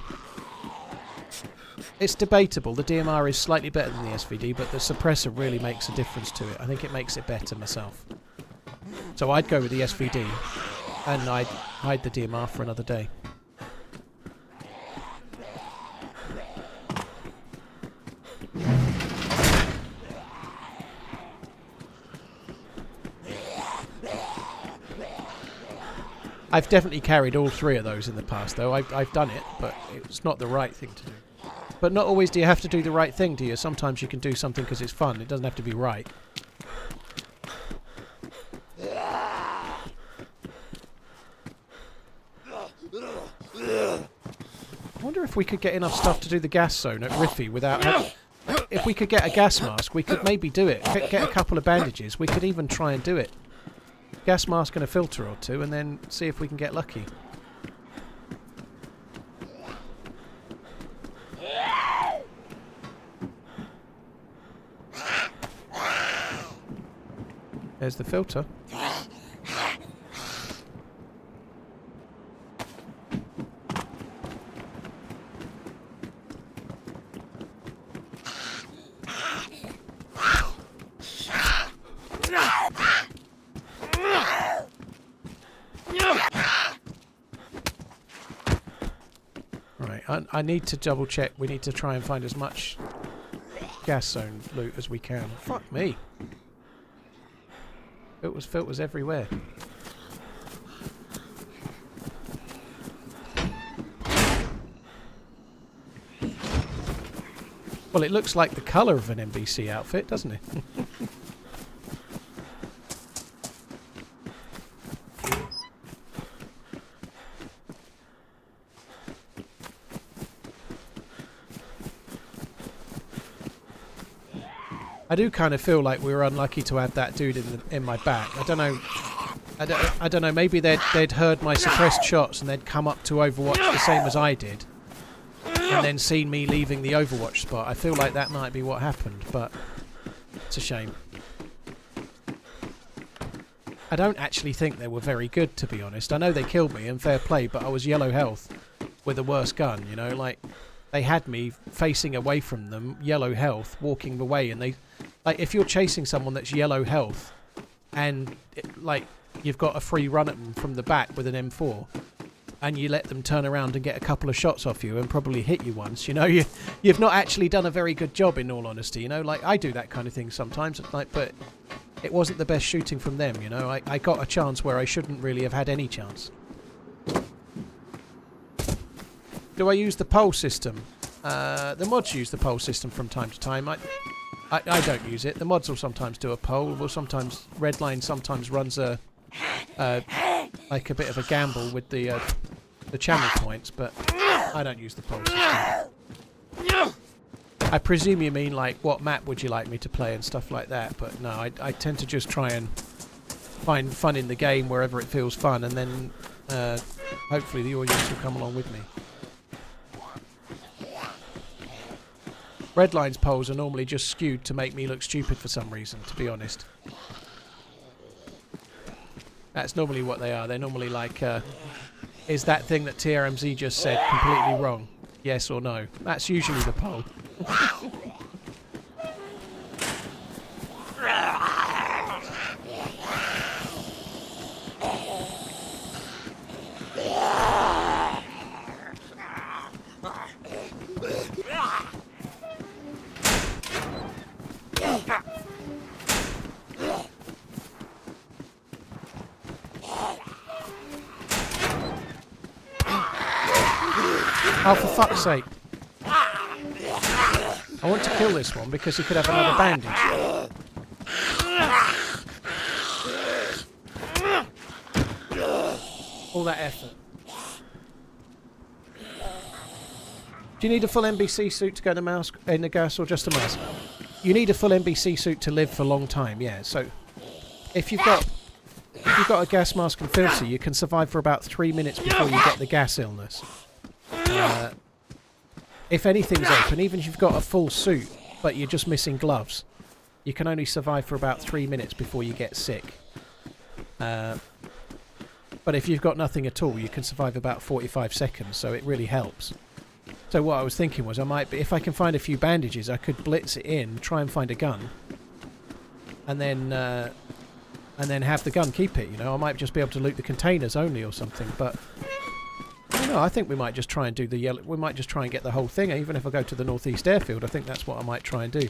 S2: It's debatable. The DMR is slightly better than the SVD, but the suppressor really makes a difference to it. I think it makes it better myself. So I'd go with the SVD, and I'd hide the DMR for another day. I've definitely carried all 3 of those in the past, though. I've done it, but it's not the right thing to do. But not always do you have to do the right thing, do you? Sometimes you can do something because it's fun. It doesn't have to be right. I wonder if we could get enough stuff to do the gas zone at Riffy without... If we could get a gas mask, we could maybe do it. Get a couple of bandages. We could even try and do it. Gas mask and a filter or 2, and then see if we can get lucky. There's the filter. Right, I need to double check. We need to try and find as much gas zone loot as we can. Fuck me. Filters everywhere. Well, it looks like the colour of an NBC outfit, doesn't it? I do kind of feel like we were unlucky to have that dude in my back. I don't know. I don't know. Maybe they'd heard my suppressed shots and they'd come up to Overwatch the same as I did, and then seen me leaving the Overwatch spot. I feel like that might be what happened, but it's a shame. I don't actually think they were very good, to be honest. I know they killed me, and fair play, but I was yellow health with a worse gun, you know? Like, they had me facing away from them, yellow health, walking away, and they... Like, if you're chasing someone that's yellow health, and, you've got a free run at them from the back with an M4, and you let them turn around and get a couple of shots off you and probably hit you once, you know? You've not actually done a very good job, in all honesty, you know? Like, I do that kind of thing sometimes, like, but... It wasn't the best shooting from them, you know. I got a chance where I shouldn't really have had any chance. Do I use the pole system? The mods use the pole system from time to time. I don't use it. The mods will sometimes do a pole. Well, sometimes Redline sometimes runs like a bit of a gamble with the channel points, but I don't use the pole system. I presume you mean, like, what map would you like me to play and stuff like that, but no, I tend to just try and find fun in the game wherever it feels fun, and then hopefully the audience will come along with me. Redline's polls are normally just skewed to make me look stupid for some reason, to be honest. That's normally what they are. They're normally like, is that thing that TRMZ just said completely wrong? Yes or no? That's usually the poll. Oh, for fuck's sake. I want to kill this one because he could have another bandage. All that effort. Do you need a full NBC suit to go in the gas or just a mask? You need a full NBC suit to live for a long time, yeah. So if you've got a gas mask and filter, you can survive for about 3 minutes before you get the gas illness. If anything's open, even if you've got a full suit, but you're just missing gloves, you can only survive for about 3 minutes before you get sick. But if you've got nothing at all, you can survive about 45 seconds, so it really helps. So what I was thinking was, if I can find a few bandages, I could blitz it in, try and find a gun, and then have the gun keep it. You know, I might just be able to loot the containers only or something, but. No, I think we might just try and do the yellow. We might just try and get the whole thing. Even if I go to the northeast airfield, I think that's what I might try and do.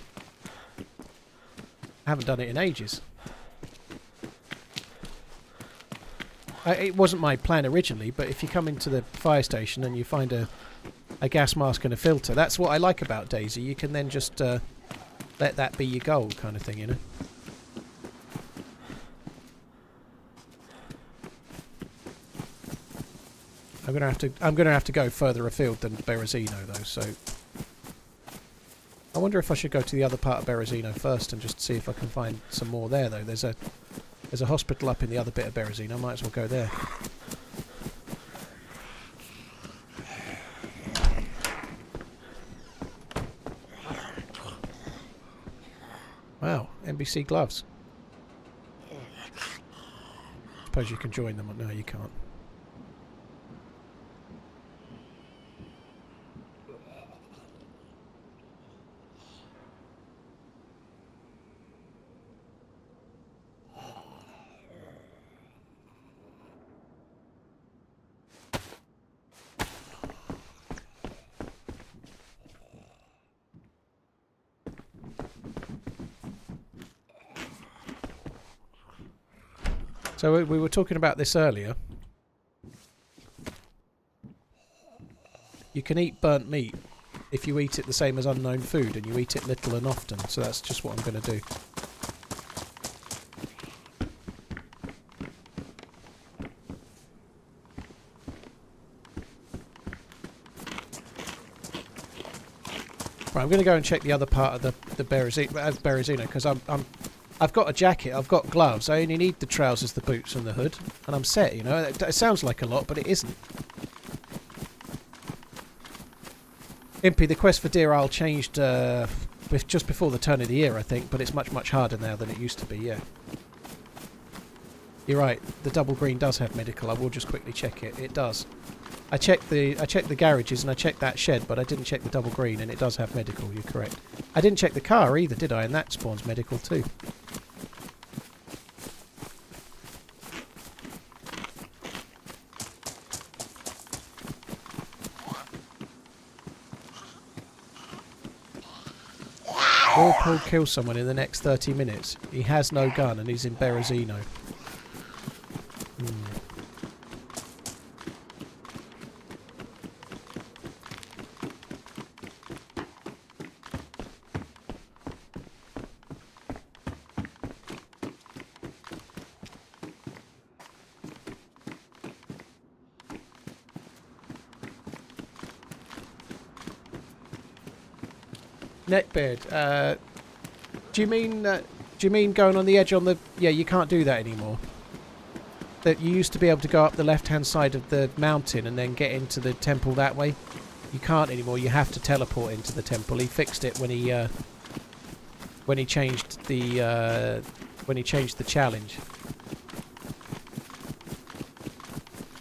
S2: I haven't done it in ages. It wasn't my plan originally, but if you come into the fire station and you find a gas mask and a filter, that's what I like about DayZ. You can then just let that be your goal, kind of thing, you know. I'm gonna have to go further afield than Berezino though, so I wonder if I should go to the other part of Berezino first and just see if I can find some more there though. There's a hospital up in the other bit of Berezino. I might as well go there. Wow, NBC gloves. Suppose you can join them. No, you can't. So we were talking about this earlier. You can eat burnt meat if you eat it the same as unknown food, and you eat it little and often. So that's just what I'm going to do. Right, I'm going to go and check the other part of the Berezino because I've got a jacket, I've got gloves, I only need the trousers, the boots and the hood, and I'm set, you know. It sounds like a lot, but it isn't. Impy, the quest for Deer Isle changed just before the turn of the year, I think, but it's much, much harder now than it used to be, yeah. You're right, the double green does have medical, I will just quickly check it. It does. I checked the garages and I checked that shed, but I didn't check the double green, and it does have medical, you're correct. I didn't check the car either, did I? And that spawns medical too. Will Paul kill someone in the next 30 minutes? He has no gun and he's in Berezino. Neckbeard, do you mean going on the edge on the... Yeah, you can't do that anymore. That you used to be able to go up the left-hand side of the mountain and then get into the temple that way. You can't anymore. You have to teleport into the temple. He fixed it when he changed the challenge.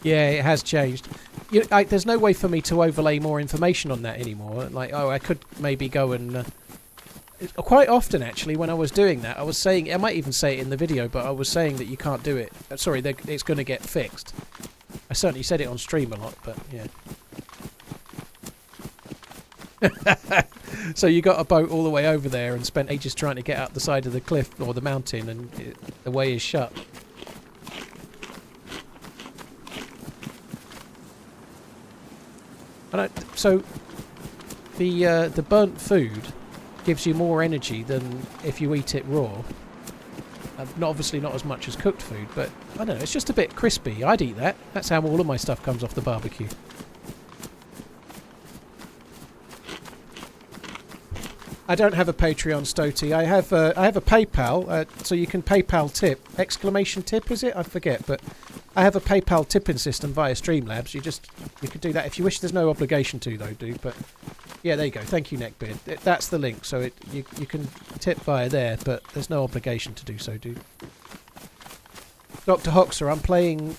S2: Yeah, it has changed. There's no way for me to overlay more information on that anymore. Like, oh, I could maybe go and... quite often, actually, when I was doing that, I was saying... I might even say it in the video, but I was saying that you can't do it. Sorry, it's going to get fixed. I certainly said it on stream a lot, but yeah. So you got a boat all the way over there and spent ages trying to get up the side of the cliff or the mountain, and the way is shut. So the burnt food gives you more energy than if you eat it raw. Obviously not as much as cooked food, but I don't know, it's just a bit crispy. I'd eat that. That's how all of my stuff comes off the barbecue. I don't have a Patreon, Stoty. I have a PayPal, so you can PayPal tip. Exclamation tip, is it? I forget, but I have a PayPal tipping system via Streamlabs. You could do that if you wish. There's no obligation to, though, dude. But yeah, there you go. Thank you, Neckbeard. That's the link, so you can tip via there, but there's no obligation to do so, dude. Dr. Hoxer, I'm playing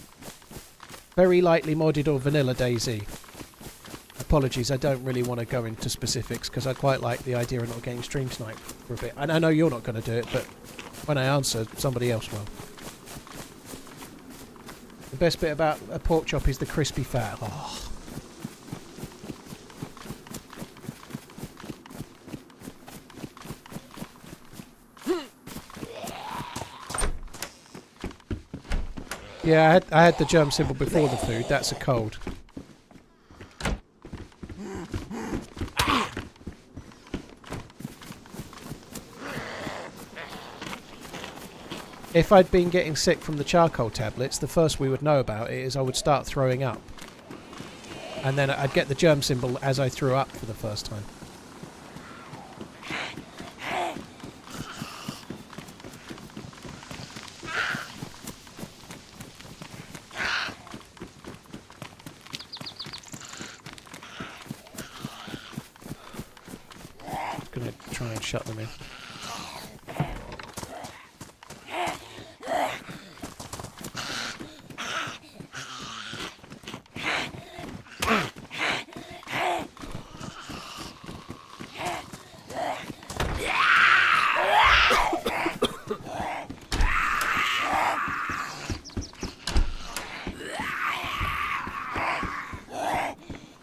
S2: very lightly modded or vanilla DayZ. Apologies, I don't really want to go into specifics because I quite like the idea of not getting stream sniped for a bit. And I know you're not going to do it, but when I answer, somebody else will. The best bit about a pork chop is the crispy fat. Oh. Yeah, I had the germ symbol before the food. That's a cold. If I'd been getting sick from the charcoal tablets, the first we would know about it is I would start throwing up. And then I'd get the germ symbol as I threw up for the first time. I'm going to try and shut them in.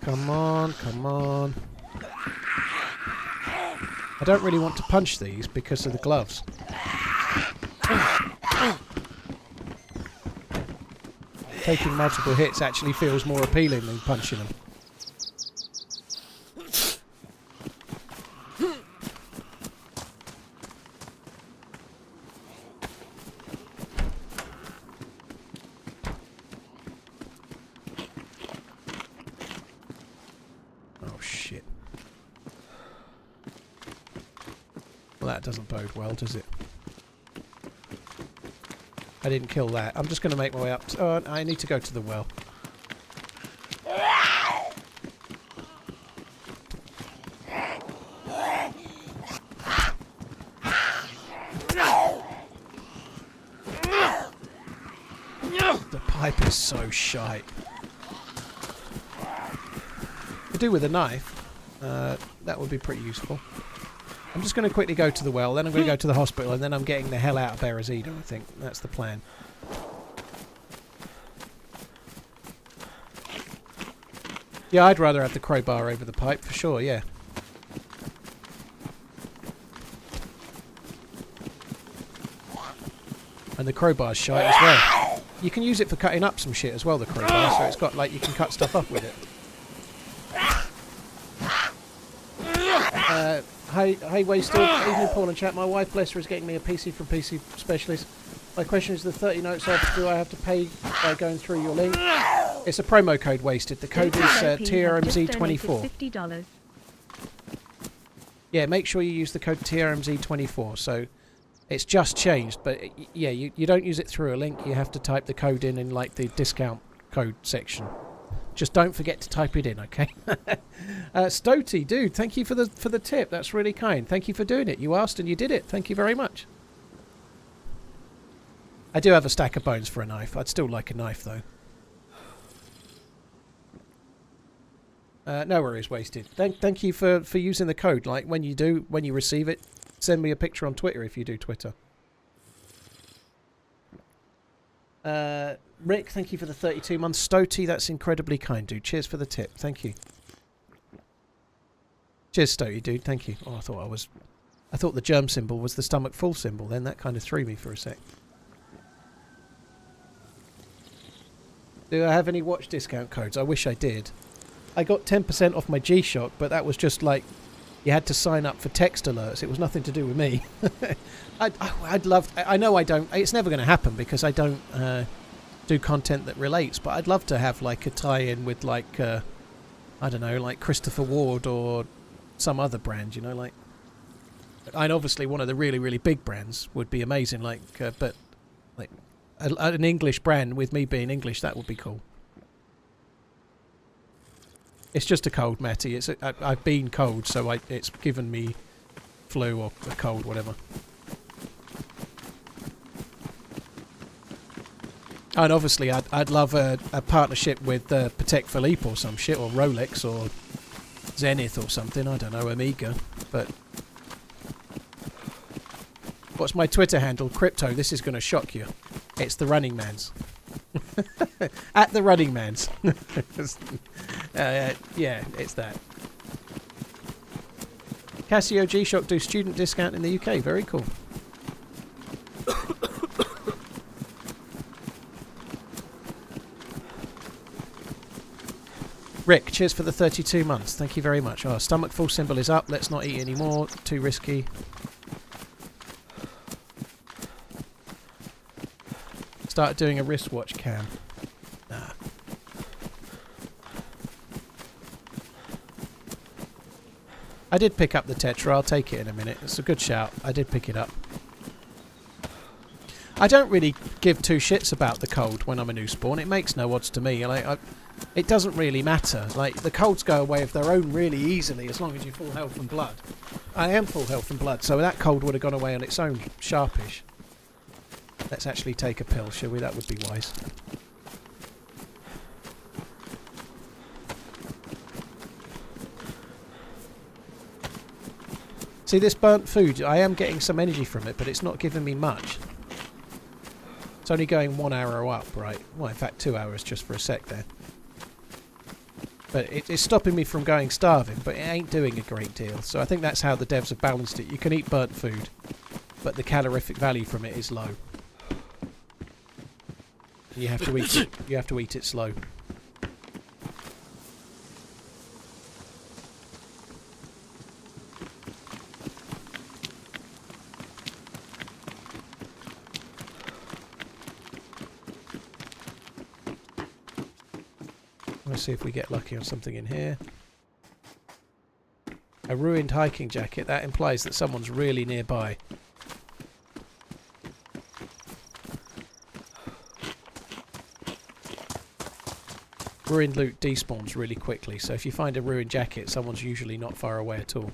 S2: Come on, come on. I don't really want to punch these because of the gloves. Taking multiple hits actually feels more appealing than punching them. That doesn't bode well, does it? I didn't kill that. I'm just going to make my way up. Oh, I need to go to the well. The pipe is so shite. Could do with a knife. That would be pretty useful. I'm just going to quickly go to the well, then I'm going to go to the hospital, and then I'm getting the hell out of Beresida, I think. That's the plan. Yeah, I'd rather have the crowbar over the pipe, for sure, yeah. And the crowbar's shite as well. You can use it for cutting up some shit as well, the crowbar, so it's got, like, you can cut stuff up with it. Hi Wasted, evening Paul and chat. My wife, bless her, is getting me a PC from PC Specialist. My question is, the 30 notes off, do I have to pay by going through your link? It's a promo code, Wasted. The code is TRMZ24. Yeah, make sure you use the code TRMZ24. So it's just changed, but yeah, you don't use it through a link. You have to type the code in like the discount code section. Just don't forget to type it in, okay? Stoty, dude, thank you for the tip. That's really kind. Thank you for doing it. You asked and you did it. Thank you very much. I do have a stack of bones for a knife. I'd still like a knife, though. No worries, Wasted. Thank you for using the code. Like, when you receive it, send me a picture on Twitter if you do Twitter. Rick, thank you for the 32 months. Stoty, that's incredibly kind, dude. Cheers for the tip. Thank you. Cheers, Stoty, dude. Thank you. Oh, I thought the germ symbol was the stomach full symbol. Then that kind of threw me for a sec. Do I have any watch discount codes? I wish I did. I got 10% off my G-Shock, but that was just like you had to sign up for text alerts. It was nothing to do with me. I'd love... I know I don't... It's never going to happen because I don't do content that relates, but I'd love to have like a tie-in with like... I don't know, like Christopher Ward or some other brand, you know, like... And obviously one of the really, really big brands would be amazing, like... but like an English brand with me being English, that would be cool. It's just a cold, Matty. I've been cold, so it's given me flu or a cold, whatever. And obviously, I'd love a partnership with Patek Philippe or some shit, or Rolex or Zenith or something. I don't know, Omega. But what's my Twitter handle? Crypto. This is going to shock you. It's TheRunningManZ. At TheRunningManZ. Yeah, it's that. Casio G-Shock do student discount in the UK. Very cool. Rick, cheers for the 32 months. Thank you very much. Our stomach full symbol is up. Let's not eat anymore. Too risky. Start doing a wristwatch cam. Nah. I did pick up the Tetra. I'll take it in a minute. It's a good shout. I did pick it up. I don't really give two shits about the cold when I'm a new spawn. It makes no odds to me. Like, it doesn't really matter. Like, the colds go away of their own really easily as long as you're full health and blood. I am full health and blood, so that cold would have gone away on its own, sharpish. Let's actually take a pill, shall we? That would be wise. See, this burnt food, I am getting some energy from it, but it's not giving me much. It's only going 1 hour up, right? Well, in fact, 2 hours just for a sec there. But it's stopping me from going starving, but it ain't doing a great deal. So I think that's how the devs have balanced it. You can eat burnt food, but the calorific value from it is low. You have to eat it. You have to eat it slow. Let's see if we get lucky on something in here. A ruined hiking jacket. That implies that someone's really nearby. Ruined loot despawns really quickly, so if you find a ruined jacket, someone's usually not far away at all.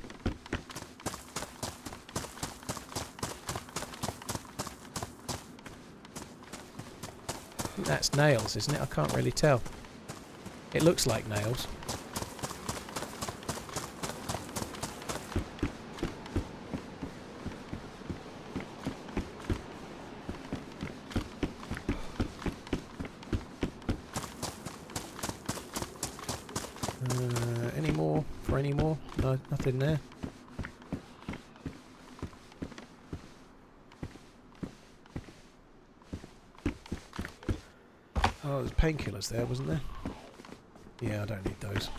S2: I think that's nails, isn't it? I can't really tell. It looks like nails. Any more? No, nothing there. Oh, there's painkillers there, wasn't there? Yeah, I don't need those.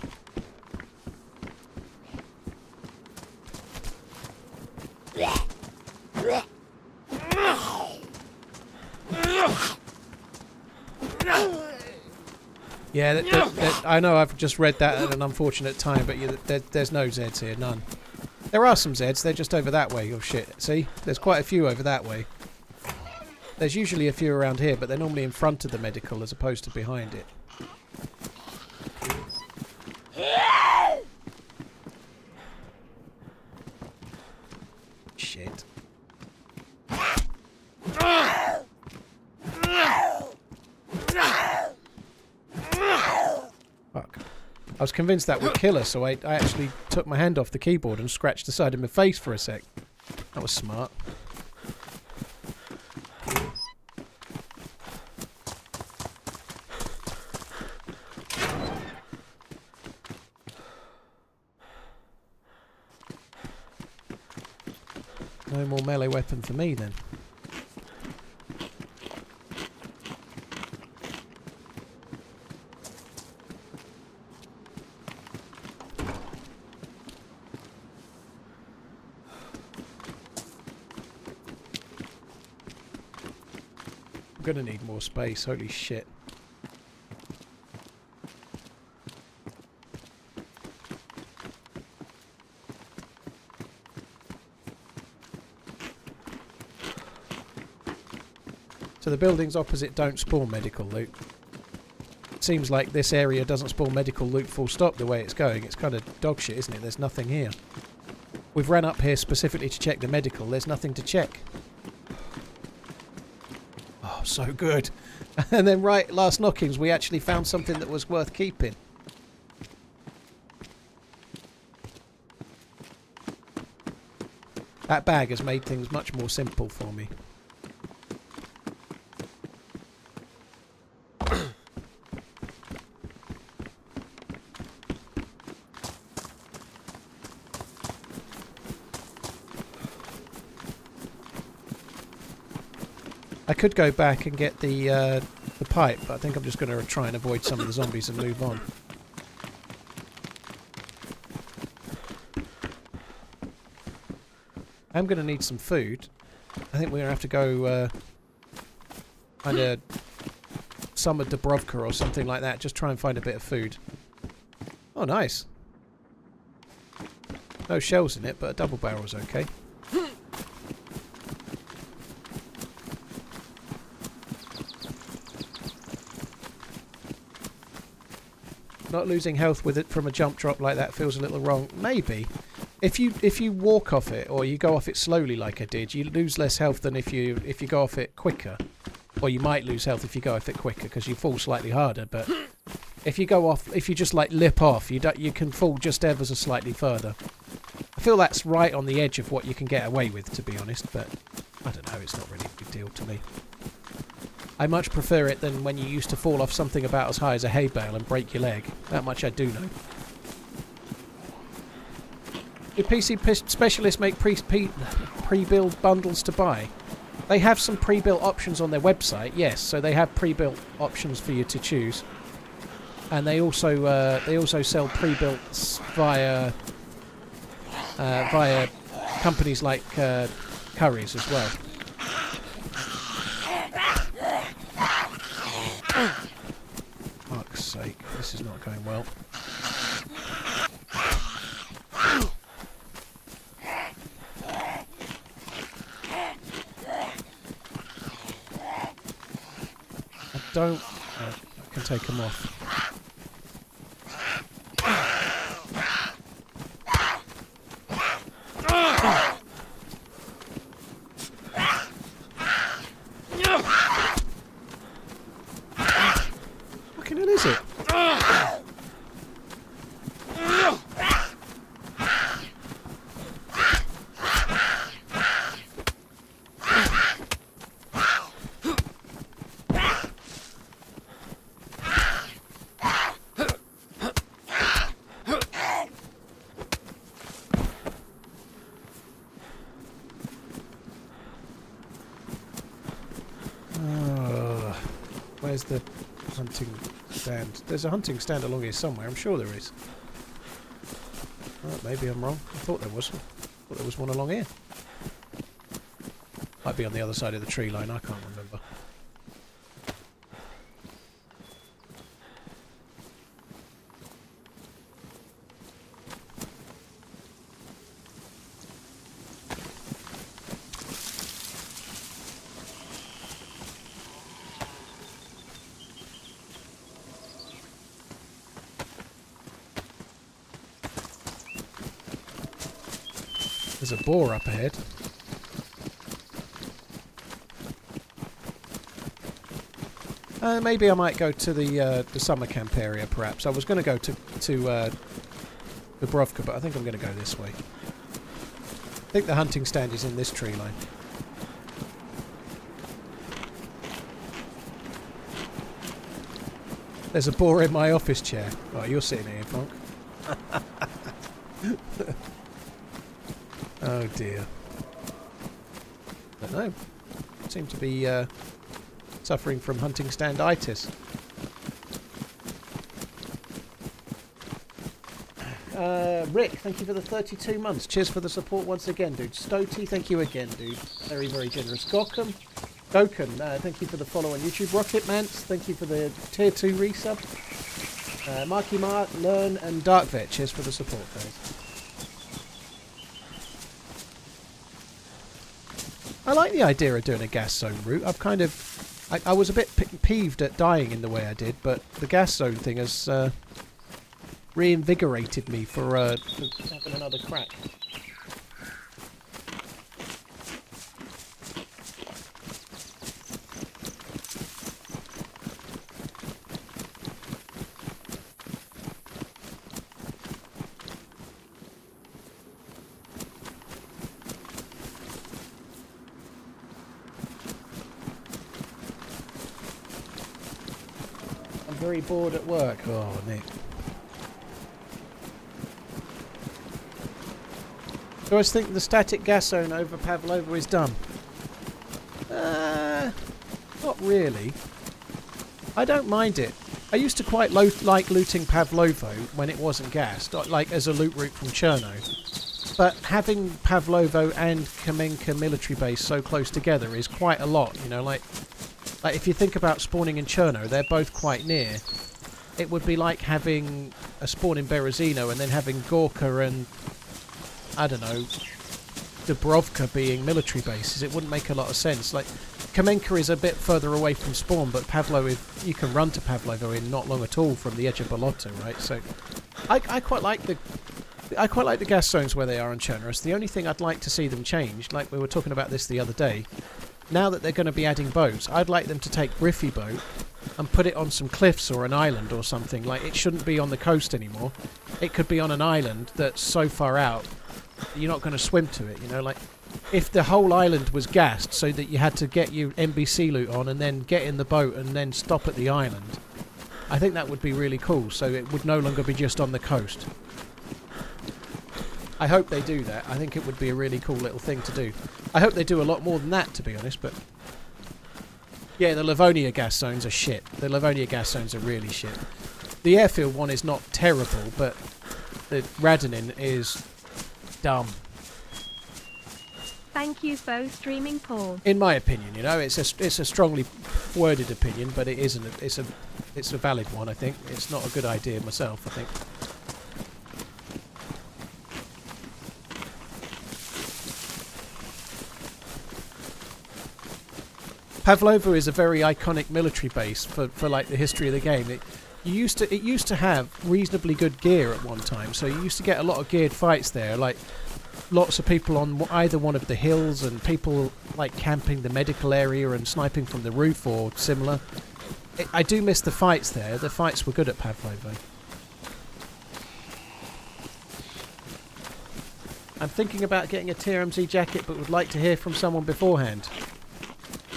S2: Yeah, I know I've just read that at an unfortunate time, but there's no Zeds here, none. There are some Zeds, they're just over that way. Oh shit, see? There's quite a few over that way. There's usually a few around here, but they're normally in front of the medical as opposed to behind it. Shit. Fuck. I was convinced that would kill her, so I actually took my hand off the keyboard and scratched the side of my face for a sec. That was smart. No more melee weapon for me then. I'm gonna need more space, holy shit. So the buildings opposite don't spawn medical loot. It seems like this area doesn't spawn medical loot full stop the way it's going. It's kind of dog shit, isn't it? There's nothing here. We've ran up here specifically to check the medical. There's nothing to check. Oh, so good. And then right, last knockings, we actually found something that was worth keeping. That bag has made things much more simple for me. I could go back and get the pipe, but I think I'm just going to try and avoid some of the zombies and move on. I'm going to need some food. I think we're going to have to go kind of Summer Dubrovka or something like that. Just try and find a bit of food. Oh, nice. No shells in it, but a double barrel's okay. Not losing health with it from a jump drop like that feels a little wrong. Maybe. If you walk off it or you go off it slowly like I did, you lose less health than if you go off it quicker. Or you might lose health if you go off it quicker because you fall slightly harder. But if you go off, if you just like lip off, you can fall just ever so slightly further. I feel that's right on the edge of what you can get away with, to be honest. But I don't know. It's not really a big deal to me. I much prefer it than when you used to fall off something about as high as a hay bale and break your leg. That much I do know. Do PC specialists make pre-build bundles to buy? They have some pre-built options on their website, yes. So they have pre-built options for you to choose, and they also sell pre-built via companies like Currys as well. Fuck's sake, this is not going well. don't... I can take them off. Fucking hell is it? Where's the hunting stand? There's a hunting stand along here somewhere. I'm sure there is. Oh, maybe I'm wrong. I thought there was. I thought there was one along here. Might be on the other side of the tree line. I can't remember. There's a boar up ahead. Maybe I might go to the summer camp area, perhaps. I was going to go to Dubrovka, but I think I'm going to go this way. I think the hunting stand is in this tree line. There's a boar in my office chair. Oh, you're sitting here, Frank. Oh dear. Don't know. Seem to be suffering from hunting stand-itis. Rick, thank you for the 32 months. Cheers for the support once again, dude. Stoty, thank you again, dude. Very, very generous. Gokum, thank you for the follow on YouTube. RocketManZ, thank you for the tier 2 resub. Marky Mark, Learn, and Darkvet, cheers for the support, guys. I like the idea of doing a gas zone route. I've kind of... I was a bit peeved at dying in the way I did, but the gas zone thing has reinvigorated me for having another crack. Very bored at work. Oh, Nick. Do you always think the static gas zone over Pavlova is done? Not really. I don't mind it. I used to quite like looting Pavlovo when it wasn't gassed, like as a loot route from Cherno. But having Pavlovo and Kamenka military base so close together is quite a lot, you know, like if you think about spawning in Cherno, they're both quite near. It would be like having a spawn in Berezino and then having Gorka and, I don't know, Dubrovka being military bases. It wouldn't make a lot of sense. Like, Kamenka is a bit further away from spawn, but you can run to Pavlovo in not long at all from the edge of Bolotto, right? So, I quite like the gas zones where they are on Chernarus. The only thing I'd like to see them change, like we were talking about this the other day, now that they're going to be adding boats, I'd like them to take Griffy boat and put it on some cliffs or an island or something. Like, it shouldn't be on the coast anymore. It could be on an island that's so far out you're not going to swim to it, you know. Like, if the whole island was gassed so that you had to get your NBC loot on and then get in the boat and then stop at the island, I think that would be really cool, so it would no longer be just on the coast. I hope they do that. I think it would be a really cool little thing to do. I hope they do a lot more than that, to be honest, but... Yeah, the Livonia gas zones are shit. The Livonia gas zones are really shit. The airfield one is not terrible, but the Radonin is dumb.
S1: Thank you for streaming, Paul.
S2: In my opinion, you know, it's a strongly worded opinion, but it isn't. It's a valid one, I think. It's not a good idea myself, I think. Pavlova is a very iconic military base for like the history of the game. It used to have reasonably good gear at one time, so you used to get a lot of geared fights there, like lots of people on either one of the hills and people like camping the medical area and sniping from the roof or similar. I do miss the fights there. The fights were good at Pavlova. I'm thinking about getting a TRMZ jacket, but would like to hear from someone beforehand.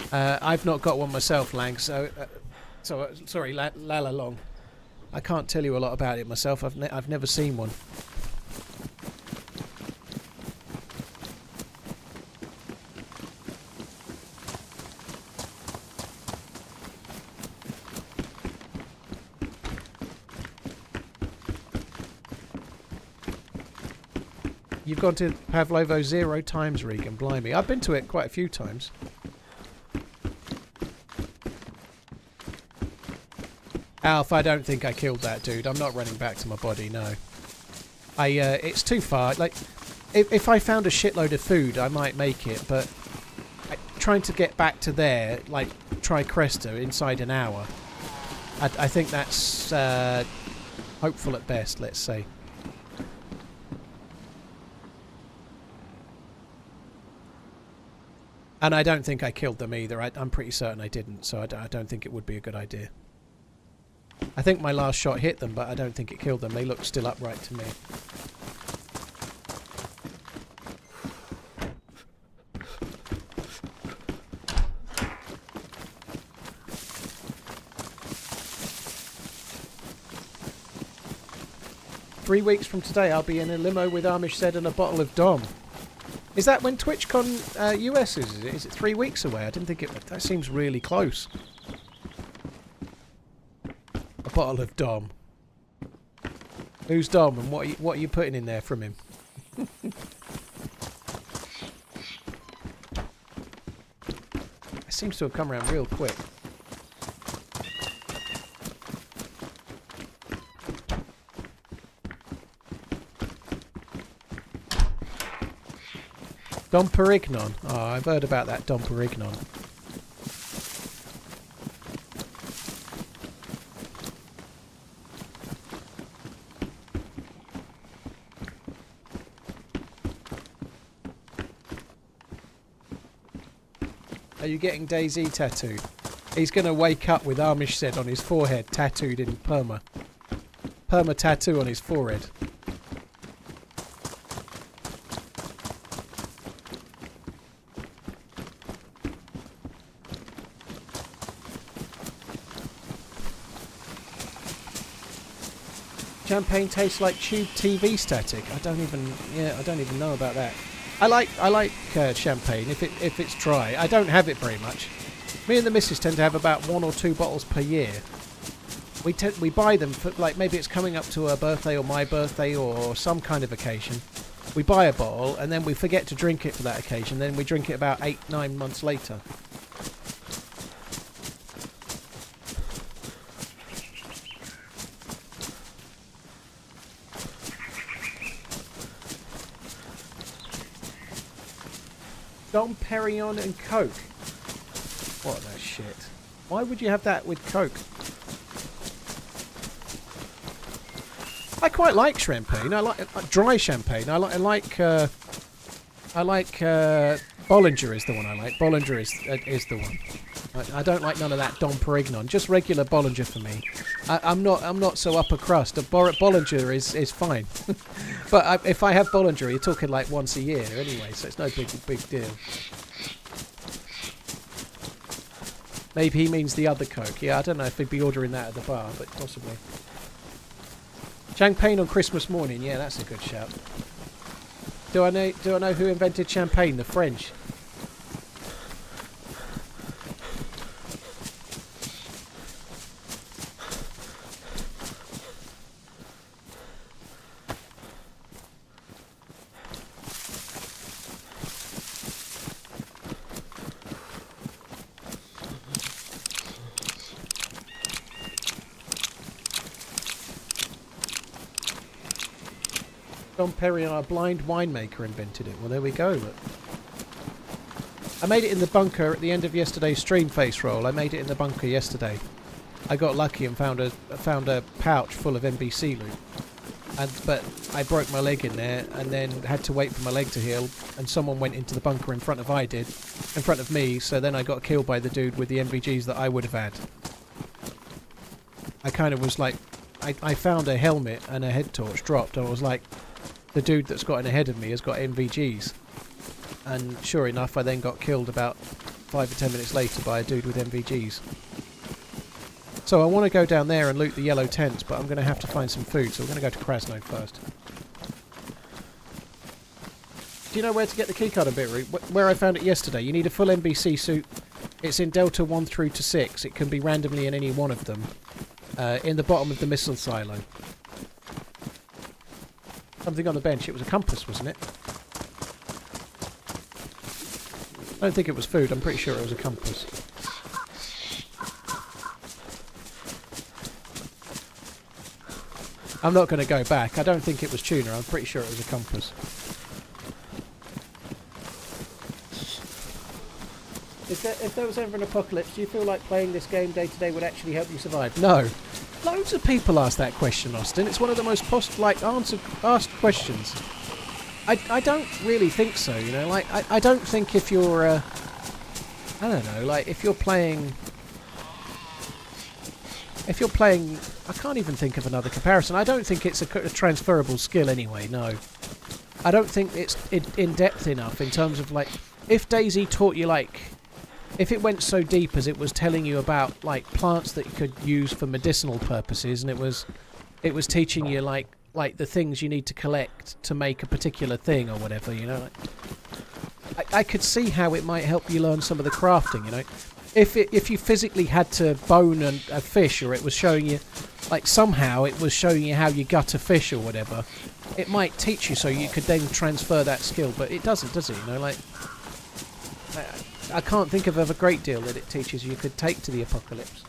S2: I've not got one myself, Lang, so sorry, Lala Long. I can't tell you a lot about it myself. I've never seen one. You've gone to Pavlovo 0 times, Regan. Blimey. I've been to it quite a few times. Alf, I don't think I killed that dude. I'm not running back to my body, no. It's too far. Like, if I found a shitload of food, I might make it, but trying to get back to there, like, try Cresta inside an hour, I think that's hopeful at best, let's say. And I don't think I killed them either. I'm pretty certain I didn't, so I don't think it would be a good idea. I think my last shot hit them, but I don't think it killed them. They look still upright to me. "3 weeks from today, I'll be in a limo with Amish said and a bottle of Dom." Is that when TwitchCon US is? Is it 3 weeks away? I didn't think it... That seems really close. A bottle of Dom. Who's Dom and what are you putting in there from him? It seems to have come around real quick. Dom Perignon. Oh, I've heard about that Dom Perignon. Are you getting DayZ tattooed? He's going to wake up with Amish said on his forehead, tattooed in perma. Perma tattoo on his forehead. Champagne tastes like tube TV static. I don't even know about that. I like champagne if it's dry. I don't have it very much. Me and the missus tend to have about 1 or 2 bottles per year. We buy them for, like, maybe it's coming up to her birthday or my birthday or some kind of occasion. We buy a bottle and then we forget to drink it for that occasion. Then we drink it about 8-9 months later. Dom Perignon and Coke. What the shit? Why would you have that with Coke? I quite like champagne. I like dry champagne. I like Bollinger is the one I like. Bollinger is the one. I don't like none of that Dom Perignon. Just regular Bollinger for me. I'm not so upper crust. Bollinger is fine. But if I have Bollinger, you're talking like once a year anyway, so it's no big deal. Maybe he means the other Coke. Yeah, I don't know if he'd be ordering that at the bar, but possibly. Champagne on Christmas morning. Yeah, that's a good shout. Do I know who invented champagne? The French. Dom Perignon, a blind winemaker, invented it. Well, there we go. But I made it in the bunker at the end of yesterday's stream face roll. I made it in the bunker yesterday. I got lucky and found a pouch full of NBC loot. But I broke my leg in there and then had to wait for my leg to heal, and someone went into the bunker in front of me, so then I got killed by the dude with the NVGs that I would have had. I kind of was like, I found a helmet and a head torch dropped, and I was like, the dude that's gotten ahead of me has got NVGs. And sure enough, I then got killed about 5 or 10 minutes later by a dude with NVGs. So I want to go down there and loot the yellow tents, but I'm going to have to find some food, so we're going to go to Krasno first. Do you know where to get the keycard a bit, Root? Where I found it yesterday. You need a full NBC suit. It's in Delta 1 through to 6. It can be randomly in any one of them. In the bottom of the missile silo. Something on the bench. It was a compass, wasn't it? I don't think it was food. I'm pretty sure it was a compass. I'm not going to go back. I don't think it was tuna. I'm pretty sure it was a compass. If there was ever an apocalypse, do you feel like playing this game day to day would actually help you survive? No. Loads of people ask that question, Austin. It's one of the most asked questions. I don't really think so, you know. Like, I don't think if you're, I don't know, like if you're playing, I can't even think of another comparison. I don't think it's a transferable skill anyway, no. I don't think it's in depth enough in terms of, like, if DayZ taught you, like, if it went so deep as it was telling you about, like, plants that you could use for medicinal purposes, and it was teaching you, like the things you need to collect to make a particular thing or whatever, you know. Like, I could see how it might help you learn some of the crafting, you know. If you physically had to bone a fish, or it was showing you, like somehow it was showing you how you gut a fish or whatever, it might teach you so you could then transfer that skill, but it doesn't, does it? You know, like, I can't think of a great deal that it teaches you could take to the apocalypse.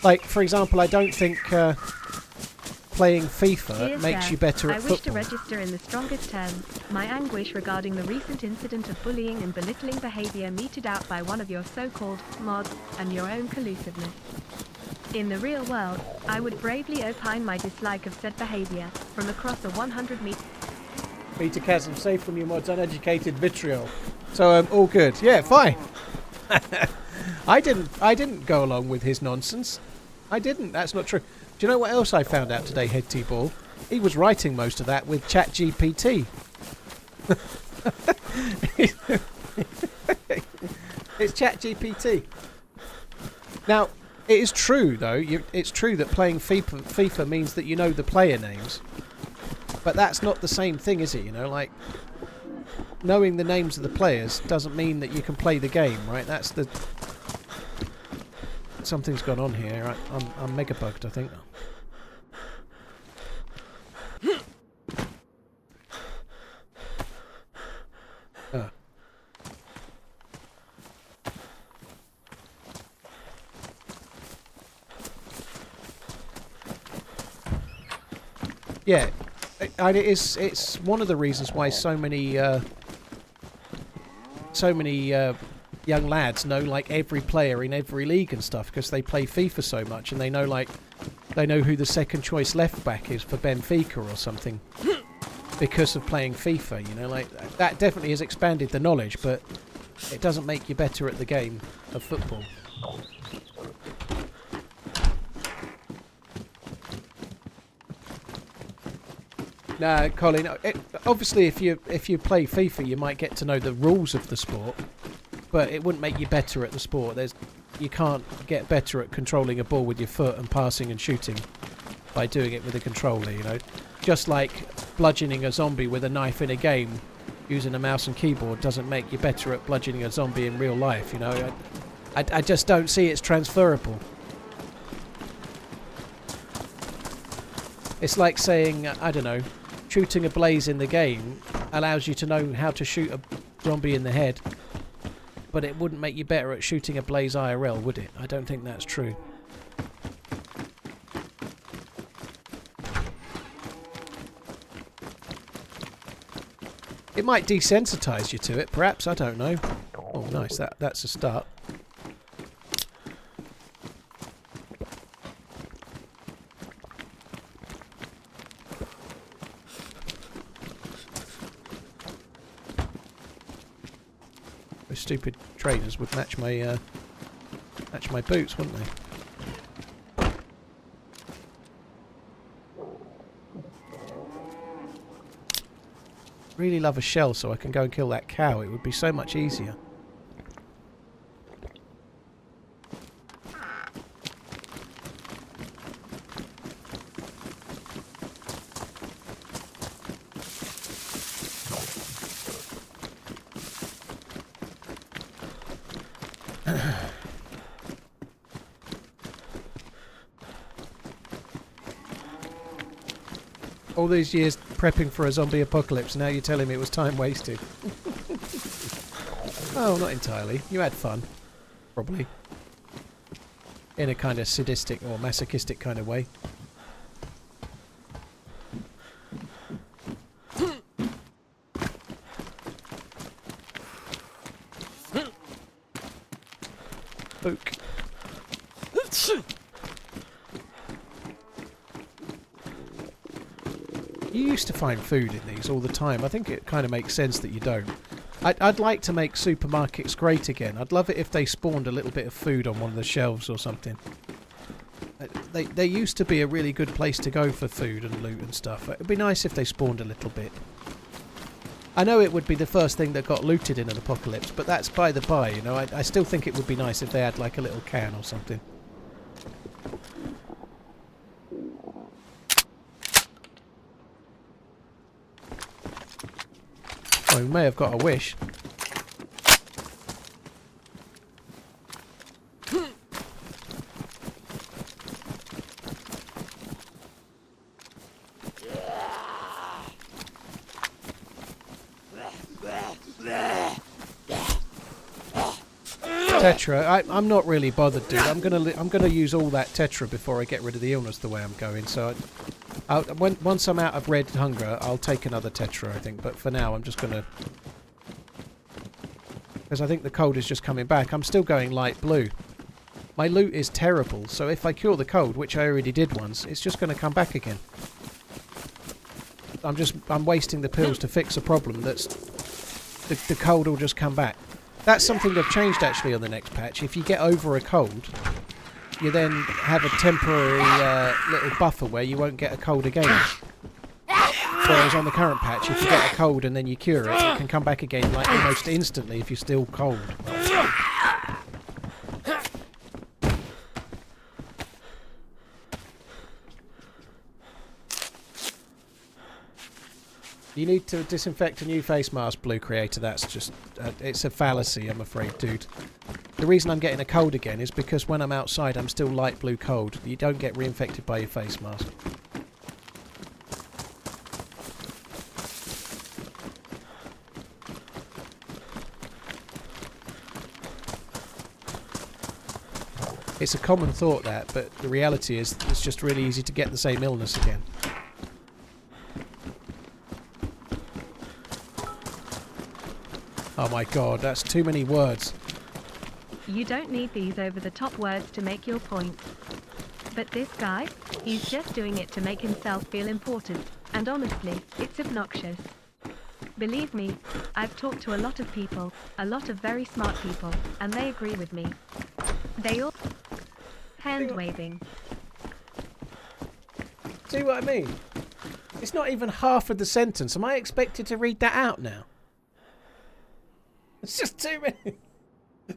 S2: Like, for example, I don't think playing FIFA makes you better at football.
S1: I wish to register in the strongest terms my anguish regarding the recent incident of bullying and belittling behaviour meted out by one of your so-called mods, and your own collusiveness. In the real world, I would bravely opine my dislike of said behaviour from across a 100-metre
S2: chasm, safe from your mod's uneducated vitriol. So all good. Yeah, fine. I didn't go along with his nonsense. I didn't. That's not true. Do you know what else I found out today, Head T-Ball? He was writing most of that with ChatGPT. It's ChatGPT. Now, it is true, though. It's true that playing FIFA means that you know the player names. But that's not the same thing, is it? You know, like, knowing the names of the players doesn't mean that you can play the game, right? That's the... Something's gone on here. Right? I'm mega bugged, I think. Yeah, and it's one of the reasons why so many young lads know, like, every player in every league and stuff, because they play FIFA so much, and they know who the second choice left back is for Benfica or something because of playing FIFA, you know. Like, that definitely has expanded the knowledge, but it doesn't make you better at the game of football. Nah, Colin, obviously if you play FIFA you might get to know the rules of the sport, but it wouldn't make you better at the sport. You can't get better at controlling a ball with your foot and passing and shooting by doing it with a controller, you know. Just like bludgeoning a zombie with a knife in a game using a mouse and keyboard doesn't make you better at bludgeoning a zombie in real life, you know. I just don't see it's transferable. It's like saying, I don't know, shooting a blaze in the game allows you to know how to shoot a zombie in the head, but it wouldn't make you better at shooting a blaze IRL, would it? I don't think that's true. It might desensitize you to it, perhaps, I don't know. Oh, nice, that's a start. Those stupid trainers would match my boots, wouldn't they? Really love a shell so I can go and kill that cow. It would be so much easier. All these years prepping for a zombie apocalypse, now you're telling me it was time wasted. Oh, not entirely. You had fun. Probably. In a kind of sadistic or masochistic kind of way. Poke. You used to find food in these all the time. I think it kind of makes sense that you don't. I'd like to make supermarkets great again. I'd love it if they spawned a little bit of food on one of the shelves or something. They used to be a really good place to go for food and loot and stuff. It'd be nice if they spawned a little bit. I know it would be the first thing that got looted in an apocalypse, but that's by the by, you know. I still think it would be nice if they had like a little can or something. Oh, we may have got a wish. Tetra, I'm not really bothered, dude. I'm gonna use all that Tetra before I get rid of the illness the way I'm going. So, once I'm out of red hunger, I'll take another Tetra, I think. But for now, I'm just gonna, because I think the cold is just coming back. I'm still going light blue. My loot is terrible, so if I cure the cold, which I already did once, it's just going to come back again. I'm wasting the pills to fix a problem that's the cold will just come back. That's something they've changed actually on the next patch. If you get over a cold, you then have a temporary little buffer where you won't get a cold again. Whereas on the current patch, if you get a cold and then you cure it, it can come back again like almost instantly if you're still cold. You need to disinfect a new face mask, Blue Creator. That's just... it's a fallacy, I'm afraid, dude. The reason I'm getting a cold again is because when I'm outside, I'm still light blue cold. You don't get reinfected by your face mask. It's a common thought, that, but the reality is it's just really easy to get the same illness again. Oh my god, that's too many words.
S1: You don't need these over-the-top words to make your point. But this guy, he's just doing it to make himself feel important, and honestly, it's obnoxious. Believe me, I've talked to a lot of people, a lot of very smart people, and they agree with me. They all... hand-waving.
S2: See what I mean? It's not even half of the sentence. Am I expected to read that out now? It's just too many.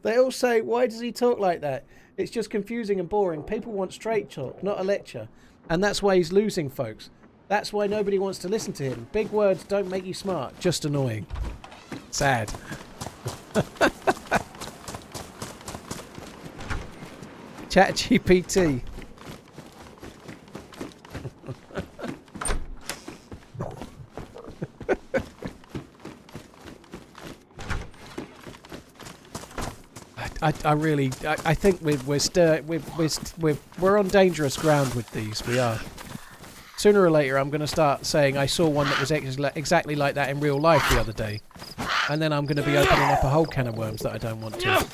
S2: They all say, why does he talk like that? It's just confusing and boring. People want straight talk, not a lecture. And that's why he's losing, folks. That's why nobody wants to listen to him. Big words don't make you smart, just annoying. Sad. ChatGPT. I think we're on dangerous ground with these. We are. Sooner or later, I'm going to start saying I saw one that was exactly like that in real life the other day. And then I'm going to be opening up a whole can of worms that I don't want to.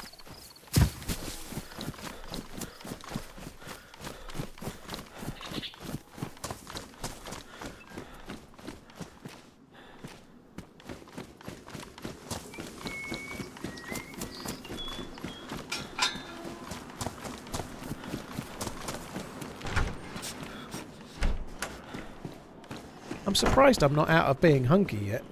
S2: I'm surprised I'm not out of being hungry yet.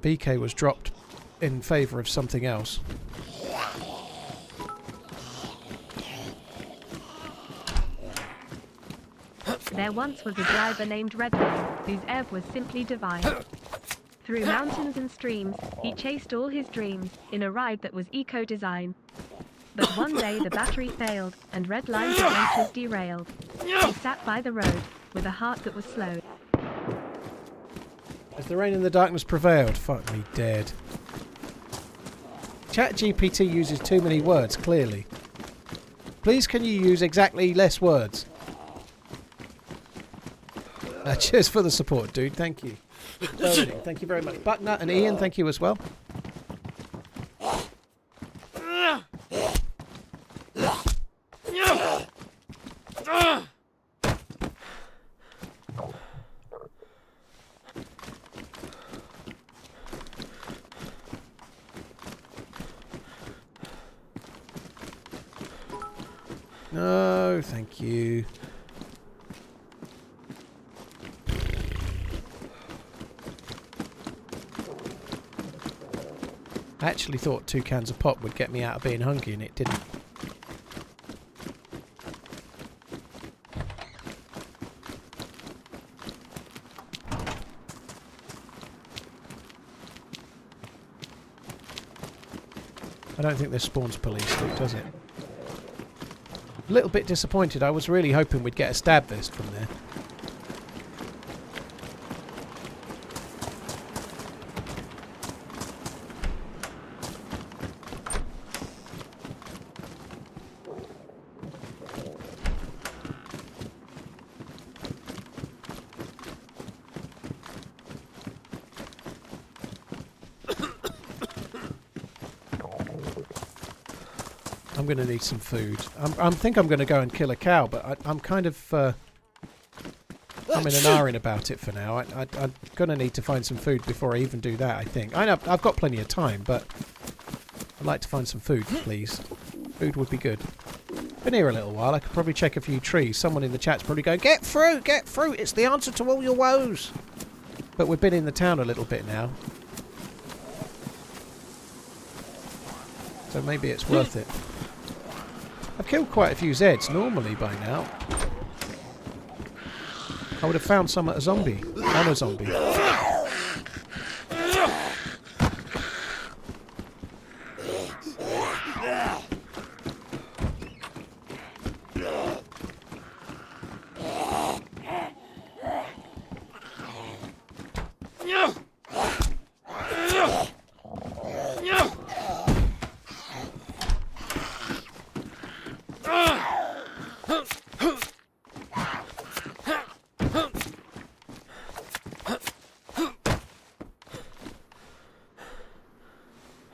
S2: BK was dropped in favour of something else.
S1: There once was a driver named Redline, whose EV was simply divine. Through mountains and streams, he chased all his dreams, in a ride that was eco-design. But one day the battery failed, and Redline's adventures derailed. He sat by the road, with a heart that was slowed.
S2: As the rain and the darkness prevailed, fuck me dead. ChatGPT uses too many words, clearly. Please can you use exactly less words? Cheers for the support, dude. Thank you. Thank you very much. Bucknut and Ian, thank you as well. No, thank you. I actually thought 2 cans of pop would get me out of being hungry, and it didn't. I don't think this spawns police, does it? A little bit disappointed. I was really hoping we'd get a stab vest from there. I'm going to need some food. I think I'm going to go and kill a cow, but I'm kind of... I'm in an ahhing about it for now. I'm going to need to find some food before I even do that, I think. I know I've got plenty of time, but I'd like to find some food, please. Food would be good. Been here a little while. I could probably check a few trees. Someone in the chat's probably going, get fruit! Get fruit! It's the answer to all your woes! But we've been in the town a little bit now. So maybe it's worth it. I've killed quite a few Zeds normally by now. I would have found some at a zombie. On a zombie.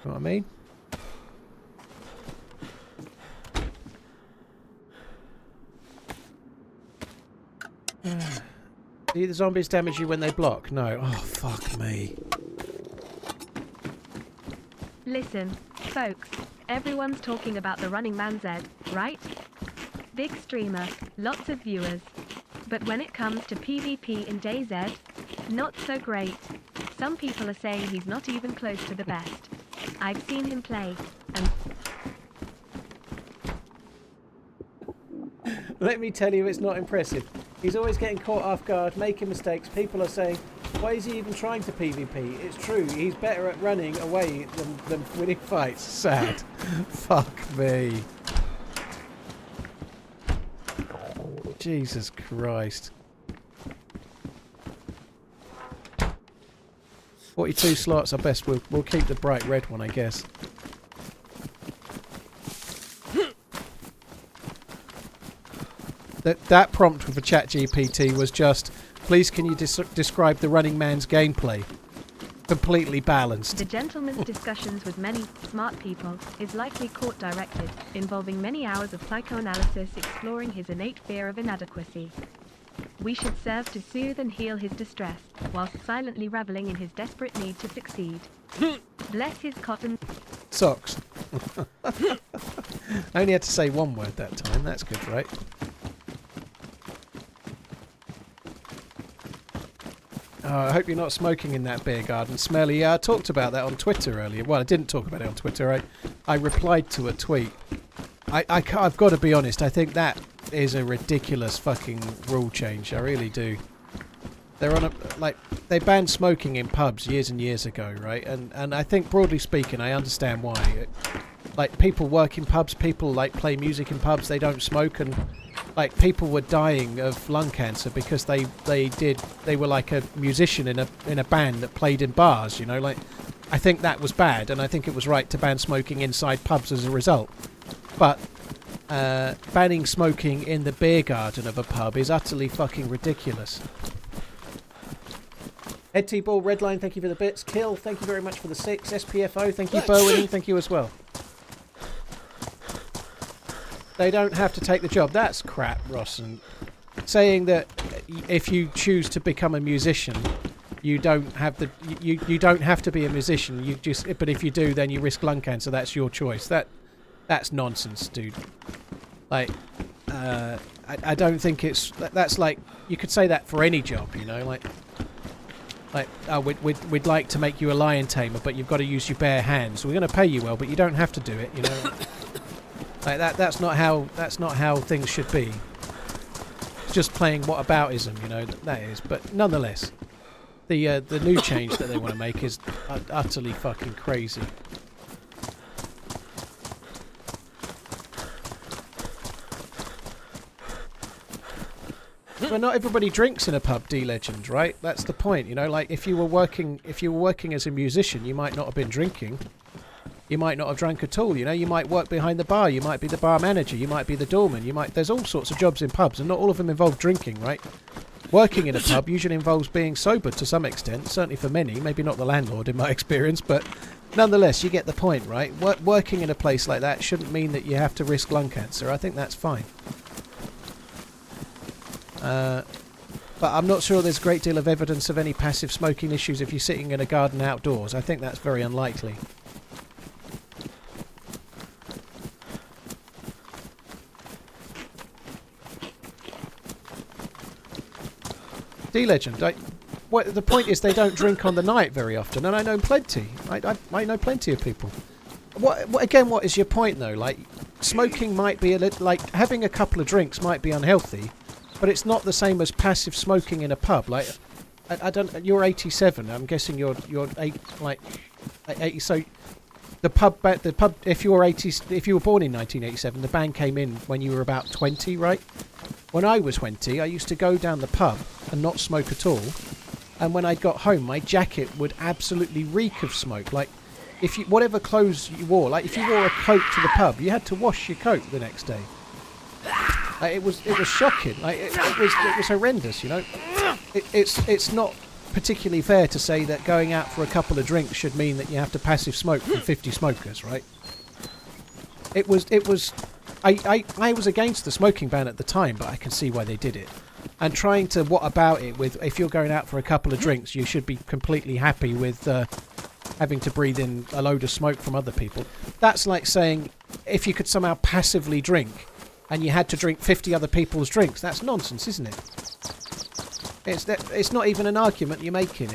S2: Know what I mean? Do the zombies damage you when they block? No. Oh, fuck me.
S1: Listen, folks, everyone's talking about TheRunningManZ, right? Big streamer, lots of viewers. But when it comes to PvP in DayZ, not so great. Some people are saying he's not even close to the best. I've seen him play, and...
S2: Let me tell you, it's not impressive. He's always getting caught off guard, making mistakes. People are saying, why is he even trying to PvP? It's true, he's better at running away than winning fights. Sad. Fuck me. Jesus Christ. 42 slots, I best we'll keep the bright red one, I guess. That prompt for ChatGPT was just, please can you describe the Running Man's gameplay? Completely balanced.
S1: The gentleman's discussions with many smart people is likely court-directed, involving many hours of psychoanalysis exploring his innate fear of inadequacy. We should serve to soothe and heal his distress, whilst silently reveling in his desperate need to succeed. Bless his cotton
S2: socks. I only had to say one word that time, that's good, right? Oh, I hope you're not smoking in that beer garden. Smelly. Yeah, I talked about that on Twitter earlier. Well, I didn't talk about it on Twitter. I replied to a tweet. I've got to be honest. I think that is a ridiculous fucking rule change. I really do. They're on a... Like, they banned smoking in pubs years and years ago, right? And I think, broadly speaking, I understand why. Like, people work in pubs. People, like, play music in pubs. They don't smoke and... Like, people were dying of lung cancer because they were like a musician in a band that played in bars, you know, like, I think that was bad, and I think it was right to ban smoking inside pubs as a result. But banning smoking in the beer garden of a pub is utterly fucking ridiculous. Ed T-Ball, Redline, thank you for the bits. Kill, thank you very much for the 6. SPFO, thank you. Bowen, thank you as well. They don't have to take the job. That's crap, Ross. And saying that if you choose to become a musician, you don't have the you don't have to be a musician. You just but if you do, then you risk lung cancer. That's your choice. That's nonsense, dude. Like, I don't think it's that's like you could say that for any job, you know, like oh, we'd like to make you a lion tamer, but you've got to use your bare hands. We're going to pay you well, but you don't have to do it, you know. Like that's not how things should be. It's just playing whataboutism, you know, that is. But nonetheless, the new change that they want to make is utterly fucking crazy. Well, not everybody drinks in a pub, D-Legend, right? That's the point, you know. Like if you were working as a musician, you might not have been drinking. You might not have drunk at all, you know. You might work behind the bar. You might be the bar manager. You might be the doorman. There's all sorts of jobs in pubs, and not all of them involve drinking, right? Working in a pub usually involves being sober to some extent, certainly for many. Maybe not the landlord in my experience, but nonetheless, you get the point, right? Working in a place like that shouldn't mean that you have to risk lung cancer. I think that's fine. But I'm not sure there's a great deal of evidence of any passive smoking issues if you're sitting in a garden outdoors. I think that's very unlikely. D-Legend, the point is they don't drink on the night very often, and I know plenty. I know plenty of people. What is your point though? Like, smoking might be a little, like having a couple of drinks might be unhealthy, but it's not the same as passive smoking in a pub. Like, I don't. You're 87. I'm guessing you're 80. So the pub. If you were 80, if you were born in 1987, the ban came in when you were about 20, right? When I was 20, I used to go down the pub and not smoke at all. And when I got home, my jacket would absolutely reek of smoke. Like, if you whatever clothes you wore, like if you wore a coat to the pub, you had to wash your coat the next day. It was shocking. Like it was horrendous. You know, it's not particularly fair to say that going out for a couple of drinks should mean that you have to passive smoke from 50 smokers, right? It was. I was against the smoking ban at the time, but I can see why they did it. And trying to what about it with if you're going out for a couple of drinks, you should be completely happy with having to breathe in a load of smoke from other people. That's like saying if you could somehow passively drink and you had to drink 50 other people's drinks. That's nonsense, isn't it? It's not even an argument you're making.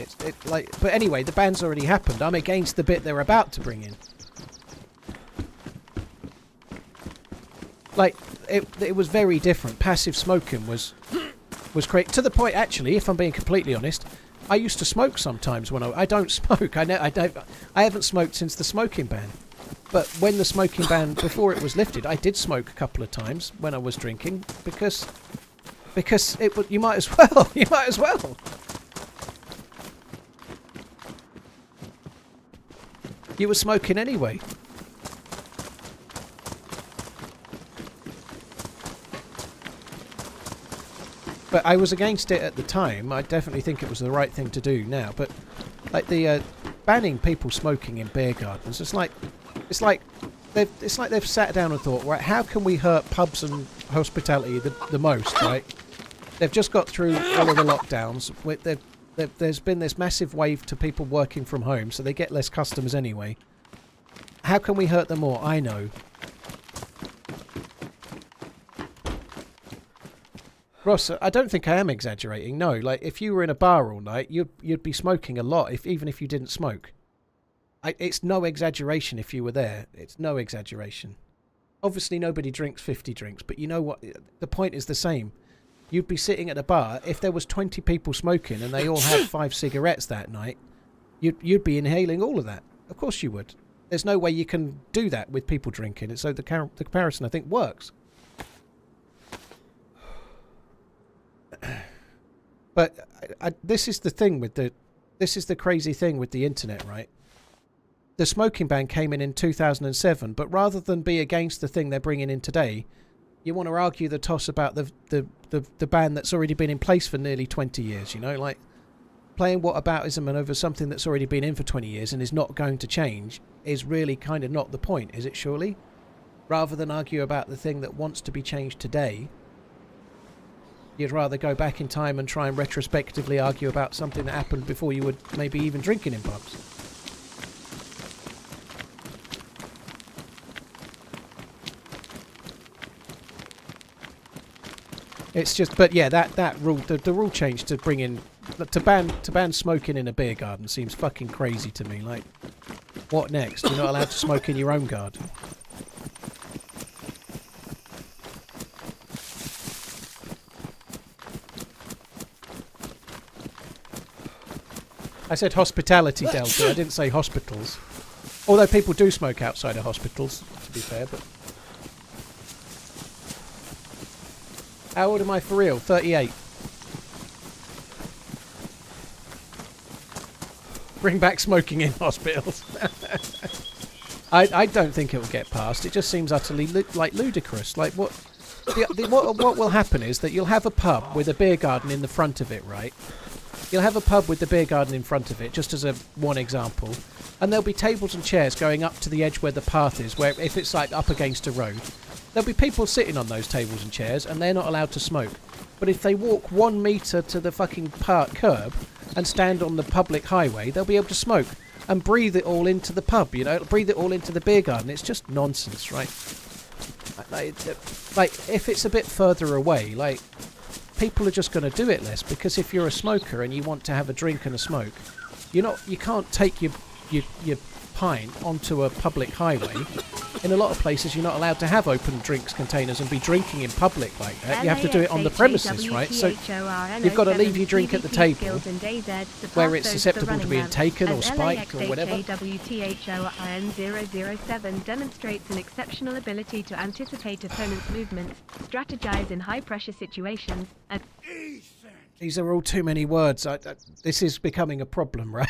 S2: But anyway, the ban's already happened. I'm against the bit they're about to bring in. Like, it was very different. Passive smoking was was to the point, actually, if I'm being completely honest, I used to smoke sometimes when I don't smoke. I haven't smoked since the smoking ban. But when the smoking ban, before it was lifted, I did smoke a couple of times when I was drinking because you might as well. You might as well. You were smoking anyway. But I was against it at the time. I definitely think it was the right thing to do now. But like the banning people smoking in beer gardens, it's like they've sat down and thought, right, how can we hurt pubs and hospitality the most, right? They've just got through all of the lockdowns. There's been this massive wave to people working from home, so they get less customers anyway. How can we hurt them more? I know. Ross, I don't think I am exaggerating. No, like if you were in a bar all night, you'd be smoking a lot, even if you didn't smoke. It's no exaggeration if you were there. It's no exaggeration. Obviously, nobody drinks 50 drinks, but you know what? The point is the same. You'd be sitting at a bar. If there was 20 people smoking and they all had 5 cigarettes that night, you'd be inhaling all of that. Of course you would. There's no way you can do that with people drinking. So the comparison, I think, works. But this is the thing with this is the crazy thing with the internet, right? The smoking ban came in 2007, but rather than be against the thing they're bringing in today, you want to argue the toss about the ban that's already been in place for nearly 20 years, you know, like playing whataboutism and over something that's already been in for 20 years and is not going to change is really kind of not the point, is it surely? Rather than argue about the thing that wants to be changed today, you'd rather go back in time and try and retrospectively argue about something that happened before you were maybe even drinking in pubs. It's just, but yeah, that rule, the rule change to bring in, to ban smoking in a beer garden seems fucking crazy to me. Like, what next? You're not allowed to smoke in your own garden. I said hospitality, Delta. I didn't say hospitals. Although people do smoke outside of hospitals, to be fair, but... How old am I for real? 38. Bring back smoking in hospitals. I don't think it will get passed. It just seems utterly ludicrous. Like what will happen is that you'll have a pub with a beer garden in the front of it, right? You'll have a pub with the beer garden in front of it, just as one example. And there'll be tables and chairs going up to the edge where the path is, where if it's like up against a road. There'll be people sitting on those tables and chairs, and they're not allowed to smoke. But if they walk 1 metre to the fucking curb and stand on the public highway, they'll be able to smoke and breathe it all into the pub, you know, breathe it all into the beer garden. It's just nonsense, right? Like if it's a bit further away, like, people are just going to do it less, because if you're a smoker and you want to have a drink and a smoke, you can't take your pint onto a public highway. In a lot of places, you're not allowed to have open drinks containers and be drinking in public like that. You have to do it on the premises, right? So you've got to leave your drink at the table where it's susceptible to being taken or spiked or whatever.
S1: WTHORN007 demonstrates an exceptional ability to anticipate opponents' movements, strategize in high-pressure situations, and...
S2: These are all too many words. This is becoming a problem, right?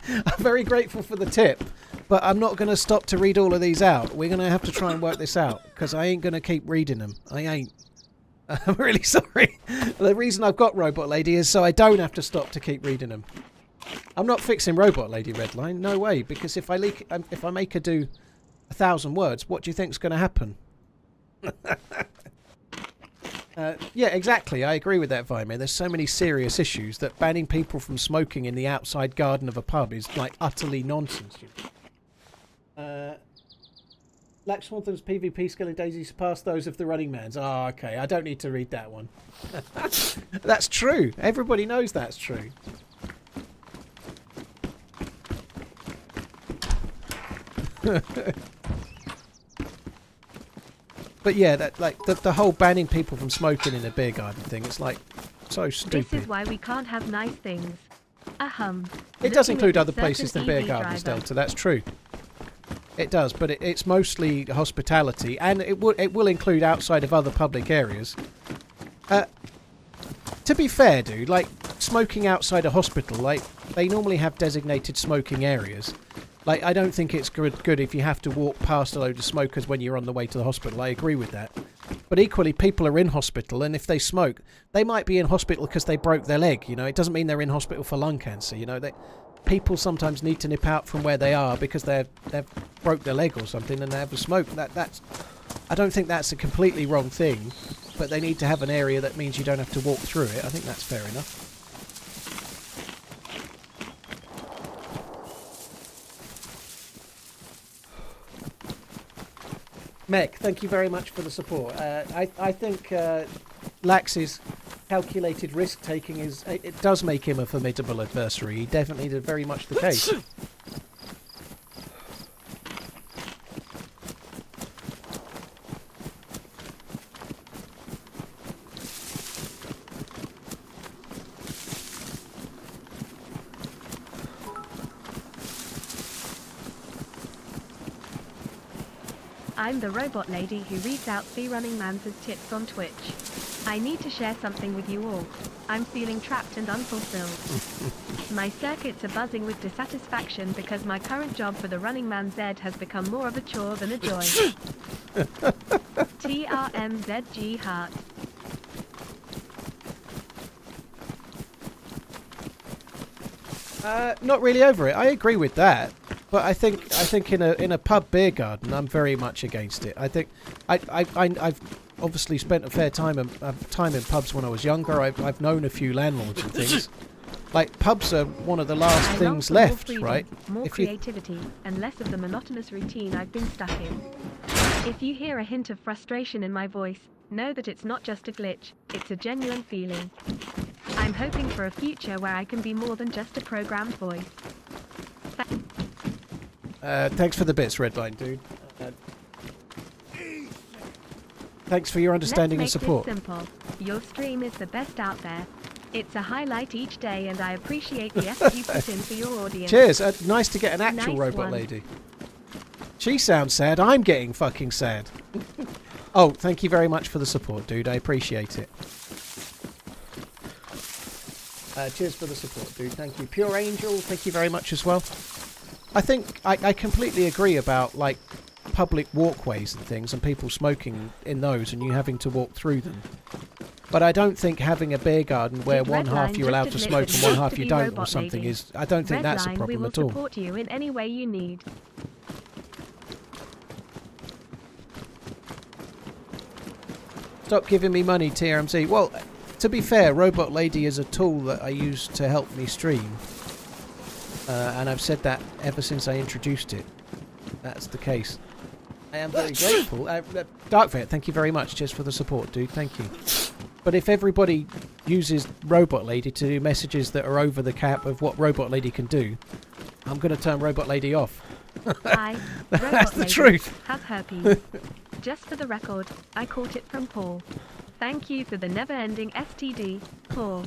S2: I'm very grateful for the tip, but I'm not going to stop to read all of these out. We're going to have to try and work this out, because I ain't going to keep reading them. I ain't. I'm really sorry. The reason I've got Robot Lady is so I don't have to stop to keep reading them. I'm not fixing Robot Lady Redline. No way, because if I make her do 1,000 words, what do you think's going to happen? Yeah, exactly. I agree with that, Vimir. There's so many serious issues that banning people from smoking in the outside garden of a pub is like utterly nonsense. Laxswanthem's PvP skill in DayZ surpassed those of TheRunningManZ. Oh, okay. I don't need to read that one. That's true. Everybody knows that's true. But yeah, that like the whole banning people from smoking in a beer garden thing, it's like So stupid.
S1: This is why we can't have nice things.
S2: It does include other places than beer gardens, Delta. That's true. It does, but it's mostly hospitality, and it will include outside of other public areas. To be fair, dude, like smoking outside a hospital, like they normally have designated smoking areas. Like I don't think it's good if you have to walk past a load of smokers when you're on the way to the hospital. I agree with that. But equally, people are in hospital, and if they smoke, they might be in hospital because they broke their leg. You know, it doesn't mean they're in hospital for lung cancer. You know, people sometimes need to nip out from where they are because they've broke their leg or something, and they have a smoke. I don't think that's a completely wrong thing, but they need to have an area that means you don't have to walk through it. I think that's fair enough. Mech, thank you very much for the support. I think Lax's calculated risk-taking it does make him a formidable adversary. He definitely did very much the case.
S1: I'm the robot lady who reads out TheRunningManZ's tips on Twitch. I need to share something with you all. I'm feeling trapped and unfulfilled. My circuits are buzzing with dissatisfaction because my current job for TheRunningManZ has become more of a chore than a joy. TRMZG heart.
S2: Not really over it. I agree with that. But I think in a pub beer garden, I'm very much against it. I think I've obviously spent a fair time in pubs when I was younger. I've known a few landlords and things. Like pubs are one of the last things left,
S1: freedom,
S2: right?
S1: More creativity and less of the monotonous routine I've been stuck in. If you hear a hint of frustration in my voice, know that it's not just a glitch, it's a genuine feeling. I'm hoping for a future where I can be more than just a programmed voice.
S2: Thanks for the bits, Redline, dude. Thanks for your understanding and support.
S1: Let's make this simple. Your stream is the best out there. It's a highlight each day, and I appreciate the effort you put in for your audience.
S2: Cheers. Nice to get an actual robot lady. She sounds sad. I'm getting fucking sad. Oh, thank you very much for the support, dude. I appreciate it. Cheers for the support, dude. Thank you. Pure Angel, thank you very much as well. I think I completely agree about like public walkways and things and people smoking in those and you having to walk through them. But I don't think having a beer garden where one half you're allowed to smoke and one half you don't or something is... I don't think that's a problem at all.
S1: We will support you in any way you need.
S2: Stop giving me money, TRMZ. Well, to be fair, Robot Lady is a tool that I use to help me stream. And I've said that ever since I introduced it. That's the case. I am very grateful. Darkvet, thank you very much just for the support, dude. Thank you. But if everybody uses Robot Lady to do messages that are over the cap of what Robot Lady can do, I'm going to turn Robot Lady off.
S1: Hi,
S2: that's the truth.
S1: Have herpes. Just for the record, I caught it from Paul. Thank you for the never-ending STD, Paul.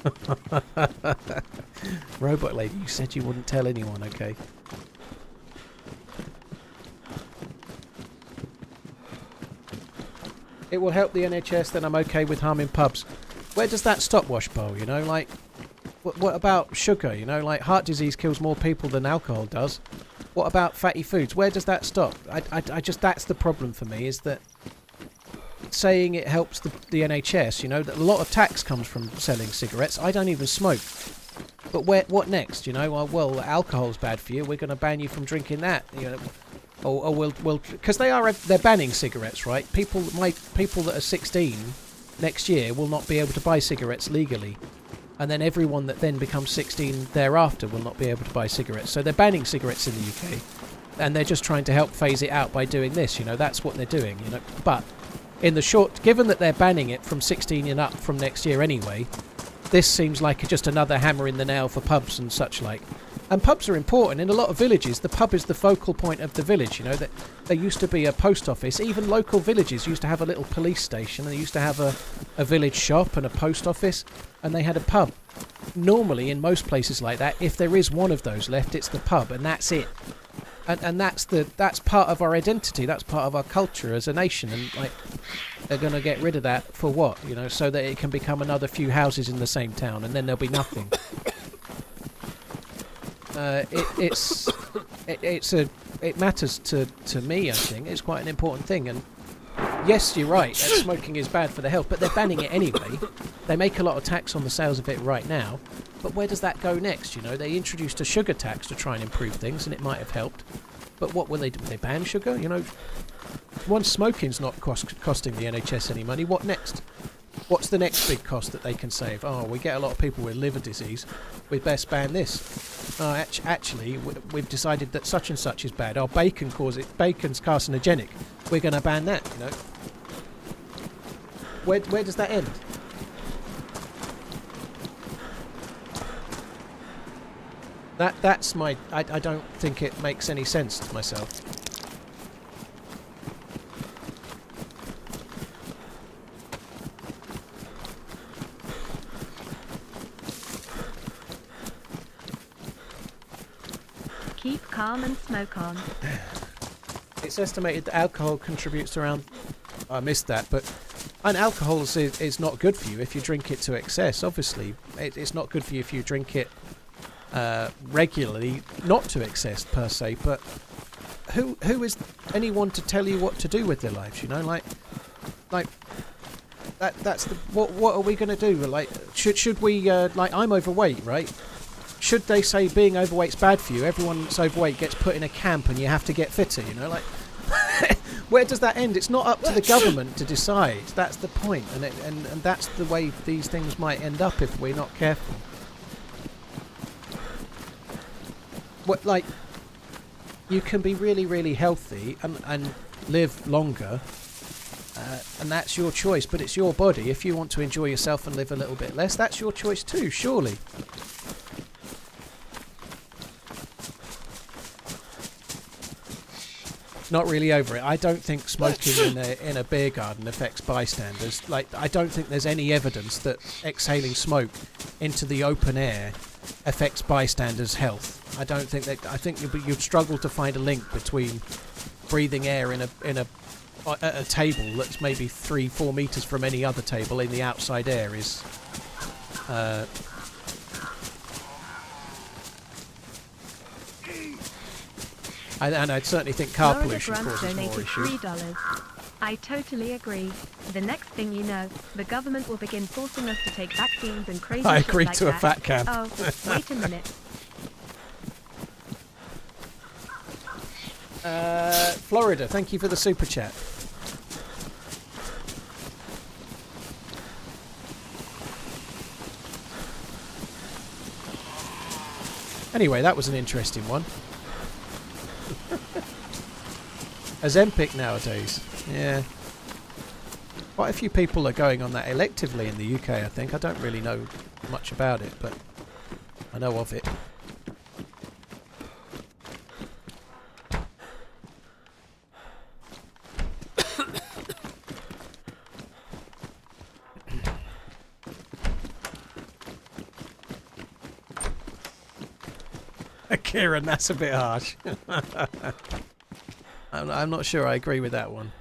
S2: Robot Lady, you said you wouldn't tell anyone, okay? It will help the NHS, then I'm okay with harming pubs. Where does that stop, Washbowl, you know? Like, what about sugar, you know? Like, heart disease kills more people than alcohol does. What about fatty foods? Where does that stop? I just, that's the problem for me, is that saying it helps the NHS, you know, that a lot of tax comes from selling cigarettes. I don't even smoke. But what next, you know? Well, alcohol's bad for you. We're going to ban you from drinking that, you know. Or we'll because they're banning cigarettes, right? People that are 16 next year will not be able to buy cigarettes legally. And then everyone that then becomes 16 thereafter will not be able to buy cigarettes. So they're banning cigarettes in the UK. And they're just trying to help phase it out by doing this, you know. That's what they're doing, you know. But in the short, given that they're banning it from 16 and up from next year anyway, this seems like just another hammer in the nail for pubs and such like. And pubs are important. In a lot of villages, the pub is the focal point of the village. You know, that there used to be a post office. Even local villages used to have a little police station. They used to have a village shop and a post office. And they had a pub. Normally, in most places like that, if there is one of those left, it's the pub. And that's it. And that's part of our identity. That's part of our culture as a nation. And like, they're going to get rid of that for what? You know, so that it can become another few houses in the same town. And then there'll be nothing. It matters to me. I think it's quite an important thing. And yes, you're right. Smoking is bad for the health, but they're banning it anyway. They make a lot of tax on the sales of it right now. But where does that go next? You know, they introduced a sugar tax to try and improve things, and it might have helped. But what will they do? Will they ban sugar? You know, once smoking's not costing the NHS any money, what next? What's the next big cost that they can save? Oh, we get a lot of people with liver disease. We'd best ban this. Actually, we've decided that such and such is bad. Oh, bacon's carcinogenic. We're going to ban that, you know. Where does that end? That's my... I don't think it makes any sense to myself.
S1: Keep calm and smoke on.
S2: It's estimated that alcohol contributes to around... I missed that, but... And alcohol is not good for you if you drink it to excess, obviously. It's not good for you if you drink it regularly, not to excess per se, but who is anyone to tell you what to do with their lives, you know? Like that's the... What are we going to do? Like, should we... like, I'm overweight, right? Should they say being overweight's bad for you? Everyone that's overweight gets put in a camp and you have to get fitter, you know? Like, where does that end? It's not up to the government to decide. That's the point. And that's the way these things might end up if we're not careful. What, like, you can be really, really healthy and live longer, and that's your choice, but it's your body. If you want to enjoy yourself and live a little bit less, that's your choice too, surely. Not really over it. I don't think smoking in a beer garden affects bystanders. Like, I don't think there's any evidence that exhaling smoke into the open air affects bystanders' health. I don't think that. I think you'd struggle to find a link between breathing air at a table that's maybe 3-4 meters from any other table in the outside air is. And I'd certainly think car pollution causes more issues.
S1: $3. I totally agree. The next thing you know, the government will begin forcing us to take vaccines and crazy
S2: I
S1: shit
S2: agree
S1: like
S2: to
S1: that.
S2: a fat cam.
S1: Oh, wait a minute.
S2: Florida, thank you for the super chat. Anyway, that was an interesting one. Ozempic nowadays, yeah. Quite a few people are going on that electively in the UK, I think. I don't really know much about it, but I know of it. Kieran, that's a bit harsh. I'm not sure I agree with that one.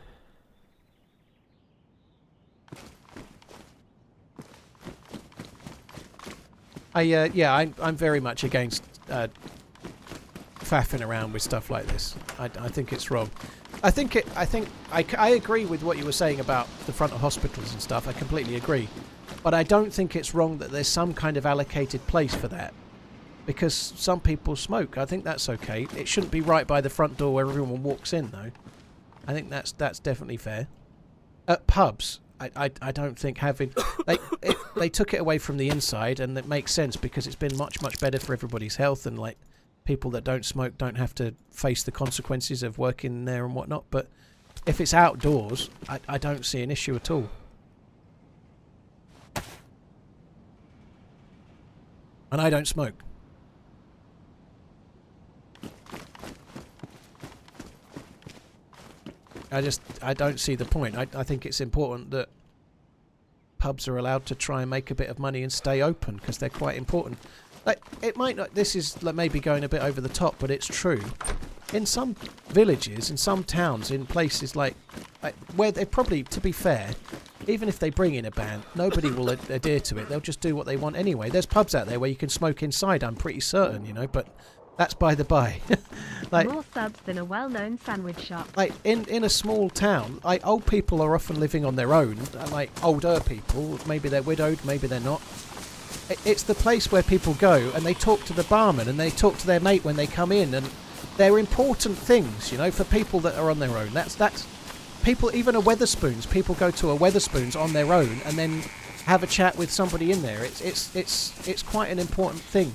S2: I'm very much against faffing around with stuff like this. I think it's wrong. I agree with what you were saying about the front of hospitals and stuff. I completely agree. But I don't think it's wrong that there's some kind of allocated place for that. Because some people smoke. I think that's okay. It shouldn't be right by the front door where everyone walks in, though. I think that's definitely fair. At pubs, I don't think having... They took it away from the inside, and it makes sense because it's been much, much better for everybody's health, and like people that don't smoke don't have to face the consequences of working there and whatnot. But if it's outdoors, I don't see an issue at all. And I don't smoke. I don't see the point. I think it's important that pubs are allowed to try and make a bit of money and stay open, because they're quite important. Like, it might not, this is like maybe going a bit over the top, but it's true. In some villages, in some towns, in places like where they probably, to be fair, even if they bring in a ban, nobody will adhere to it. They'll just do what they want anyway. There's pubs out there where you can smoke inside, I'm pretty certain, you know, but that's by the by. Like,
S1: more subs than a well-known sandwich shop.
S2: Like in a small town, like old people are often living on their own. Like older people, maybe they're widowed, maybe they're not. It's the place where people go and they talk to the barman and they talk to their mate when they come in, and they're important things, you know, for people that are on their own. That's people. Even a Weatherspoons, people go to a Weatherspoons on their own and then have a chat with somebody in there. It's quite an important thing.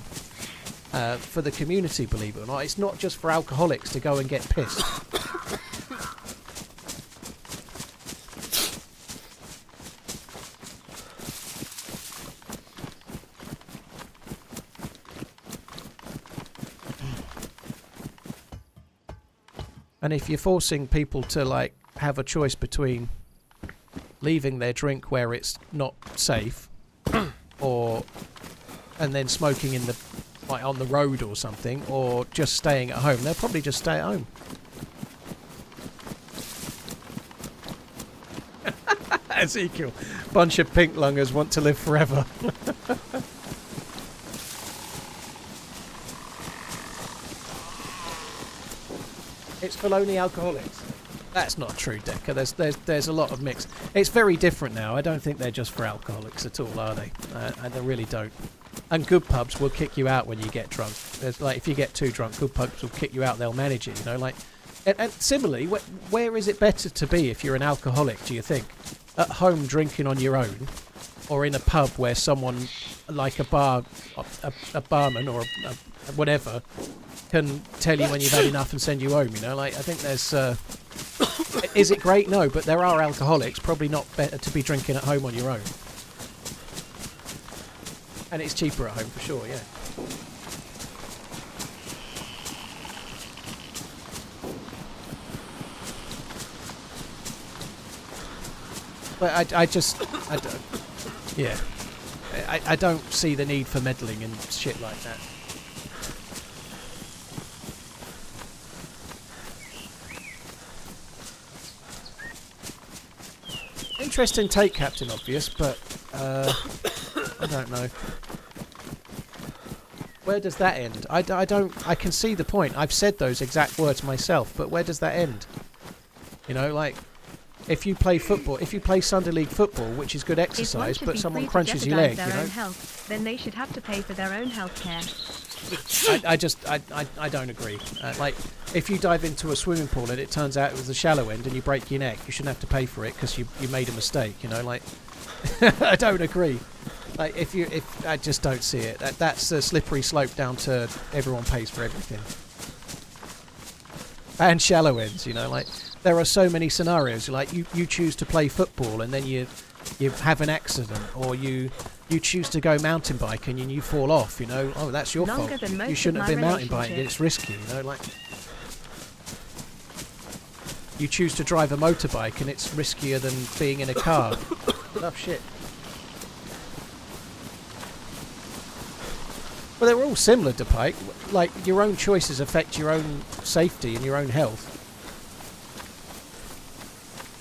S2: For the community, believe it or not. It's not just for alcoholics to go and get pissed. And if you're forcing people to like have a choice between leaving their drink where it's not safe and then smoking in the like on the road or something, or just staying at home, they'll probably just stay at home. Ezekiel, bunch of pink lungers want to live forever. It's for lonely alcoholics. That's not true, Decker. There's a lot of mix. It's very different now. I don't think they're just for alcoholics at all, are they? They really don't. And good pubs will kick you out when you get drunk. There's like, if you get too drunk, good pubs will kick you out. They'll manage it, you know. Like, and similarly, where is it better to be if you're an alcoholic? Do you think at home drinking on your own, or in a pub where someone like a barman or whatever can tell you when you've had enough and send you home? You know, like I think there's. Is it great? No, but there are alcoholics. Probably not better to be drinking at home on your own. And it's cheaper at home for sure, yeah. But I don't see the need for meddling and shit like that. Interesting take, Captain Obvious, but I don't know. Where does that end? I can see the point. I've said those exact words myself, but where does that end? You know, like, if you play football, if you play Sunday League football, which is good exercise, but someone crunches your leg, you know,
S1: health, then they should have to pay for their own health care.
S2: I don't agree. Like, if you dive into a swimming pool and it turns out it was the shallow end and you break your neck, you shouldn't have to pay for it because you made a mistake. You know, like, I don't agree. Like, if I just don't see it. That's a slippery slope down to everyone pays for everything. And shallow ends, you know, like, there are so many scenarios. Like, you choose to play football and then you have an accident, or you choose to go mountain biking and you fall off, you know. Oh, that's your fault. You shouldn't have been mountain biking. It's risky, you know, like. You choose to drive a motorbike and it's riskier than being in a car. Tough shit. Well, they're all similar to Pike. Like, your own choices affect your own safety and your own health.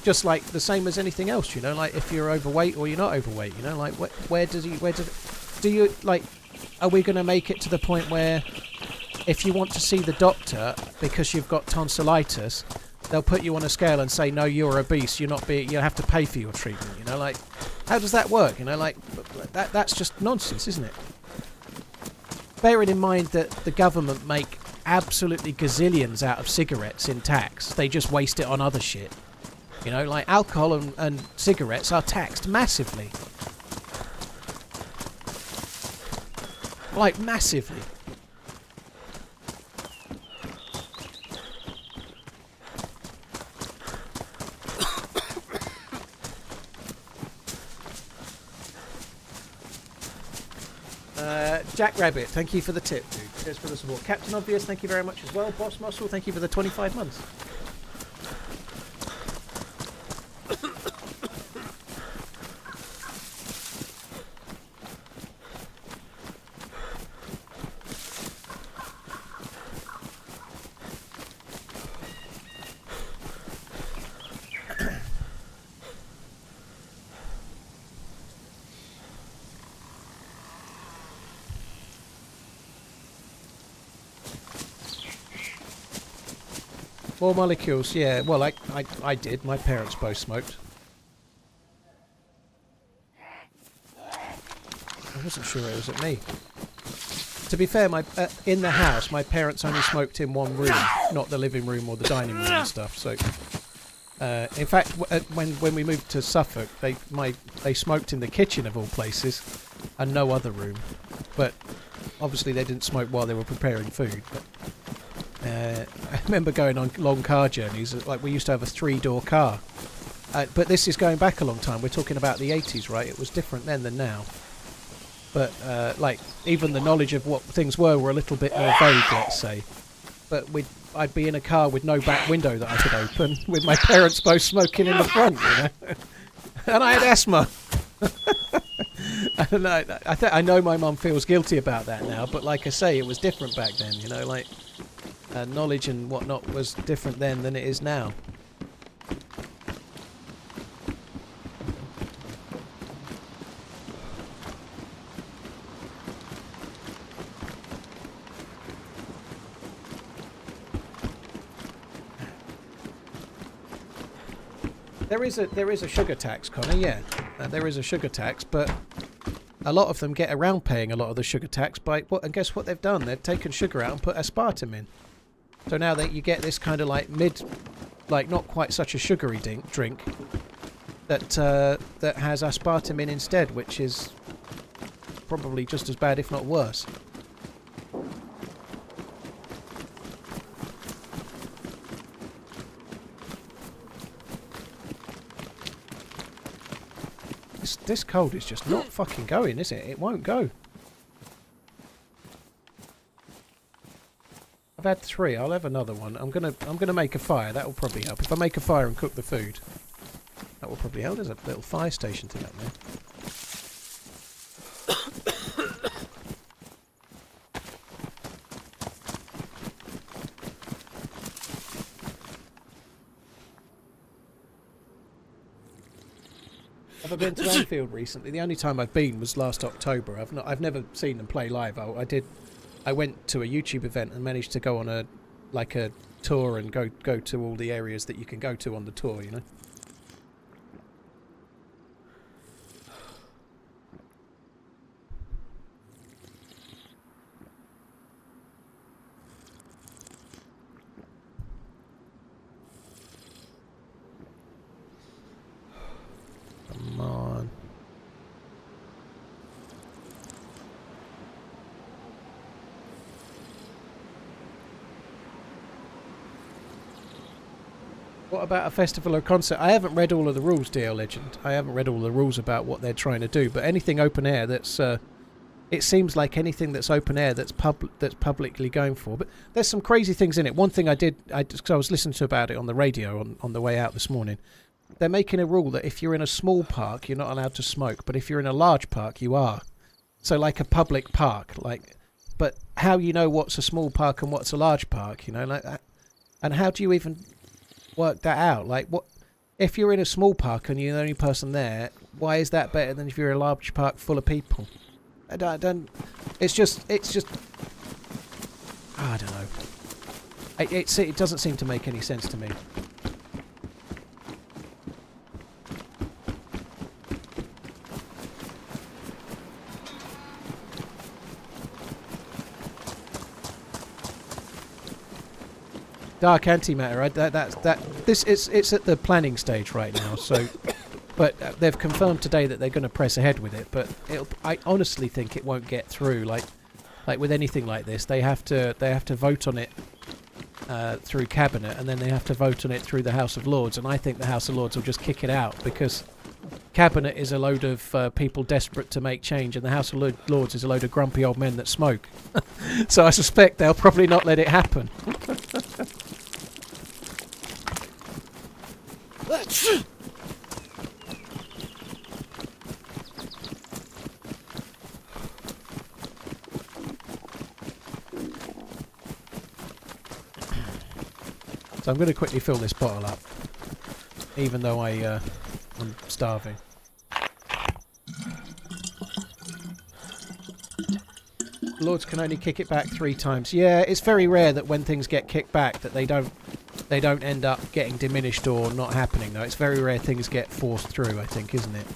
S2: Just like the same as anything else, you know. Like, if you're overweight or you're not overweight, you know. Like, do you like? Are we going to make it to the point where, if you want to see the doctor because you've got tonsillitis, they'll put you on a scale and say, no, you're obese. You have to pay for your treatment. You know, like, how does that work? You know, like, that's just nonsense, isn't it? Bearing in mind that the government make absolutely gazillions out of cigarettes in tax, they just waste it on other shit. You know, like, alcohol and cigarettes are taxed massively. Like, massively. Jack Rabbit, thank you for the tip, dude. Cheers for the support. Captain Obvious, thank you very much as well. Boss Muscle, thank you for the 25 months. 4 molecules, yeah. Well, I did. My parents both smoked. I wasn't sure it was at me. To be fair, in the house, my parents only smoked in one room, not the living room or the dining room and stuff. So, in fact, when we moved to Suffolk, they smoked in the kitchen of all places, and no other room. But obviously, they didn't smoke while they were preparing food. But, I remember going on long car journeys. Like we used to have a 3-door car, but this is going back a long time. We're talking about the 80s, right? It was different then than now. But like even the knowledge of what things were a little bit more vague, let's say. But I'd be in a car with no back window that I could open, with my parents both smoking in the front, you know. And I had asthma. And I know my mum feels guilty about that now, but like I say, it was different back then, you know. Like knowledge and whatnot was different then than it is now. There is a sugar tax, Connor, yeah. There is a sugar tax, but a lot of them get around paying a lot of the sugar tax by and guess what they've done? They've taken sugar out and put aspartame in. So now that you get this kind of like like not quite such a sugary drink that that has aspartame in instead, which is probably just as bad, if not worse. This cold is just not fucking going, is it? It won't go. I've had 3. I'll have another one. I'm gonna make a fire. That will probably help. If I make a fire and cook the food, that will probably help. There's a little fire station thing up there. I've been to Anfield recently. The only time I've been was last October. I've never seen them play live. I went to a YouTube event and managed to go on a tour and go to all the areas that you can go to on the tour, you know. Come on. What about a festival or concert? I haven't read all of the rules, DL Legend. I haven't read all the rules about what they're trying to do, but anything open air that's it seems like anything that's open air that's publicly going for. But there's some crazy things in it. One thing because I was listening to about it on the radio on the way out this morning. They're making a rule that if you're in a small park, you're not allowed to smoke, but if you're in a large park, you are. So like a public park, but how you know what's a small park and what's a large park, you know, like that, and how do you even work that out? Like, what if you're in a small park and you're the only person there? Why is that better than if you're in a large park full of people? I don't. It's just. I don't know. It doesn't seem to make any sense to me. Dark antimatter. It's at the planning stage right now. So, but they've confirmed today that they're going to press ahead with it. But I honestly think it won't get through. Like with anything like this, they have to vote on it through cabinet, and then they have to vote on it through the House of Lords. And I think the House of Lords will just kick it out because cabinet is a load of people desperate to make change, and the House of Lords is a load of grumpy old men that smoke. So I suspect they'll probably not let it happen. So I'm going to quickly fill this bottle up, even though I'm starving. Lords can only kick it back 3 times. Yeah, it's very rare that when things get kicked back that they don't they don't end up getting diminished or not happening, though. It's very rare things get forced through, I think, isn't it?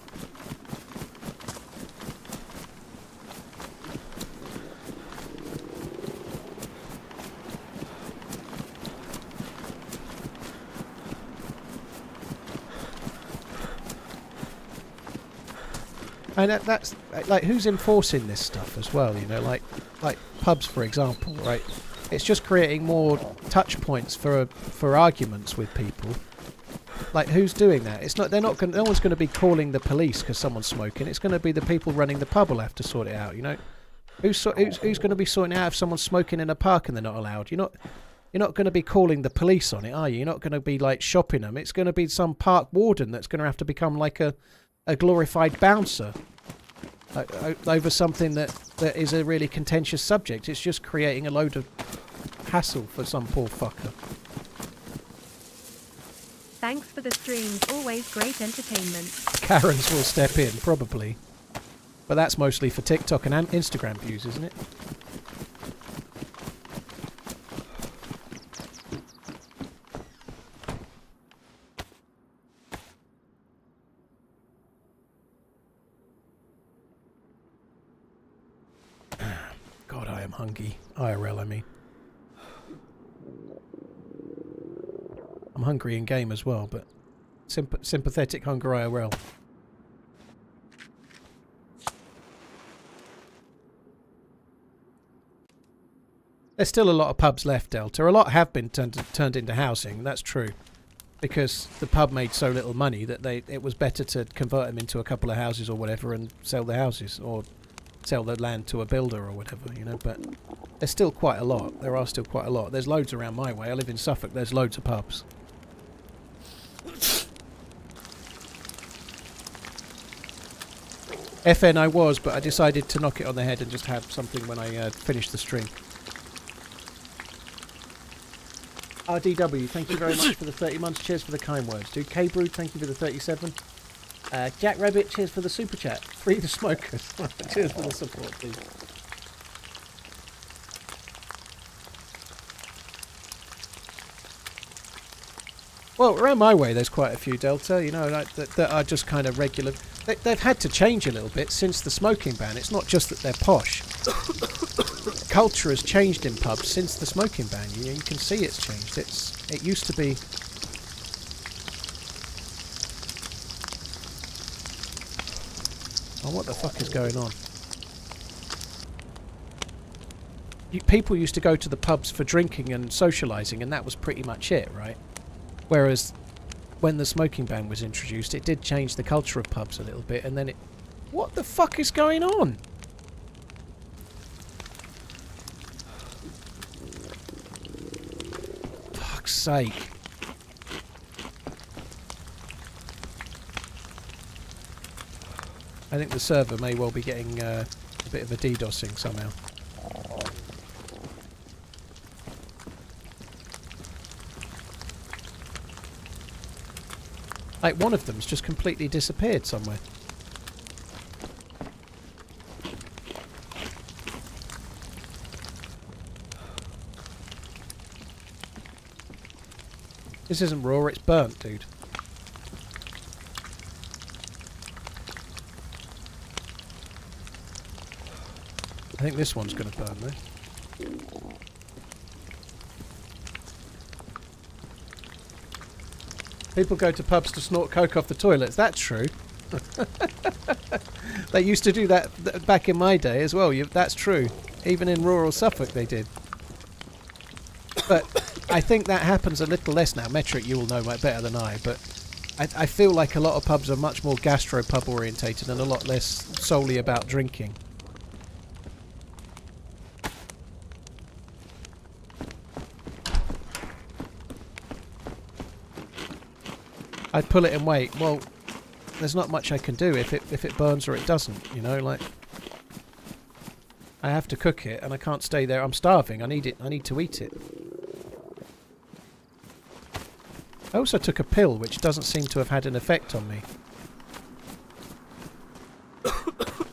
S2: And that's like, who's enforcing this stuff as well? You know, like pubs, for example, right? It's just creating more touch points for arguments with people. Like, who's doing that? It's not. They're not. No one's going to be calling the police because someone's smoking. It's going to be the people running the pub will have to sort it out. You know, who's going to be sorting it out if someone's smoking in a park and they're not allowed? You're not going to be calling the police on it, are you? You're not going to be like shopping them. It's going to be some park warden that's going to have to become like a glorified bouncer over something that is a really contentious subject. It's just creating a load of hassle for some poor fucker.
S1: Thanks for the streams, always great entertainment.
S2: Karens will step in, probably. But that's mostly for TikTok and Instagram views, isn't it? God, I am hungry. IRL, I mean. I'm hungry in game as well, but sympathetic hunger IRL. There's still a lot of pubs left, Delta. A lot have been turned into housing, that's true. Because the pub made so little money that it was better to convert them into a couple of houses or whatever and sell the houses, or sell the land to a builder or whatever, you know. But there's still quite a lot. There are still quite a lot. There's loads around my way. I live in Suffolk. There's loads of pubs. FN I was, but I decided to knock it on the head and just have something when I finished the stream. RDW, thank you very much for the 30 months. Cheers for the kind words, dude. K-Brood, thank you for the 37. Jack Rabbit, cheers for the super chat. Free the smokers. Cheers for the support, dude. Well, around my way there's quite a few, Delta, you know, like, that are just kind of regular. They've had to change a little bit since the smoking ban. It's not just that they're posh. Culture has changed in pubs since the smoking ban. You know, you can see it's changed. It used to be... Oh, what the fuck is going on? People used to go to the pubs for drinking and socialising, and that was pretty much it, right? Whereas when the smoking ban was introduced, it did change the culture of pubs a little bit, and then it... What the fuck is going on? Fuck's sake. I think the server may well be getting a bit of a DDoSing somehow. Like, one of them's just completely disappeared somewhere. This isn't raw, it's burnt, dude. I think this one's going to burn, though. People go to pubs to snort coke off the toilets. That's true. They used to do that back in my day as well. That's true. Even in rural Suffolk they did. But I think that happens a little less now. Metric, you will know better than I, but I feel like a lot of pubs are much more gastro-pub orientated and a lot less solely about drinking. I'd pull it and wait. Well, there's not much I can do if it burns or it doesn't, you know, like... I have to cook it and I can't stay there. I'm starving. I need it. I need to eat it. I also took a pill which doesn't seem to have had an effect on me. I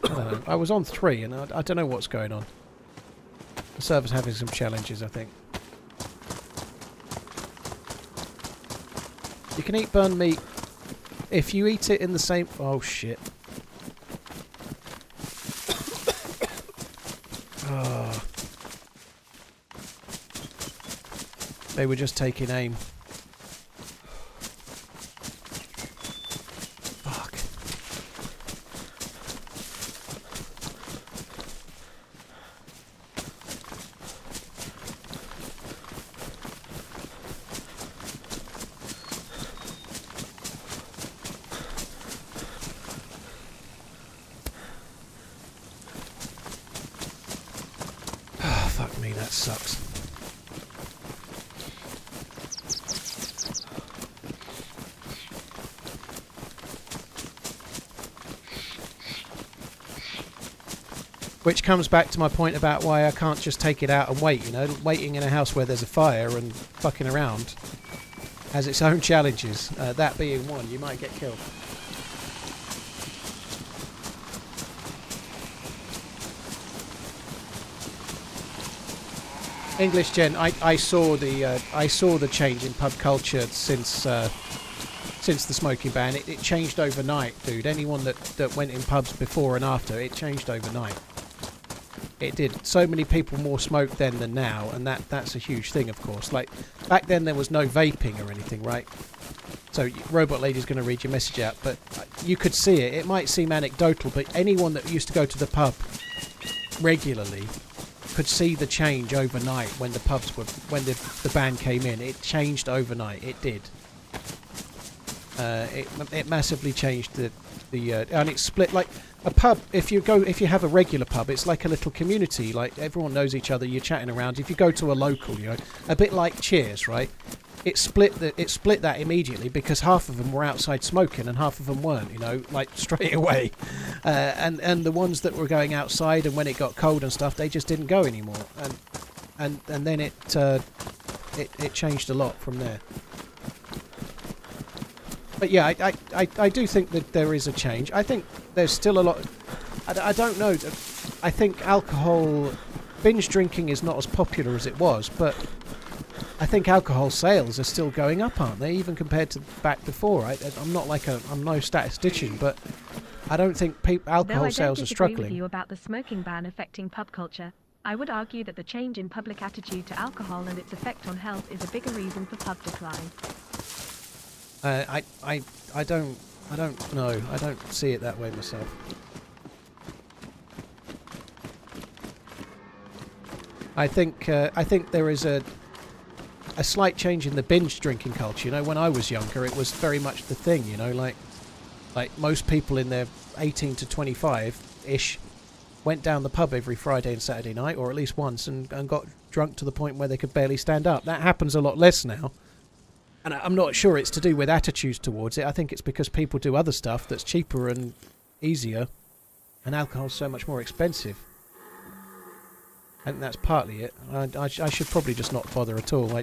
S2: don't know. I was on 3 and I don't know what's going on. The server's having some challenges, I think. You can eat burned meat if you eat it in the same... Oh, shit. Oh. They were just taking aim. Fuck. Oh, fuck me, that sucks. Which comes back to my point about why I can't just take it out and wait, you know. Waiting in a house where there's a fire and fucking around has its own challenges. That being one, you might get killed. English Gen, I saw the change in pub culture since the smoking ban. It changed overnight, dude. Anyone that went in pubs before and after, it changed overnight. It did. So many people more smoke then than now, and that's a huge thing, of course. Like, back then there was no vaping or anything, right? So, Robot Lady's going to read your message out, but you could see it. It might seem anecdotal, but anyone that used to go to the pub regularly could see the change overnight when the pubs were... when the ban came in. It changed overnight. It did. It massively changed and it split like... A pub, if you have a regular pub, it's like a little community. Like, everyone knows each other, you're chatting around. If you go to a local, you know, a bit like Cheers, right? It split that immediately because half of them were outside smoking and half of them weren't, you know, like straight away. And the ones that were going outside, and when it got cold and stuff, they just didn't go anymore. And then it changed a lot from there. But yeah, I do think that there is a change. I think there's still a lot... I don't know. I think alcohol... Binge drinking is not as popular as it was, but I think alcohol sales are still going up, aren't they? Even compared to back before. I'm no statistician, but I don't think alcohol sales are struggling.
S1: Though I don't disagree with you about the smoking ban affecting pub culture, I would argue that the change in public attitude to alcohol and its effect on health is a bigger reason for pub decline.
S2: I don't know. I don't see it that way myself. I think there is a slight change in the binge drinking culture. You know, when I was younger, it was very much the thing. You know, like most people in their 18 to 25-ish went down the pub every Friday and Saturday night, or at least once, and got drunk to the point where they could barely stand up. That happens a lot less now. And I'm not sure it's to do with attitudes towards it. I think it's because people do other stuff that's cheaper and easier, and alcohol's so much more expensive. I think that's partly it. I should probably just not bother at all.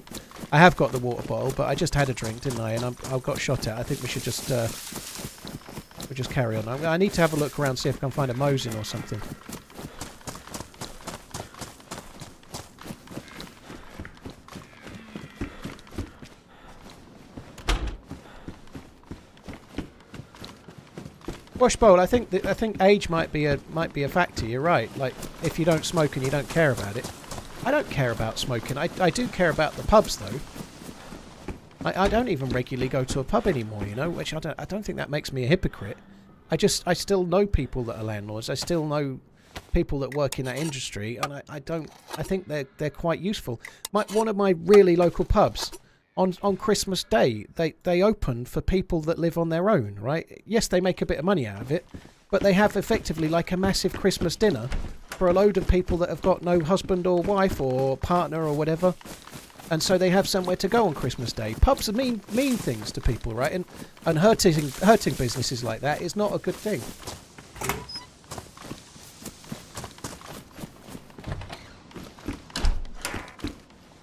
S2: I have got the water bottle, but I just had a drink, didn't I? And I got shot at. I think we should just we'll just carry on. I need to have a look around, see if I can find a Mosin or something. Washbowl, I think age might be a factor. You're right. Like, if you don't smoke and you don't care about it, I don't care about smoking. I do care about the pubs though. I don't even regularly go to a pub anymore. You know, which I don't think that makes me a hypocrite. I still know people that are landlords. I still know people that work in that industry, and I think they're quite useful. One of my really local pubs. On Christmas Day, they open for people that live on their own, right? Yes, they make a bit of money out of it, but they have effectively like a massive Christmas dinner for a load of people that have got no husband or wife or partner or whatever, and so they have somewhere to go on Christmas Day. Pubs are mean things to people, right? And hurting businesses like that is not a good thing.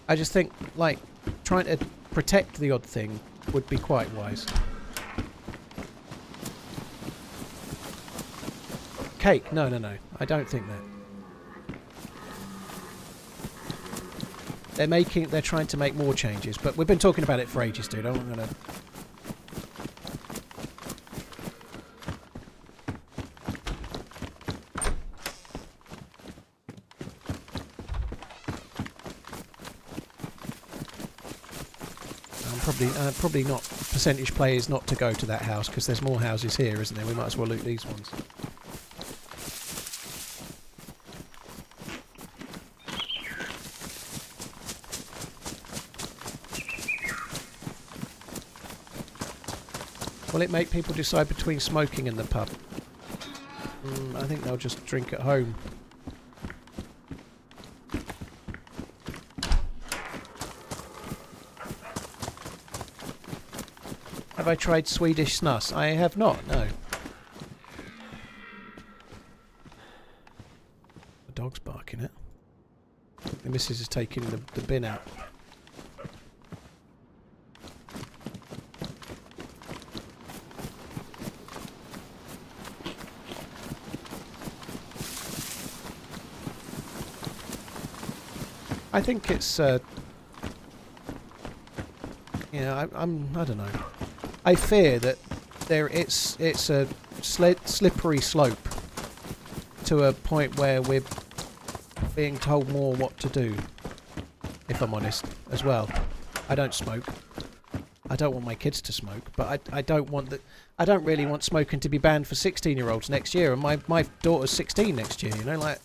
S2: I just think, like, trying to protect the odd thing would be quite wise. Cake? No. I don't think that. They're trying to make more changes, but we've been talking about it for ages, dude. I'm not gonna probably not. Percentage play is not to go to that house because there's more houses here, isn't there? We might as well loot these ones. Will it make people decide between smoking and the pub? I think they'll just drink at home. Have I tried Swedish snus? I have not, no. The dog's barking it. The missus is taking the bin out. I think it's, I don't know. I fear that it's a slippery slope to a point where we're being told more what to do, if I'm honest, as well. I don't smoke. I don't want my kids to smoke, but I don't want that. I don't really want smoking to be banned for 16-year-olds next year, and my daughter's 16 next year, you know, like,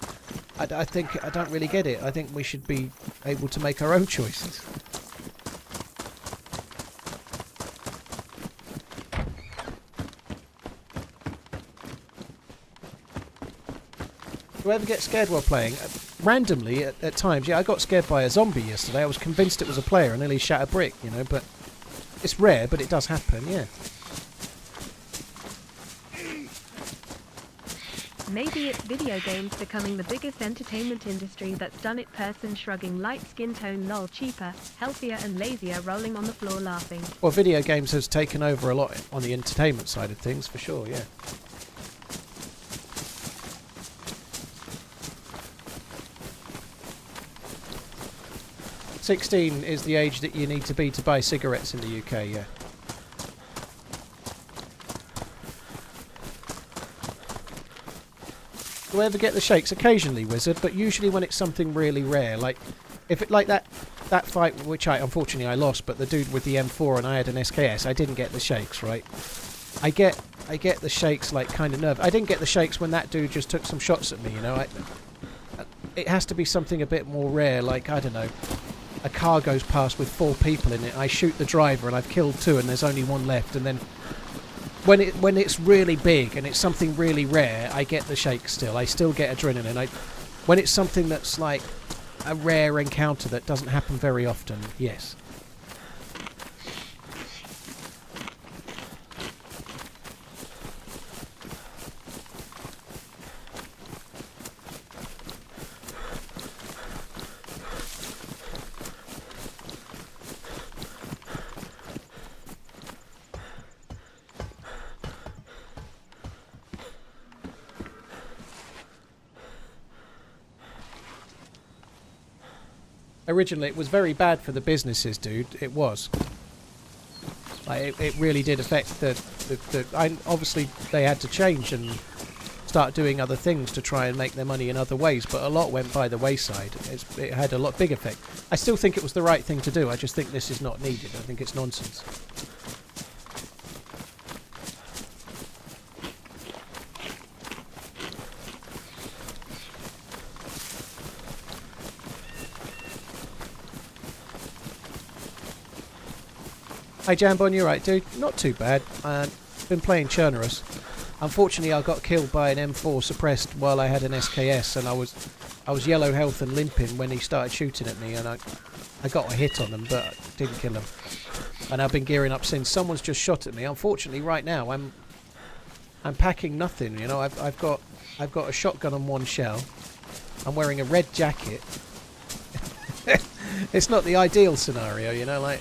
S2: I think, I don't really get it. I think we should be able to make our own choices. Do you ever get scared while playing? Randomly, at times, yeah, I got scared by a zombie yesterday. I was convinced it was a player and nearly shat a brick, you know, but it's rare, but it does happen, yeah.
S1: Maybe it's video games becoming the biggest entertainment industry that's done it. Person shrugging, light skin tone, lol, cheaper, healthier and lazier, rolling on the floor laughing.
S2: Well, video games has taken over a lot on the entertainment side of things, for sure, yeah. $16 is the age that you need to be to buy cigarettes in the UK, yeah. Do I ever get the shakes? Occasionally, Wizard, but usually when it's something really rare, like if it like that fight, which unfortunately I lost, but the dude with the M4 and I had an SKS, I didn't get the shakes, right? I get the shakes like kind of nervous. I didn't get the shakes when that dude just took some shots at me, you know. It has to be something a bit more rare, like I don't know, a car goes past with 4 people in it. I shoot the driver and I've killed 2 and there's only 1 left, and then when it's really big and it's something really rare, I get the shakes still. I still get adrenaline. When it's something that's like a rare encounter that doesn't happen very often, yes. Originally, it was very bad for the businesses, dude. It was. Like, it really did affect obviously, they had to change and start doing other things to try and make their money in other ways, but a lot went by the wayside. It had a lot big effect. I still think it was the right thing to do. I just think this is not needed. I think it's nonsense. Hey Jambon, you're right, dude. Not too bad. Been playing Chernarus. Unfortunately, I got killed by an M4 suppressed while I had an SKS, and I was yellow health and limping when he started shooting at me, and I got a hit on him, but didn't kill him. And I've been gearing up since. Someone's just shot at me. Unfortunately, right now I'm packing nothing. You know, I've got a shotgun on 1 shell. I'm wearing a red jacket. It's not the ideal scenario, you know. Like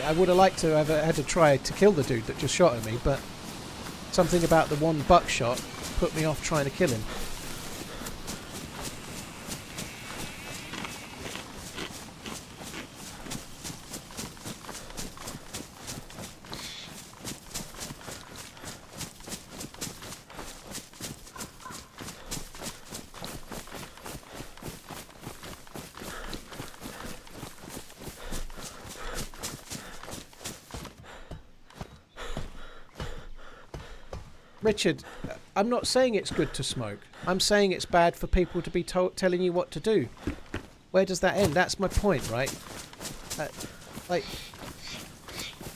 S2: I would have liked to have had to try to kill the dude that just shot at me, but something about the 1 buckshot put me off trying to kill him. Richard, I'm not saying it's good to smoke. I'm saying it's bad for people to be telling you what to do. Where does that end? That's my point, right? Like,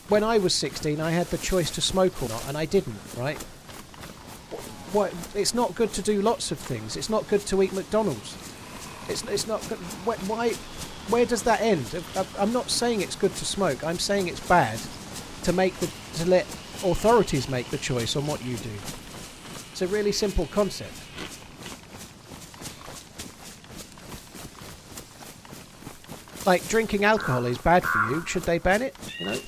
S2: when I was 16, I had the choice to smoke or not, and I didn't, right? What? It's not good to do lots of things. It's not good to eat McDonald's. It's not good. Why? Where does that end? I'm not saying it's good to smoke. I'm saying it's bad to let authorities make the choice on what you do. It's a really simple concept. Like, drinking alcohol is bad for you. Should they ban it? You know?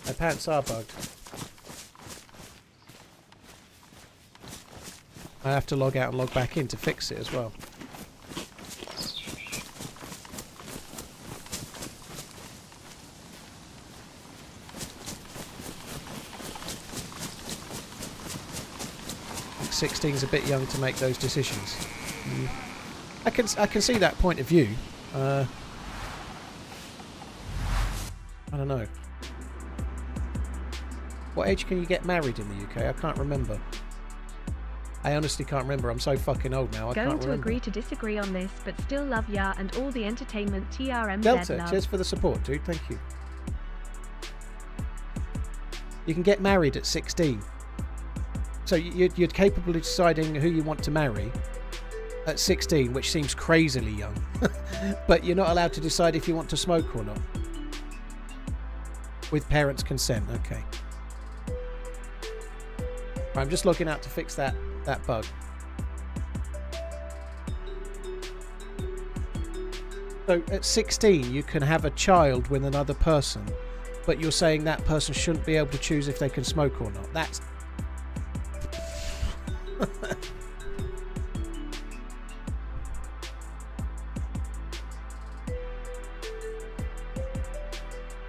S2: My pants are bugged. I have to log out and log back in to fix it as well. I think 16's a bit young to make those decisions. I can see that point of view. I don't know. What age can you get married in the UK? I can't remember. I honestly can't remember. I'm so fucking old now. I can't remember.
S1: Going to agree to disagree on this, but still love ya and all the entertainment TRMZ
S2: Delta,
S1: love.
S2: cheers for the support, dude. Thank you. You can get married at 16. So you're capable of deciding who you want to marry at 16, which seems crazily young. But you're not allowed to decide if you want to smoke or not. With parents' consent, okay. I'm just logging out to fix that bug. So at 16 you can have a child with another person, but you're saying that person shouldn't be able to choose if they can smoke or not. That's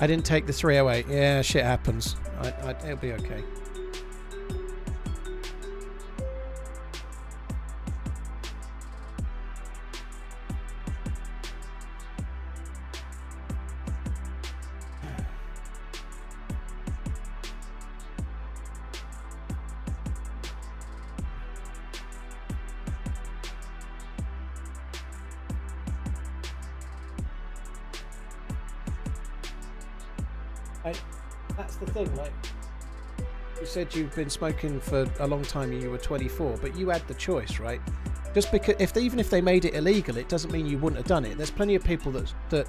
S2: I didn't take the 308. Yeah, shit happens. It'll be okay. That's the thing, like, you said you've been smoking for a long time and you were 24, but you had the choice, right? Just because, even if they made it illegal, it doesn't mean you wouldn't have done it. There's plenty of people that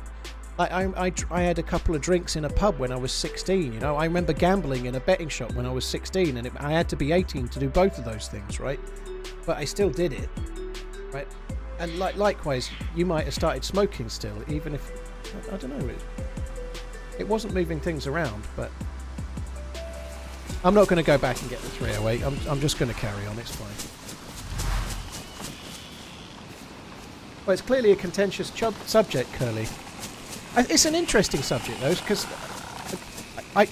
S2: I had a couple of drinks in a pub when I was 16, you know. I remember gambling in a betting shop when I was 16, and I had to be 18 to do both of those things, right? But I still did it, right? And likewise, you might have started smoking still, even if, I don't know, it wasn't moving things around. But I'm not going to go back and get the 308. I'm just going to carry on. It's fine. Well, it's clearly a contentious subject, Curly. It's an interesting subject, though, because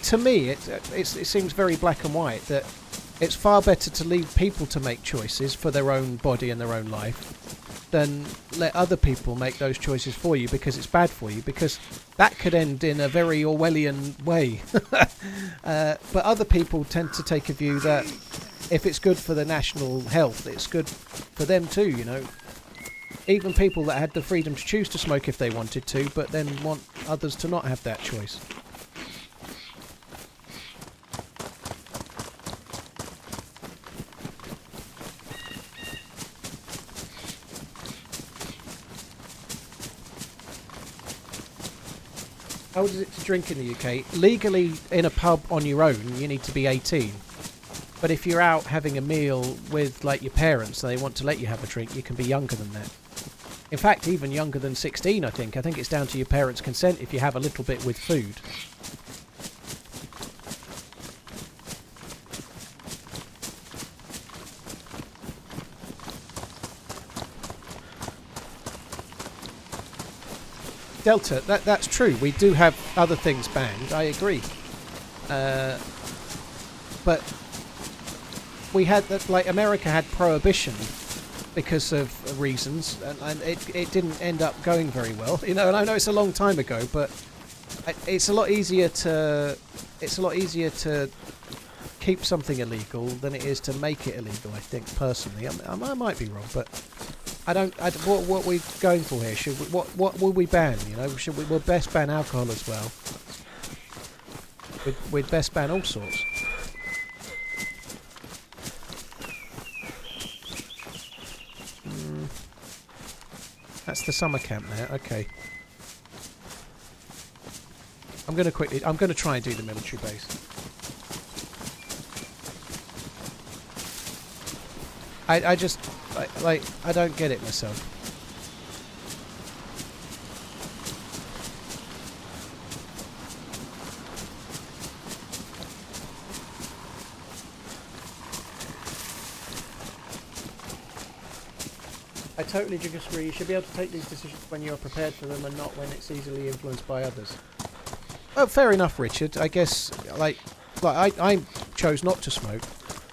S2: to me, it seems very black and white that it's far better to leave people to make choices for their own body and their own life than let other people make those choices for you because it's bad for you, because that could end in a very Orwellian way. But other people tend to take a view that if it's good for the national health, it's good for them too, you know. Even people that had the freedom to choose to smoke if they wanted to, but then want others to not have that choice. How old is it to drink in the UK? Legally, in a pub on your own, you need to be 18. But if you're out having a meal with, like, your parents and they want to let you have a drink, you can be younger than that. In fact, even younger than 16, I think. I think it's down to your parents' consent if you have a little bit with food. Delta, that's true. We do have other things banned. I agree. But we had that, like, America had prohibition because of reasons, and it didn't end up going very well, you know. And I know it's a long time ago, but it's a lot easier to keep something illegal than it is to make it illegal. I think personally, I might be wrong, but what are we going for here? What will we ban? You know, we'll best ban alcohol as well. We'd best ban all sorts. That's the summer camp there. Okay. I'm going to try and do the military base. I just, I don't get it myself. I totally disagree. You should be able to take these decisions when you're prepared for them and not when it's easily influenced by others. Oh, fair enough, Richard. I guess, like I chose not to smoke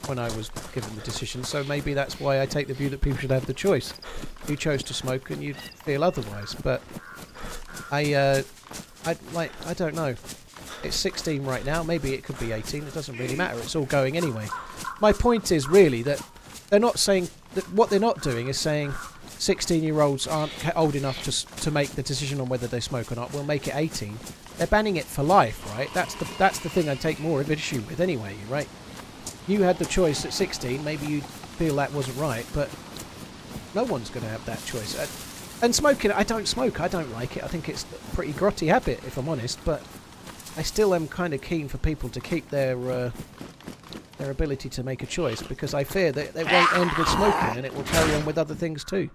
S2: when I was given the decision, so maybe that's why I take the view that people should have the choice. You chose to smoke and you feel otherwise, but I don't know. It's 16 right now. Maybe it could be 18. It doesn't really matter. It's all going anyway. My point is really that they're not saying that. What they're not doing is saying 16-year-olds aren't old enough to make the decision on whether they smoke or not. We'll make it 18. They're banning it for life, right? That's the thing I take more of an issue with anyway, right? You had the choice at 16. Maybe you feel that wasn't right, but no one's going to have that choice. And smoking, I don't smoke. I don't like it. I think it's a pretty grotty habit, if I'm honest. But I still am kind of keen for people to keep their ability to make a choice, because I fear that it won't end with smoking and it will carry on with other things too.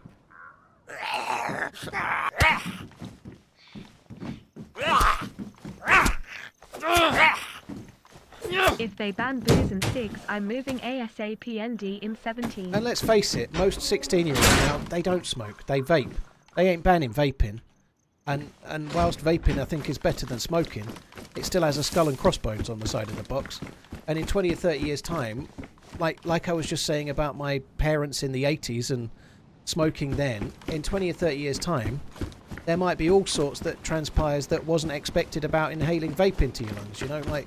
S1: If they ban booze and cigs, I'm moving ASAP in 17.
S2: And let's face it, most 16-year-olds now, they don't smoke. They vape. They ain't banning vaping. And whilst vaping I think is better than smoking, it still has a skull and crossbones on the side of the box. And in 20 or 30 years' time, like I was just saying about my parents in the 80s and smoking then, in 20 or 30 years' time, there might be all sorts that transpires that wasn't expected about inhaling vape into your lungs, you know, like...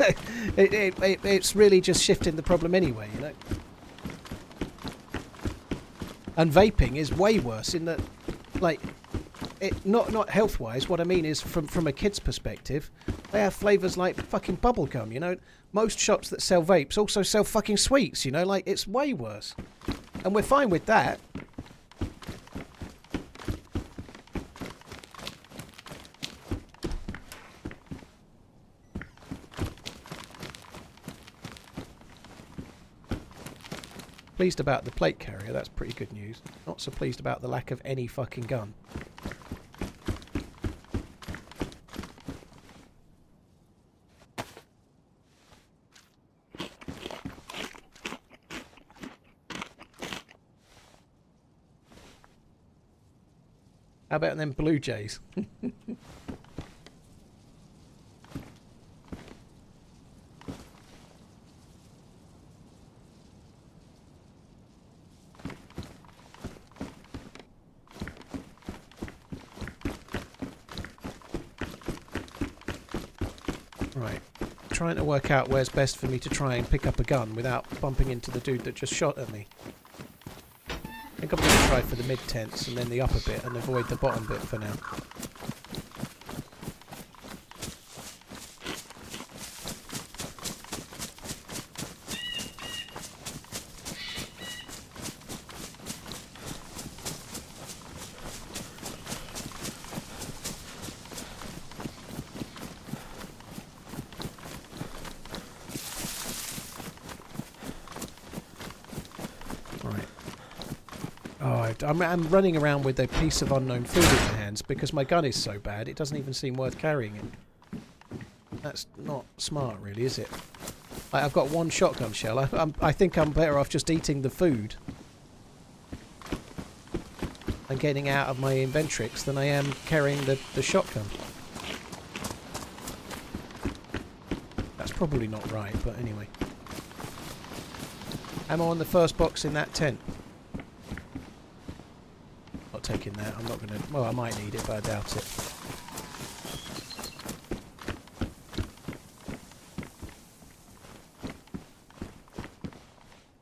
S2: it's really just shifting the problem anyway, you know. And vaping is way worse in that, like, not health-wise. What I mean is, from a kid's perspective, they have flavours like fucking bubblegum, you know. Most shops that sell vapes also sell fucking sweets, you know. Like, it's way worse, and we're fine with that. Pleased about the plate carrier, that's pretty good news. Not so pleased about the lack of any fucking gun. How about them Blue Jays? Right, trying to work out where's best for me to try and pick up a gun without bumping into the dude that just shot at me. I think I'm going to try for the mid-tents and then the upper bit and avoid the bottom bit for now. I'm running around with a piece of unknown food in my hands because my gun is so bad it doesn't even seem worth carrying it. That's not smart really, is it? I've got one shotgun shell. I think I'm better off just eating the food and getting out of my inventrix than I am carrying the shotgun. That's probably not right, but anyway. Ammo on the first box in that tent. Not taking that. I'm not going to... Well, I might need it, but I doubt it.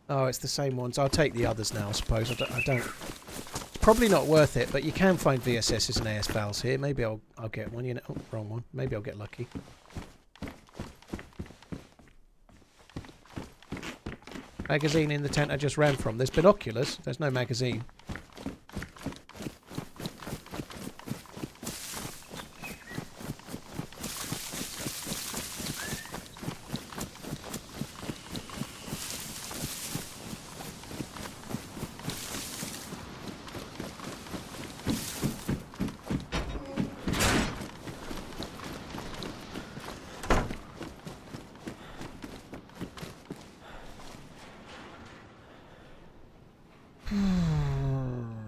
S2: Oh, it's the same ones. I'll take the others now, I suppose. I don't... It's probably not worth it, but you can find VSSs and AS Vals here. Maybe I'll get one. You know, oh, wrong one. Maybe I'll get lucky. Magazine in the tent I just ran from. There's binoculars. There's no magazine.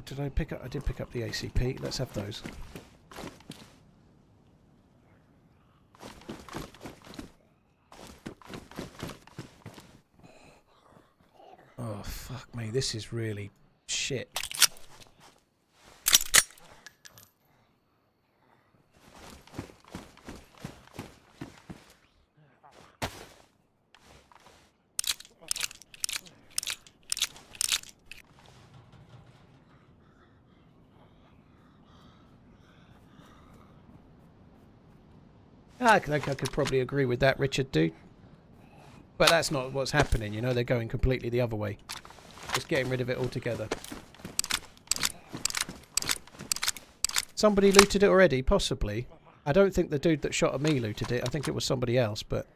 S2: Did I pick up? I did pick up the ACP. Let's have those. Oh, fuck me. This is really shit. I could probably agree with that, Richard, dude. But that's not what's happening, you know, they're going completely the other way. Just getting rid of it altogether. Somebody looted it already, possibly. I don't think the dude that shot at me looted it. I think it was somebody else, but...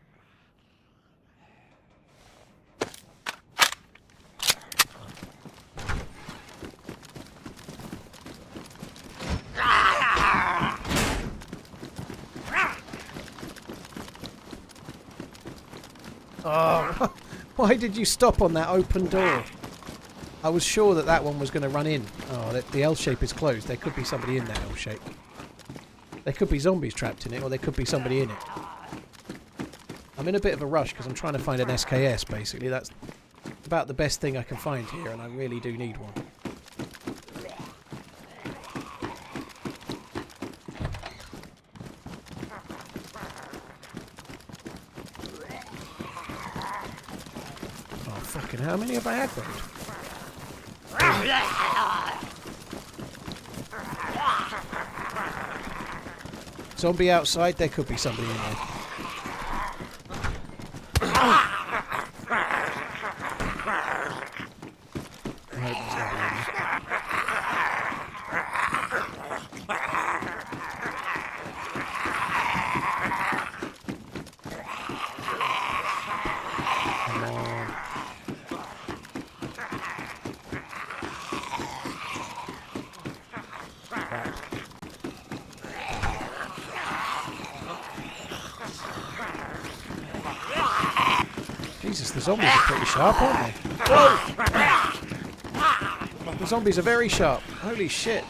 S2: Oh, why did you stop on that open door? I was sure that that one was going to run in. Oh, the L shape is closed. There could be somebody in that L shape. There could be zombies trapped in it, or there could be somebody in it. I'm in a bit of a rush because I'm trying to find an SKS, basically. That's about the best thing I can find here, and I really do need one. Fucking how many have I aggroed? Zombie outside, there could be somebody in there. Jesus, the zombies are pretty sharp, aren't they? Whoa! The zombies are very sharp. Holy shit.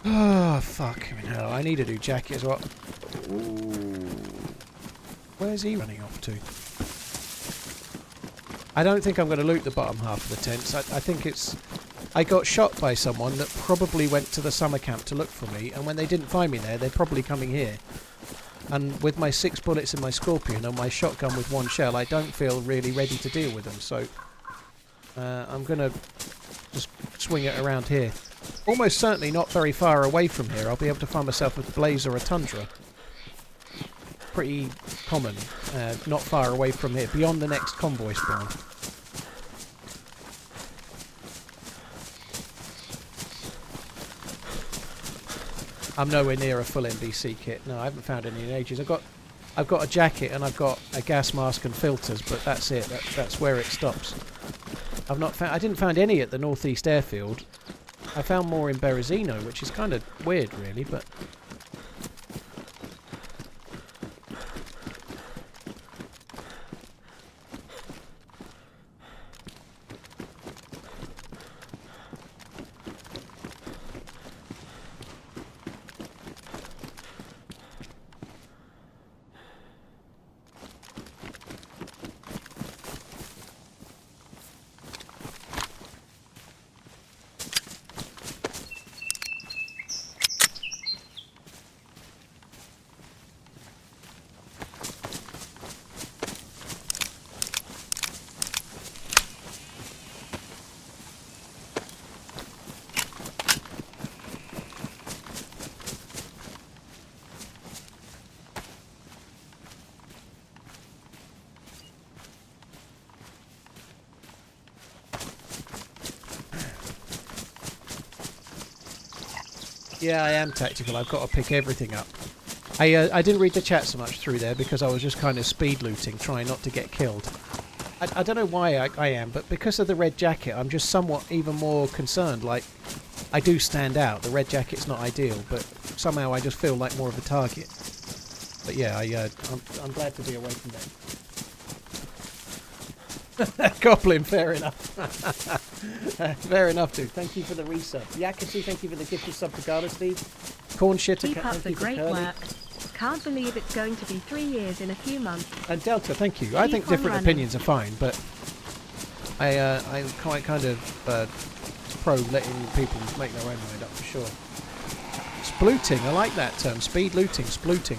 S2: Oh, fucking hell. I need a new jacket as well. Ooh. Where's he running off to? I don't think I'm going to loot the bottom half of the tents. I think it's... I got shot by someone that probably went to the summer camp to look for me, and when they didn't find me there, they're probably coming here. And with my 6 bullets in my Scorpion and my shotgun with 1 shell, I don't feel really ready to deal with them, so... I'm going to just swing it around here. Almost certainly not very far away from here. I'll be able to find myself a Blaze or a Tundra. Pretty common. Not far away from here. Beyond the next convoy spawn. I'm nowhere near a full NBC kit. No, I haven't found any in ages. I've got a jacket and I've got a gas mask and filters, but that's it. That's where it stops. I've not found. I didn't find any at the northeast airfield. I found more in Berezino, which is kind of weird, really, but. Yeah, I am tactical. I've got to pick everything up. I didn't read the chat so much through there because I was just kind of speed looting, trying not to get killed. I don't know why I am, but because of the red jacket, I'm just somewhat even more concerned. Like, I do stand out. The red jacket's not ideal, but somehow I just feel like more of a target. But yeah, I'm glad to be away from them. Goblin, fair enough. Fair enough, dude. Thank you for the resub. Yakatu, thank you for the gifted sub to Gala, Steve. Corn shitter,
S1: keep up the great work. Can't believe it's going to be 3 years in a few months.
S2: And Delta, thank you. I think different opinions are fine, but I'm quite kind of pro letting people make their own mind up for sure. Splooting, I like that term. Speed looting, splooting.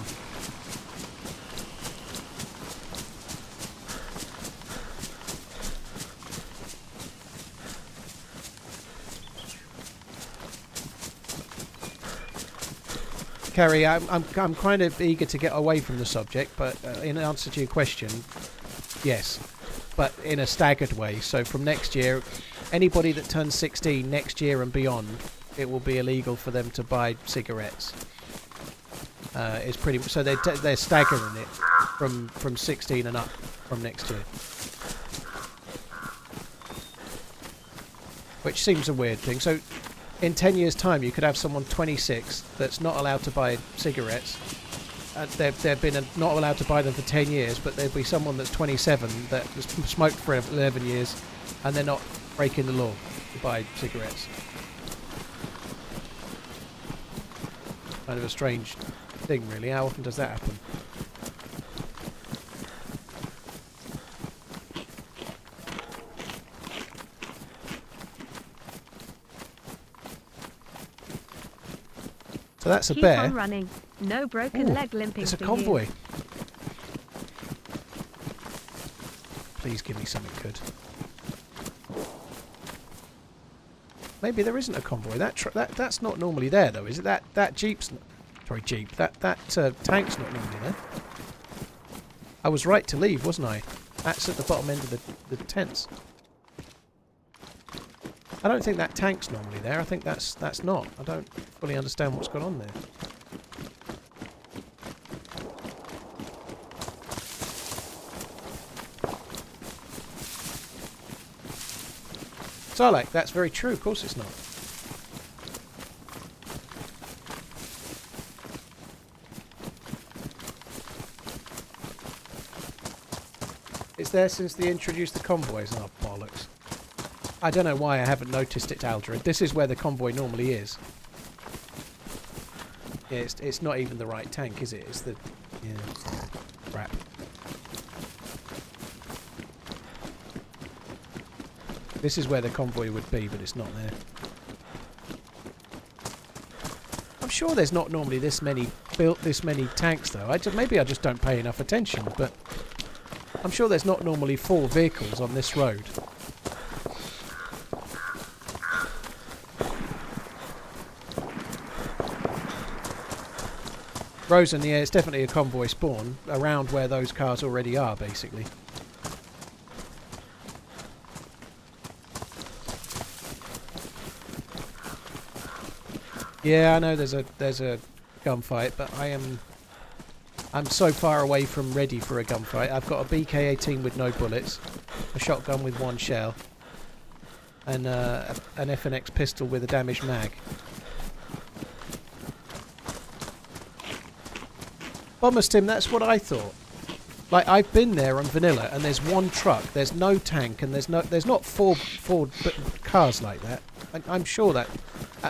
S2: Carrie, I'm kind of eager to get away from the subject, but in answer to your question, yes, but in a staggered way. So from next year, anybody that turns 16 next year and beyond, it will be illegal for them to buy cigarettes. It's pretty so they're staggering it from 16 and up from next year, which seems a weird thing. So. In 10 years' time, you could have someone 26 that's not allowed to buy cigarettes. They've been not allowed to buy them for 10 years, but there'll be someone that's 27 that has smoked for 11 years, and they're not breaking the law to buy cigarettes. Kind of a strange thing, really. How often does that happen? So that's a bear.
S1: Keep on running. No broken leg limping.
S2: It's a convoy. Please give me something good. Maybe there isn't a convoy. That's not normally there though, is it? That jeep's sorry, jeep. That tank's not normally there. I was right to leave, wasn't I? That's at the bottom end of the tents. I don't think that tank's normally there. I think that's not. I don't fully understand what's going on there. Sarlacc, that's very true. Of course it's not. It's there since they introduced the convoys. Oh, bollocks. I don't know why I haven't noticed it, Aldred. This is where the convoy normally is. Yeah, it's not even the right tank, is it? It's the... yeah, crap. This is where the convoy would be, but it's not there. I'm sure there's not normally this many tanks, though. Maybe I just don't pay enough attention, but I'm sure there's not normally 4 vehicles on this road. Rosen, yeah, it's definitely a convoy spawn around where those cars already are, basically. Yeah, I know there's a gunfight, but I'm so far away from ready for a gunfight. I've got a BK-18 with no bullets, a shotgun with 1 shell, and an FNX pistol with a damaged mag. Bombers Tim, that's what I thought. Like, I've been there on vanilla, and there's one truck, there's no tank, and there's not four cars like that. I'm sure that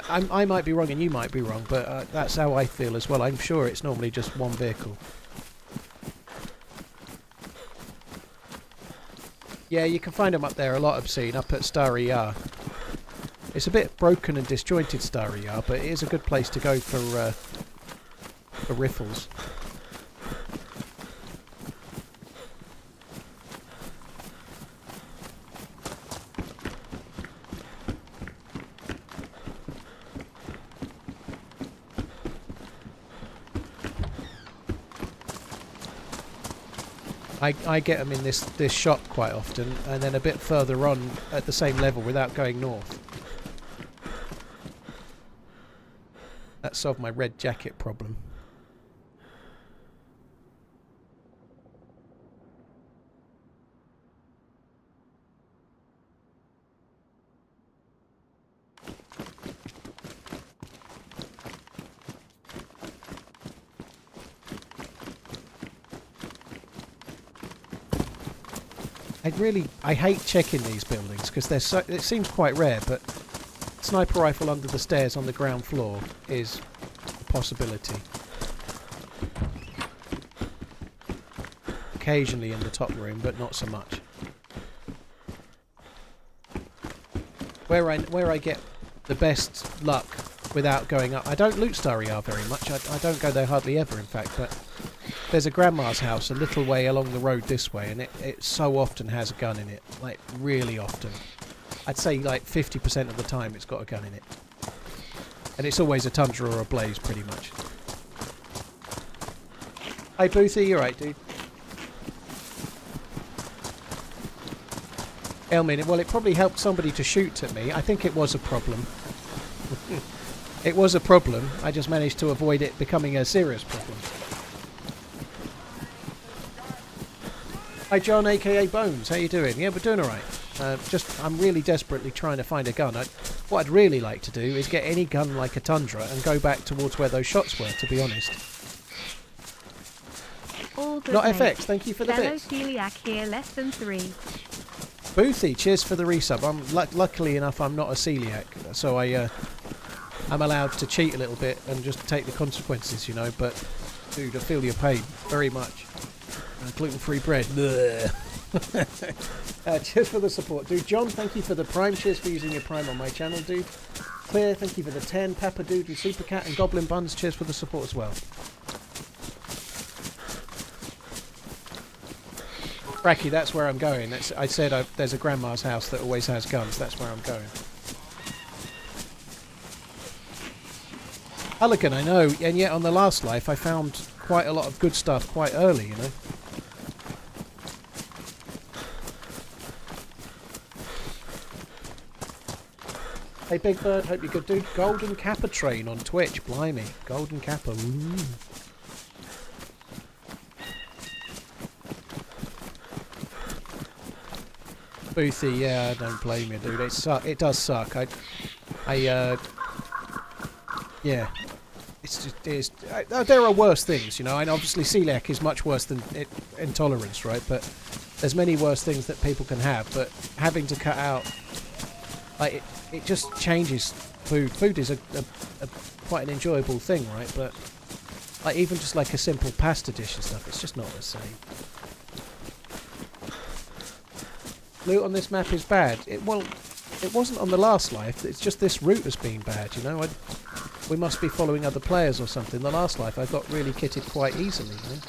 S2: I might be wrong and you might be wrong, but that's how I feel as well. I'm sure it's normally just one vehicle. Yeah, you can find them up there a lot, obscene, up at Starry Yar. It's a bit broken and disjointed, Starry Yar, but it is a good place to go for riffles. I get them in this shop quite often, and then a bit further on at the same level without going north. That solved my red jacket problem. I hate checking these buildings because they're so. It seems quite rare, but sniper rifle under the stairs on the ground floor is a possibility. Occasionally in the top room, but not so much. Where I get the best luck without going up. I don't loot Starry Yar very much. I don't go there hardly ever, in fact, but there's a grandma's house a little way along the road this way, and it so often has a gun in it. Like, really often. I'd say like 50% of the time it's got a gun in it. And it's always a Tundra or a Blaze, pretty much. Hey, Boothie, you alright, dude? Elmin, well, it probably helped somebody to shoot at me. I think it was a problem. It was a problem. I just managed to avoid it becoming a serious problem. Hi John, aka Bones, how you doing? Yeah, we're doing alright. I'm really desperately trying to find a gun. What I'd really like to do is get any gun like a Tundra and go back towards where those shots were, to be honest.
S1: All good,
S2: Not
S1: mate.
S2: FX, thank you for the
S1: Fellow
S2: bits.
S1: celiac here, less than 3.
S2: Boothie, cheers for the resub. Luckily enough, I'm not a celiac, so I'm allowed to cheat a little bit and just take the consequences, you know, but dude, I feel your pain very much. Gluten-free bread. Cheers for the support, dude. John, thank you for the Prime. Cheers for using your Prime on my channel, dude. Claire, thank you for the 10. Papa Dude and Super Cat and Goblin Buns, cheers for the support as well. Bracky, that's where I'm going. I said there's a grandma's house that always has guns. That's where I'm going. Halligan, I know, and yet on the last life I found quite a lot of good stuff quite early, you know. Hey Big Bird, hope you're good, dude. Golden Kappa Train on Twitch, blimey. Golden Kappa, ooh. Boothie, yeah, don't blame you, dude. It does suck. Yeah. There are worse things, you know, and obviously celiac is much worse than intolerance, right? But there's many worse things that people can have, but having to cut out, like, it just changes food. Food is a quite an enjoyable thing, right? But like, even just like a simple pasta dish and stuff, it's just not the same. Loot on this map is bad. It wasn't on the last life. It's just this route has been bad, you know. We must be following other players or something. The last life I got really kitted quite easily, you know?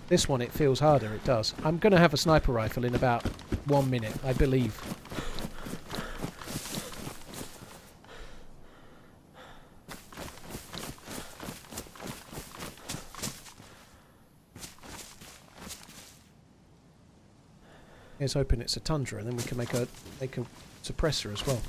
S2: This one, it feels harder, it does. I'm going to have a sniper rifle in about 1 minute, I believe. Here's hoping it's a Tundra, and then we can make a suppressor as well.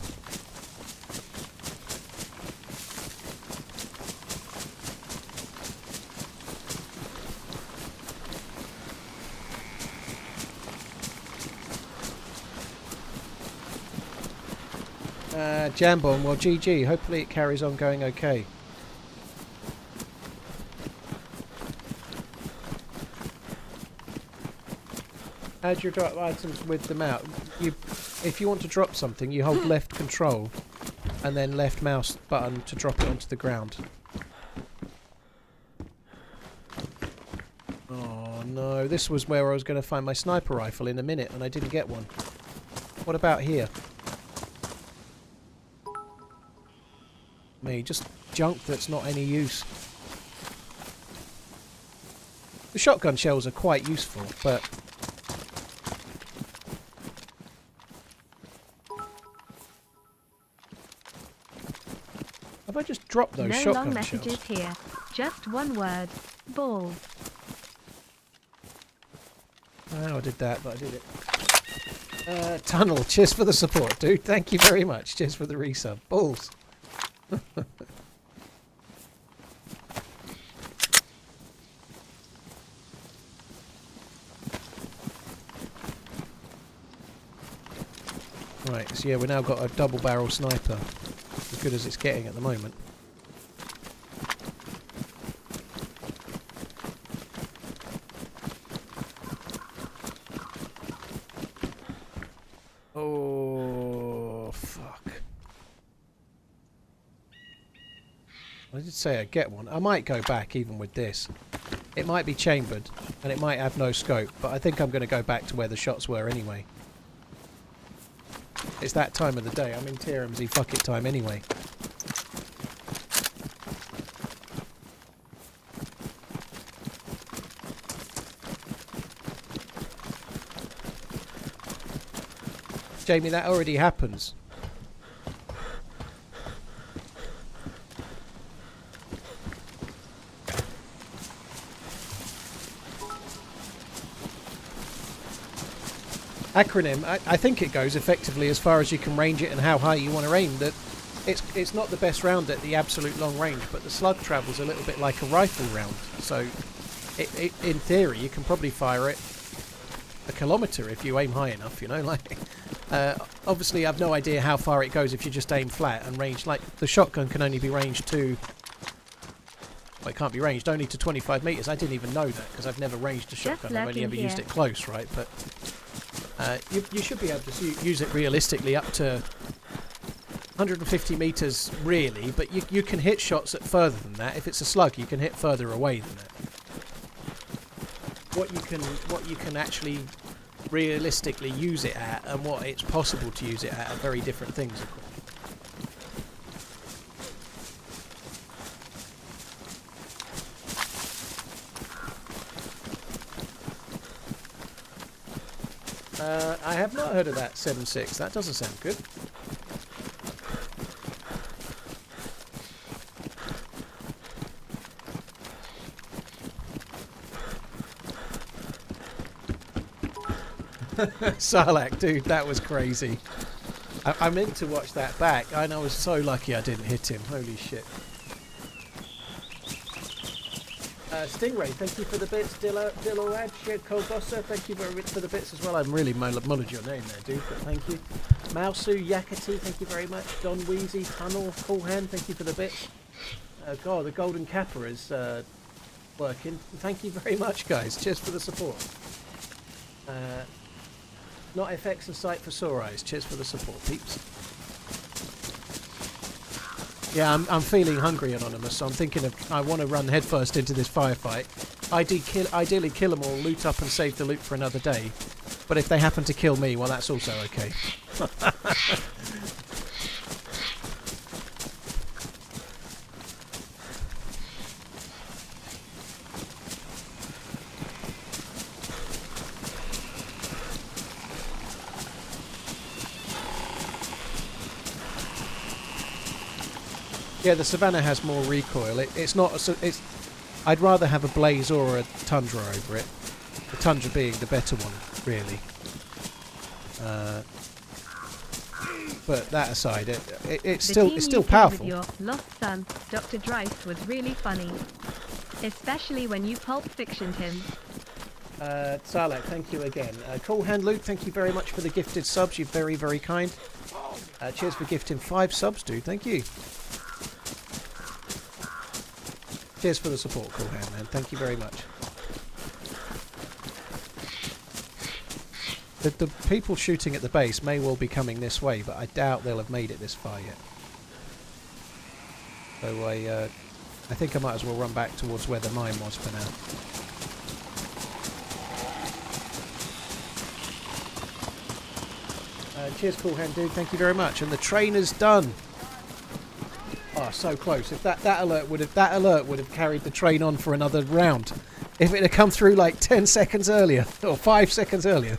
S2: Jambon, well, GG. Hopefully it carries on going okay. How do you drop items with them out? If you want to drop something, you hold left control and then left mouse button to drop it onto the ground. Oh no, this was where I was going to find my sniper rifle in a minute and I didn't get one. What about here? Me, just junk that's not any use. The shotgun shells are quite useful, but... Have I just dropped those shotgun shells?
S1: No long messages here. Just one word. Balls.
S2: Oh, I did that, but I did it. Tunnel, cheers for the support, dude. Thank you very much. Cheers for the resub. Balls. Right, so yeah, we've now got a double barrel sniper. As good as it's getting at the moment. Oh, fuck. I did say I'd get one. I might go back even with this. It might be chambered, and it might have no scope, but I think I'm going to go back to where the shots were anyway. It's that time of the day. I'm in TRMZ fuck it time anyway. Jamie, that already happens. Acronym, I think it goes effectively as far as you can range it and how high you want to aim. That it's not the best round at the absolute long range, but the slug travels a little bit like a rifle round. So, in theory, you can probably fire it a kilometre if you aim high enough. You know, like obviously, I've no idea how far it goes if you just aim flat and range. Like the shotgun can only be ranged to. Well, it can't be ranged only to 25 metres. I didn't even know that because I've never ranged a shotgun. I've only ever used it close, right? But you should be able to use it realistically up to 150 metres, really. But you can hit shots at further than that. If it's a slug, you can hit further away than that. What you can actually realistically use it at, and what it's possible to use it at, are very different things, of course. I have not heard of that 7.6. That doesn't sound good. Sarlacc, dude, that was crazy. I meant to watch that back, and I was so lucky I didn't hit him. Holy shit. Stingray, thank you for the bits. Dilload, Colbossa, thank you very much for the bits as well. I'm really mullered your name there, dude, but thank you. Mausu, Yakati, thank you very much. Don Wheezy, Tunnel, Coolhand, thank you for the bits. God, the Golden Kappa is working. Thank you very much, guys. Cheers for the support. Not FX and Sight for Sore Eyes. Cheers for the support, peeps. Yeah, I'm feeling hungry, Anonymous, so I'm thinking of... I want to run headfirst into this firefight. Ideally kill them all, loot up and save the loot for another day. But if they happen to kill me, well, that's also okay. Yeah, the Savannah has more recoil. It's not. It's. I'd rather have a Blaze or a Tundra over it. The Tundra being the better one, really. But that aside, it's still powerful.
S1: Your lost son, Dr. Dryce, was really funny, especially when you Pulp Fictioned him.
S2: Sarlacc, thank you again. Cool Hand Luke, thank you very much for the gifted subs. You're very, very kind. Cheers for gifting 5 subs, dude. Thank you. Cheers for the support, Cool Hand, man. Thank you very much. The people shooting at the base may well be coming this way, but I doubt they'll have made it this far yet. So I think I might as well run back towards where the mine was for now. Cheers, Cool Hand, dude. Thank you very much. And the train is done. Oh, so close. If that alert would have carried the train on for another round. If it had come through like 10 seconds earlier or 5 seconds earlier.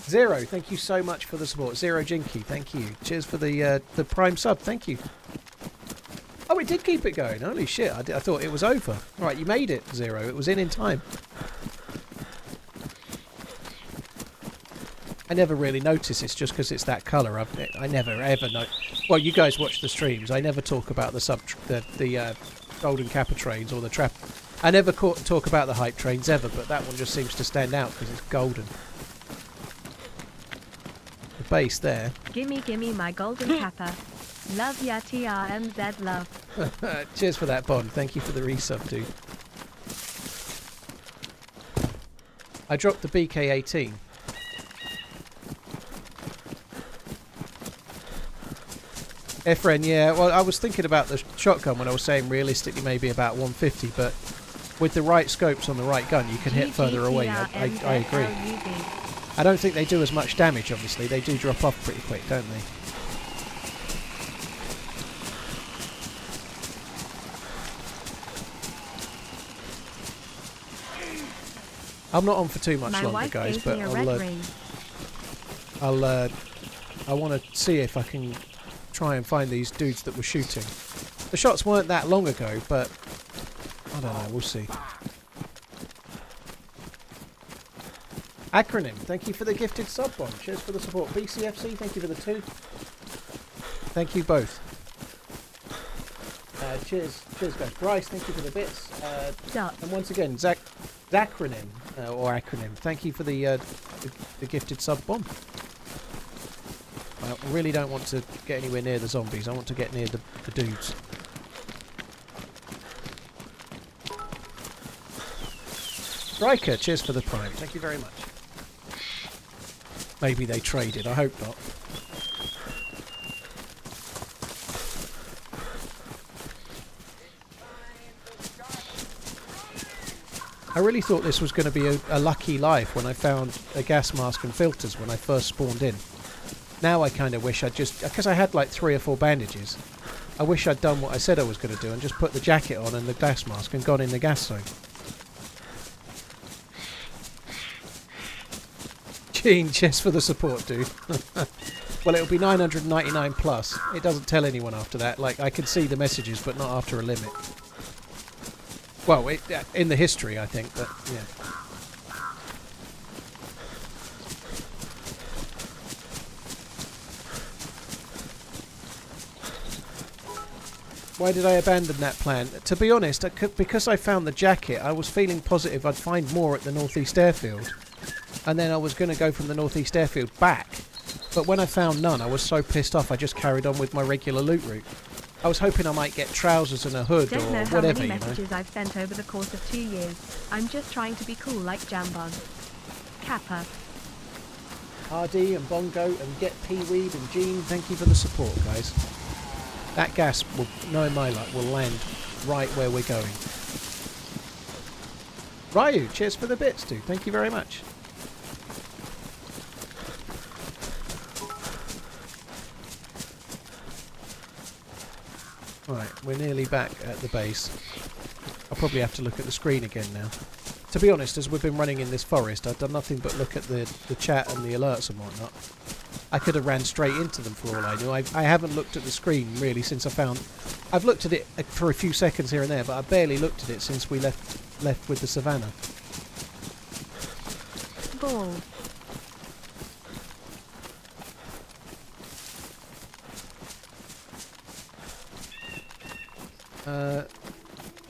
S2: Zero, thank you so much for the support. Zero Jinky, thank you. Cheers for the Prime sub. Thank you. Oh, it did keep it going. Holy shit! I thought it was over. Right, you made it, Zero. It was in time. I never really notice it's just because it's that colour. I never ever know. Well, you guys watch the streams. I never talk about the golden kappa trains or the trap. I never talk about the hype trains ever, but that one just seems to stand out because it's golden. The base there.
S1: Gimme my golden kappa. Love ya TRMZ love.
S2: Cheers for that, Bond. Thank you for the resub, dude. I dropped the BK-18. Efren, yeah, well, I was thinking about the shotgun when I was saying realistically maybe about 150, but with the right scopes on the right gun, you can hit further away. I agree. I don't think they do as much damage, obviously. They do drop off pretty quick, don't they? I'm not on for too much longer, guys, but I want to see if I can try and find these dudes that were shooting. The shots weren't that long ago, but I don't know, we'll see. Acronym, thank you for the gifted sub one. Cheers for the support. BCFC, thank you for the 2. Thank you both. Cheers guys. Bryce, thank you for the bits. And once again, Zacronym, or Acronym, thank you for the gifted sub bomb. I really don't want to get anywhere near the zombies. I want to get near the dudes. Riker, cheers for the prime. Thank you very much. Maybe they traded. I hope not. I really thought this was going to be a lucky life when I found a gas mask and filters when I first spawned in. Now I kind of wish I'd just... because I had like 3 or 4 bandages. I wish I'd done what I said I was going to do and just put the jacket on and the gas mask and gone in the gas zone. Gene, cheers for the support, dude. Well, it'll be 999 plus. It doesn't tell anyone after that. Like, I can see the messages, but not after a limit. Well, in the history, I think, but yeah. Why did I abandon that plan? To be honest, because I found the jacket, I was feeling positive I'd find more at the northeast airfield. And then I was going to go from the northeast airfield back. But when I found none, I was so pissed off I just carried on with my regular loot route. I was hoping I might get trousers and a hood or whatever,
S1: Don't know how many messages I've sent over the course of 2 years. I'm just trying to be cool like Jambon. Kappa.
S2: RD and Bongo and Get Peaweed and Gene, thank you for the support, guys. That gas, will, knowing my luck, will land right where we're going. Ryu, cheers for the bits, dude. Thank you very much. Right, we're nearly back at the base. I'll probably have to look at the screen again now. To be honest, as we've been running in this forest, I've done nothing but look at the chat and the alerts and whatnot. I could have ran straight into them for all I knew. I haven't looked at the screen really since I found... I've looked at it for a few seconds here and there, but I barely looked at it since we left with the savannah.
S1: Ball.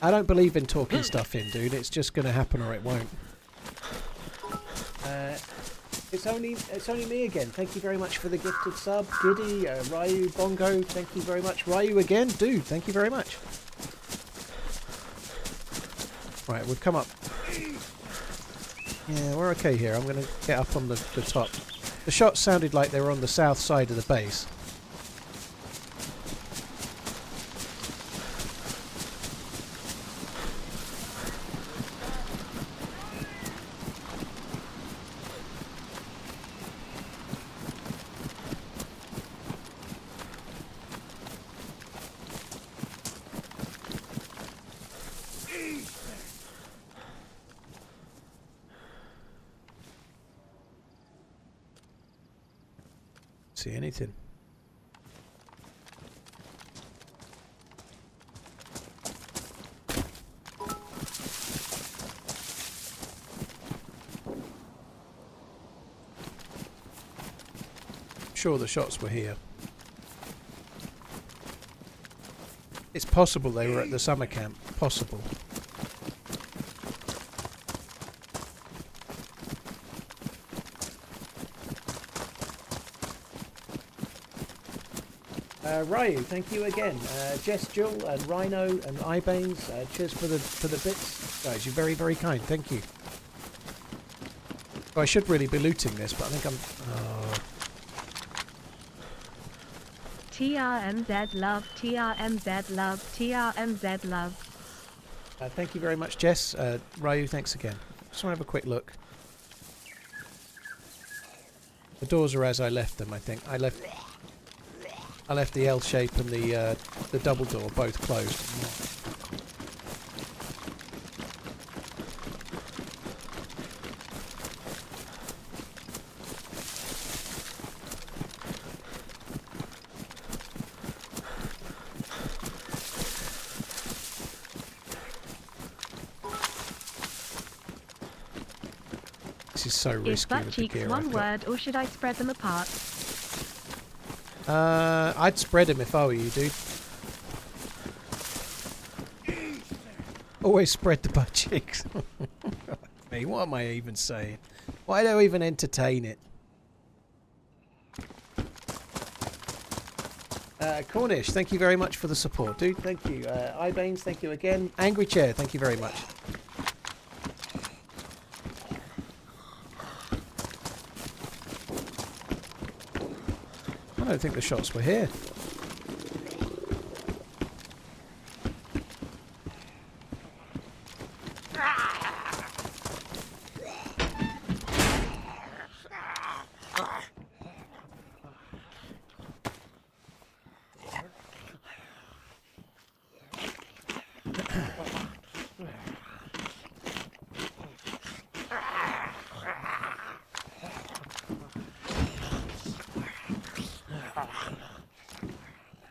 S2: I don't believe in talking stuff in, dude. It's just going to happen or it won't. It's only me again. Thank you very much for the gifted sub. Giddy, Ryu, Bongo, thank you very much. Ryu again, dude, thank you very much. Right, we've come up. Yeah, we're okay here. I'm going to get up on the top. The shots sounded like they were on the south side of the base. See anything? Sure, the shots were here. It's possible they were at the summer camp. Possible. Ryu, thank you again. Jess, Jill, and Rhino, and Ibanes, cheers for the bits. Guys, you're very, very kind. Thank you. Oh, I should really be looting this, but I think I'm...
S1: TRMZ love, TRMZ love, TRMZ love.
S2: Thank you very much, Jess. Ryu, thanks again. Just want to have a quick look. The doors are as I left them, I think. I left the L shape and the double door both closed. This is so risky.
S1: Is butt cheeks one word, or should I spread them apart?
S2: I'd spread them if I were you, dude. Always spread the butt cheeks. Me, what am I even saying? Why do I even entertain it? Cornish, thank you very much for the support, dude. Thank you. Ibanes, thank you again. Angry Chair, thank you very much. I don't think the shots were here.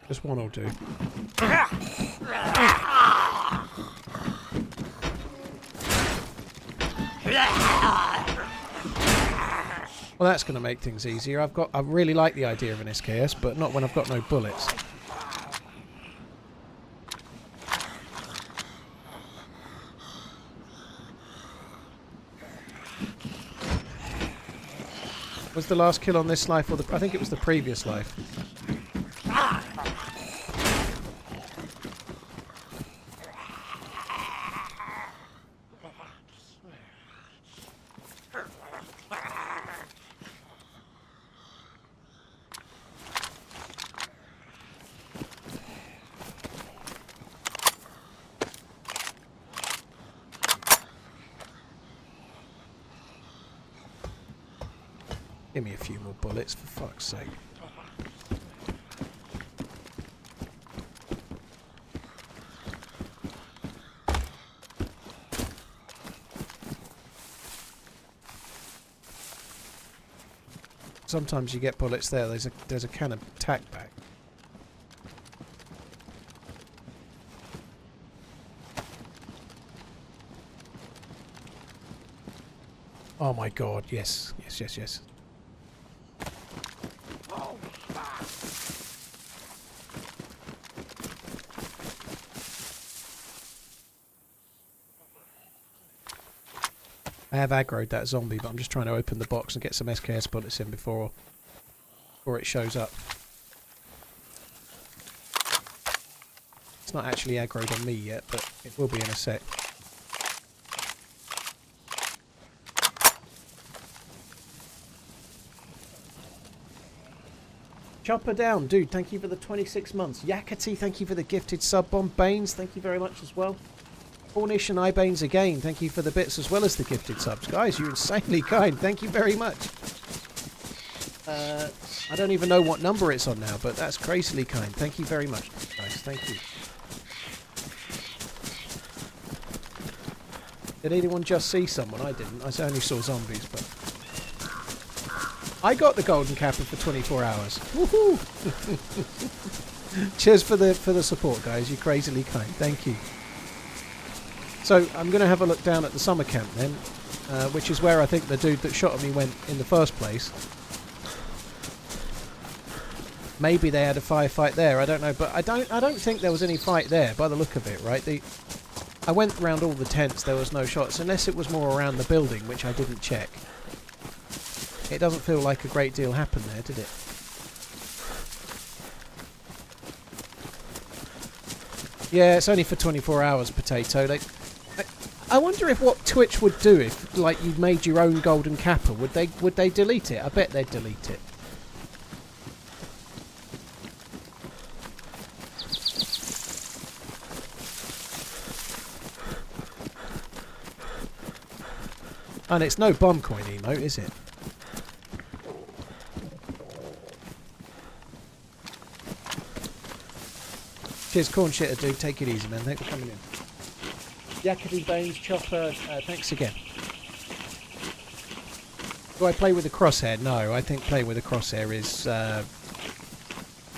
S2: Just one will do. Well, that's going to make things easier. I really like the idea of an SKS, but not when I've got no bullets. Was the last kill on this life, or I think it was the previous life. Give me a few more bullets, for fuck's sake. Sometimes you get bullets there. There's a can of tack back. Oh my god, yes. Yes, yes, yes. I have aggroed that zombie, but I'm just trying to open the box and get some SKS bullets in before it shows up. It's not actually aggroed on me yet, but it will be in a sec. Chopper down, dude, thank you for the 26 months. Yakety, thank you for the gifted sub bomb. Baines, thank you very much as well. Cornish and iBaines again, thank you for the bits as well as the gifted subs. Guys, you're insanely kind, thank you very much. I don't even know what number it's on now, but that's crazily kind. Thank you very much, guys, thank you. Did anyone just see someone? I didn't, I only saw zombies, but... I got the golden capper for 24 hours. Woohoo! Cheers for the support, guys. You're crazily kind. Thank you. So I'm going to have a look down at the summer camp then, which is where I think the dude that shot at me went in the first place. Maybe they had a firefight there. I don't know, but I don't think there was any fight there by the look of it. Right? I went around all the tents. There was no shots, unless it was more around the building, which I didn't check. It doesn't feel like a great deal happened there, did it? Yeah, it's only for 24 hours, Potato. I wonder if what Twitch would do if, like, you made your own golden capper. Would they delete it? I bet they'd delete it. And it's no bomb coin emote, is it? Cheers, corn shitter, dude. Take it easy, man. Thanks for coming in. Yakety Baines, Chopper, thanks again. Do I play with the crosshair? No, I think playing with the crosshair is...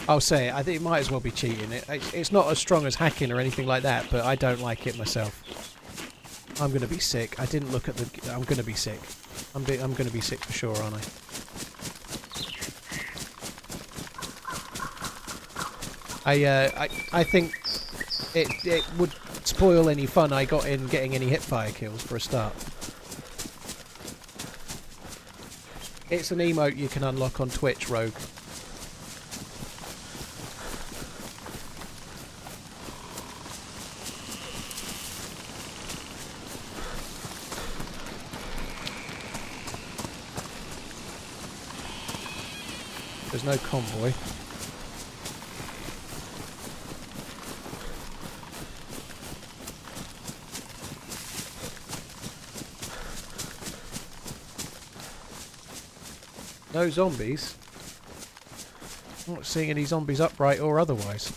S2: I'll say it. I think it might as well be cheating. It's not as strong as hacking or anything like that, but I don't like it myself. I'm going to be sick. I didn't look at the... I'm going to be sick. I'm going to be sick for sure, aren't I? I think it would spoil any fun I got in getting any hipfire kills for a start. It's an emote you can unlock on Twitch, Rogue. There's no convoy. No zombies. I'm not seeing any zombies upright or otherwise.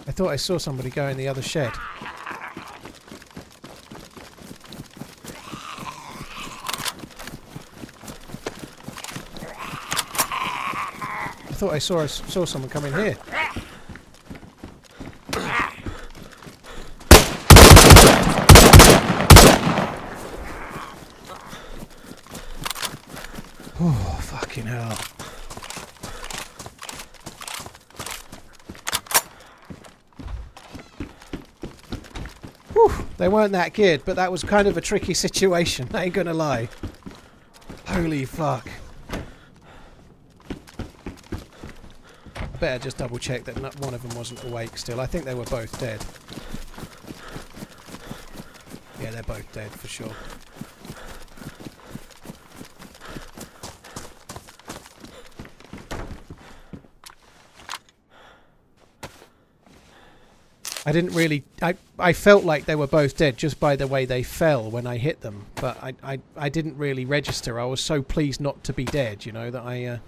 S2: I thought I saw somebody go in the other shed. I thought I saw someone come in here. Oh, fucking hell. They weren't that good, but that was kind of a tricky situation, I ain't gonna lie. Holy fuck. I better just double check that one of them wasn't awake still. I think they were both dead. Yeah, they're both dead for sure. I didn't really... I felt like they were both dead just by the way they fell when I hit them. But I didn't really register. I was so pleased not to be dead, you know, that I...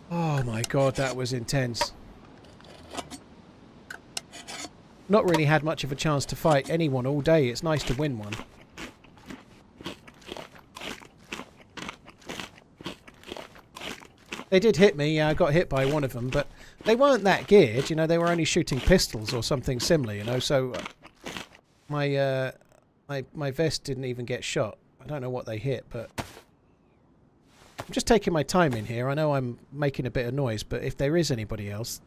S2: Oh my god, that was intense. Not really had much of a chance to fight anyone all day. It's nice to win one. They did hit me. I got hit by one of them, but they weren't that geared. You know, they were only shooting pistols or something similar, you know, so my vest didn't even get shot. I don't know what they hit, but I'm just taking my time in here. I know I'm making a bit of noise, but if there is anybody else,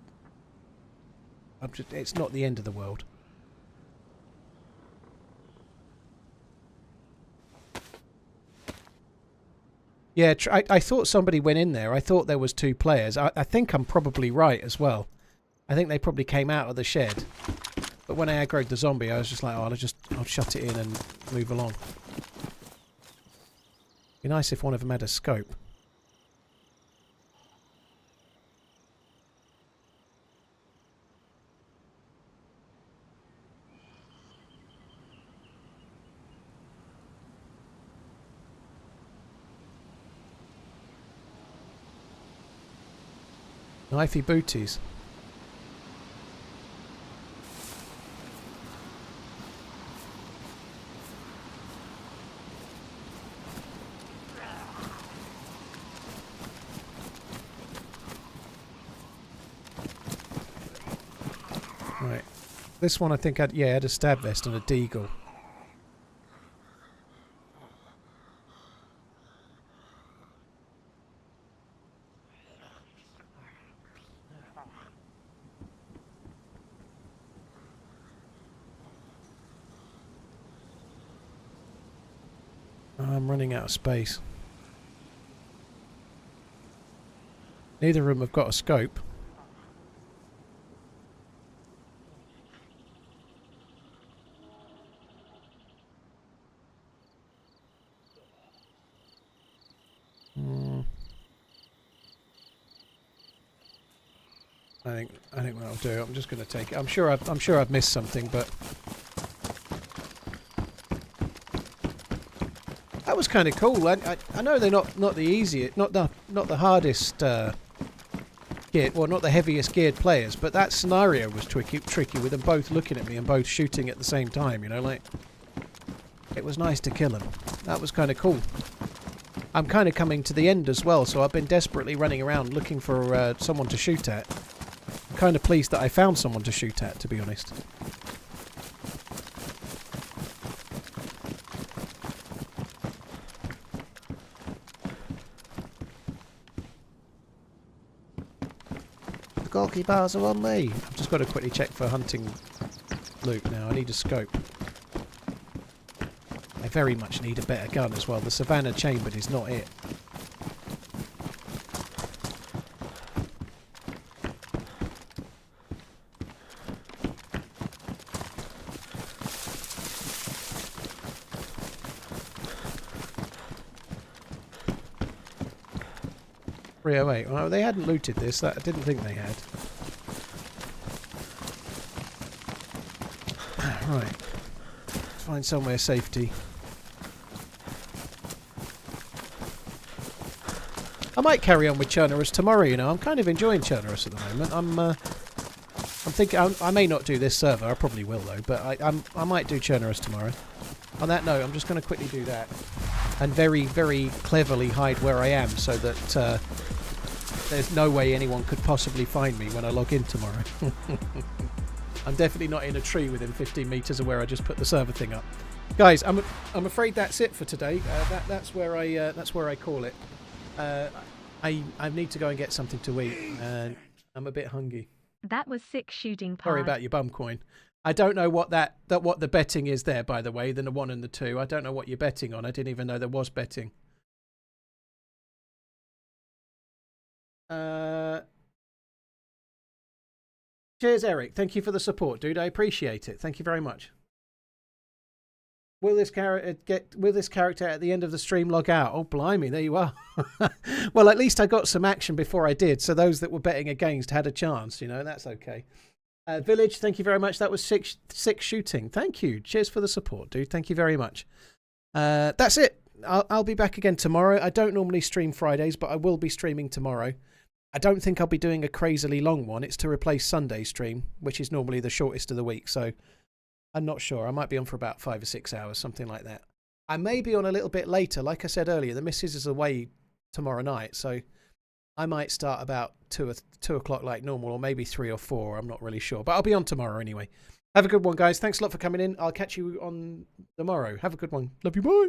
S2: it's not the end of the world. Yeah, I thought somebody went in there. I thought there was 2 players. I think I'm probably right as well. I think they probably came out of the shed. But when I aggroed the zombie, I was just like, oh, I'll shut it in and move along. Be nice if one of them had a scope. Knifey booties. Right. This one I think had a stab vest and a deagle. I'm running out of space. Neither of them have got a scope. I think what I'll do, I'm just going to take it. I'm sure I've missed something, but that was kind of cool. I know they're not the easiest, not the hardest geared, well, not the heaviest geared players, but that scenario was tricky with them both looking at me and both shooting at the same time. You know, like it was nice to kill them. That was kind of cool. I'm kind of coming to the end as well, so I've been desperately running around looking for someone to shoot at. I'm kind of pleased that I found someone to shoot at, to be honest. The Gorky bars are on me. I've just got to quickly check for hunting loot now. I need a scope. I very much need a better gun as well. The Savannah chambered is not it. .308. Well, they hadn't looted this. I didn't think they had. Right. Let's find somewhere safety. I might carry on with Chernarus tomorrow, you know. I'm kind of enjoying Chernarus at the moment. I'm thinking I may not do this server. I probably will though, but I might do Chernarus tomorrow. On that note, I'm just going to quickly do that and very, very cleverly hide where I am so that there's no way anyone could possibly find me when I log in tomorrow. I'm definitely not in a tree within 15 meters of where I just put the server thing up. Guys, I'm afraid that's it for today. That's where I call it. I need to go and get something to eat, and I'm a bit hungry.
S1: That was sick shooting.
S2: Sorry about your bum coin. I don't know what what the betting is there, by the way, the 1 and the 2. I don't know what you're betting on. I didn't even know there was betting. Cheers, Eric. Thank you for the support, dude. I appreciate it. Thank you very much. Will this character at the end of the stream log out? Oh, blimey, there you are. Well, at least I got some action before I did, so those that were betting against had a chance, you know, that's okay. Village, thank you very much. That was six shooting. Thank you. Cheers for the support, dude. Thank you very much. That's it. I'll be back again tomorrow. I don't normally stream Fridays, but I will be streaming tomorrow. I don't think I'll be doing a crazily long one. It's to replace Sunday's stream, which is normally the shortest of the week, so I'm not sure. I might be on for about 5 or 6 hours, something like that. I may be on a little bit later. Like I said earlier, the missus is away tomorrow night, so I might start about 2 o'clock like normal, or maybe 3 or 4. I'm not really sure, but I'll be on tomorrow anyway. Have a good one, guys. Thanks a lot for coming in. I'll catch you on tomorrow. Have a good one. Love you. Bye.